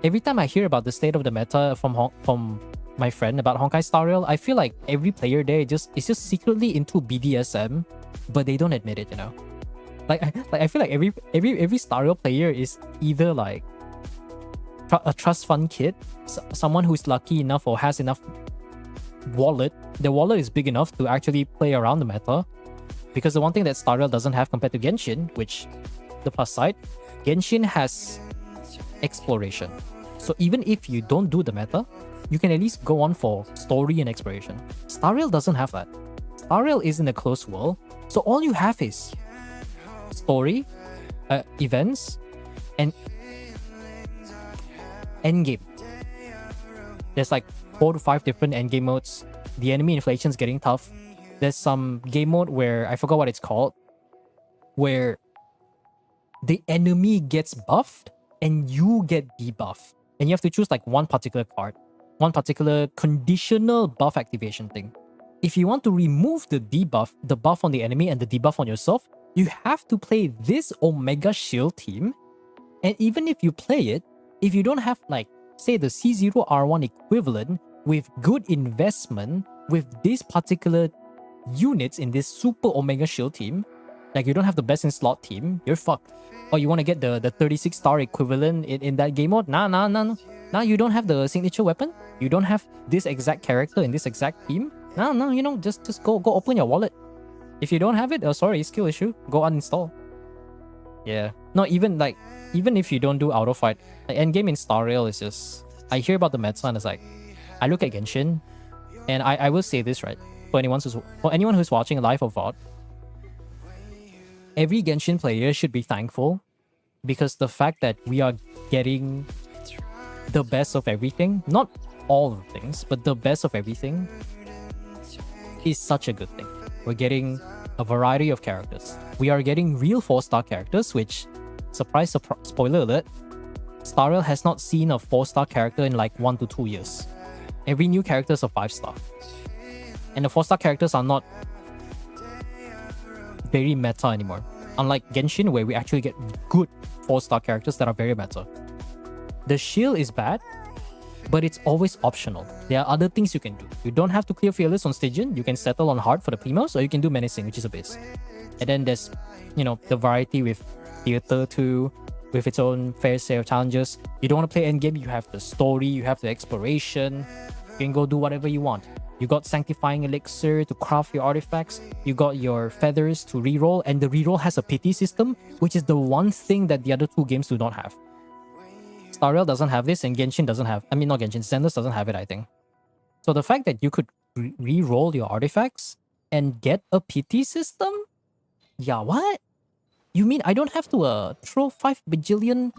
every time I hear about the state of the meta from my friend about Honkai Star Rail, I feel like every player there is just secretly into BDSM, but they don't admit it, you know? I feel like every Star Rail player is either like a trust fund kid, someone who's lucky enough or has enough wallet. Their wallet is big enough to actually play around the meta. Because the one thing that Star Rail doesn't have compared to Genshin, which the plus side, Genshin has exploration. So even if you don't do the meta, you can at least go on for story and exploration. Star Rail doesn't have that. Star Rail is in a closed world, so all you have is story, events, and endgame. There's like 4 to 5 different endgame modes. The enemy inflation's getting tough. There's some game mode where I forgot what it's called, where the enemy gets buffed and you get debuffed, and you have to choose like one particular card, one particular conditional buff activation thing. If you want to remove the debuff, the buff on the enemy and the debuff on yourself, you have to play this Omega Shield team. And even if you play it, if you don't have like, say, the C0R1 equivalent with good investment with these particular units in this Super Omega Shield team, like you don't have the best in slot team, you're fucked. Or you want to get the 36 star equivalent in that game mode? Nah. Now you don't have the signature weapon? You don't have this exact character in this exact team? No, you know, just go open your wallet. If you don't have it, sorry, skill issue. Go uninstall. Yeah. No, even if you don't do auto fight, like endgame in Star Rail is just, I hear about the meta and it's like, I look at Genshin, and I will say this, right? For anyone who's watching live or VOD, every Genshin player should be thankful, because the fact that we are getting the best of everything, not all of the things, but the best of everything, is such a good thing. We're getting a variety of characters. We are getting real 4-star characters, which, surprise, spoiler alert, Star Rail has not seen a 4-star character in like 1 to 2 years. Every new character is a 5-star. And the 4-star characters are not very meta anymore. Unlike Genshin, where we actually get good 4-star characters that are very meta. The shield is bad, but it's always optional. There are other things you can do. You don't have to clear Fearless on Stygian. You can settle on hard for the primos, or you can do Menacing, which is a base. And then there's, you know, the variety with Theater 2, with its own fair share of challenges. You don't want to play endgame, you have the story, you have the exploration. You can go do whatever you want. You got Sanctifying Elixir to craft your artifacts. You got your Feathers to reroll, and the reroll has a pity system, which is the one thing that the other 2 games do not have. Star Rail doesn't have this, and Genshin doesn't have... I mean, not Genshin, Zenless doesn't have it, I think. So the fact that you could re-roll your artifacts and get a pity system? Yeah, what? You mean I don't have to throw 5 bajillion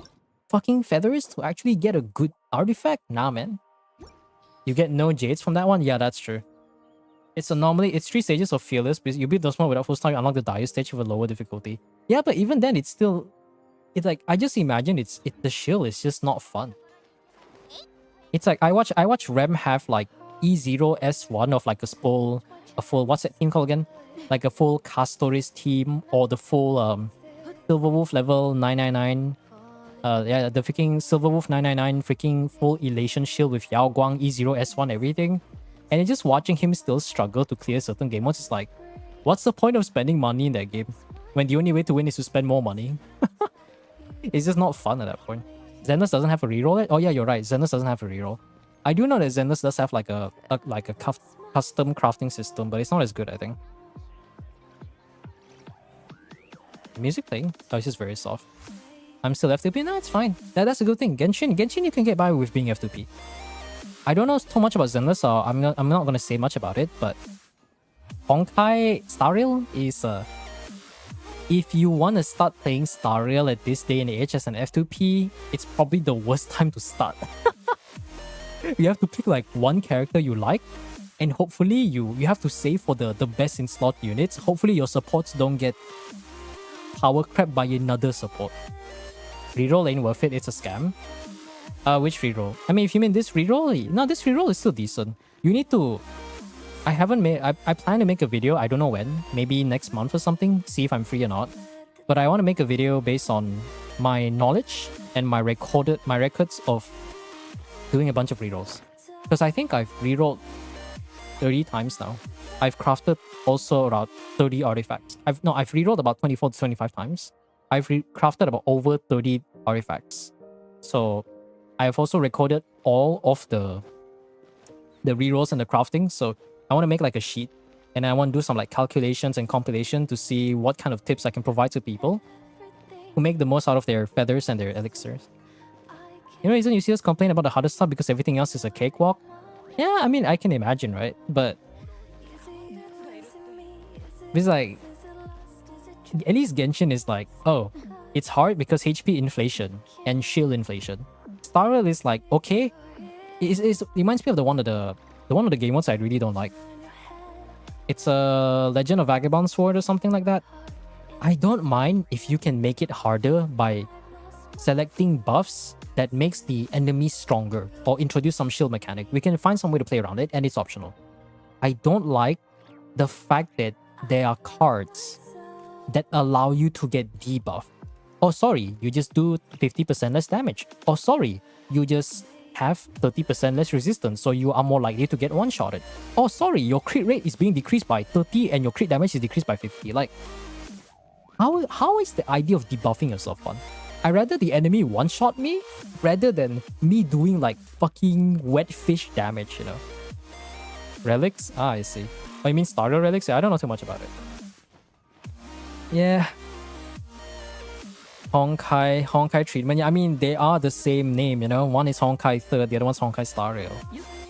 fucking feathers to actually get a good artifact? Nah, man. You get no jades from that one? Yeah, that's true. It's 3 stages of Fearless. You beat those one without full start, you unlock the Dire stage with a lower difficulty. Yeah, but even then, it's still... It's like, I just imagine the shield is just not fun. It's like, I watch Rem have like E0S1 of like a full, what's that team called again? Like a full Castores team, or the full Silverwolf level 999. Yeah, the freaking Silverwolf 999 freaking full Elation shield with Yao Guang, E0S1, everything. And it's just watching him still struggle to clear certain game modes. It's like, what's the point of spending money in that game when the only way to win is to spend more money? It's just not fun at that point. Zenless doesn't have a reroll. Oh yeah, you're right. Zenless doesn't have a reroll. I do know that Zenless does have like a custom crafting system, but it's not as good, I think. Music playing? Oh, it's just very soft. I'm still F2P? No, it's fine. That's a good thing. Genshin you can get by with being F2P. I don't know too much about Zenless, so I'm not gonna say much about it, but Honkai Star Rail is if you want to start playing Star Rail at this day and age as an F2P, it's probably the worst time to start. You have to pick like one character you like, and hopefully you have to save for the best in slot units. Hopefully your supports don't get power crept by another support. Reroll ain't worth it, it's a scam. Which reroll? I mean, if you mean this reroll, no, this reroll is still decent. You need to... I haven't made... I plan to make a video, I don't know when. Maybe next month or something, see if I'm free or not. But I want to make a video based on my knowledge and my records of doing a bunch of rerolls. Because I think I've rerolled 30 times now. I've crafted also about 30 artifacts. I've rerolled about 24 to 25 times. I've crafted about over 30 artifacts. So I've also recorded all of the rerolls and the crafting. So I want to make like a sheet, and I want to do some like calculations and compilation to see what kind of tips I can provide to people who make the most out of their feathers and their elixirs. You know, reason you see us complain about the hardest stuff because everything else is a cakewalk? Yeah, I mean, I can imagine, right? But it's like, at least Genshin is like, oh, it's hard because HP inflation and shield inflation. Star Rail is like, okay, it reminds me of the one of the game modes I really don't like. It's a Legend of Vagabond Sword or something like that. I don't mind if you can make it harder by selecting buffs that makes the enemy stronger or introduce some shield mechanic. We can find some way to play around it, and it's optional. I don't like the fact that there are cards that allow you to get debuff. Oh, sorry, you just do 50% less damage. Oh, sorry, you just have 30% less resistance, so you are more likely to get one-shotted. Oh, sorry, your crit rate is being decreased by 30 and your crit damage is decreased by 50. Like, how is the idea of debuffing yourself fun? I rather the enemy one-shot me rather than me doing like fucking wet fish damage, you know? Relics? Ah, I see. Oh, you mean starter relics? Yeah, I don't know too much about it. Yeah. Honkai treatment. Yeah, I mean, they are the same name, you know? One is Honkai 3rd, the other one's Honkai Star Rail.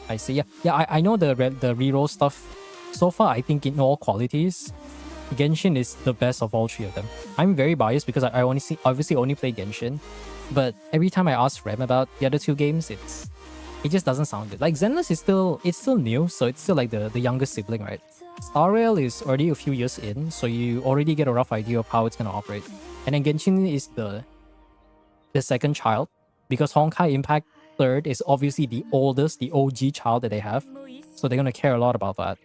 I see. Yeah, I know the reroll stuff. So far, I think in all qualities, Genshin is the best of all three of them. I'm very biased because I obviously only play Genshin, but every time I ask Rem about the other two games, it just doesn't sound good. Like Zenless is still new, so it's still like the younger sibling, right? Star Rail is already a few years in, so you already get a rough idea of how it's gonna operate. And then Genshin is the second child, because Honkai Impact 3rd is obviously the oldest, the OG child that they have, so they're gonna care a lot about that.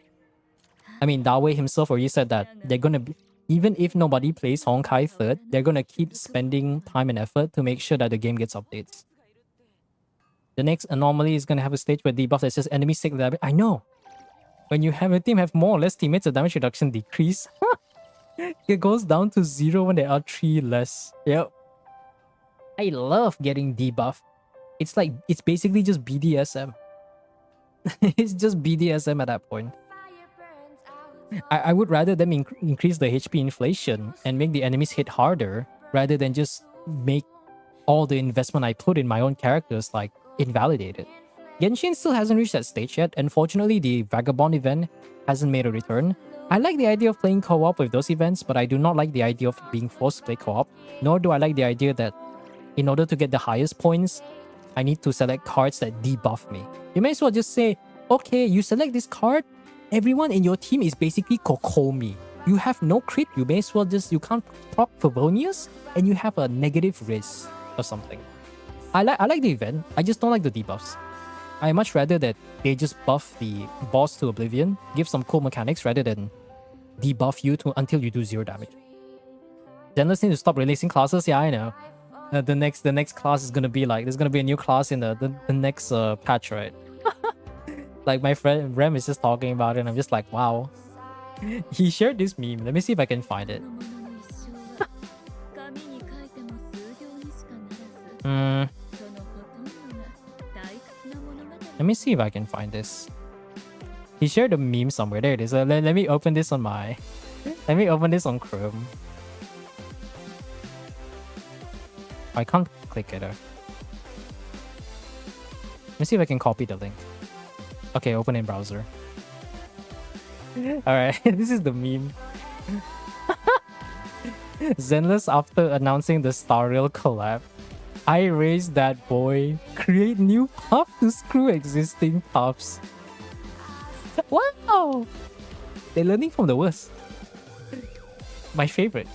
I mean, Dawei himself already said that they're gonna be, even if nobody plays Honkai 3rd, they're gonna keep spending time and effort to make sure that the game gets updates. The next anomaly is gonna have a stage where debuff that says enemies take damage. I know. When you have a team have more or less teammates, the damage reduction decrease. It goes down to 0 when there are 3 less. Yep. I love getting debuff. It's like, it's basically just BDSM. It's just BDSM at that point. I would rather them increase the HP inflation and make the enemies hit harder rather than just make all the investment I put in my own characters like invalidated. Genshin still hasn't reached that stage yet. Unfortunately, the Vagabond event hasn't made a return. I like the idea of playing co-op with those events, but I do not like the idea of being forced to play co-op, nor do I like the idea that in order to get the highest points, I need to select cards that debuff me. You may as well just say, okay, you select this card, everyone in your team is basically Kokomi. You have no crit, you may as well just, you can't proc Favonius, and you have a negative risk or something. I like the event, I just don't like the debuffs. I much rather that they just buff the boss to oblivion, give some cool mechanics rather than debuff you until you do 0 damage. Zenless need to stop releasing classes, yeah, I know. The next class is gonna be like, there's gonna be a new class in the next patch, right? Like my friend Rem is just talking about it and I'm just like, wow. He shared this meme. Let me see if I can find it. Let me see if I can find this. He shared a meme somewhere. There it is. Let me open this on my... Let me open this on Chrome. I can't click it. Let me see if I can copy the link. Okay, open in browser. Alright, this is the meme. Zenless after announcing the Star Rail collab. I raised that boy. Create new puff to screw existing puffs. Wow! They're learning from the worst. My favorite.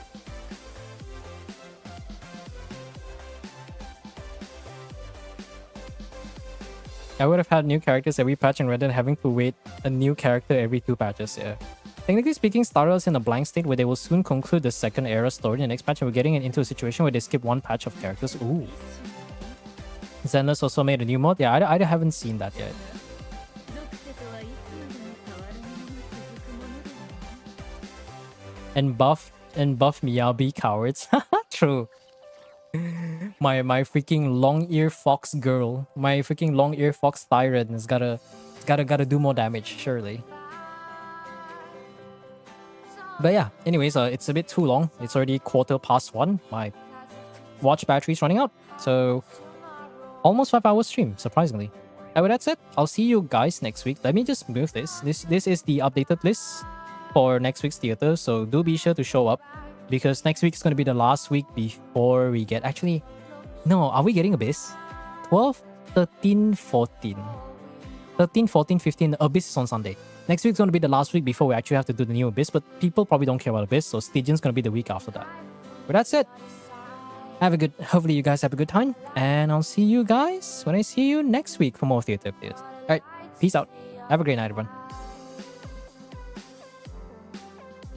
I would have had new characters every patch and rather than having to wait a new character every 2 patches, yeah. Technically speaking, Star Wars is in a blank state where they will soon conclude the second era story in the next patch, and we're getting into a situation where they skip 1 patch of characters. Ooh. Zenless also made a new mod. Yeah, I haven't seen that yet. And buff Miyabi cowards. True. My freaking long ear fox girl, my freaking long ear fox tyrant has gotta do more damage, surely. But yeah, anyways, it's a bit too long. It's already 1:15. My watch battery's running out, so almost 5 hours stream, surprisingly. But that's it. I'll see you guys next week. Let me just move this. This is the updated list for next week's theater, so do be sure to show up because next week is going to be the last week before we get... Actually, no, are we getting Abyss? 12, 13, 14. 13, 14, 15, Abyss is on Sunday. Next week's going to be the last week before we actually have to do the new Abyss, but people probably don't care about Abyss, so Stygian's going to be the week after that. But that's it. Hopefully you guys have a good time, and I'll see you guys when I see you next week for more theater updates. Alright, peace out. Have a great night, everyone.